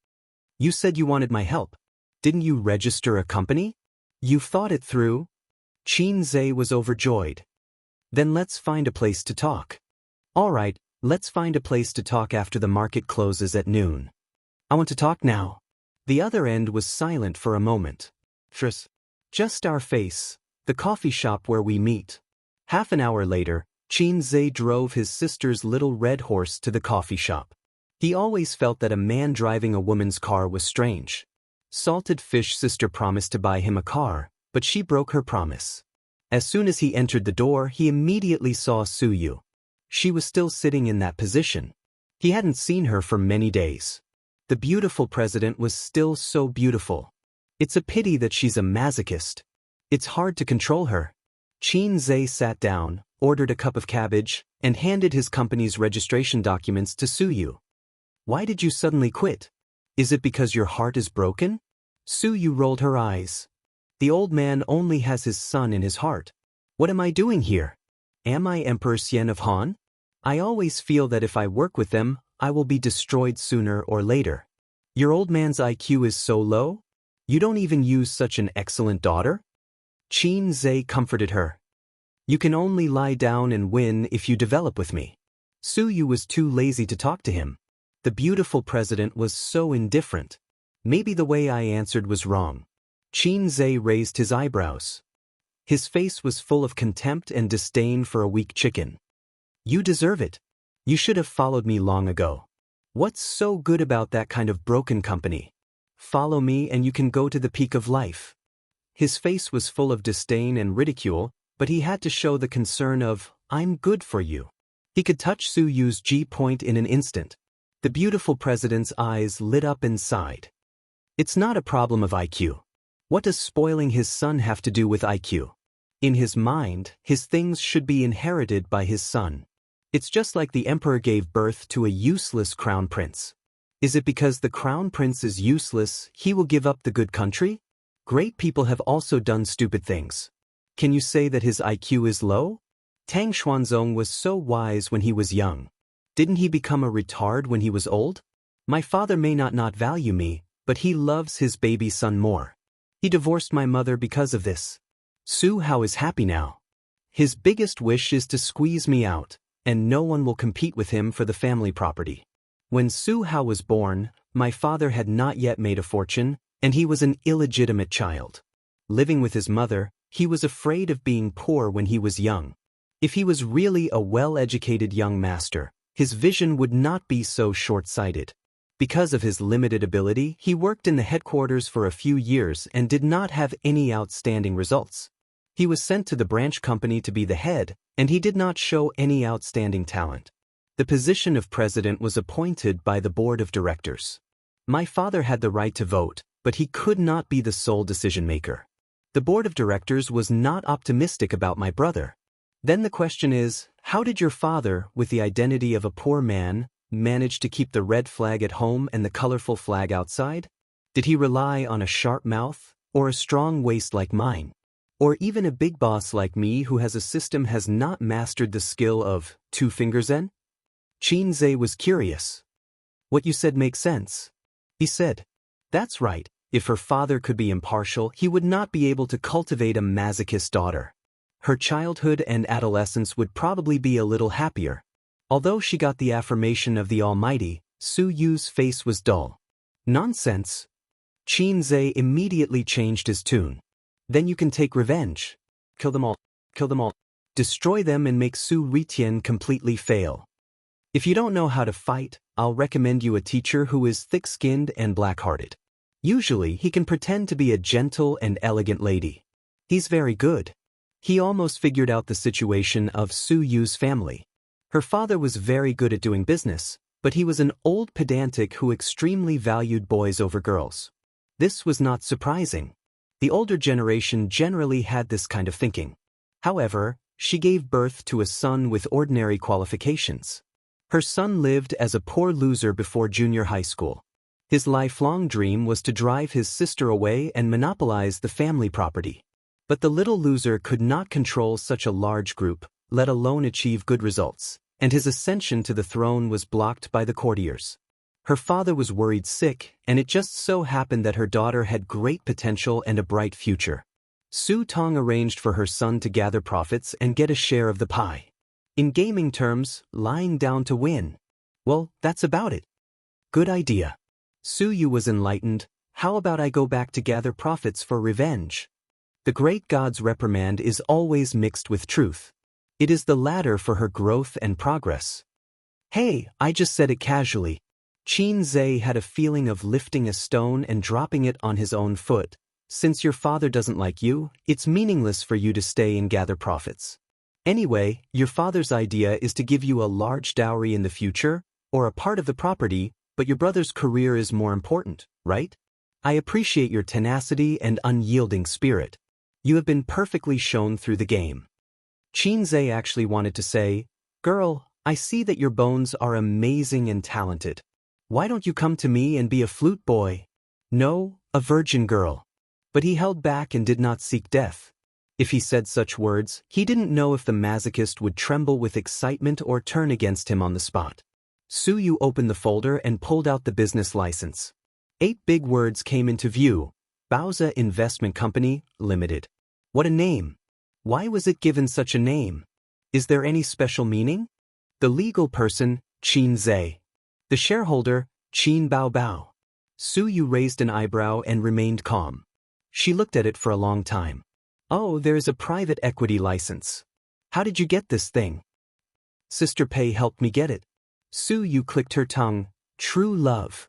You said you wanted my help. Didn't you register a company? You thought it through? Zhe was overjoyed. Then let's find a place to talk. All right, let's find a place to talk after the market closes at noon. I want to talk now. The other end was silent for a moment. Just our face, the coffee shop where we meet. Half an hour later, Zhe drove his sister's little red horse to the coffee shop. He always felt that a man driving a woman's car was strange. Salted Fish sister promised to buy him a car, but she broke her promise. As soon as he entered the door, he immediately saw Su. She was still sitting in that position. He hadn't seen her for many days. The beautiful president was still so beautiful. It's a pity that she's a masochist. It's hard to control her. Zhe sat down, ordered a cup of cabbage, and handed his company's registration documents to Su. Why did you suddenly quit? Is it because your heart is broken? Su rolled her eyes. The old man only has his son in his heart. What am I doing here? Am I Emperor Xian of Han? I always feel that if I work with them, I will be destroyed sooner or later. Your old man's IQ is so low? You don't even use such an excellent daughter? Zhe comforted her. You can only lie down and win if you develop with me. Su was too lazy to talk to him. The beautiful president was so indifferent. Maybe the way I answered was wrong. Zhe raised his eyebrows. His face was full of contempt and disdain for a weak chicken. You deserve it. You should have followed me long ago. What's so good about that kind of broken company? Follow me and you can go to the peak of life. His face was full of disdain and ridicule, but he had to show the concern of, I'm good for you. He could touch Su's G-point in an instant. The beautiful president's eyes lit up and sighed. It's not a problem of IQ. What does spoiling his son have to do with IQ? In his mind, his things should be inherited by his son. It's just like the emperor gave birth to a useless crown prince. Is it because the crown prince is useless, he will give up the good country? Great people have also done stupid things. Can you say that his IQ is low? Tang Xuanzong was so wise when he was young. Didn't he become a retard when he was old? My father may not value me, but he loves his baby son more. He divorced my mother because of this. Su Hao is happy now. His biggest wish is to squeeze me out, and no one will compete with him for the family property. When Su Hao was born, my father had not yet made a fortune, and he was an illegitimate child. Living with his mother, he was afraid of being poor when he was young. If he was really a well-educated young master, his vision would not be so short-sighted. Because of his limited ability, he worked in the headquarters for a few years and did not have any outstanding results. He was sent to the branch company to be the head, and he did not show any outstanding talent. The position of president was appointed by the board of directors. My father had the right to vote, but he could not be the sole decision-maker. The board of directors was not optimistic about my brother. Then the question is, how did your father, with the identity of a poor man, manage to keep the red flag at home and the colorful flag outside? Did he rely on a sharp mouth, or a strong waist like mine? Or even a big boss like me who has not mastered the skill of 2 fingers in? Zhe was curious. What you said makes sense. He said, that's right, if her father could be impartial, he would not be able to cultivate a masochist daughter. Her childhood and adolescence would probably be a little happier. Although she got the affirmation of the Almighty, Su's face was dull. Nonsense. Zhe immediately changed his tune. Then you can take revenge. Kill them all. Kill them all. Destroy them and make Su Ritian completely fail. If you don't know how to fight, I'll recommend you a teacher who is thick-skinned and black-hearted. Usually, he can pretend to be a gentle and elegant lady. He's very good. He almost figured out the situation of Su's family. Her father was very good at doing business, but he was an old pedantic who extremely valued boys over girls. This was not surprising. The older generation generally had this kind of thinking. However, she gave birth to a son with ordinary qualifications. Her son lived as a poor loser before junior high school. His lifelong dream was to drive his sister away and monopolize the family property. But the little loser could not control such a large group, let alone achieve good results, and his ascension to the throne was blocked by the courtiers. Her father was worried sick, and it just so happened that her daughter had great potential and a bright future. Su Tong arranged for her son to gather profits and get a share of the pie. In gaming terms, lying down to win. Well, that's about it. Good idea. Su Yu was enlightened. How about I go back to gather profits for revenge? The great god's reprimand is always mixed with truth. It is the ladder for her growth and progress. Hey, I just said it casually. Qin Zhe had a feeling of lifting a stone and dropping it on his own foot. Since your father doesn't like you, it's meaningless for you to stay and gather profits. Anyway, your father's idea is to give you a large dowry in the future, or a part of the property, but your brother's career is more important, right? I appreciate your tenacity and unyielding spirit. You have been perfectly shown through the game. Qin Zhe actually wanted to say, Girl, I see that your bones are amazing and talented. Why don't you come to me and be a flute boy? No, a virgin girl. But he held back and did not seek death. If he said such words, he didn't know if the masochist would tremble with excitement or turn against him on the spot. Su Yu opened the folder and pulled out the business license. 8 big words came into view. Baoza Investment Company, Limited. What a name! Why was it given such a name? Is there any special meaning? The legal person, Qin Zhe. The shareholder, Qin Bao Bao. Su Yu raised an eyebrow and remained calm. She looked at it for a long time. Oh, there's a private equity license. How did you get this thing? Sister Pei helped me get it. Su Yu clicked her tongue. True love.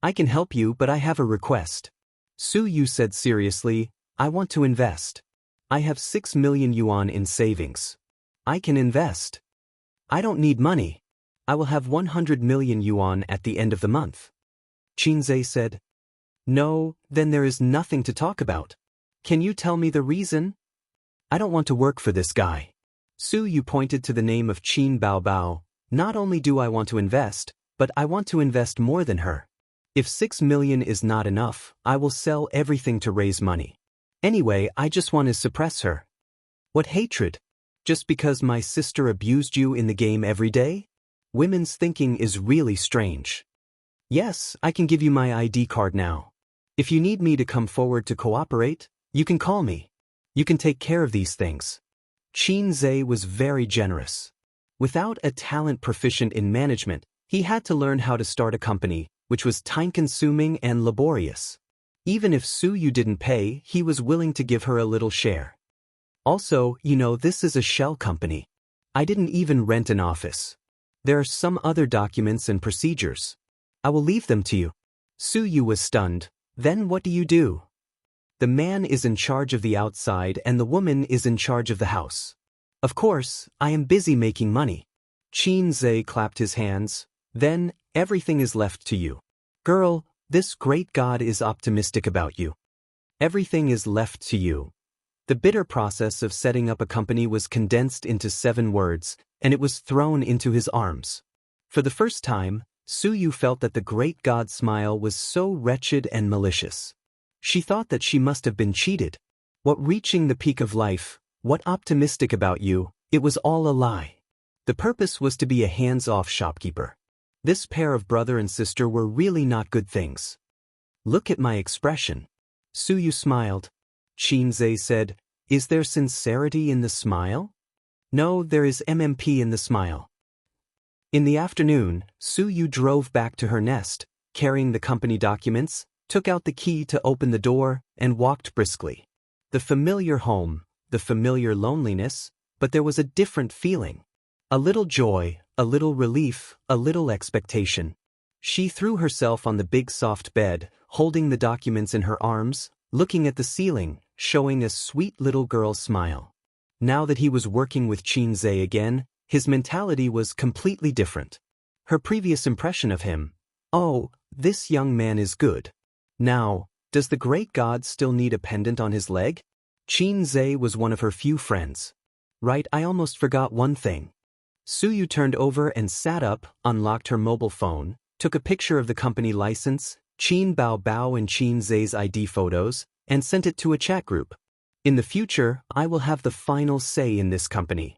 I can help you, but I have a request. Su Yu said seriously, I want to invest. I have 6 million yuan in savings. I can invest. I don't need money. I will have 100 million yuan at the end of the month. Qin Zhe said. No, then there is nothing to talk about. Can you tell me the reason? I don't want to work for this guy. Su Yu pointed to the name of Qin Bao Bao. Not only do I want to invest, but I want to invest more than her. If 6 million is not enough, I will sell everything to raise money. Anyway, I just want to suppress her. What hatred? Just because my sister abused you in the game every day? Women's thinking is really strange. Yes, I can give you my ID card now. If you need me to come forward to cooperate, you can call me. You can take care of these things. Qin Zhe was very generous. Without a talent proficient in management, he had to learn how to start a company, which was time-consuming and laborious. Even if Su Yu didn't pay, he was willing to give her a little share. Also, this is a shell company. I didn't even rent an office. There are some other documents and procedures. I will leave them to you. Su Yu was stunned. Then what do you do? The man is in charge of the outside and the woman is in charge of the house. Of course, I am busy making money. Qin Zhe clapped his hands. Then, everything is left to you. Girl, this great god is optimistic about you. Everything is left to you. The bitter process of setting up a company was condensed into 7 words, and it was thrown into his arms. For the first time, Su Yu felt that the great god's smile was so wretched and malicious. She thought that she must have been cheated. What reaching the peak of life, what optimistic about you, it was all a lie. The purpose was to be a hands-off shopkeeper. This pair of brother and sister were really not good things. Look at my expression. Su Yu smiled. Qin Zhe said, Is there sincerity in the smile? No, there is MMP in the smile. In the afternoon, Su Yu drove back to her nest, carrying the company documents, took out the key to open the door, and walked briskly. The familiar home, the familiar loneliness, but there was a different feeling. A little joy, a little relief, a little expectation. She threw herself on the big soft bed, holding the documents in her arms, looking at the ceiling, showing a sweet little girl's smile. Now that he was working with Qin Zhe again, his mentality was completely different. Her previous impression of him, oh, this young man is good. Now, does the great god still need a pendant on his leg? Qin Zhe was one of her few friends. Right, I almost forgot one thing. Su Yu turned over and sat up, unlocked her mobile phone, took a picture of the company license, Qin Bao Bao and Qin Zhe's ID photos, and sent it to a chat group. In the future, I will have the final say in this company.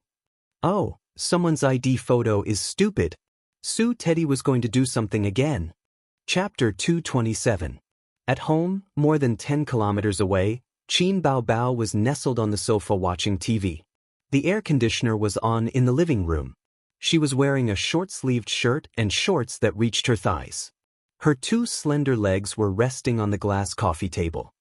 Oh, someone's ID photo is stupid. Su Teddy was going to do something again. Chapter 227. At home, more than 10 kilometers away, Qin Baobao was nestled on the sofa watching TV. The air conditioner was on in the living room. She was wearing a short-sleeved shirt and shorts that reached her thighs. Her two slender legs were resting on the glass coffee table.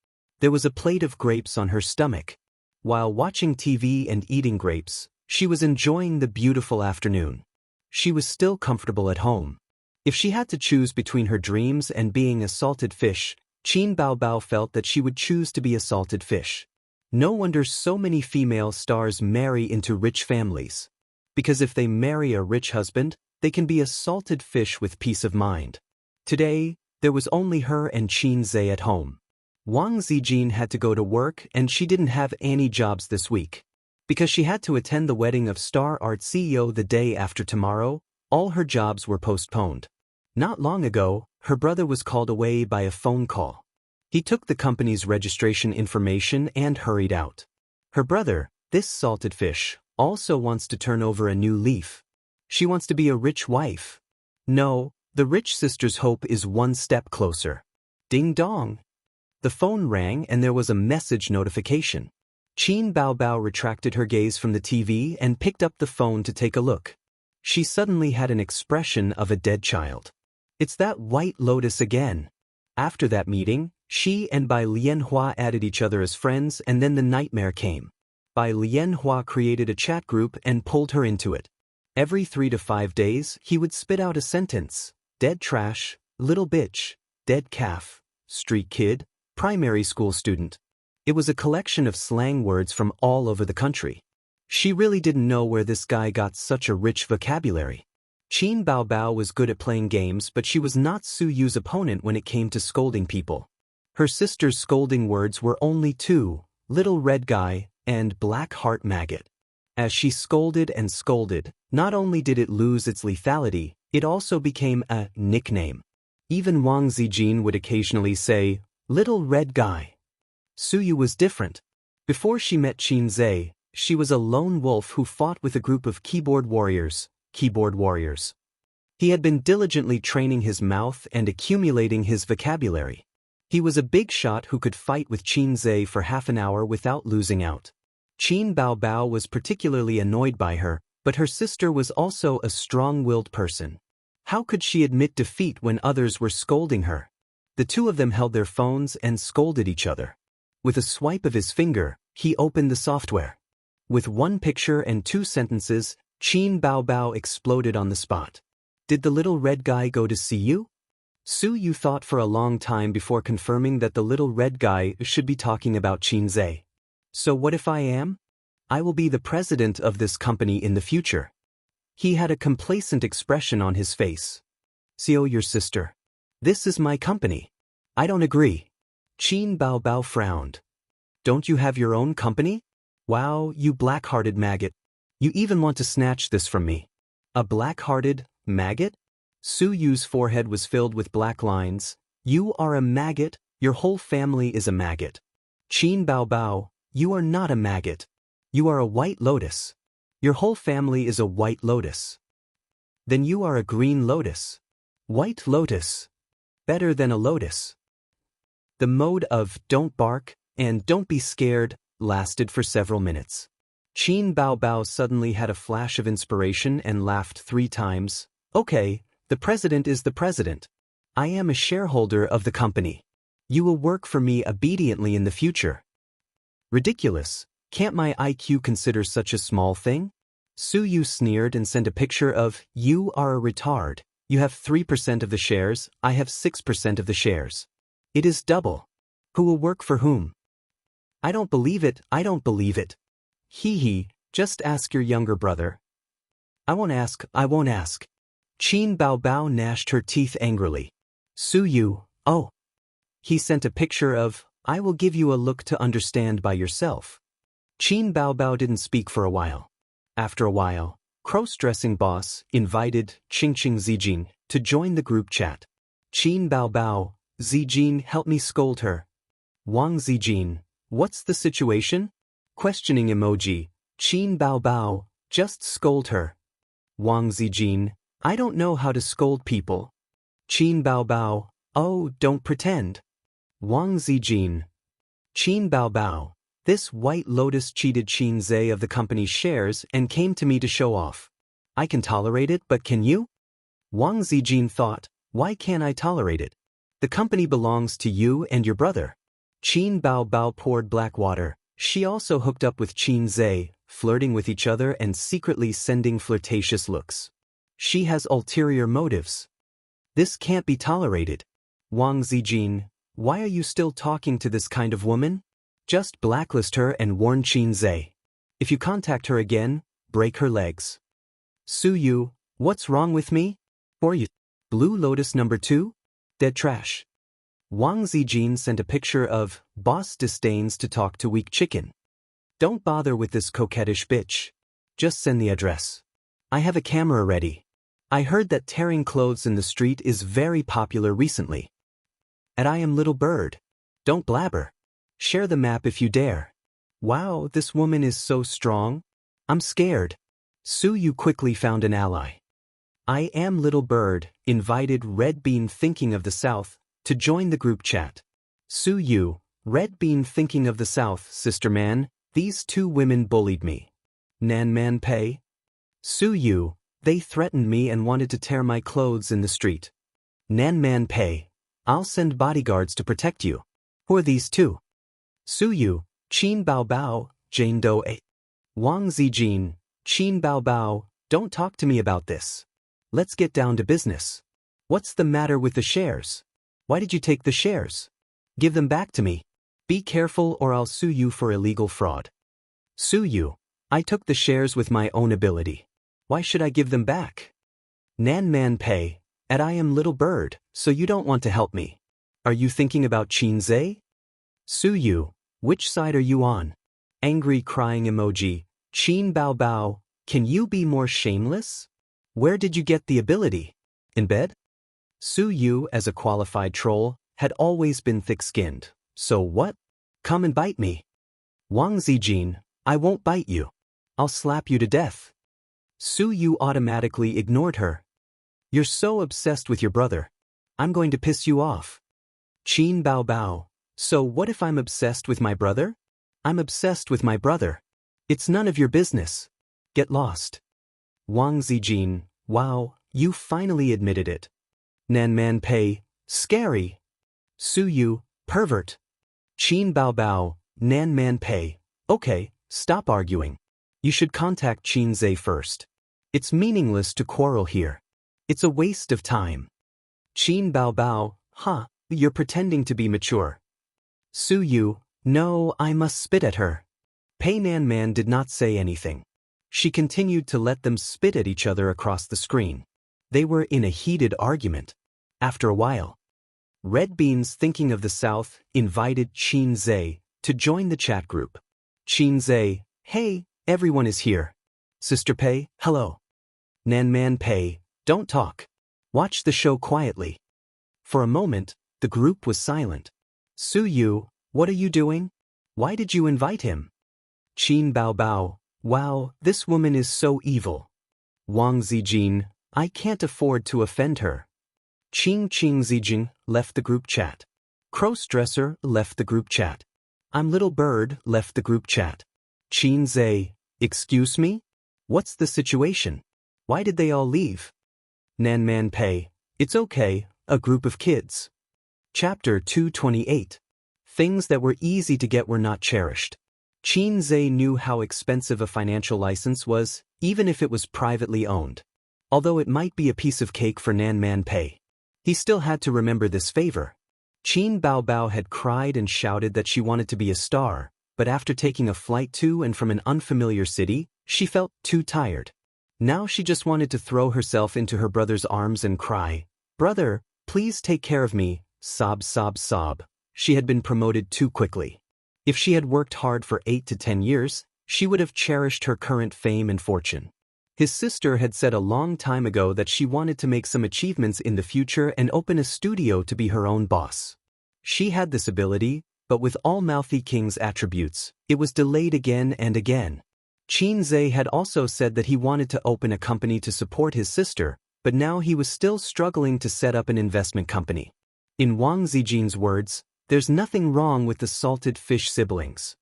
There was a plate of grapes on her stomach. While watching TV and eating grapes, she was enjoying the beautiful afternoon. She was still comfortable at home. If she had to choose between her dreams and being a salted fish, Qin Baobao felt that she would choose to be a salted fish. No wonder so many female stars marry into rich families. Because if they marry a rich husband, they can be a salted fish with peace of mind. Today, there was only her and Qin Zhe at home. Wang Zijin had to go to work and she didn't have any jobs this week. Because she had to attend the wedding of Star Art CEO the day after tomorrow, all her jobs were postponed. Not long ago, her brother was called away by a phone call. He took the company's registration information and hurried out. Her brother, this salted fish, also wants to turn over a new leaf. She wants to be a rich wife. No, the rich sister's hope is one step closer. Ding dong. The phone rang and there was a message notification. Qin Baobao retracted her gaze from the TV and picked up the phone to take a look. She suddenly had an expression of a dead child. It's that white lotus again. After that meeting, she and Bai Lianhua added each other as friends and then the nightmare came. Bai Lianhua created a chat group and pulled her into it. Every 3 to 5 days, he would spit out a sentence. Dead trash, little bitch, dead calf, street kid, primary school student. It was a collection of slang words from all over the country. She really didn't know where this guy got such a rich vocabulary. Qin Baobao was good at playing games, but she was not Su Yu's opponent when it came to scolding people. Her sister's scolding words were only two, little red guy and black heart maggot. As she scolded and scolded, not only did it lose its lethality, it also became a nickname. Even Wang Zijin would occasionally say, little red guy. Su Yu was different. Before she met Qin Zhe, she was a lone wolf who fought with a group of keyboard warriors. He had been diligently training his mouth and accumulating his vocabulary. He was a big shot who could fight with Qin Zhe for half an hour without losing out. Qin Baobao was particularly annoyed by her, but her sister was also a strong-willed person. How could she admit defeat when others were scolding her? The two of them held their phones and scolded each other. With a swipe of his finger, he opened the software. With one picture and 2 sentences, Qin Baobao exploded on the spot. Did the little red guy go to see you? Su Yu thought for a long time before confirming that the little red guy should be talking about Qin Zhe. So what if I am? I will be the president of this company in the future. He had a complacent expression on his face. "See, your sister. This is my company." "I don't agree." Qin Baobao frowned. "Don't you have your own company? Wow, you black-hearted maggot. You even want to snatch this from me." A black-hearted maggot? Su Yu's forehead was filled with black lines. "You are a maggot, your whole family is a maggot." "Qin Baobao, you are not a maggot. You are a white lotus. Your whole family is a white lotus." "Then you are a green lotus." "White lotus. Better than a lotus." The mode of "don't bark" and "don't be scared" lasted for several minutes. Qin Baobao suddenly had a flash of inspiration and laughed 3 times. "Okay, the president is the president. I am a shareholder of the company. You will work for me obediently in the future." "Ridiculous. Can't my IQ consider such a small thing?" Su Yu sneered and sent a picture of, "You are a retard. You have 3% of the shares, I have 6% of the shares. It is double. Who will work for whom?" "I don't believe it, I don't believe it." "Hee hee, just ask your younger brother." I won't ask." Qin Baobao gnashed her teeth angrily. "Su Yu, oh." He sent a picture of, "I will give you a look to understand by yourself." Qin Baobao didn't speak for a while. After a while, cross-dressing boss invited Qingqing Zijin to join the group chat. "Qin Baobao, Zijin, help me scold her." "Wang Zijin, what's the situation?" Questioning emoji. "Qin Baobao, just scold her." Wang Zijin, "I don't know how to scold people." Qin Baobao, Oh, don't pretend. Wang Zijin. Qin Bao Bao. This White Lotus cheated Qin Zhe of the company's shares and came to me to show off. I can tolerate it, but can you? Wang Zijin thought, why can't I tolerate it? The company belongs to you and your brother. Qin Bao Bao poured black water. She also hooked up with Qin Zhe, flirting with each other and secretly sending flirtatious looks. She has ulterior motives. This can't be tolerated. Wang Zijin, why are you still talking to this kind of woman? Just blacklist her and warn Qin Zhe. If you contact her again, break her legs. Su Yu, what's wrong with me? Or you? Blue Lotus number 2? Dead trash. Wang Zijin sent a picture of boss disdains to talk to weak chicken. Don't bother with this coquettish bitch. Just send the address. I have a camera ready. I heard that tearing clothes in the street is very popular recently. And I am Little Bird. Don't blabber. Share the map if you dare. Wow, this woman is so strong. I'm scared. Su Yu quickly found an ally. I am Little Bird, invited Red Bean Thinking of the South to join the group chat. Su Yu, Red Bean Thinking of the South, sister man, these 2 women bullied me. Nan Man Pei? Su Yu, they threatened me and wanted to tear my clothes in the street. Nan Man Pei, I'll send bodyguards to protect you. Who are these 2? Su Yu, Qin Bao Bao, Jane Doe. Wang Zijin, Qin Bao Bao, don't talk to me about this. Let's get down to business. What's the matter with the shares? Why did you take the shares? Give them back to me. Be careful or I'll sue you for illegal fraud. Sue you? I took the shares with my own ability. Why should I give them back? Nan Man Pei, and I am Little Bird, so you don't want to help me. Are you thinking about Qin Zhe? Sue you, which side are you on? Angry crying emoji, Qin Bao Bao, can you be more shameless? Where did you get the ability? In bed? Sue you, as a qualified troll, had always been thick-skinned. So what? Come and bite me. Wang Zijin, I won't bite you. I'll slap you to death. Su Yu automatically ignored her. You're so obsessed with your brother. I'm going to piss you off. Qin Bao Bao, so what if I'm obsessed with my brother? I'm obsessed with my brother. It's none of your business. Get lost. Wang Zijin, wow, you finally admitted it. Nan Man Pei, scary. Su Yu, pervert. Qin Bao Bao, Nan Man Pei, okay, stop arguing. You should contact Qin Zhe first. It's meaningless to quarrel here. It's a waste of time. Qin Bao Bao, you're pretending to be mature. Su Yu, no, I must spit at her. Pei Nan Man did not say anything. She continued to let them spit at each other across the screen. They were in a heated argument. After a while, Red Beans Thinking of the South invited Qin Zhe to join the chat group. Qin Zhe, hey, everyone is here. Sister Pei, hello. Nan Man Pei, don't talk. Watch the show quietly. For a moment, the group was silent. Su Yu, what are you doing? Why did you invite him? Qin Bao Bao, wow, this woman is so evil. Wang Zijin, I can't afford to offend her. Qing Zijing left the group chat. Crossdresser left the group chat. I'm Little Bird left the group chat. Qin Zhe, excuse me? What's the situation? Why did they all leave? Nan Man Pei, it's okay, a group of kids. Chapter 228. Things that were easy to get were not cherished. Qin Zhe knew how expensive a financial license was, even if it was privately owned. Although it might be a piece of cake for Nan Man Pei. He still had to remember this favor. Qin Bao Bao had cried and shouted that she wanted to be a star, but after taking a flight to and from an unfamiliar city, she felt too tired. Now she just wanted to throw herself into her brother's arms and cry, "Brother, please take care of me," sob sob sob. She had been promoted too quickly. If she had worked hard for 8 to 10 years, she would have cherished her current fame and fortune. His sister had said a long time ago that she wanted to make some achievements in the future and open a studio to be her own boss. She had this ability, but with all Mouthy King's attributes, it was delayed again and again. Qin Zhe had also said that he wanted to open a company to support his sister, but now he was still struggling to set up an investment company. In Wang Zijin's words, there's nothing wrong with the salted fish siblings.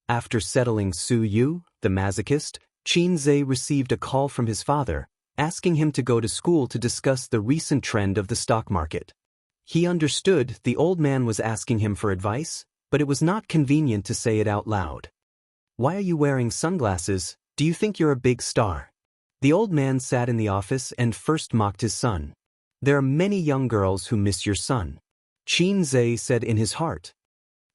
After settling Su Yu, the masochist, Qin Zhe received a call from his father, asking him to go to school to discuss the recent trend of the stock market. He understood the old man was asking him for advice, but it was not convenient to say it out loud. Why are you wearing sunglasses? Do you think you're a big star? The old man sat in the office and first mocked his son. There are many young girls who miss your son. Qin Zhe said in his heart.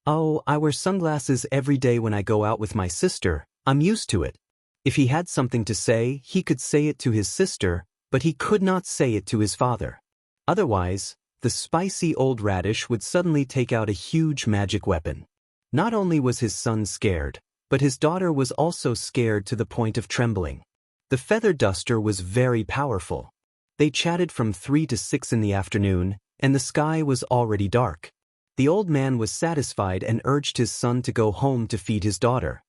Oh, I wear sunglasses every day when I go out with my sister. I'm used to it. If he had something to say, he could say it to his sister, but he could not say it to his father. Otherwise, the spicy old radish would suddenly take out a huge magic weapon. Not only was his son scared, but his daughter was also scared to the point of trembling. The feather duster was very powerful. They chatted from 3 to 6 in the afternoon, and the sky was already dark. The old man was satisfied and urged his son to go home to feed his daughter.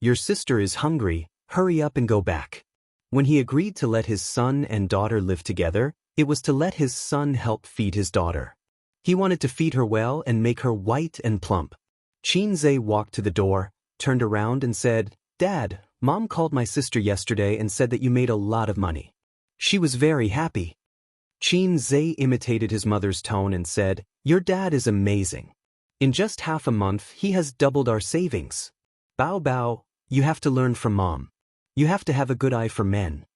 Your sister is hungry, hurry up and go back. When he agreed to let his son and daughter live together, it was to let his son help feed his daughter. He wanted to feed her well and make her white and plump. Qin Zhe walked to the door, turned around and said, Dad, Mom called my sister yesterday and said that you made a lot of money. She was very happy. Qin Zhe imitated his mother's tone and said, Your dad is amazing. In just half a month, he has doubled our savings. Bao Bao, you have to learn from Mom. You have to have a good eye for men.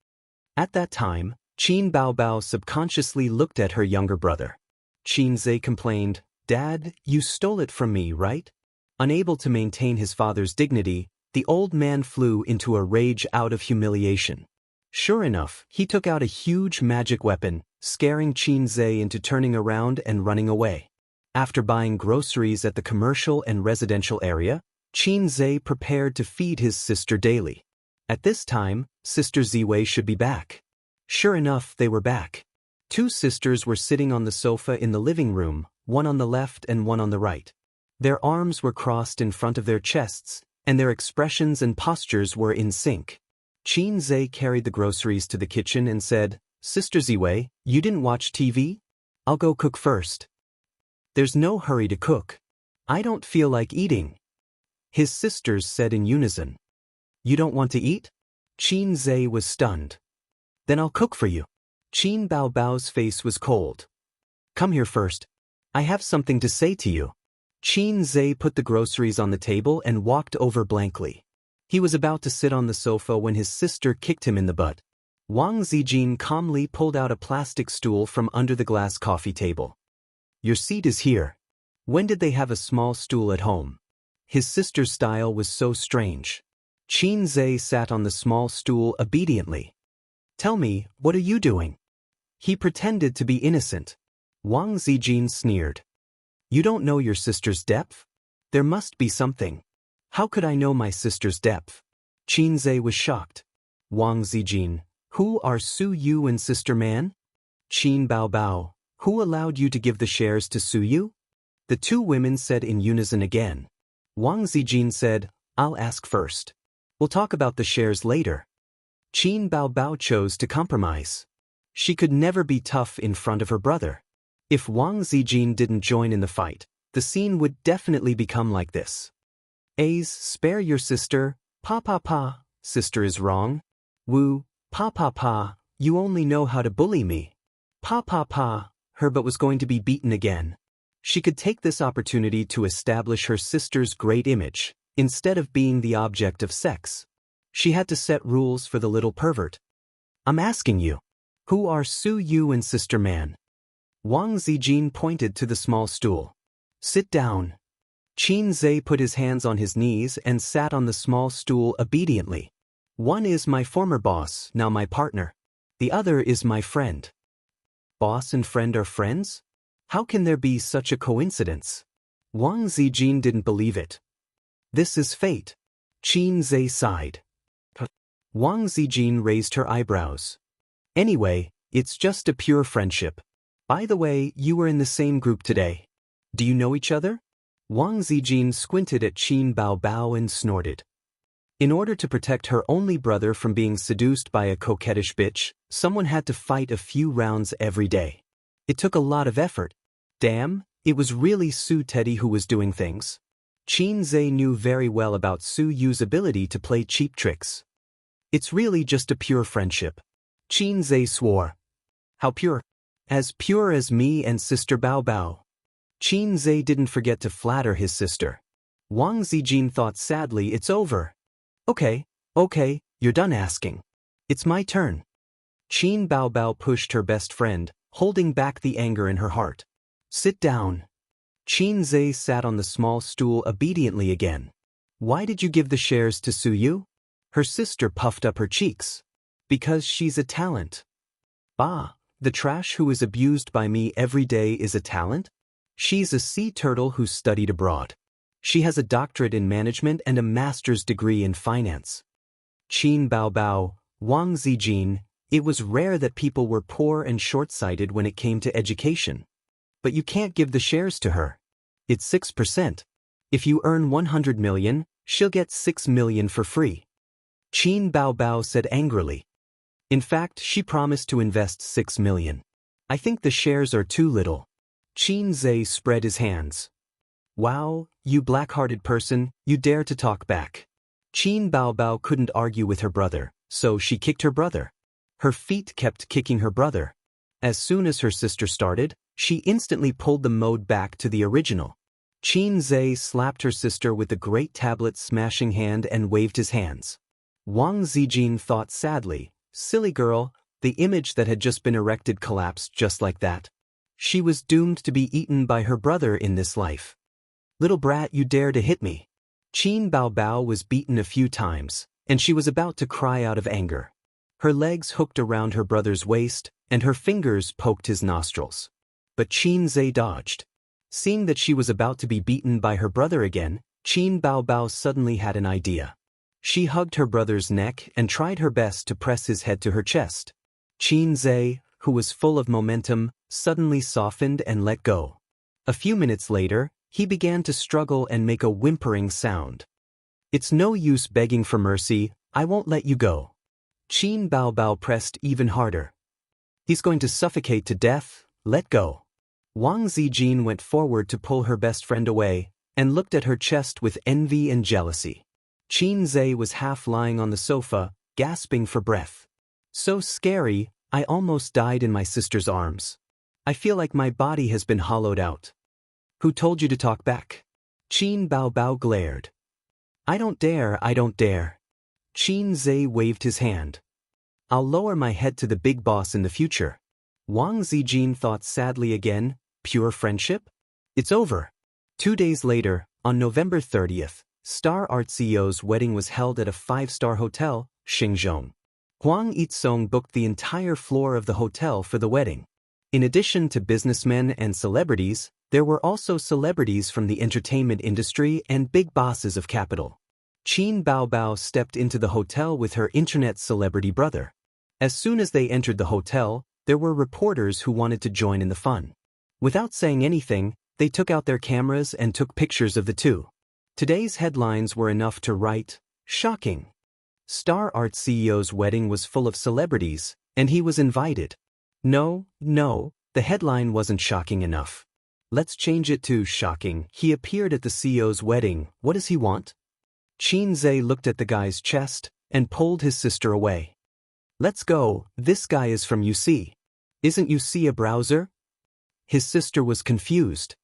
At that time, Qin Bao Bao subconsciously looked at her younger brother. Qin Zhe complained, Dad, you stole it from me, right? Unable to maintain his father's dignity, the old man flew into a rage out of humiliation. Sure enough, he took out a huge magic weapon, scaring Qin Zhe into turning around and running away. After buying groceries at the commercial and residential area, Qin Zhe prepared to feed his sister daily. At this time, Sister Ziwei should be back. Sure enough, they were back. 2 sisters were sitting on the sofa in the living room, one on the left and one on the right. Their arms were crossed in front of their chests, and their expressions and postures were in sync. Qin Zhe carried the groceries to the kitchen and said, Sister Ziwei, you didn't watch TV? I'll go cook first. There's no hurry to cook. I don't feel like eating. His sisters said in unison. You don't want to eat? Qin Zhe was stunned. Then I'll cook for you. Qin Bao Bao's face was cold. Come here first. I have something to say to you. Qin Zhe put the groceries on the table and walked over blankly. He was about to sit on the sofa when his sister kicked him in the butt. Wang Zijin calmly pulled out a plastic stool from under the glass coffee table. Your seat is here. When did they have a small stool at home? His sister's style was so strange. Qin Zhe sat on the small stool obediently. Tell me, what are you doing? He pretended to be innocent. Wang Zijin sneered. You don't know your sister's depth? There must be something. How could I know my sister's depth? Qin Zhe was shocked. Wang Zijin, who are Su Yu and Sister Man? Qin Bao Bao, who allowed you to give the shares to Su Yu? The 2 women said in unison again. Wang Zijin said, I'll ask first. We'll talk about the shares later. Qin Bao Bao chose to compromise. She could never be tough in front of her brother. If Wang Zijin didn't join in the fight, the scene would definitely become like this. A's, spare your sister, pa pa pa, sister is wrong. Wu, pa pa pa, you only know how to bully me. Pa pa pa, her but was going to be beaten again. She could take this opportunity to establish her sister's great image, instead of being the object of sex. She had to set rules for the little pervert. I'm asking you, who are Su Yu and Sister Man? Wang Zijin pointed to the small stool. Sit down. Qin Zhe put his hands on his knees and sat on the small stool obediently. One is my former boss, now my partner. The other is my friend. Boss and friend are friends? How can there be such a coincidence? Wang Zijin didn't believe it. This is fate. Qin Zhe sighed. Wang Zijin raised her eyebrows. Anyway, it's just a pure friendship. By the way, you were in the same group today. Do you know each other? Wang Zijin squinted at Qin Bao Bao and snorted. In order to protect her only brother from being seduced by a coquettish bitch, someone had to fight a few rounds every day. It took a lot of effort. Damn, it was really Su Teddy who was doing things. Qin Zhe knew very well about Su Yu's ability to play cheap tricks. It's really just a pure friendship. Qin Zhe swore. How pure? As pure as me and Sister Bao Bao. Qin Zhe didn't forget to flatter his sister. Wang Zijin thought sadly, it's over. Okay, you're done asking. It's my turn. Qin Bao Bao pushed her best friend, holding back the anger in her heart. Sit down. Qin Zhe sat on the small stool obediently again. Why did you give the shares to Su Yu? Her sister puffed up her cheeks. Because she's a talent. Ah, the trash who is abused by me every day is a talent? She's a sea turtle who studied abroad. She has a doctorate in management and a master's degree in finance. Qin Bao Bao, Wang Zijin, it was rare that people were poor and short-sighted when it came to education. But you can't give the shares to her. It's 6%. If you earn 100 million, she'll get 6 million for free. Qin Bao Bao said angrily. In fact, she promised to invest 6 million. I think the shares are too little. Qin Zhe spread his hands. Wow, you black-hearted person, you dare to talk back. Qin Bao Bao couldn't argue with her brother, so she kicked her brother. Her feet kept kicking her brother. As soon as her sister started, she instantly pulled the mode back to the original. Qin Zhe slapped her sister with the great tablet-smashing hand and waved his hands. Wang Zijin thought sadly, silly girl, the image that had just been erected collapsed just like that. She was doomed to be eaten by her brother in this life. Little brat, you dare to hit me. Qin Bao Bao was beaten a few times, and she was about to cry out of anger. Her legs hooked around her brother's waist, and her fingers poked his nostrils. But Qin Zhe dodged. Seeing that she was about to be beaten by her brother again, Qin Bao Bao suddenly had an idea. She hugged her brother's neck and tried her best to press his head to her chest. Qin Zhe, who was full of momentum, suddenly softened and let go. A few minutes later, he began to struggle and make a whimpering sound. It's no use begging for mercy, I won't let you go. Qin Bao Bao pressed even harder. He's going to suffocate to death, let go. Wang Zijin went forward to pull her best friend away, and looked at her chest with envy and jealousy. Qin Zhe was half lying on the sofa, gasping for breath. So scary, I almost died in my sister's arms. I feel like my body has been hollowed out. Who told you to talk back? Qin Bao Bao glared. I don't dare. Qin Zhe waved his hand. I'll lower my head to the big boss in the future. Wang Zijin thought sadly again, pure friendship? It's over. 2 days later, on November 30th, Star Art CEO's wedding was held at a 5-star hotel, Xingzhong. Huang Yitsong booked the entire floor of the hotel for the wedding. In addition to businessmen and celebrities, there were also celebrities from the entertainment industry and big bosses of capital. Qin Bao Bao stepped into the hotel with her internet celebrity brother. As soon as they entered the hotel, there were reporters who wanted to join in the fun. Without saying anything, they took out their cameras and took pictures of the two. Today's headlines were enough to write, shocking. Star Art CEO's wedding was full of celebrities, and he was invited. No, the headline wasn't shocking enough. Let's change it to shocking. He appeared at the CEO's wedding. What does he want? Qin Zhe looked at the guy's chest and pulled his sister away. Let's go, this guy is from UC. Isn't UC a browser? His sister was confused.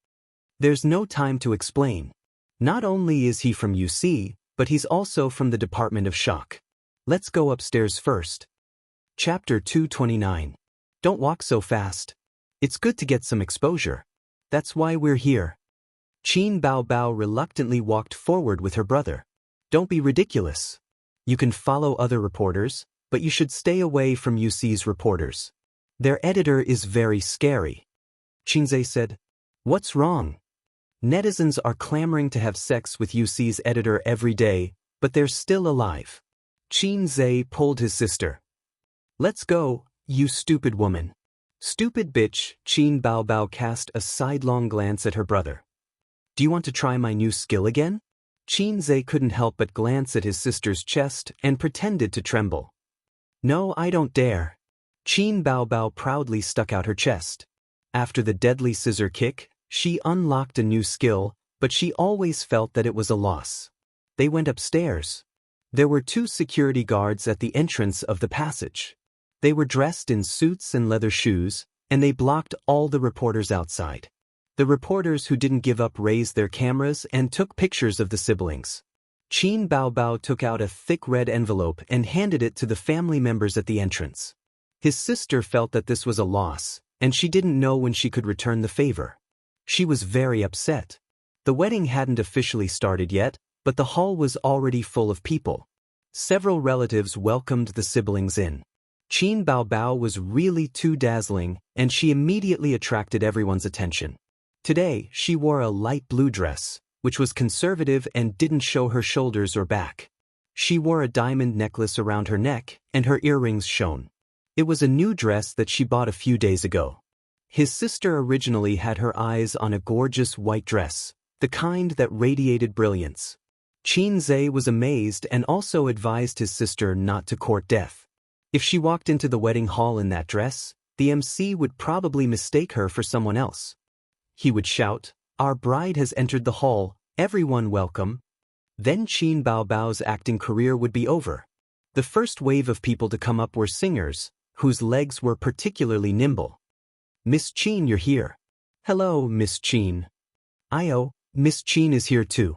There's no time to explain. Not only is he from UC, but he's also from the Department of Shock. Let's go upstairs first. Chapter 229. Don't walk so fast. It's good to get some exposure. That's why we're here. Qin Bao Bao reluctantly walked forward with her brother. Don't be ridiculous. You can follow other reporters, but you should stay away from UC's reporters. Their editor is very scary. Qin Zhe said. What's wrong? Netizens are clamoring to have sex with UC's editor every day, but they're still alive. Qin Zhe pulled his sister. Let's go, you stupid woman. Stupid bitch. Qin Bao Bao cast a sidelong glance at her brother. Do you want to try my new skill again? Qin Zhe couldn't help but glance at his sister's chest and pretended to tremble. No, I don't dare. Qin Bao Bao proudly stuck out her chest. After the deadly scissor kick, she unlocked a new skill, but she always felt that it was a loss. They went upstairs. There were 2 security guards at the entrance of the passage. They were dressed in suits and leather shoes, and they blocked all the reporters outside. The reporters who didn't give up raised their cameras and took pictures of the siblings. Qin Baobao took out a thick red envelope and handed it to the family members at the entrance. His sister felt that this was a loss, and she didn't know when she could return the favor. She was very upset. The wedding hadn't officially started yet, but the hall was already full of people. Several relatives welcomed the siblings in. Qin Baobao was really too dazzling, and she immediately attracted everyone's attention. Today, she wore a light blue dress, which was conservative and didn't show her shoulders or back. She wore a diamond necklace around her neck, and her earrings shone. It was a new dress that she bought a few days ago. His sister originally had her eyes on a gorgeous white dress, the kind that radiated brilliance. Qin Zhe was amazed and also advised his sister not to court death. If she walked into the wedding hall in that dress, the MC would probably mistake her for someone else. He would shout, "Our bride has entered the hall, everyone welcome." Then Qin Baobao's acting career would be over. The first wave of people to come up were singers, whose legs were particularly nimble. "Miss Qin, you're here." "Hello, Miss Qin." "Io, Miss Qin is here too."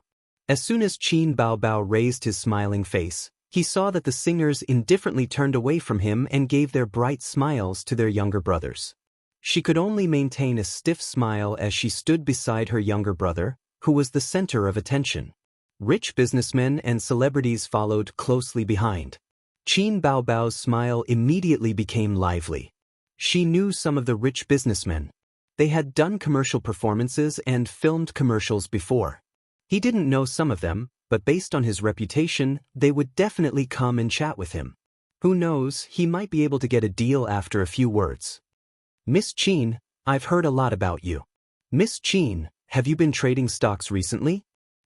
As soon as Qin Baobao raised his smiling face, he saw that the singers indifferently turned away from him and gave their bright smiles to their younger brothers. She could only maintain a stiff smile as she stood beside her younger brother, who was the center of attention. Rich businessmen and celebrities followed closely behind. Qin Baobao's smile immediately became lively. She knew some of the rich businessmen. They had done commercial performances and filmed commercials before. He didn't know some of them, but based on his reputation, they would definitely come and chat with him. Who knows, he might be able to get a deal after a few words. "Miss Qin, I've heard a lot about you." "Miss Qin, have you been trading stocks recently?"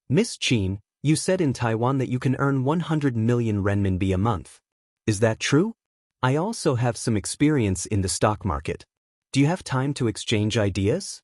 "Miss Qin, you said in Taiwan that you can earn 100 million renminbi a month. Is that true? I also have some experience in the stock market. Do you have time to exchange ideas?"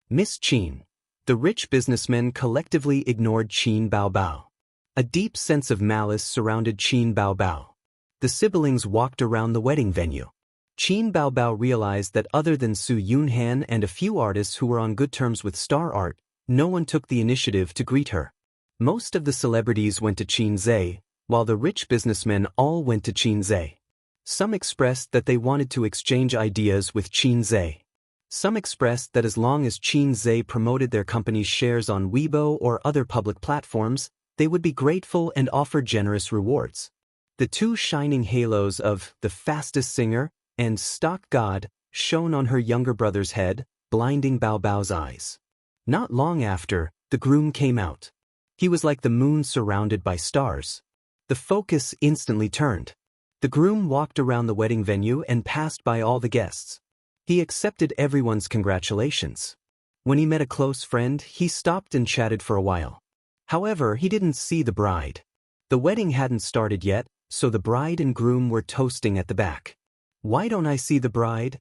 "Miss Qin." The rich businessmen collectively ignored Qin Baobao. A deep sense of malice surrounded Qin Baobao. The siblings walked around the wedding venue. Qin Baobao realized that other than Su Yunhan and a few artists who were on good terms with Star Art, no one took the initiative to greet her. Most of the celebrities went to Qin Zhe, while the rich businessmen all went to Qin Zhe. Some expressed that they wanted to exchange ideas with Qin Zhe. Some expressed that as long as Qin Zhe promoted their company's shares on Weibo or other public platforms, they would be grateful and offer generous rewards. The 2 shining halos of the fastest singer and stock god shone on her younger brother's head, blinding Baobao's eyes. Not long after, the groom came out. He was like the moon surrounded by stars. The focus instantly turned. The groom walked around the wedding venue and passed by all the guests. He accepted everyone's congratulations. When he met a close friend, he stopped and chatted for a while. However, he didn't see the bride. The wedding hadn't started yet, so the bride and groom were toasting at the back. "Why don't I see the bride?"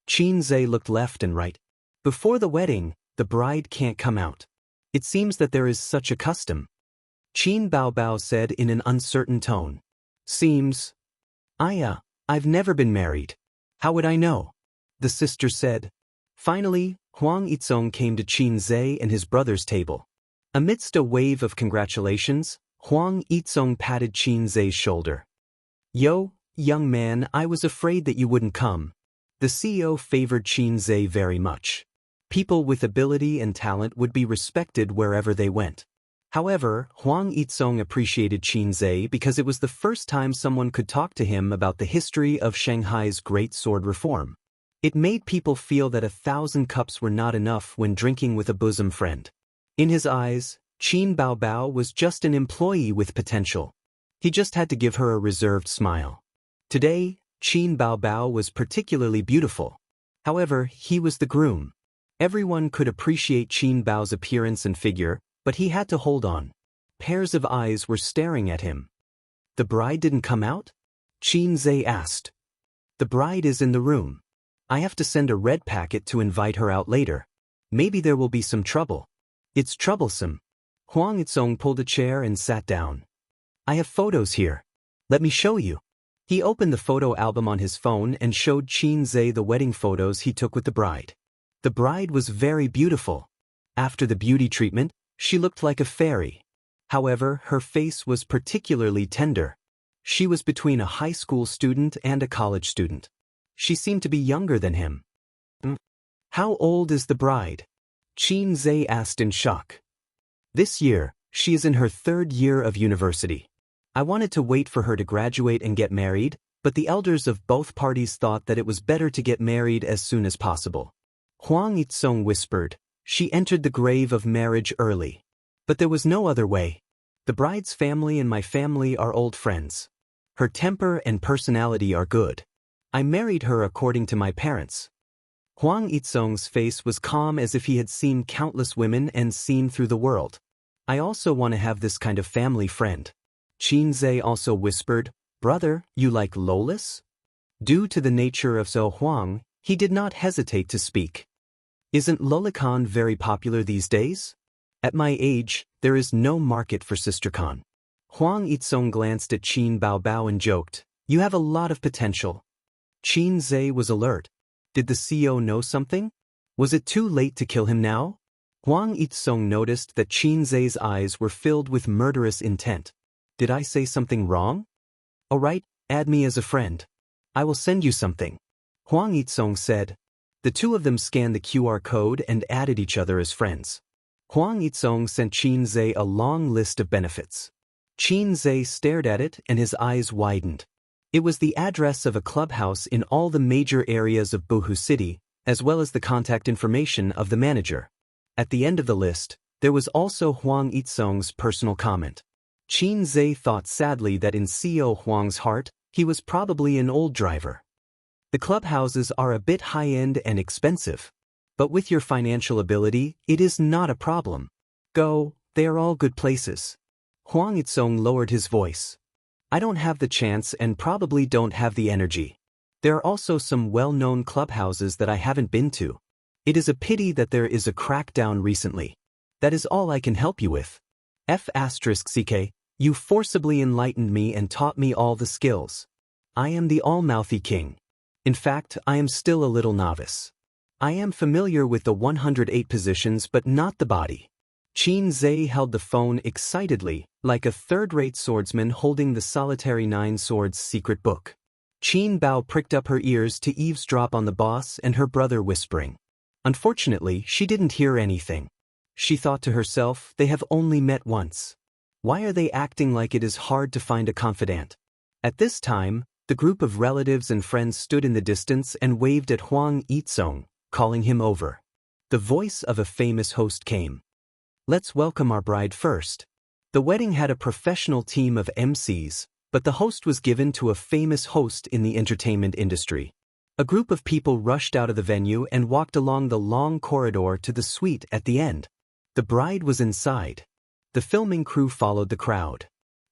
Qin Zhe looked left and right. Before the wedding, the bride can't come out. It seems that there is such a custom. Qin Baobao said in an uncertain tone. "Seems. I've never been married. How would I know?" The sister said. Finally, Huang Yizong came to Qin Zhe and his brother's table. Amidst a wave of congratulations, Huang Yizong patted Qin Zhe's shoulder. "Yo, young man, I was afraid that you wouldn't come." The CEO favored Qin Zhe very much. People with ability and talent would be respected wherever they went. However, Huang Yizong appreciated Qin Zhe because it was the first time someone could talk to him about the history of Shanghai's Great Sword Reform. It made people feel that 1,000 cups were not enough when drinking with a bosom friend. In his eyes, Qin Baobao was just an employee with potential. He just had to give her a reserved smile. Today, Qin Baobao was particularly beautiful. However, he was the groom. Everyone could appreciate Qin Bao's appearance and figure, but he had to hold on. Pairs of eyes were staring at him. "The bride didn't come out?" Qin Zhe asked. "The bride is in the room." I have to send a red packet to invite her out later. Maybe there will be some trouble. It's troublesome. Huang Yitsong pulled a chair and sat down. I have photos here. Let me show you. He opened the photo album on his phone and showed Qin Zhe the wedding photos he took with the bride. The bride was very beautiful. After the beauty treatment, she looked like a fairy. However, her face was particularly tender. She was between a high school student and a college student. She seemed to be younger than him. How old is the bride? Qin Zhe asked in shock. This year, she is in her 3rd year of university. I wanted to wait for her to graduate and get married, but the elders of both parties thought that it was better to get married as soon as possible. Huang Yitsong whispered, she entered the grave of marriage early. But there was no other way. The bride's family and my family are old friends. Her temper and personality are good. I married her according to my parents. Huang Yitsong's face was calm as if he had seen countless women and seen through the world. I also want to have this kind of family friend. Qin Zhe also whispered, brother, you like Lolis? Due to the nature of Zhou Huang, he did not hesitate to speak. Isn't lolicon very popular these days? At my age, there is no market for sistercon. Huang Yitsong glanced at Qin Baobao and joked, you have a lot of potential. Qin Zhe was alert. Did the CEO know something? Was it too late to kill him now? Huang Yitsong noticed that Qin Zhe's eyes were filled with murderous intent. Did I say something wrong? All right, add me as a friend. I will send you something. Huang Yitsong said. The two of them scanned the QR code and added each other as friends. Huang Yitsong sent Qin Zhe a long list of benefits. Qin Zhe stared at it and his eyes widened. It was the address of a clubhouse in all the major areas of Buhu City, as well as the contact information of the manager. At the end of the list, there was also Huang Yitsong's personal comment. Qin Zhe thought sadly that in CEO Huang's heart, he was probably an old driver. The clubhouses are a bit high-end and expensive. But with your financial ability, it is not a problem. Go, they are all good places. Huang Yitsong lowered his voice. I don't have the chance and probably don't have the energy. There are also some well-known clubhouses that I haven't been to. It is a pity that there is a crackdown recently. That is all I can help you with. F***ck, you forcibly enlightened me and taught me all the skills. I am the all-mouthy king. In fact, I am still a little novice. I am familiar with the 108 positions but not the body. Qin Zhe held the phone excitedly, like a third-rate swordsman holding the solitary 9 swords secret book. Qin Bao pricked up her ears to eavesdrop on the boss and her brother whispering. Unfortunately, she didn't hear anything. She thought to herself, they have only met once. Why are they acting like it is hard to find a confidant? At this time, the group of relatives and friends stood in the distance and waved at Huang Yitsong, calling him over. The voice of a famous host came. Let's welcome our bride first. The wedding had a professional team of MCs, but the host was given to a famous host in the entertainment industry. A group of people rushed out of the venue and walked along the long corridor to the suite at the end. The bride was inside. The filming crew followed the crowd.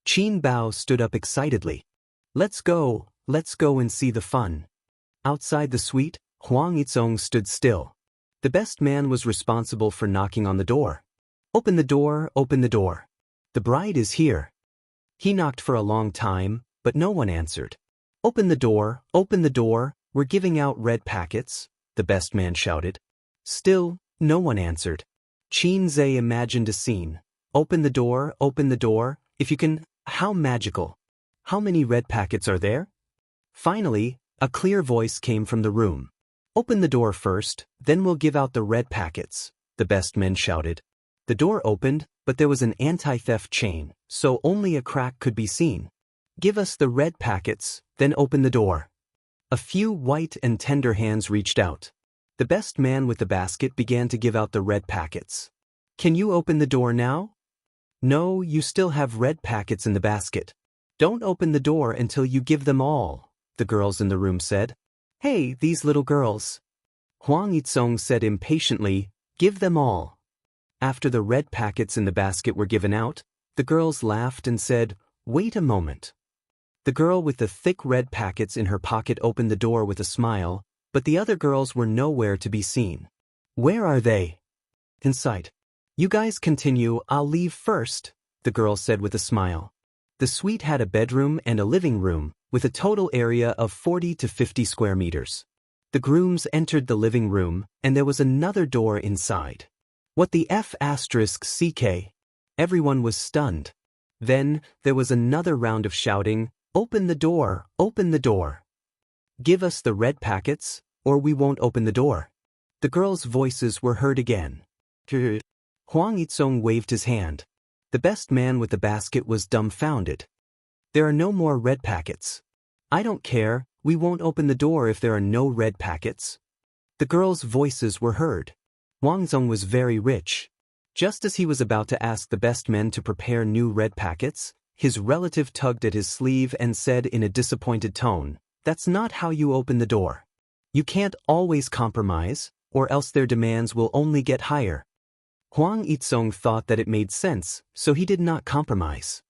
Qin Bao stood up excitedly. Let's go and see the fun. Outside the suite, Huang Yitsong stood still. The best man was responsible for knocking on the door. Open the door, open the door. The bride is here. He knocked for a long time, but no one answered. Open the door, we're giving out red packets, the best man shouted. Still, no one answered. Qin Zhe imagined a scene. Open the door, if you can, how magical. How many red packets are there? Finally, a clear voice came from the room. Open the door first, then we'll give out the red packets, the best men shouted. The door opened, but there was an anti-theft chain, so only a crack could be seen. Give us the red packets, then open the door. A few white and tender hands reached out. The best man with the basket began to give out the red packets. Can you open the door now? No, you still have red packets in the basket. Don't open the door until you give them all, the girls in the room said. Hey, these little girls. Huang Yitsong said impatiently, give them all. After the red packets in the basket were given out, the girls laughed and said, wait a moment. The girl with the thick red packets in her pocket opened the door with a smile, but the other girls were nowhere to be seen. Where are they? In sight. You guys continue, I'll leave first, the girl said with a smile. The suite had a bedroom and a living room, with a total area of 40 to 50 square meters. The grooms entered the living room, and there was another door inside. What the F***CK? Everyone was stunned. Then, there was another round of shouting, open the door, open the door. Give us the red packets, or we won't open the door. The girls' voices were heard again. Huang Yizong waved his hand. The best man with the basket was dumbfounded. There are no more red packets. I don't care, we won't open the door if there are no red packets. The girls' voices were heard. Huang Yizong was very rich. Just as he was about to ask the best men to prepare new red packets, his relative tugged at his sleeve and said in a disappointed tone, "That's not how you open the door. You can't always compromise, or else their demands will only get higher." Huang Yizong thought that it made sense, so he did not compromise.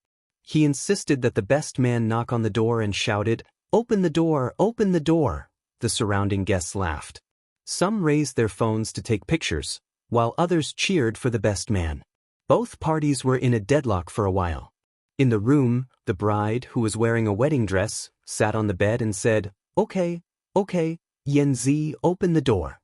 He insisted that the best man knock on the door and shouted, "Open the door, open the door." The surrounding guests laughed. Some raised their phones to take pictures, while others cheered for the best man. Both parties were in a deadlock for a while. In the room, the bride, who was wearing a wedding dress, sat on the bed and said, Okay, Yanzi, open the door."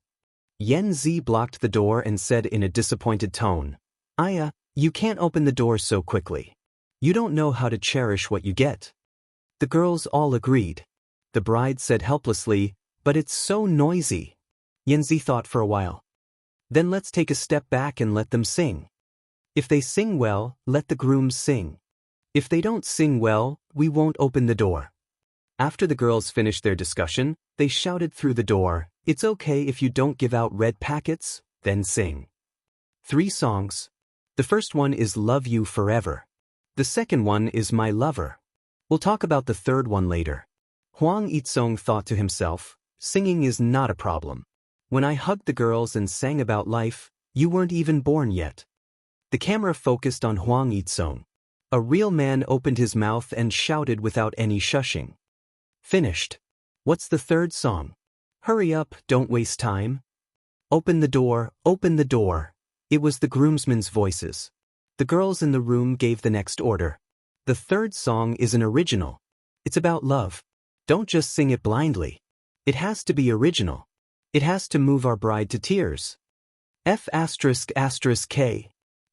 Yanzi blocked the door and said in a disappointed tone, "Aya, you can't open the door so quickly. You don't know how to cherish what you get." The girls all agreed. The bride said helplessly, "But it's so noisy." Yanzi thought for a while. "Then let's take a step back and let them sing. If they sing well, let the grooms sing. If they don't sing well, we won't open the door." After the girls finished their discussion, they shouted through the door, "It's okay if you don't give out red packets, then sing." 3 songs. The first one is Love You Forever. The second one is My Lover. We'll talk about the third one later. Huang Yizong thought to himself, singing is not a problem. When I hugged the girls and sang about life, you weren't even born yet. The camera focused on Huang Yizong. A real man opened his mouth and shouted without any shushing. Finished. What's the third song? Hurry up, don't waste time. Open the door, open the door. It was the groomsmen's voices. The girls in the room gave the next order. The third song is an original. It's about love. Don't just sing it blindly. It has to be original. It has to move our bride to tears. F***K.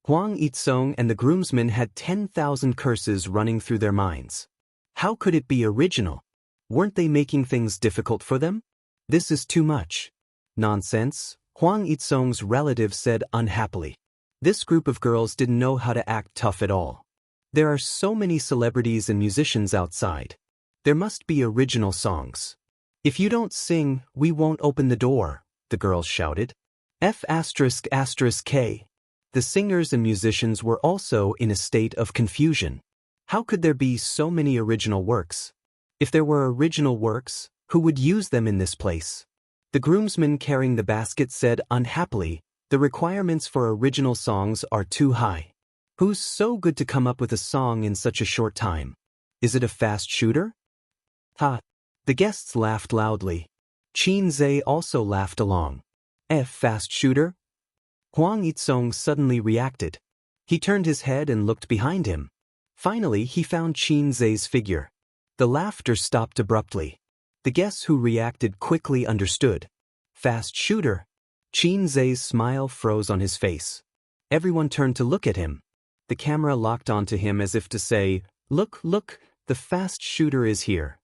Huang Yizong and the groomsmen had 10,000 curses running through their minds. How could it be original? Weren't they making things difficult for them? This is too much. Nonsense, Huang Yizong's relative said unhappily. This group of girls didn't know how to act tough at all. There are so many celebrities and musicians outside. There must be original songs. If you don't sing, we won't open the door, the girls shouted. F***K. The singers and musicians were also in a state of confusion. How could there be so many original works? If there were original works, who would use them in this place? The groomsman carrying the basket said unhappily, the requirements for original songs are too high. Who's so good to come up with a song in such a short time? Is it a fast shooter? Ha! The guests laughed loudly. Qin Zhe also laughed along. Fast shooter? Huang Yizong suddenly reacted. He turned his head and looked behind him. Finally, he found Qin Zhe's figure. The laughter stopped abruptly. The guests who reacted quickly understood. Fast shooter. Qin Zhe's smile froze on his face. Everyone turned to look at him. The camera locked onto him as if to say, Look, the fast shooter is here.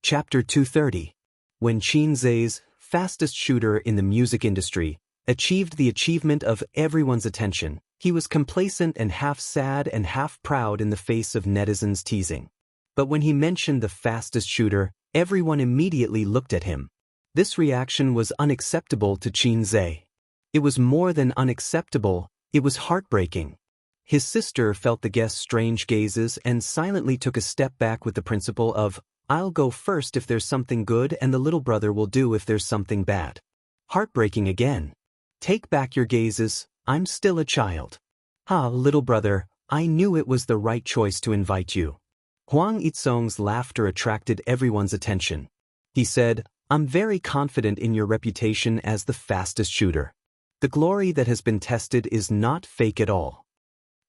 Chapter 230. When Qin Zhe's, fastest shooter in the music industry, achieved the achievement of everyone's attention, he was complacent and half sad and half proud in the face of netizens' teasing. But when he mentioned the fastest shooter, everyone immediately looked at him. This reaction was unacceptable to Qin Zhe. It was more than unacceptable, it was heartbreaking. His sister felt the guests' strange gazes and silently took a step back with the principle of, I'll go first if there's something good and the little brother will do if there's something bad. Heartbreaking again. Take back your gazes, I'm still a child. Little brother, I knew it was the right choice to invite you. Huang Yizong's laughter attracted everyone's attention. He said, I'm very confident in your reputation as the fastest shooter. The glory that has been tested is not fake at all.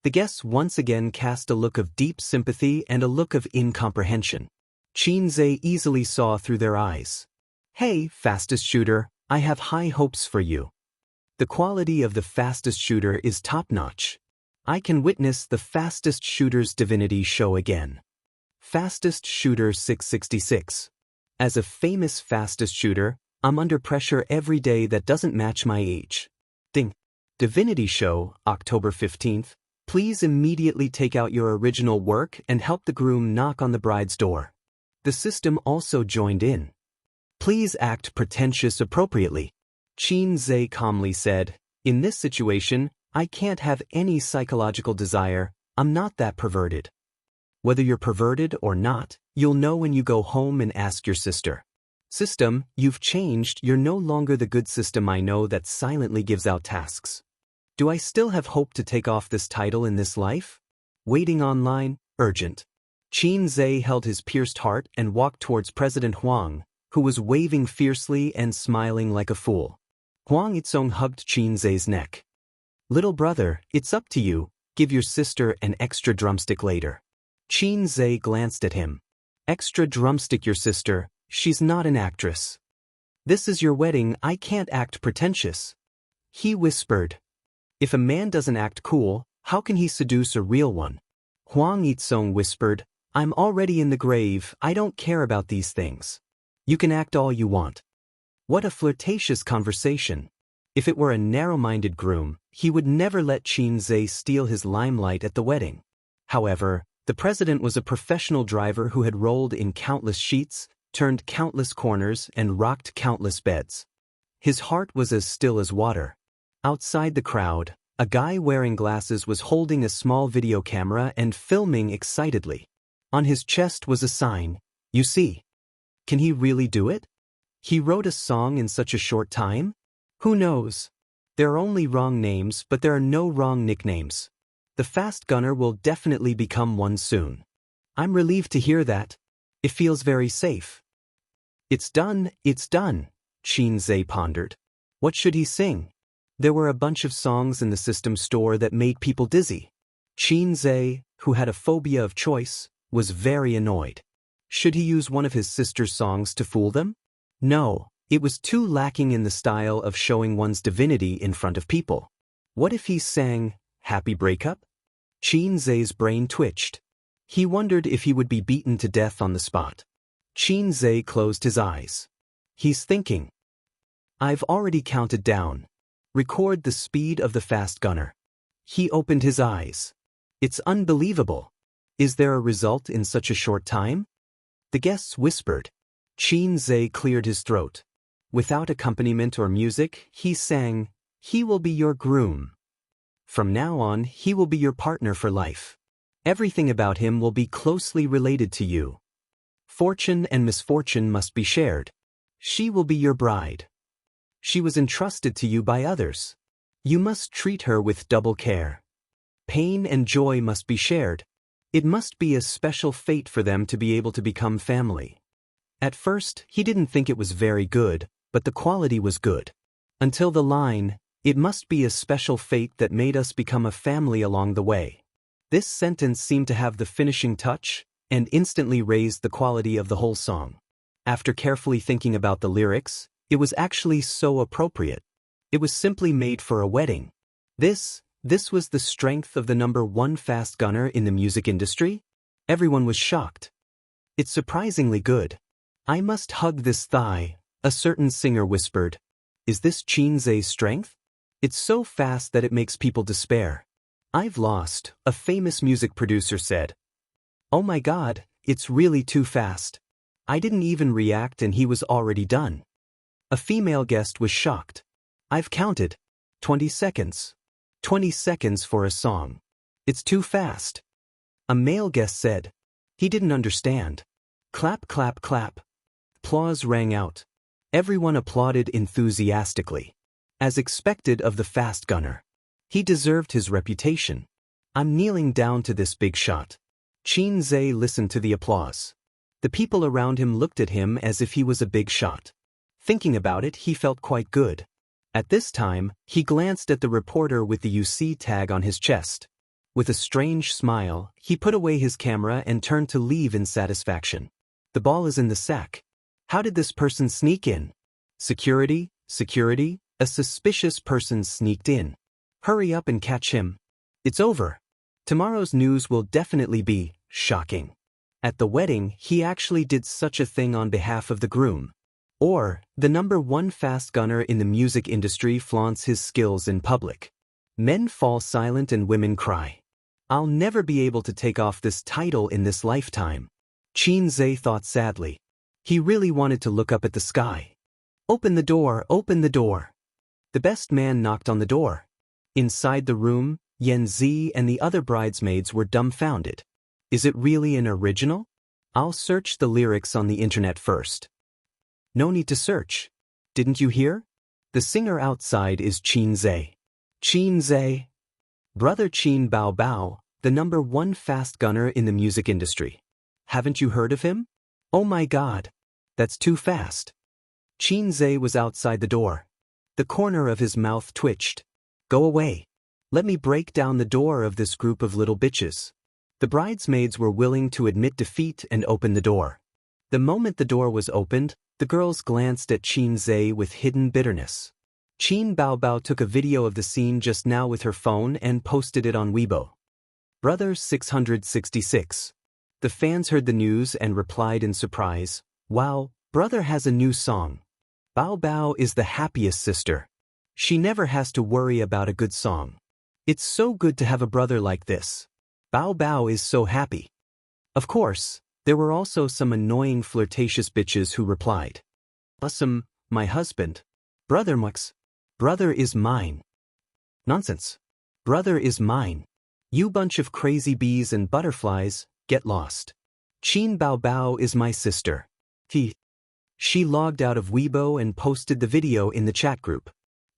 The guests once again cast a look of deep sympathy and a look of incomprehension. Xianxia easily saw through their eyes. Hey, fastest shooter, I have high hopes for you. The quality of the fastest shooter is top-notch. I can witness the fastest shooter's divinity show again. Fastest shooter 666. As a famous fastest shooter, I'm under pressure every day that doesn't match my age. Ding. Divinity show, October 15th. Please immediately take out your original work and help the groom knock on the bride's door. The system also joined in. Please act pretentious appropriately. Xianxia calmly said, in this situation, I can't have any psychological desire, I'm not that perverted. Whether you're perverted or not, you'll know when you go home and ask your sister. System, you've changed, you're no longer the good system I know that silently gives out tasks. Do I still have hope to take off this title in this life? Waiting online, urgent. Xianxia held his pierced heart and walked towards President Huang, who was waving fiercely and smiling like a fool. Huang Yizong hugged Xianxia's neck. Little brother, it's up to you, give your sister an extra drumstick later. Xianxia glanced at him. Extra drumstick your sister, she's not an actress. This is your wedding, I can't act pretentious. He whispered. If a man doesn't act cool, how can he seduce a real one? Huang Yizong whispered, I'm already in the grave, I don't care about these things. You can act all you want. What a flirtatious conversation. If it were a narrow-minded groom, he would never let Xianxia steal his limelight at the wedding. However, the president was a professional driver who had rolled in countless sheets, turned countless corners, and rocked countless beds. His heart was as still as water. Outside the crowd, a guy wearing glasses was holding a small video camera and filming excitedly. On his chest was a sign, you see. Can he really do it? He wrote a song in such a short time? Who knows? There are only wrong names, but there are no wrong nicknames. The fast gunner will definitely become one soon. I'm relieved to hear that. It feels very safe. It's done, Xianxia pondered. What should he sing? There were a bunch of songs in the system store that made people dizzy. Xianxia, who had a phobia of choice, was very annoyed. Should he use one of his sister's songs to fool them? No, it was too lacking in the style of showing one's divinity in front of people. What if he sang, Happy Breakup? Xianxia's brain twitched. He wondered if he would be beaten to death on the spot. Xianxia closed his eyes. He's thinking. I've already counted down. Record the speed of the fast gunner. He opened his eyes. It's unbelievable. Is there a result in such a short time? The guests whispered. Xianxia cleared his throat. Without accompaniment or music, he sang, He will be your groom. From now on, he will be your partner for life. Everything about him will be closely related to you. Fortune and misfortune must be shared. She will be your bride. She was entrusted to you by others. You must treat her with double care. Pain and joy must be shared. It must be a special fate for them to be able to become family. At first, he didn't think it was very good, but the quality was good. Until the line, it must be a special fate that made us become a family along the way. This sentence seemed to have the finishing touch, and instantly raised the quality of the whole song. After carefully thinking about the lyrics, it was actually so appropriate. It was simply made for a wedding. This was the strength of the #1 fast gunner in the music industry? Everyone was shocked. It's surprisingly good. I must hug this thigh, a certain singer whispered. Is this Xianxia's strength? It's so fast that it makes people despair. I've lost, a famous music producer said. Oh my God, it's really too fast. I didn't even react and he was already done. A female guest was shocked. I've counted. 20 seconds. 20 seconds for a song. It's too fast. A male guest said. He didn't understand. Clap, clap, clap. Applause rang out. Everyone applauded enthusiastically. As expected of the fast gunner. He deserved his reputation. I'm kneeling down to this big shot. Xianxia listened to the applause. The people around him looked at him as if he was a big shot. Thinking about it, he felt quite good. At this time, he glanced at the reporter with the UC tag on his chest. With a strange smile, he put away his camera and turned to leave in satisfaction. The ball is in the sack. How did this person sneak in? Security, security, a suspicious person sneaked in. Hurry up and catch him. It's over. Tomorrow's news will definitely be shocking. At the wedding, he actually did such a thing on behalf of the groom. Or, the #1 fast gunner in the music industry flaunts his skills in public. Men fall silent and women cry. I'll never be able to take off this title in this lifetime. Xianxia thought sadly. He really wanted to look up at the sky. Open the door, open the door. The best man knocked on the door. Inside the room, Yanzi and the other bridesmaids were dumbfounded. Is it really an original? I'll search the lyrics on the internet first. No need to search. Didn't you hear? The singer outside is Xianxia. Xianxia. Brother Qin Bao Bao, the #1 fast gunner in the music industry. Haven't you heard of him? Oh my God. That's too fast. Xianxia was outside the door. The corner of his mouth twitched. Go away. Let me break down the door of this group of little bitches. The bridesmaids were willing to admit defeat and open the door. The moment the door was opened, the girls glanced at Xianxia with hidden bitterness. Qin Bao Bao took a video of the scene just now with her phone and posted it on Weibo. Brother 666. The fans heard the news and replied in surprise, wow, brother has a new song. Bao Bao is the happiest sister. She never has to worry about a good song. It's so good to have a brother like this. Bao Bao is so happy. Of course, there were also some annoying flirtatious bitches who replied. Awesome, my husband. Brother Mux. Brother is mine. Nonsense. Brother is mine. You bunch of crazy bees and butterflies, get lost. Qin Bao Bao is my sister. She logged out of Weibo and posted the video in the chat group.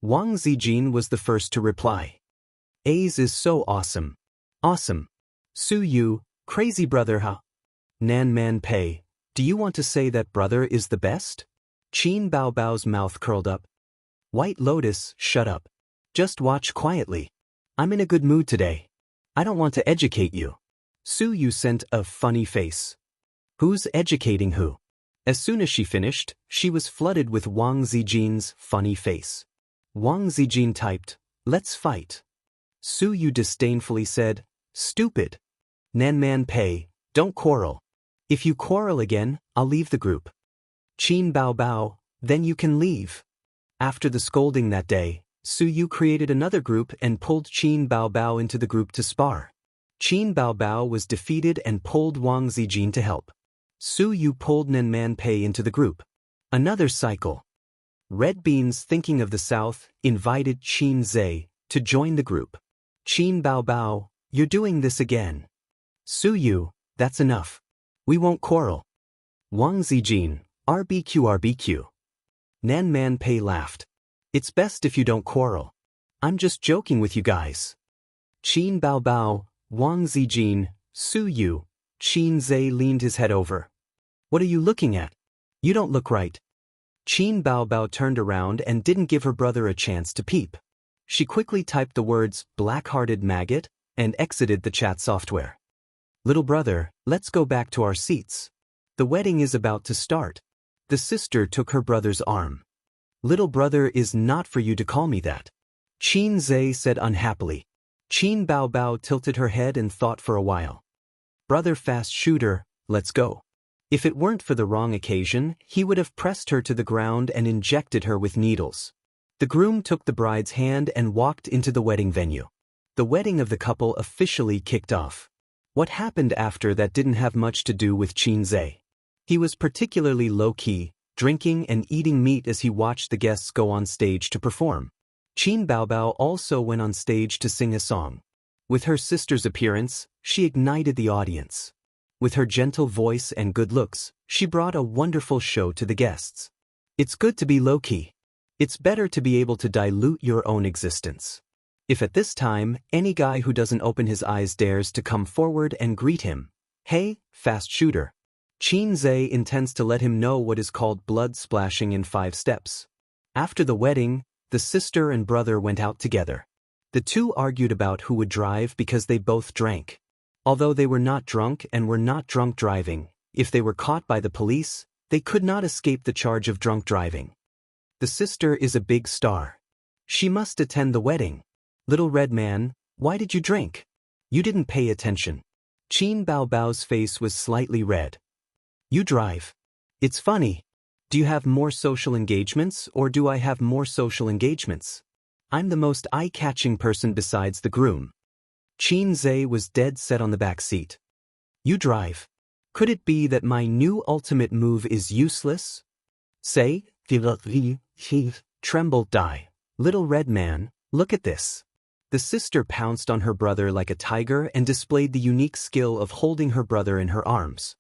Wang Zijin was the first to reply. A's is so awesome. Awesome. Su Yu, crazy brother huh? Nan Man Pei, do you want to say that brother is the best? Qin Bao Bao's mouth curled up. White Lotus, shut up. Just watch quietly. I'm in a good mood today. I don't want to educate you. Su Yu sent a funny face. Who's educating who? As soon as she finished, she was flooded with Wang Zijin's funny face. Wang Zijin typed, let's fight. Su Yu disdainfully said, stupid. Nan Man Pei, don't quarrel. If you quarrel again, I'll leave the group. Qin Bao Bao, then you can leave. After the scolding that day, Su Yu created another group and pulled Qin Bao Bao into the group to spar. Qin Bao Bao was defeated and pulled Wang Zijin to help. Su Yu pulled Nan Man Pei into the group. Another cycle. Red Beans, thinking of the South, invited Xianxia to join the group. Qin Bao Bao, you're doing this again. Su Yu, that's enough. We won't quarrel. Wang Zijin, RBQ RBQ. Nan Man Pei laughed. It's best if you don't quarrel. I'm just joking with you guys. Qin Bao Bao, Wang Zijin, Su Yu. Xianxia leaned his head over. What are you looking at? You don't look right. Qin Bao Bao turned around and didn't give her brother a chance to peep. She quickly typed the words, black-hearted maggot, and exited the chat software. Little brother, let's go back to our seats. The wedding is about to start. The sister took her brother's arm. Little brother is not for you to call me that. Xianxia said unhappily. Qin Bao Bao tilted her head and thought for a while. Brother fast shooter, let's go. If it weren't for the wrong occasion, he would have pressed her to the ground and injected her with needles. The groom took the bride's hand and walked into the wedding venue. The wedding of the couple officially kicked off. What happened after that didn't have much to do with Xianxia. He was particularly low-key, drinking and eating meat as he watched the guests go on stage to perform. Qin Bao Bao also went on stage to sing a song. With her sister's appearance, she ignited the audience. With her gentle voice and good looks, she brought a wonderful show to the guests. It's good to be low-key. It's better to be able to dilute your own existence. If at this time, any guy who doesn't open his eyes dares to come forward and greet him, hey, fast shooter. Qin Zhe intends to let him know what is called blood splashing in 5 steps. After the wedding, the sister and brother went out together. The two argued about who would drive because they both drank. Although they were not drunk and were not drunk driving, if they were caught by the police, they could not escape the charge of drunk driving. The sister is a big star. She must attend the wedding. Little red man, why did you drink? You didn't pay attention. Qin Baobao's face was slightly red. You drive. It's funny. Do you have more social engagements or do I have more social engagements? I'm the most eye-catching person besides the groom. Qin Zhe was dead set on the back seat. You drive. Could it be that my new ultimate move is useless? Say, tremble, die. Little red man, look at this. The sister pounced on her brother like a tiger and displayed the unique skill of holding her brother in her arms.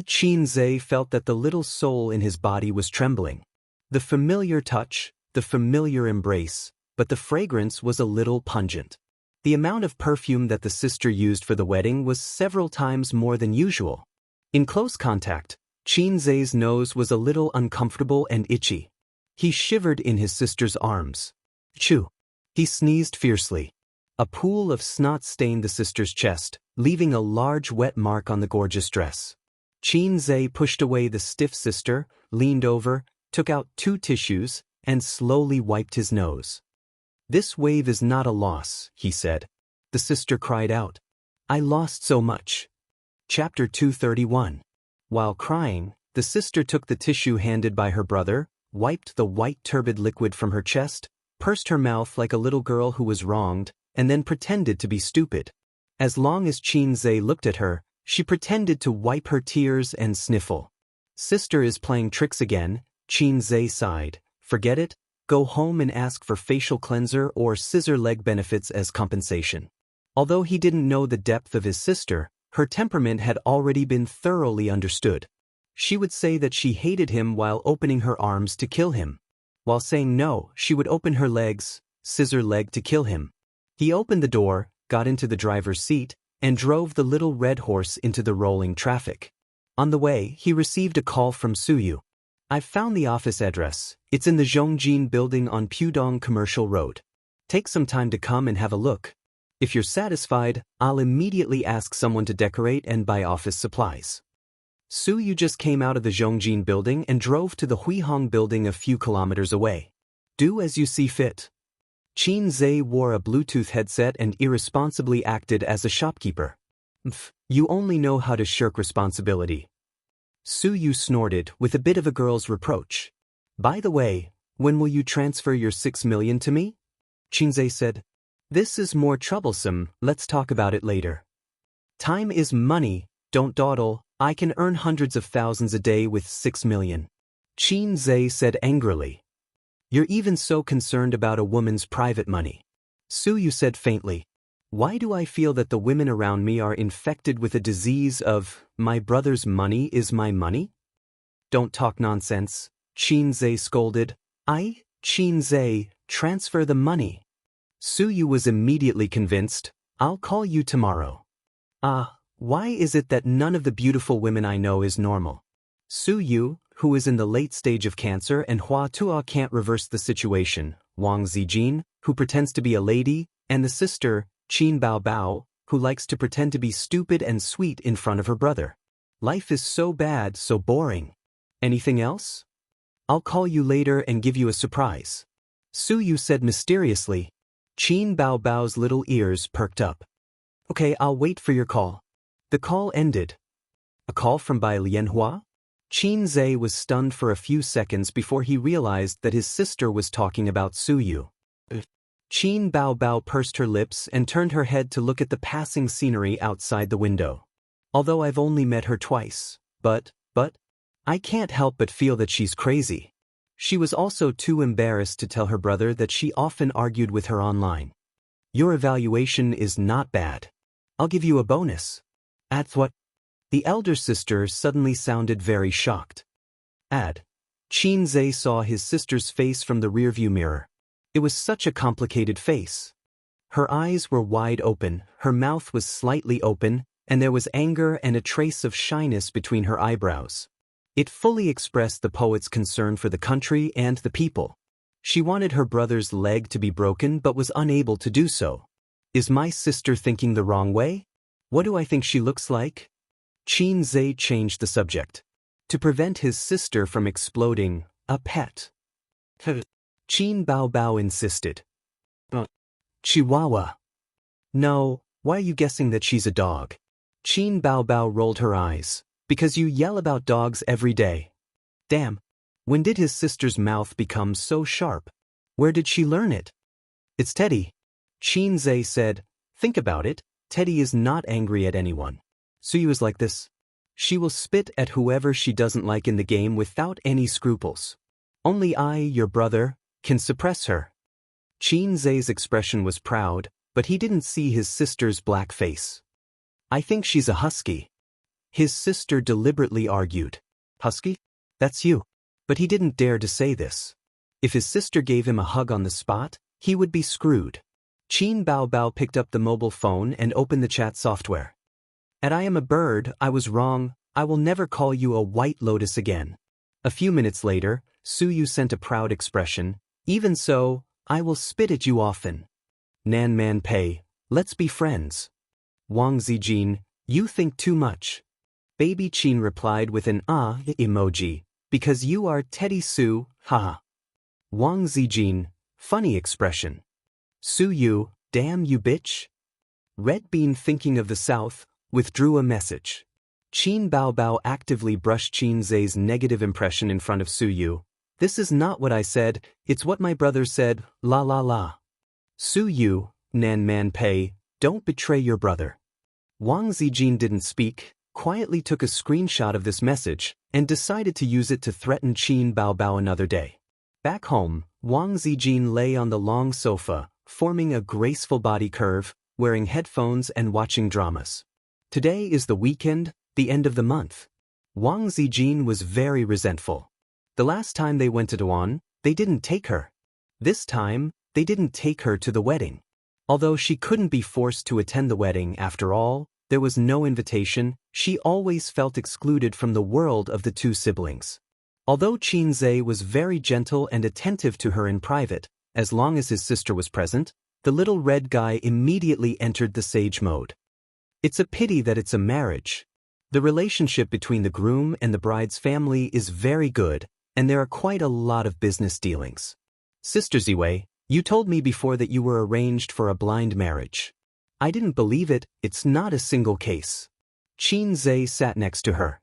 Qin Zhe felt that the little soul in his body was trembling. The familiar touch, the familiar embrace, but the fragrance was a little pungent. The amount of perfume that the sister used for the wedding was several times more than usual. In close contact, Qin Zhe's nose was a little uncomfortable and itchy. He shivered in his sister's arms. Chew. He sneezed fiercely. A pool of snot stained the sister's chest, leaving a large wet mark on the gorgeous dress. Qin Zhe pushed away the stiff sister, leaned over, took out 2 tissues, and slowly wiped his nose. This wave is not a loss, he said. The sister cried out. I lost so much. Chapter 231. While crying, the sister took the tissue handed by her brother, wiped the white turbid liquid from her chest, pursed her mouth like a little girl who was wronged, and then pretended to be stupid. As long as Qin Zhe looked at her, she pretended to wipe her tears and sniffle. Sister is playing tricks again, Qin Zhe sighed. Forget it, go home and ask for facial cleanser or scissor leg benefits as compensation. Although he didn't know the depth of his sister, her temperament had already been thoroughly understood. She would say that she hated him while opening her arms to kill him. While saying no, she would open her legs, scissor leg to kill him. He opened the door, got into the driver's seat, and drove the little red horse into the rolling traffic. On the way, he received a call from Suyu. I've found the office address. It's in the Zhongjin building on Pudong Commercial Road. Take some time to come and have a look. If you're satisfied, I'll immediately ask someone to decorate and buy office supplies. Suyu just came out of the Zhongjin building and drove to the Huihong building a few kilometers away. Do as you see fit. Qin Zhe wore a Bluetooth headset and irresponsibly acted as a shopkeeper. You only know how to shirk responsibility. Suyu snorted with a bit of a girl's reproach. By the way, when will you transfer your 6 million to me? Qin Zhe said. This is more troublesome, let's talk about it later. Time is money, don't dawdle, I can earn hundreds of thousands a day with 6 million. Qin Zhe said angrily. You're even so concerned about a woman's private money. Suyu said faintly. Why do I feel that the women around me are infected with a disease of, my brother's money is my money? Don't talk nonsense, Qin Zhe scolded. Qin Zhe, transfer the money. Suyu was immediately convinced. I'll call you tomorrow. Why is it that none of the beautiful women I know is normal? Suyu, who is in the late stage of cancer, and Hua Tuo can't reverse the situation, Wang Zijin, who pretends to be a lady, and the sister, Qin Baobao, who likes to pretend to be stupid and sweet in front of her brother. Life is so bad, so boring. Anything else? I'll call you later and give you a surprise. Suyu said mysteriously. Qin Baobao's little ears perked up. Okay, I'll wait for your call. The call ended. A call from Bai Lianhua? Qin Zhe was stunned for a few seconds before he realized that his sister was talking about Suyu. Qin Baobao pursed her lips and turned her head to look at the passing scenery outside the window. Although I've only met her twice, but, I can't help but feel that she's crazy. She was also too embarrassed to tell her brother that she often argued with her online. Your evaluation is not bad. I'll give you a bonus. At what? The elder sister suddenly sounded very shocked. Qin Zhe saw his sister's face from the rearview mirror. It was such a complicated face. Her eyes were wide open, her mouth was slightly open, and there was anger and a trace of shyness between her eyebrows. It fully expressed the poet's concern for the country and the people. She wanted her brother's leg to be broken but was unable to do so. Is my sister thinking the wrong way? What do I think she looks like? Qin Zhe changed the subject. To prevent his sister from exploding, a pet. Qin Bao insisted. Chihuahua. No, why are you guessing that she's a dog? Qin Bao rolled her eyes. Because you yell about dogs every day. Damn. When did his sister's mouth become so sharp? Where did she learn it? It's Teddy. Qin Zhe said, think about it, Teddy is not angry at anyone. Suyu is like this. She will spit at whoever she doesn't like in the game without any scruples. Only I, your brother, can suppress her. Qin Zhe's expression was proud, but he didn't see his sister's black face. I think she's a husky. His sister deliberately argued. Husky? That's you. But he didn't dare to say this. If his sister gave him a hug on the spot, he would be screwed. Qin Bao picked up the mobile phone and opened the chat software. I am a bird, I was wrong, I will never call you a white lotus again. A few minutes later, Suyu sent a proud expression. Even so, I will spit at you often. Nan Man Pei, let's be friends. Wang Zijin, you think too much. Baby Qin replied with an emoji, because you are Teddy Su, haha. Wang Zijin, funny expression. Suyu, damn you bitch. Red Bean, thinking of the South, withdrew a message. Qin Bao actively brushed Qin Zhe's negative impression in front of Suyu. This is not what I said, it's what my brother said, la la la. Suyu, Nan Man Pei, don't betray your brother. Wang Zijin didn't speak, quietly took a screenshot of this message, and decided to use it to threaten Qin Bao another day. Back home, Wang Zijin lay on the long sofa, forming a graceful body curve, wearing headphones and watching dramas. Today is the weekend, the end of the month. Wang Zijin was very resentful. The last time they went to Daoist, they didn't take her. This time, they didn't take her to the wedding. Although she couldn't be forced to attend the wedding after all, there was no invitation, she always felt excluded from the world of the two siblings. Although Qin Zhe was very gentle and attentive to her in private, as long as his sister was present, the little red guy immediately entered the sage mode. It's a pity that it's a marriage. The relationship between the groom and the bride's family is very good, and there are quite a lot of business dealings. Sister Ziwei, you told me before that you were arranged for a blind marriage. I didn't believe it, it's not a single case. Qin Zhe sat next to her.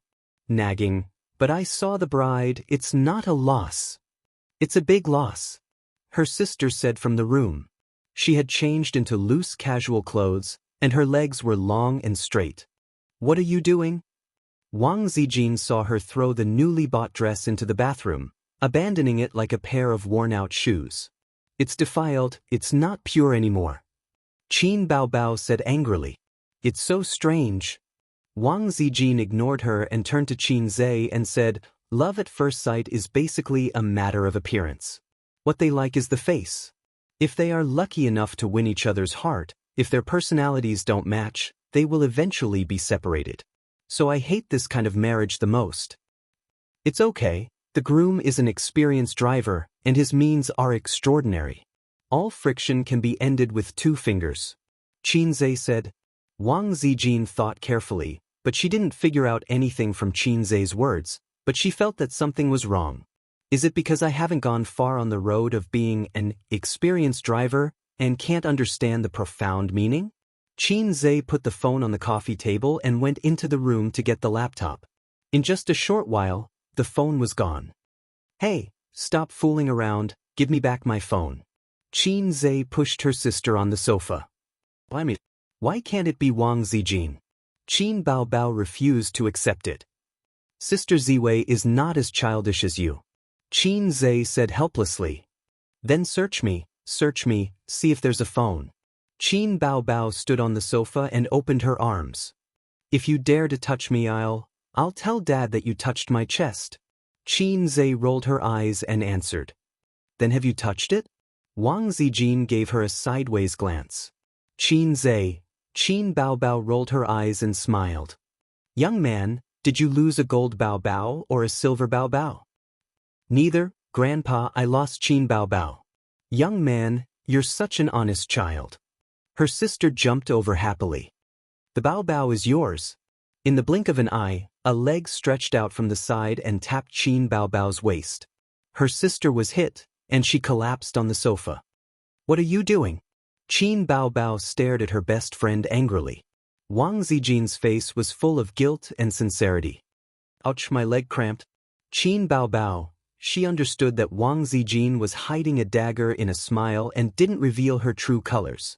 Nagging, but I saw the bride, it's not a loss. It's a big loss. Her sister said from the room. She had changed into loose casual clothes, and her legs were long and straight. What are you doing? Wang Zijin saw her throw the newly bought dress into the bathroom, abandoning it like a pair of worn-out shoes. It's defiled, it's not pure anymore. Qin Bao said angrily. It's so strange. Wang Zijin ignored her and turned to Qin Zhe and said, love at first sight is basically a matter of appearance. What they like is the face. If they are lucky enough to win each other's heart, if their personalities don't match, they will eventually be separated. So I hate this kind of marriage the most. It's okay, the groom is an experienced driver, and his means are extraordinary. All friction can be ended with 2 fingers. Qin Zhe said. Wang Zijin thought carefully, but she didn't figure out anything from Qin Zhe's words, but she felt that something was wrong. Is it because I haven't gone far on the road of being an experienced driver and can't understand the profound meaning? Qin Zhe put the phone on the coffee table and went into the room to get the laptop. In just a short while, the phone was gone. Hey, stop fooling around, give me back my phone. Qin Zhe pushed her sister on the sofa. Why can't it be Wang Zijin? Qin Bao refused to accept it. Sister Ziwei is not as childish as you. Qin Zhe said helplessly. Then search me, see if there's a phone. Qin Bao stood on the sofa and opened her arms. If you dare to touch me, I'll tell Dad that you touched my chest. Qin Zhe rolled her eyes and answered. Then have you touched it? Wang Zijin gave her a sideways glance. Qin Zhe, Qin Baobao rolled her eyes and smiled. Young man, did you lose a gold Baobao or a silver Baobao? Neither, Grandpa, I lost Qin Baobao. Young man, you're such an honest child. Her sister jumped over happily. The Baobao is yours. In the blink of an eye, a leg stretched out from the side and tapped Qin Baobao's waist. Her sister was hit, and she collapsed on the sofa. What are you doing? Qin Baobao stared at her best friend angrily. Wang Zijin's face was full of guilt and sincerity. Ouch, my leg cramped. Qin Baobao, she understood that Wang Zijin was hiding a dagger in a smile and didn't reveal her true colors.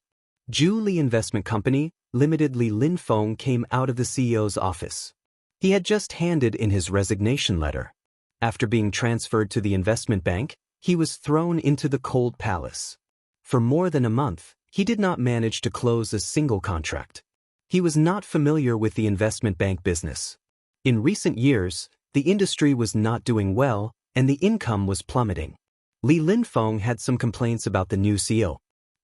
Zhu Li Investment Company, Limited Li Linfeng came out of the CEO's office. He had just handed in his resignation letter. After being transferred to the investment bank, he was thrown into the cold palace. For more than a month, he did not manage to close a single contract. He was not familiar with the investment bank business. In recent years, the industry was not doing well, and the income was plummeting. Li Linfeng had some complaints about the new CEO.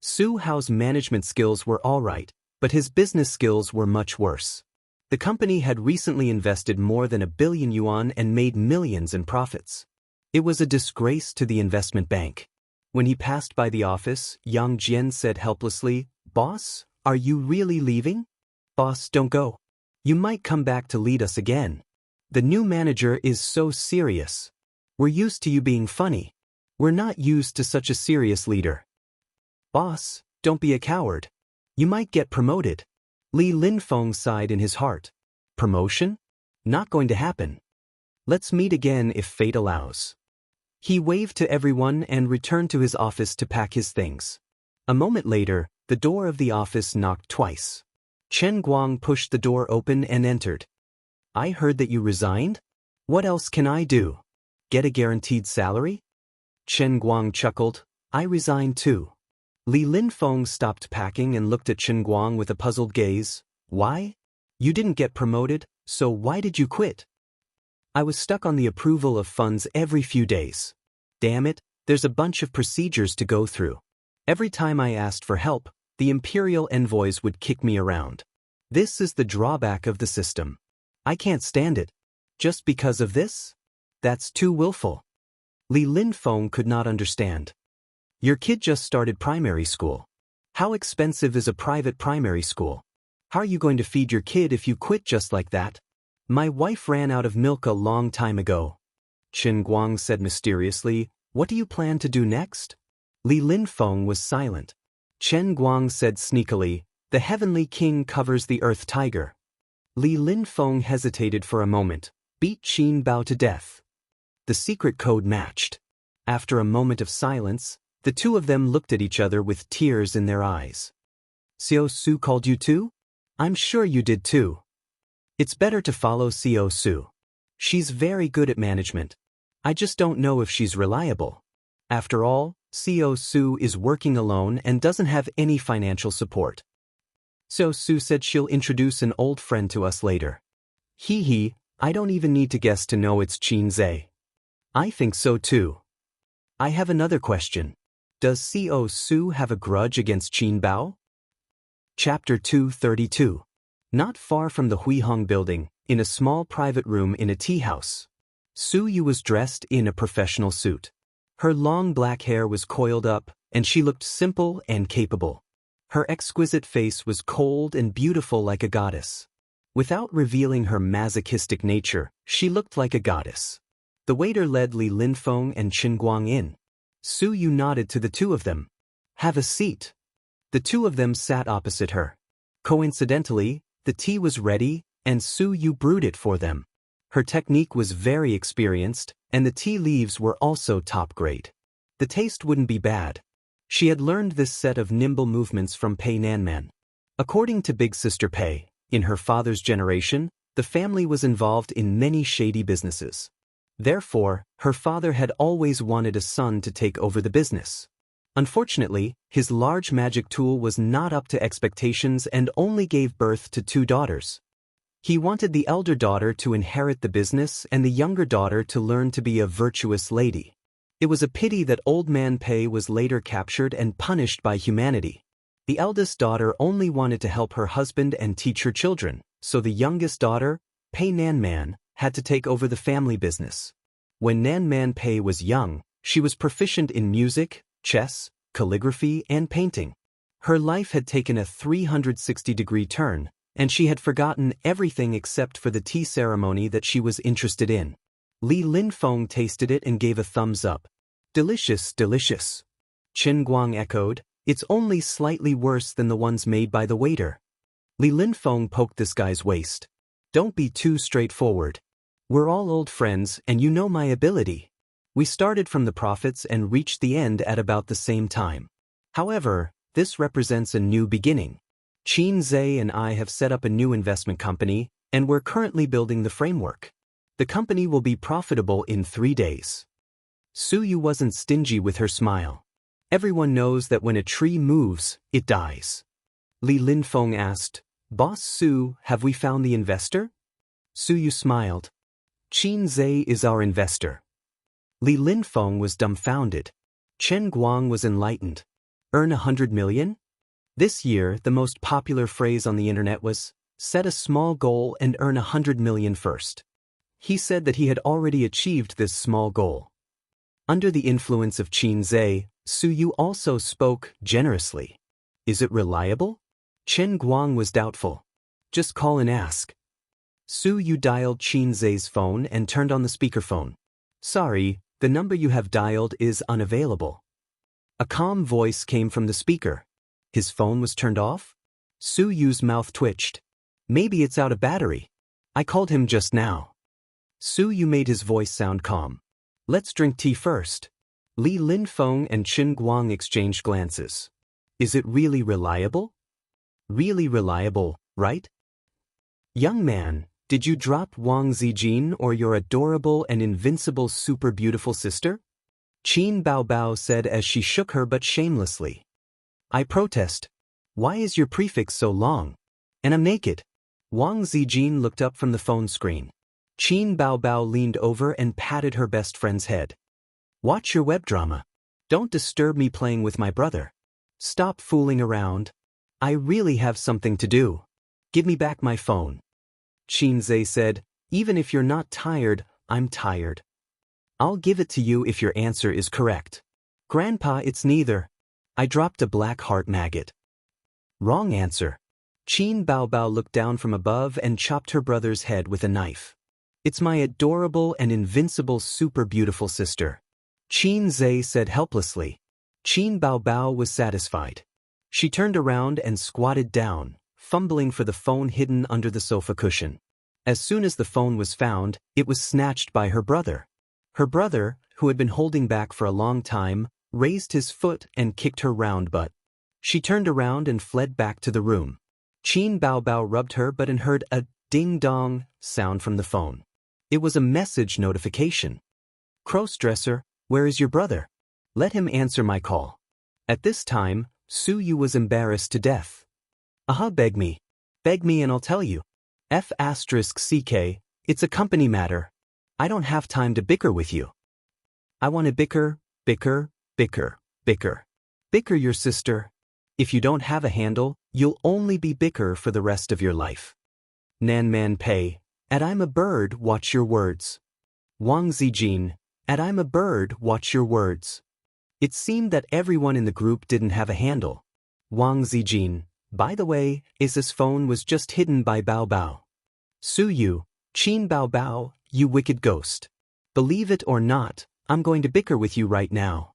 Su Hao's management skills were all right, but his business skills were much worse. The company had recently invested more than 1 billion yuan and made millions in profits. It was a disgrace to the investment bank. When he passed by the office, Yang Jian said helplessly, "Boss, are you really leaving?" "Boss, don't go. You might come back to lead us again. The new manager is so serious. We're used to you being funny. We're not used to such a serious leader." "Boss, don't be a coward. You might get promoted." Li Linfeng sighed in his heart. "Promotion? Not going to happen. Let's meet again if fate allows." He waved to everyone and returned to his office to pack his things. A moment later, the door of the office knocked twice. Chen Guang pushed the door open and entered. "I heard that you resigned? What else can I do? Get a guaranteed salary?" Chen Guang chuckled. "I resigned too." Li Linfeng stopped packing and looked at Chen Guang with a puzzled gaze. "Why? You didn't get promoted, so why did you quit?" "I was stuck on the approval of funds every few days. Damn it, there's a bunch of procedures to go through. Every time I asked for help, the imperial envoys would kick me around. This is the drawback of the system. I can't stand it. Just because of this? That's too willful." Li Linfeng could not understand. "Your kid just started primary school. How expensive is a private primary school? How are you going to feed your kid if you quit just like that?" "My wife ran out of milk a long time ago." Chen Guang said mysteriously. "What do you plan to do next?" Li Linfeng was silent. Chen Guang said sneakily, "The heavenly king covers the earth tiger." Li Linfeng hesitated for a moment. "Beat Qin Bao to death." The secret code matched. After a moment of silence, the two of them looked at each other with tears in their eyes. "Xiao Su called you too? I'm sure you did too." "It's better to follow Xiao Su. She's very good at management. I just don't know if she's reliable. After all, Xiao Su is working alone and doesn't have any financial support." Xiao Su said she'll introduce an old friend to us later. Hee hee, I don't even need to guess to know it's Qin Zhe. I think so too. I have another question. Does Xiao Su have a grudge against Qin Bao? Chapter 232. Not far from the Huihong building, in a small private room in a tea house, Su Yu was dressed in a professional suit. Her long black hair was coiled up, and she looked simple and capable. Her exquisite face was cold and beautiful like a goddess. Without revealing her masochistic nature, she looked like a goddess. The waiter led Li Linfeng and Chen Guang in. Su Yu nodded to the two of them. "Have a seat." The two of them sat opposite her. Coincidentally, the tea was ready, and Su Yu brewed it for them. Her technique was very experienced, and the tea leaves were also top grade. The taste wouldn't be bad. She had learned this set of nimble movements from Pei Nanman. According to Big Sister Pei, in her father's generation, the family was involved in many shady businesses. Therefore, her father had always wanted a son to take over the business. Unfortunately, his large magic tool was not up to expectations and only gave birth to 2 daughters. He wanted the elder daughter to inherit the business and the younger daughter to learn to be a virtuous lady. It was a pity that Old Man Pei was later captured and punished by humanity. The eldest daughter only wanted to help her husband and teach her children, so the youngest daughter, Pei Nanman, had to take over the family business. When Nanman Pei was young, she was proficient in music, chess, calligraphy, and painting. Her life had taken a 360-degree turn, and she had forgotten everything except for the tea ceremony that she was interested in. Li Linfeng tasted it and gave a thumbs up. Delicious, delicious. Chen Guang echoed, it's only slightly worse than the ones made by the waiter. Li Linfeng poked this guy's waist. Don't be too straightforward. We're all old friends and you know my ability. We started from the profits and reached the end at about the same time. However, this represents a new beginning. Qin Zhe and I have set up a new investment company, and we're currently building the framework. The company will be profitable in 3 days. Su Yu wasn't stingy with her smile. Everyone knows that when a tree moves, it dies. Li Linfeng asked, Boss Su, have we found the investor? Su Yu smiled. Qin Zhe is our investor. Li Linfeng was dumbfounded. Chen Guang was enlightened. Earn 100 million? This year, the most popular phrase on the internet was, set a small goal and earn 100 million first. He said that he had already achieved this small goal. Under the influence of Qin Zhe, Su Yu also spoke generously. Is it reliable? Chen Guang was doubtful. Just call and ask. Su Yu dialed Qin Zhe's phone and turned on the speakerphone. Sorry, the number you have dialed is unavailable. A calm voice came from the speaker. His phone was turned off? Su Yu's mouth twitched. Maybe it's out of battery. I called him just now. Su Yu made his voice sound calm. Let's drink tea first. Li Linfeng and Chen Guang exchanged glances. Is it really reliable? Really reliable, right? Young man, did you drop Wang Zijin or your adorable and invincible super beautiful sister? Qin Baobao said as she shook her but shamelessly. I protest. Why is your prefix so long? And I'm naked. Wang Zijin looked up from the phone screen. Qin Baobao leaned over and patted her best friend's head. Watch your web drama. Don't disturb me playing with my brother. Stop fooling around. I really have something to do. Give me back my phone. Qin Zhe said, even if you're not tired, I'm tired. I'll give it to you if your answer is correct. Grandpa, it's neither. I dropped a black heart maggot. Wrong answer. Qin Baobao looked down from above and chopped her brother's head with a knife. It's my adorable and invincible super beautiful sister. Qin Zhe said helplessly. Qin Baobao was satisfied. She turned around and squatted down, fumbling for the phone hidden under the sofa cushion. As soon as the phone was found, it was snatched by her brother. Her brother, who had been holding back for a long time, raised his foot and kicked her round butt. She turned around and fled back to the room. Qin Baobao rubbed her butt and heard a ding-dong sound from the phone. It was a message notification. Crossdresser, where is your brother? Let him answer my call. At this time, Su Yu was embarrassed to death. Beg me. Beg me and I'll tell you. F***CK, it's a company matter. I don't have time to bicker with you. I want to bicker, bicker, bicker, bicker. Bicker your sister. If you don't have a handle, you'll only be bicker for the rest of your life. Nanman Pei, and I'm a bird, watch your words. Wang Zijin, and I'm a bird, watch your words. It seemed that everyone in the group didn't have a handle. Wang Zijin, by the way, his phone was just hidden by Bao Bao. Su Yu, Qin Baobao, you wicked ghost. Believe it or not, I'm going to bicker with you right now.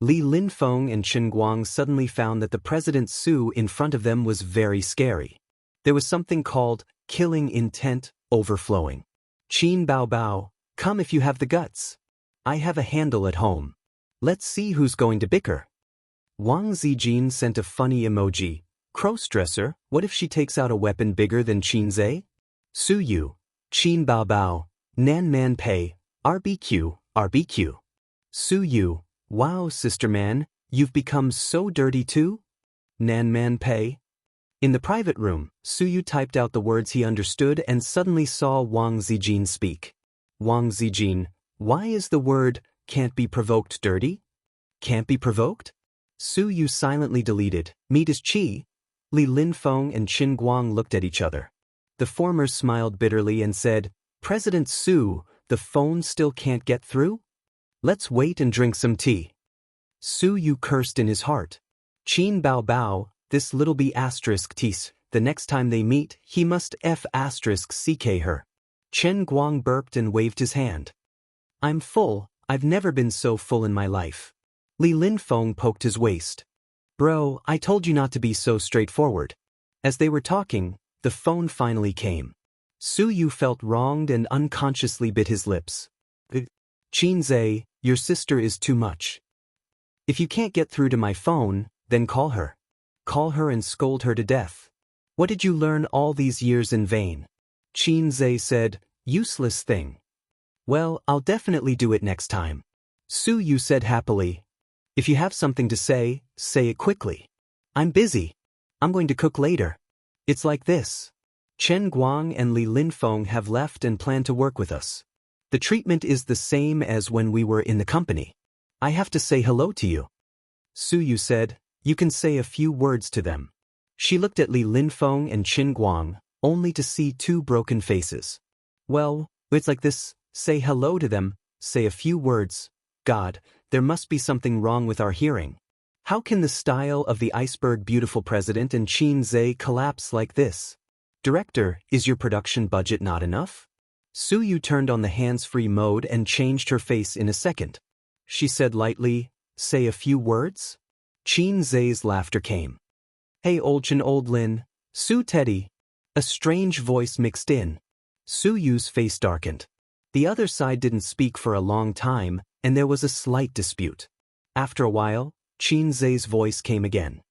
Li Linfeng and Chen Guang suddenly found that the President Su in front of them was very scary. There was something called killing intent overflowing. Qin Baobao, come if you have the guts. I have a handle at home. Let's see who's going to bicker. Wang Zijin sent a funny emoji. Crossdresser, what if she takes out a weapon bigger than Qin Zhe? Su Yu, Qin Baobao, Nanman Pei, RBQ, RBQ. Su Yu, wow sister man, you've become so dirty too? Nanman Pei. In the private room, Su Yu typed out the words he understood and suddenly saw Wang Zijin speak. Wang Zijin, why is the word can't be provoked dirty? Can't be provoked? Su Yu silently deleted, "Meat is Qi." Li Linfeng and Qin Guang looked at each other. The former smiled bitterly and said, "President Su, the phone still can't get through? Let's wait and drink some tea." Su Yu cursed in his heart. Qin Bao Bao, this little b asterisk tis, the next time they meet, he must f asterisk ck her. Chen Guang burped and waved his hand. "I'm full, I've never been so full in my life." Li Linfeng poked his waist. "Bro, I told you not to be so straightforward." As they were talking, the phone finally came. Su Yu felt wronged and unconsciously bit his lips. "Qin Zhe, your sister is too much. If you can't get through to my phone, then call her. Call her and scold her to death. What did you learn all these years in vain?" Qin Zhe said, "Useless thing." "Well, I'll definitely do it next time." Su Yu said happily, "If you have something to say it quickly. I'm busy. I'm going to cook later. It's like this. Chen Guang and Li Linfeng have left and plan to work with us. The treatment is the same as when we were in the company. I have to say hello to you." Su Yu said, "You can say a few words to them." She looked at Li Linfeng and Qin Guang, only to see two broken faces. "Well, it's like this, say hello to them, say a few words. God, there must be something wrong with our hearing. How can the style of the iceberg beautiful president and Qin Zhe collapse like this? Director, is your production budget not enough?" Su Yu turned on the hands-free mode and changed her face in a second. She said lightly, "Say a few words?" Qin Zhe's laughter came. "Hey old Chen old Lin, Su Teddy." A strange voice mixed in. Su Yu's face darkened. The other side didn't speak for a long time, and there was a slight dispute. After a while, Qin Zhe's voice came again.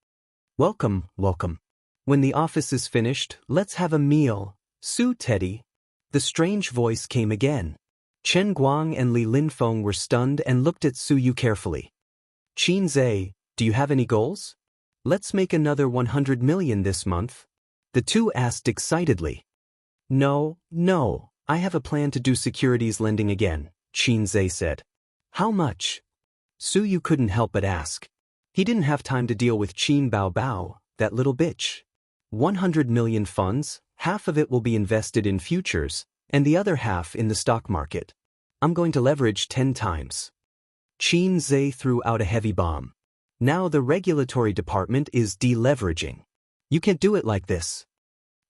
"Welcome, welcome. When the office is finished, let's have a meal, Su Teddy." The strange voice came again. Chen Guang and Li Linfeng were stunned and looked at Su Yu carefully. "Qin Zhe, do you have any goals? Let's make another 100 million this month." The two asked excitedly. No, I have a plan to do securities lending again," Qin Zhe said. "How much?" Su Yu couldn't help but ask. He didn't have time to deal with Qin Bao Bao, that little bitch. 100 million funds, half of it will be invested in futures, and the other half in the stock market. I'm going to leverage 10 times. Qin Zhe threw out a heavy bomb. Now the regulatory department is deleveraging. You can't do it like this.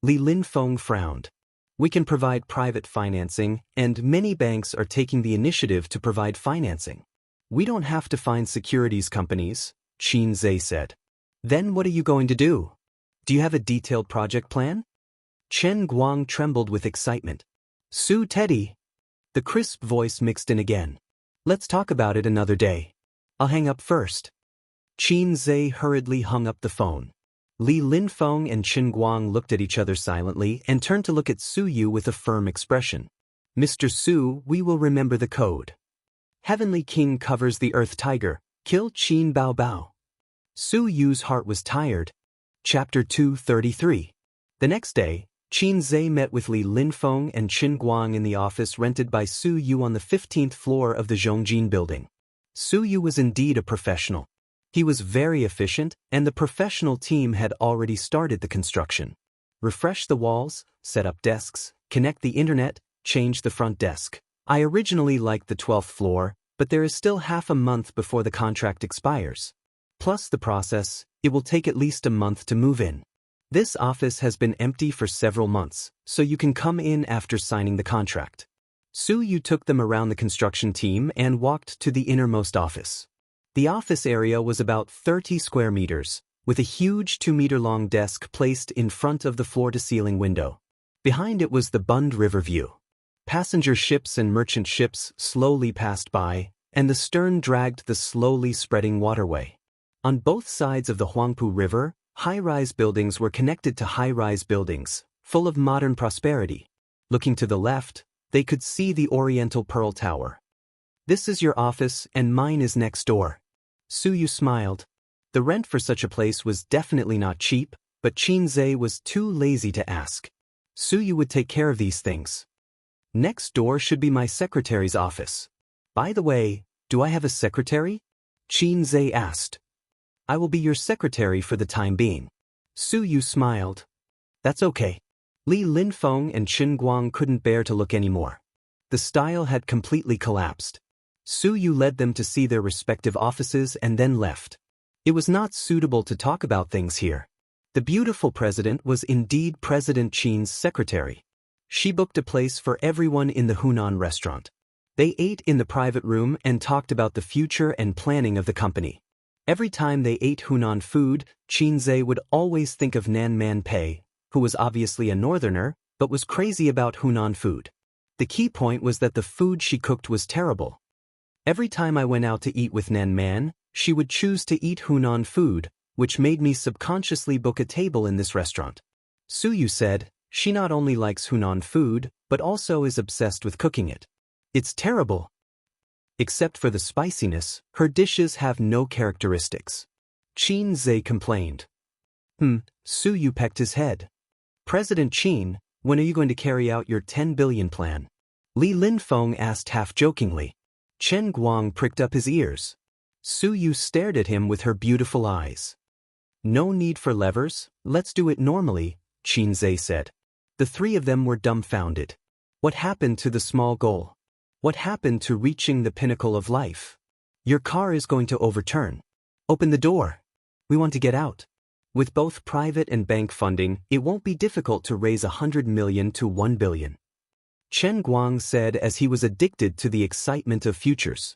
Li Linfeng frowned. We can provide private financing, and many banks are taking the initiative to provide financing. We don't have to find securities companies, Qin Zhe said. Then what are you going to do? Do you have a detailed project plan? Chen Guang trembled with excitement. Su Teddy. The crisp voice mixed in again. Let's talk about it another day. I'll hang up first. Qin Zhe hurriedly hung up the phone. Li Linfeng and Qin Guang looked at each other silently and turned to look at Su Yu with a firm expression. "Mr. Su, we will remember the code. Heavenly King covers the Earth Tiger, kill Qin Bao Bao." Su Yu's heart was tired. Chapter 233. The next day, Qin Zhe met with Li Linfeng and Qin Guang in the office rented by Su Yu on the 15th floor of the Zhongjin building. Su Yu was indeed a professional. He was very efficient, and the professional team had already started the construction. Refresh the walls, set up desks, connect the internet, change the front desk. I originally liked the 12th floor, but there is still half a month before the contract expires. Plus the process, it will take at least a month to move in. This office has been empty for several months, so you can come in after signing the contract. Su Yu took them around the construction team and walked to the innermost office. The office area was about 30 square meters, with a huge 2-meter-long desk placed in front of the floor-to-ceiling window. Behind it was the Bund River view. Passenger ships and merchant ships slowly passed by, and the stern dragged the slowly spreading waterway. On both sides of the Huangpu River, high-rise buildings were connected to high-rise buildings, full of modern prosperity. Looking to the left, they could see the Oriental Pearl Tower. "This is your office and mine is next door." Su Yu smiled. The rent for such a place was definitely not cheap, but Qin Zhe was too lazy to ask. Su Yu would take care of these things. "Next door should be my secretary's office. By the way, do I have a secretary?" Qin Zhe asked. I will be your secretary for the time being. Su Yu smiled. That's okay. Li Linfeng and Chen Guang couldn't bear to look anymore. The style had completely collapsed. Su Yu led them to see their respective offices and then left. It was not suitable to talk about things here. The beautiful president was indeed President Qin's secretary. She booked a place for everyone in the Hunan restaurant. They ate in the private room and talked about the future and planning of the company. Every time they ate Hunan food, Qinze would always think of Nan Man Pei, who was obviously a northerner, but was crazy about Hunan food. The key point was that the food she cooked was terrible. Every time I went out to eat with Nan Man, she would choose to eat Hunan food, which made me subconsciously book a table in this restaurant. Su Yu said, she not only likes Hunan food, but also is obsessed with cooking it. It's terrible. Except for the spiciness, her dishes have no characteristics. Qinze complained. Su Yu pecked his head. President Qin, when are you going to carry out your 10 billion plan? Li Linfeng asked half-jokingly. Chen Guang pricked up his ears. Su Yu stared at him with her beautiful eyes. No need for levers, let's do it normally, Qinze said. The three of them were dumbfounded. What happened to the small goal? What happened to reaching the pinnacle of life? Your car is going to overturn. Open the door. We want to get out. With both private and bank funding, it won't be difficult to raise 100 million to 1 billion. Chen Guang said as he was addicted to the excitement of futures.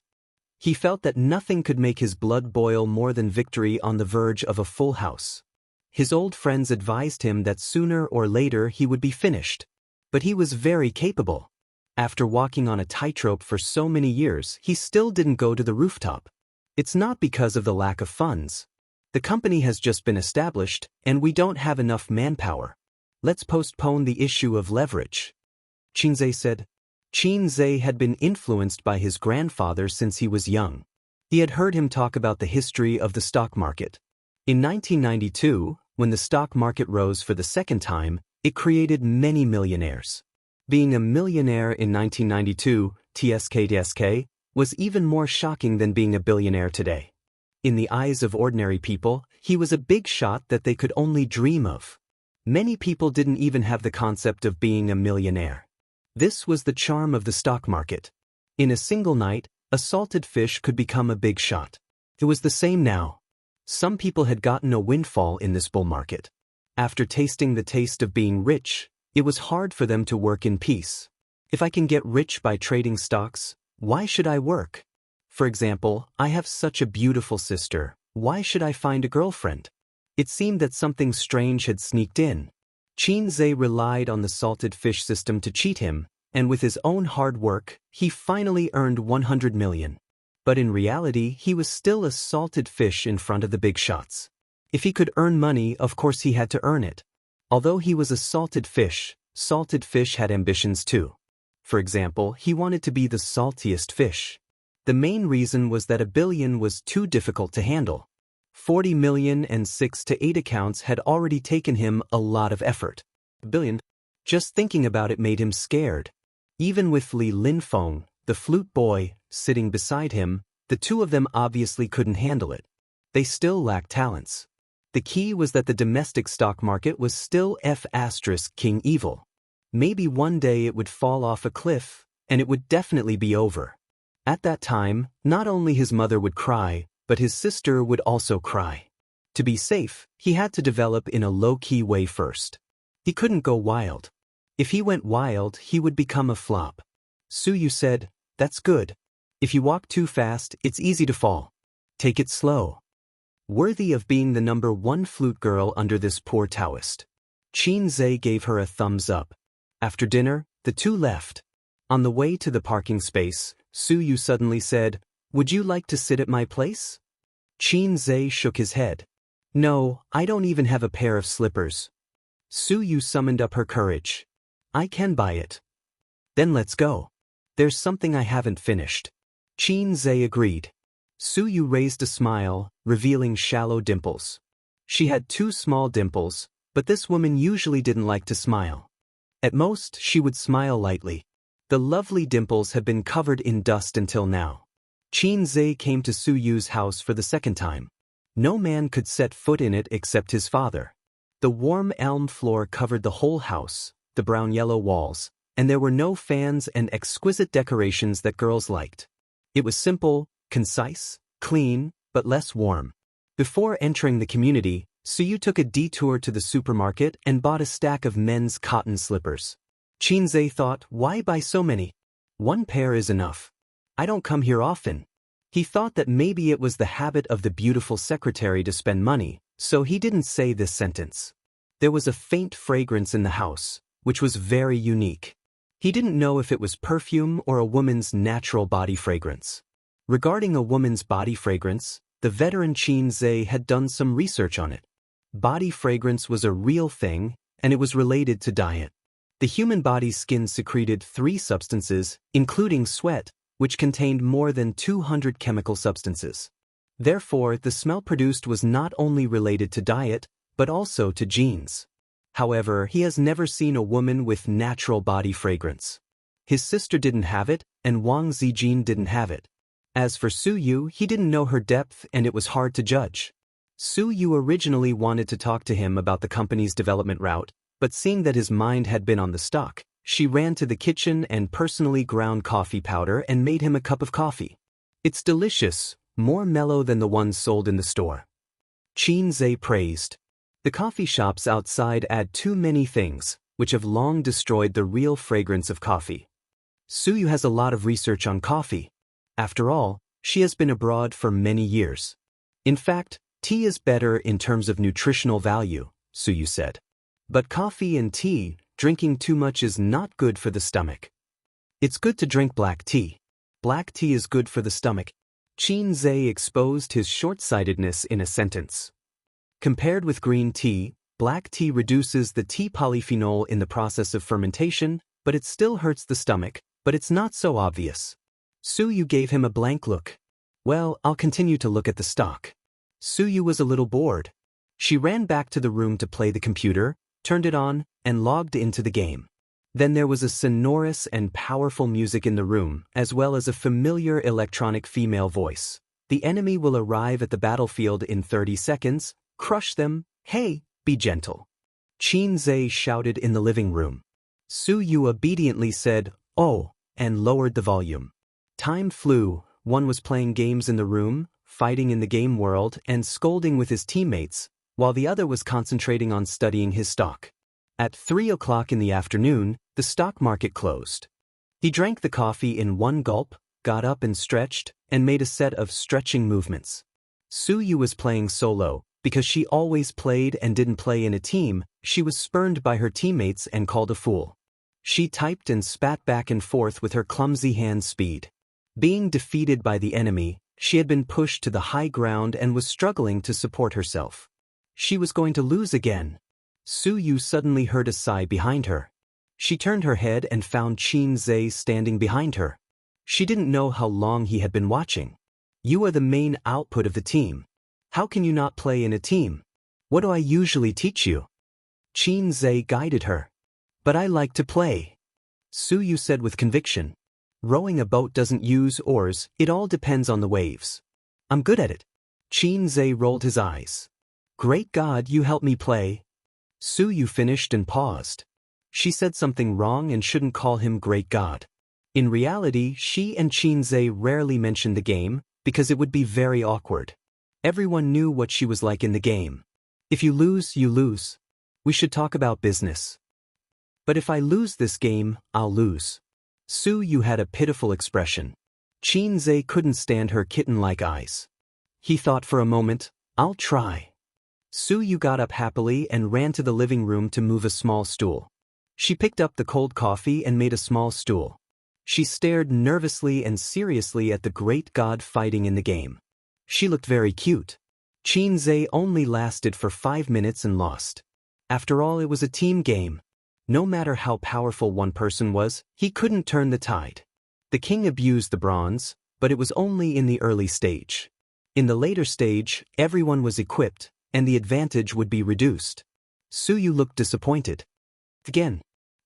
He felt that nothing could make his blood boil more than victory on the verge of a full house. His old friends advised him that sooner or later he would be finished. But he was very capable. After walking on a tightrope for so many years, he still didn't go to the rooftop. It's not because of the lack of funds. The company has just been established, and we don't have enough manpower. Let's postpone the issue of leverage. Qinze said. Qinze had been influenced by his grandfather since he was young. He had heard him talk about the history of the stock market. In 1992, when the stock market rose for the second time, it created many millionaires. Being a millionaire in 1992, TSK, was even more shocking than being a billionaire today. In the eyes of ordinary people, he was a big shot that they could only dream of. Many people didn't even have the concept of being a millionaire. This was the charm of the stock market. In a single night, a salted fish could become a big shot. It was the same now. Some people had gotten a windfall in this bull market. After tasting the taste of being rich, it was hard for them to work in peace. If I can get rich by trading stocks, why should I work? For example, I have such a beautiful sister, why should I find a girlfriend? It seemed that something strange had sneaked in. Qinze relied on the salted fish system to cheat him, and with his own hard work, he finally earned 100 million. But in reality, he was still a salted fish in front of the big shots. If he could earn money, of course he had to earn it. Although he was a salted fish had ambitions too. For example, he wanted to be the saltiest fish. The main reason was that 1 billion was too difficult to handle. 40 million and 6 to 8 accounts had already taken him a lot of effort. 1 billion? Just thinking about it made him scared. Even with Li Linfeng, the flute boy, sitting beside him, the two of them obviously couldn't handle it. They still lacked talents. The key was that the domestic stock market was still King evil. Maybe one day it would fall off a cliff, and it would definitely be over. At that time, not only his mother would cry, but his sister would also cry. To be safe, he had to develop in a low-key way first. He couldn't go wild. If he went wild, he would become a flop. Su Yu said, "That's good. If you walk too fast, it's easy to fall. Take it slow." Worthy of being the #1 flute girl under this poor Daoist. Qinze gave her a thumbs up. After dinner, the two left. On the way to the parking space, Su Yu suddenly said, "Would you like to sit at my place?" Qinze shook his head. "No, I don't even have a pair of slippers." Su Yu summoned up her courage. "I can buy it." "Then let's go. There's something I haven't finished." Qinze agreed. Su Yu raised a smile, revealing shallow dimples. She had 2 small dimples, but this woman usually didn't like to smile. At most, she would smile lightly. The lovely dimples had been covered in dust until now. Qinze came to Su Yu's house for the second time. No man could set foot in it except his father. The warm elm floor covered the whole house, the brown-yellow walls, and there were no fans and exquisite decorations that girls liked. It was simple, concise, clean, but less warm. Before entering the community, Suyu took a detour to the supermarket and bought a stack of men's cotton slippers. Xianxia thought, why buy so many? One pair is enough. I don't come here often. He thought that maybe it was the habit of the beautiful secretary to spend money, so he didn't say this sentence. There was a faint fragrance in the house, which was very unique. He didn't know if it was perfume or a woman's natural body fragrance. Regarding a woman's body fragrance, the veteran Xianxia had done some research on it. Body fragrance was a real thing, and it was related to diet. The human body's skin secreted 3 substances, including sweat, which contained more than 200 chemical substances. Therefore, the smell produced was not only related to diet, but also to genes. However, he has never seen a woman with natural body fragrance. His sister didn't have it, and Wang Zijin didn't have it. As for Suyu, he didn't know her depth and it was hard to judge. Suyu originally wanted to talk to him about the company's development route, but seeing that his mind had been on the stock, she ran to the kitchen and personally ground coffee powder and made him a cup of coffee. It's delicious, more mellow than the ones sold in the store. Xianxia praised. The coffee shops outside add too many things, which have long destroyed the real fragrance of coffee. Suyu has a lot of research on coffee. After all, she has been abroad for many years. In fact, tea is better in terms of nutritional value, Suyu said. But coffee and tea, drinking too much is not good for the stomach. It's good to drink black tea. Black tea is good for the stomach. Xianxia exposed his short-sightedness in a sentence. Compared with green tea, black tea reduces the tea polyphenol in the process of fermentation, but it still hurts the stomach, but it's not so obvious. Suyu gave him a blank look. Well, I'll continue to look at the stock. Suyu was a little bored. She ran back to the room to play the computer, turned it on, and logged into the game. Then there was a sonorous and powerful music in the room, as well as a familiar electronic female voice. The enemy will arrive at the battlefield in 30 seconds. Crush them. Hey, be gentle. Xianxia shouted in the living room. Suyu obediently said, oh, and lowered the volume. Time flew. One was playing games in the room, fighting in the game world, and scolding with his teammates, while the other was concentrating on studying his stock. At 3 o'clock in the afternoon, the stock market closed. He drank the coffee in one gulp, got up and stretched, and made a set of stretching movements. Suyu was playing solo. Because she always played and didn't play in a team, she was spurned by her teammates and called a fool. She typed and spat back and forth with her clumsy hand speed. Being defeated by the enemy, she had been pushed to the high ground and was struggling to support herself. She was going to lose again. Suyu suddenly heard a sigh behind her. She turned her head and found Xianxia standing behind her. She didn't know how long he had been watching. You are the main output of the team. How can you not play in a team? What do I usually teach you? Xianxia guided her. But I like to play. Suyu said with conviction. Rowing a boat doesn't use oars, it all depends on the waves. I'm good at it. Xianxia rolled his eyes. Great God, you help me play. Suyu finished and paused. She said something wrong and shouldn't call him Great God. In reality, she and Xianxia rarely mentioned the game, because it would be very awkward. Everyone knew what she was like in the game. If you lose, you lose. We should talk about business. But if I lose this game, I'll lose. Suyu had a pitiful expression. Xianxia couldn't stand her kitten-like eyes. He thought for a moment, I'll try. Suyu got up happily and ran to the living room to move a small stool. She picked up the cold coffee and made a small stool. She stared nervously and seriously at the great god fighting in the game. She looked very cute. Xianxia only lasted for 5 minutes and lost. After all, it was a team game. No matter how powerful one person was, he couldn't turn the tide. The king abused the bronze, but it was only in the early stage. In the later stage, everyone was equipped, and the advantage would be reduced. Suyu looked disappointed. Again.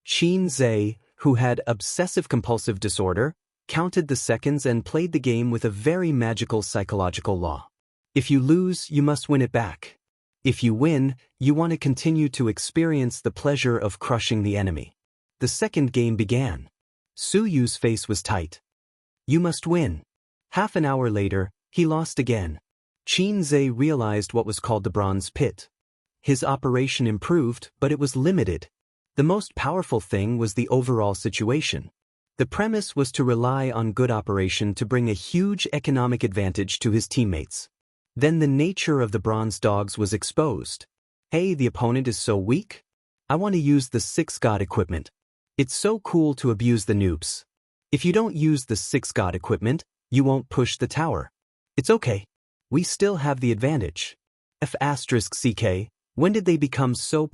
Xianxia, who had obsessive-compulsive disorder, counted the seconds and played the game with a very magical psychological law. If you lose, you must win it back. If you win, you want to continue to experience the pleasure of crushing the enemy. The second game began. Su Yu's face was tight. You must win. Half an hour later, he lost again. Qin Zhe realized what was called the bronze pit. His operation improved, but it was limited. The most powerful thing was the overall situation. The premise was to rely on good operation to bring a huge economic advantage to his teammates. Then the nature of the bronze dogs was exposed. Hey, the opponent is so weak? I want to use the 6 god equipment. It's so cool to abuse the noobs. If you don't use the 6 god equipment, you won't push the tower. It's okay. We still have the advantage. F***ck, when did they become so